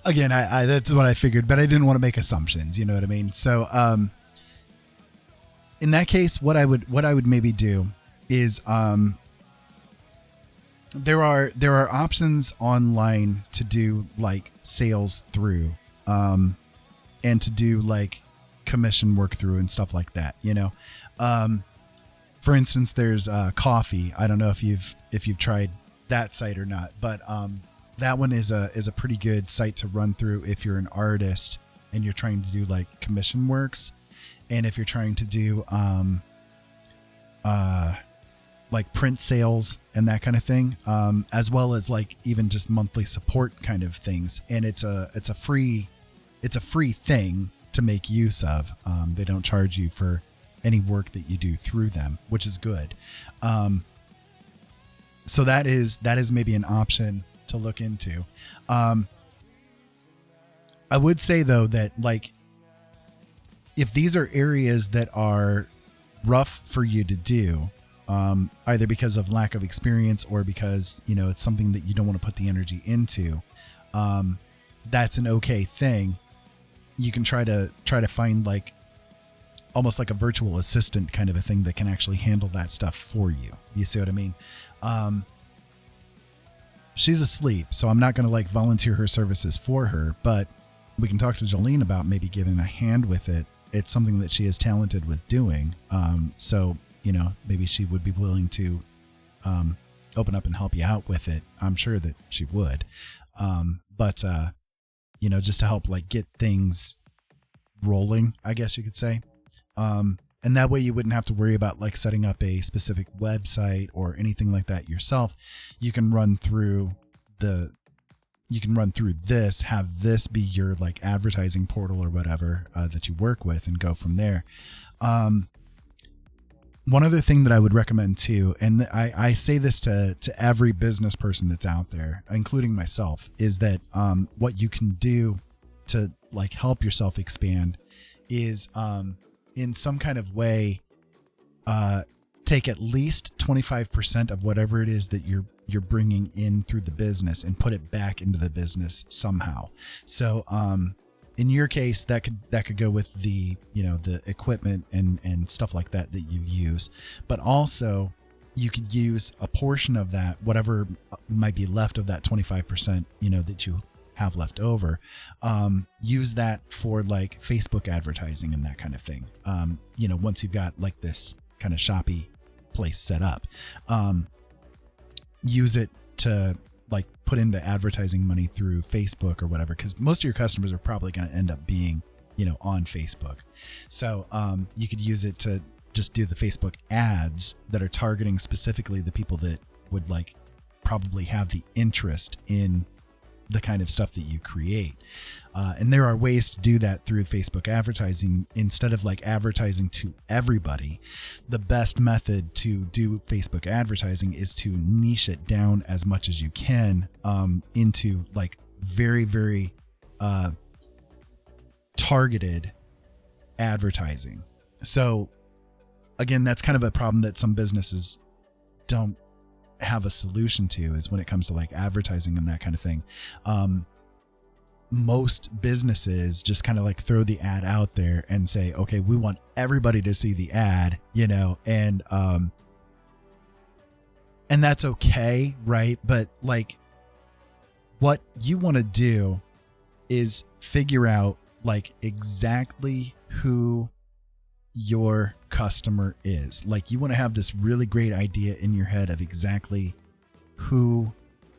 Again, I that's what I figured, but I didn't want to make assumptions, you know what I mean? So in that case, what I would maybe do is there are options online to do like sales through, and to do like commission work through and stuff like that, you know. For instance, there's coffee. I don't know if you've tried that site or not, but that one is a pretty good site to run through if you're an artist and you're trying to do like commission works, and if you're trying to do like print sales and that kind of thing, as well as like even just monthly support kind of things. And it's a free thing to make use of. They don't charge you for any work that you do through them, which is good. So that is maybe an option to look into. I would say though that like, if these are areas that are rough for you to do, either because of lack of experience or because, you know, it's something that you don't want to put the energy into, that's an okay thing. You can try to find like almost like a virtual assistant kind of a thing that can actually handle that stuff for you. You see what I mean? She's asleep, so I'm not going to like volunteer her services for her, but we can talk to Jolene about maybe giving a hand with it. It's something that she is talented with doing. So, you know, maybe she would be willing to open up and help you out with it. I'm sure that she would. But you know, just to help like get things rolling, I guess you could say. And that way you wouldn't have to worry about like setting up a specific website or anything like that yourself. You can run through this, have this be your like advertising portal or whatever that you work with, and go from there. One other thing that I would recommend too, and I say this to every business person that's out there, including myself, is that what you can do to like help yourself expand is in some kind of way take at least 25% of whatever it is that you're bringing in through the business and put it back into the business somehow. So in your case, that could go with the, you know, the equipment and stuff like that you use, but also you could use a portion of that, whatever might be left of that 25%, you know, that you have left over, use that for like Facebook advertising and that kind of thing. You know, once you've got like this kind of shoppy place set up, use it to like put into advertising money through Facebook or whatever, because most of your customers are probably going to end up being, you know, on Facebook. So you could use it to just do the Facebook ads that are targeting specifically the people that would like probably have the interest in the kind of stuff that you create. And there are ways to do that through Facebook advertising. Instead of like advertising to everybody, the best method to do Facebook advertising is to niche it down as much as you can into like very, very targeted advertising. So again, that's kind of a problem that some businesses don't have a solution to, is when it comes to like advertising and that kind of thing. Most businesses just kind of like throw the ad out there and say, okay, we want everybody to see the ad, you know, and that's okay. Right. But what you want to do is figure out like exactly who your customer is. Like you want to have this really great idea in your head of exactly who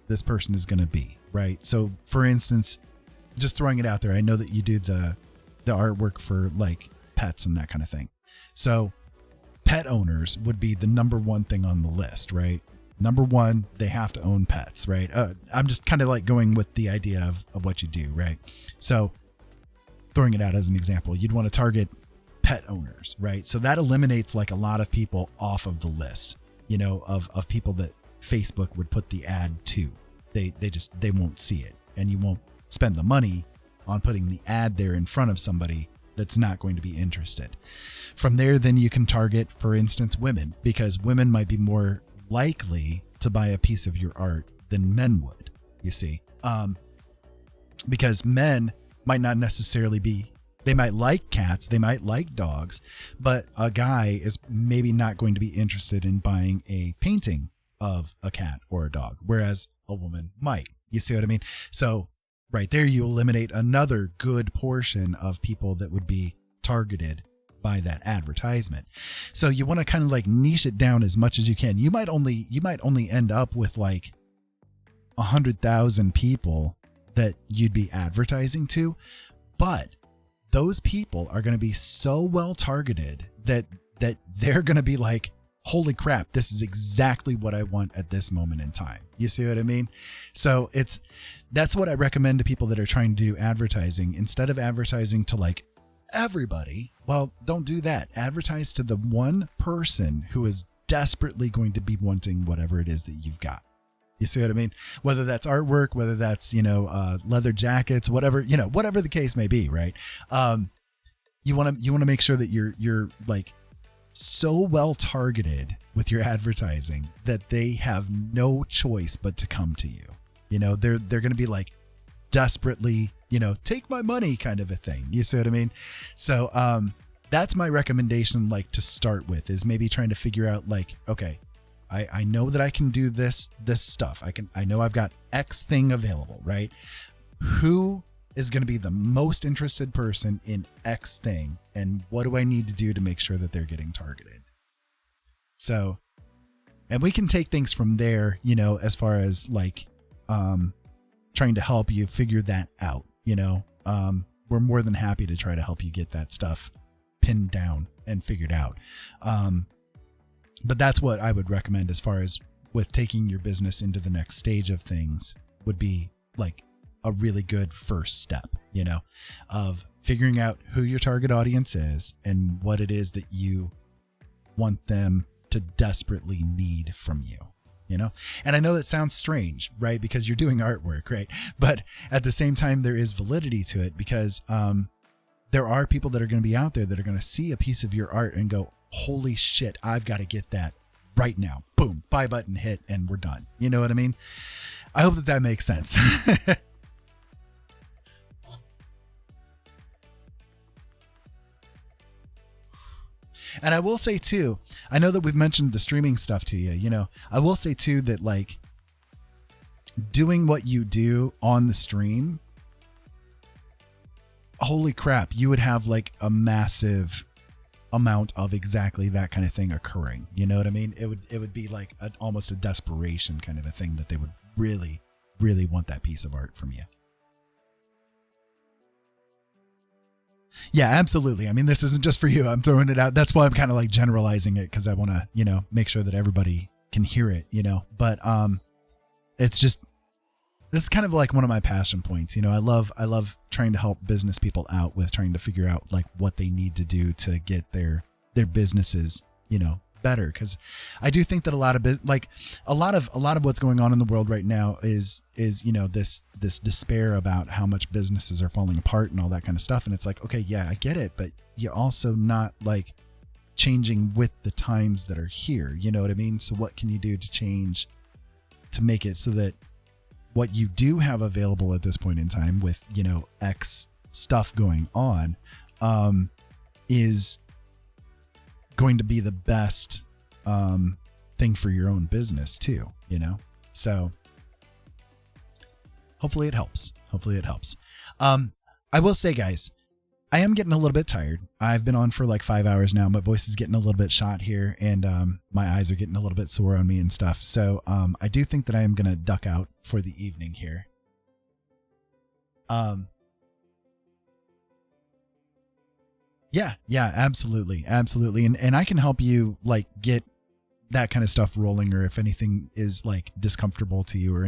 this person is going to be, right? So for instance, just throwing it out there, I know that you do the artwork for like pets and that kind of thing. So pet owners would be the number one thing on the list, right? Number one, they have to own pets, right? I'm just kind of like going with the idea of what you do, right? So throwing it out as an example, you'd want to target pet owners, right? So that eliminates like a lot of people off of the list, you know, of people that Facebook would put the ad to. They won't see it, and you won't spend the money on putting the ad there in front of somebody that's not going to be interested. From there, then you can target, for instance, women, because women might be more likely to buy a piece of your art than men would, you see. Because men might not necessarily be, they might like cats, they might like dogs, but a guy is maybe not going to be interested in buying a painting of a cat or a dog, whereas a woman might. You see what I mean? So right there, you eliminate another good portion of people that would be targeted by that advertisement. So you want to kind of like niche it down as much as you can. You might only end up with like 100,000 people that you'd be advertising to, but those people are going to be so well targeted that they're going to be like, holy crap, this is exactly what I want at this moment in time. You see what I mean? So that's what I recommend to people that are trying to do advertising. Instead of advertising to like everybody, well, don't do that. Advertise to the one person who is desperately going to be wanting whatever it is that you've got. You see what I mean? Whether that's artwork, whether that's, leather jackets, whatever, whatever the case may be, right? You want to make sure that you're like so well targeted with your advertising that they have no choice but to come to you. They're going to be like desperately, take my money kind of a thing. You see what I mean? So, that's my recommendation, like to start with, is maybe trying to figure out like, okay, I know that I can do this stuff. I know I've got X thing available, right? Who is going to be the most interested person in X thing, and what do I need to do to make sure that they're getting targeted? So, and we can take things from there, as far as like, trying to help you figure that out. We're more than happy to try to help you get that stuff pinned down and figured out. But that's what I would recommend as far as with taking your business into the next stage of things, would be like a really good first step, of figuring out who your target audience is and what it is that you want them to desperately need from you. And I know that sounds strange, right? Because you're doing artwork, right? But at the same time, there is validity to it, because there are people that are going to be out there that are going to see a piece of your art and go, holy shit, I've got to get that right now. Boom, buy button hit, and we're done. You know what I mean? I hope that makes sense. And I will say too, I know that we've mentioned the streaming stuff to you, I will say too that like doing what you do on the stream, holy crap, you would have like a massive amount of exactly that kind of thing occurring. You know what I mean? It would be like almost a desperation kind of a thing that they would really, really want that piece of art from you. Yeah, absolutely. I mean, this isn't just for you. I'm throwing it out. That's why I'm kind of like generalizing it, because I want to, make sure that everybody can hear it, but it's just, this is kind of like one of my passion points. I love trying to help business people out with trying to figure out like what they need to do to get their businesses, better. Cause I do think that a lot of what's going on in the world right now is, this despair about how much businesses are falling apart and all that kind of stuff. And it's like, okay, yeah, I get it, but you're also not like changing with the times that are here. You know what I mean? So what can you do to change to make it so that what you do have available at this point in time with, X stuff going on, is going to be the best thing for your own business too, So hopefully it helps. I will say, guys, I am getting a little bit tired. I've been on for like 5 hours now. My voice is getting a little bit shot here, and my eyes are getting a little bit sore on me and stuff. So I do think that I am going to duck out for the evening here. Yeah, absolutely. And I can help you like get that kind of stuff rolling, or if anything is like uncomfortable to you, or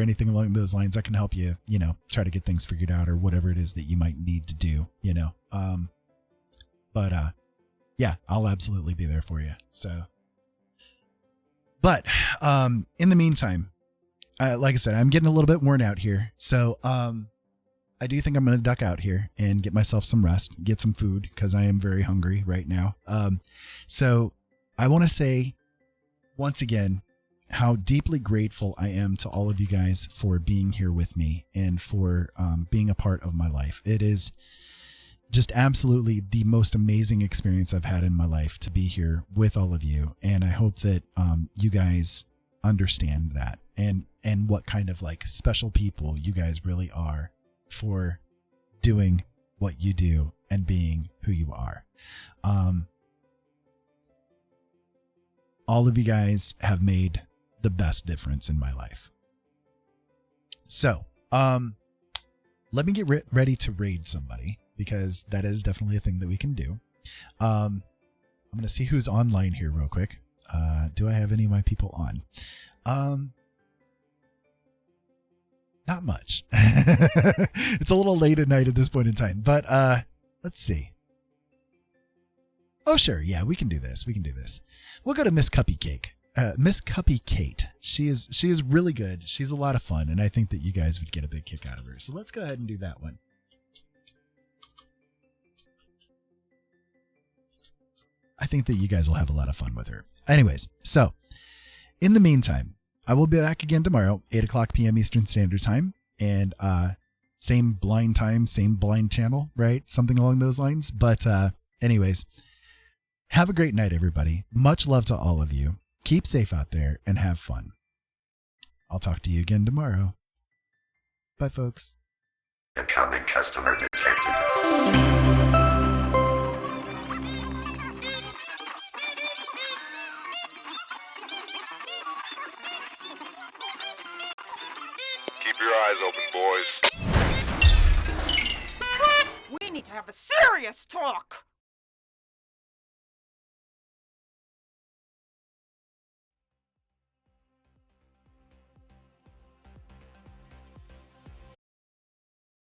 anything along those lines, I can help you, try to get things figured out, or whatever it is that you might need to do, yeah, I'll absolutely be there for you. So, but, in the meantime, like I said, I'm getting a little bit worn out here. So, I do think I'm going to duck out here and get myself some rest, get some food, because I am very hungry right now. So I want to say once again how deeply grateful I am to all of you guys for being here with me and for being a part of my life. It is just absolutely the most amazing experience I've had in my life to be here with all of you. And I hope that you guys understand that and what kind of like special people you guys really are for doing what you do and being who you are. All of you guys have made the best difference in my life. So, let me get ready to raid somebody, because that is definitely a thing that we can do. I'm going to see who's online here real quick. Do I have any of my people on? Not much. It's a little late at night at this point in time, but let's see. Oh, sure. Yeah, we can do this. We'll go to Miss Cuppy Cake. Miss Cuppy Kate. She is really good. She's a lot of fun, and I think that you guys would get a big kick out of her. So let's go ahead and do that one. I think that you guys will have a lot of fun with her. Anyways, so in the meantime, I will be back again tomorrow, 8:00 p.m. Eastern Standard Time, and same blind time, same blind channel, right? Something along those lines. But anyways, have a great night, everybody. Much love to all of you. Keep safe out there and have fun. I'll talk to you again tomorrow. Bye, folks. Incoming customer detected. Keep your eyes open, boys. We need to have a serious talk.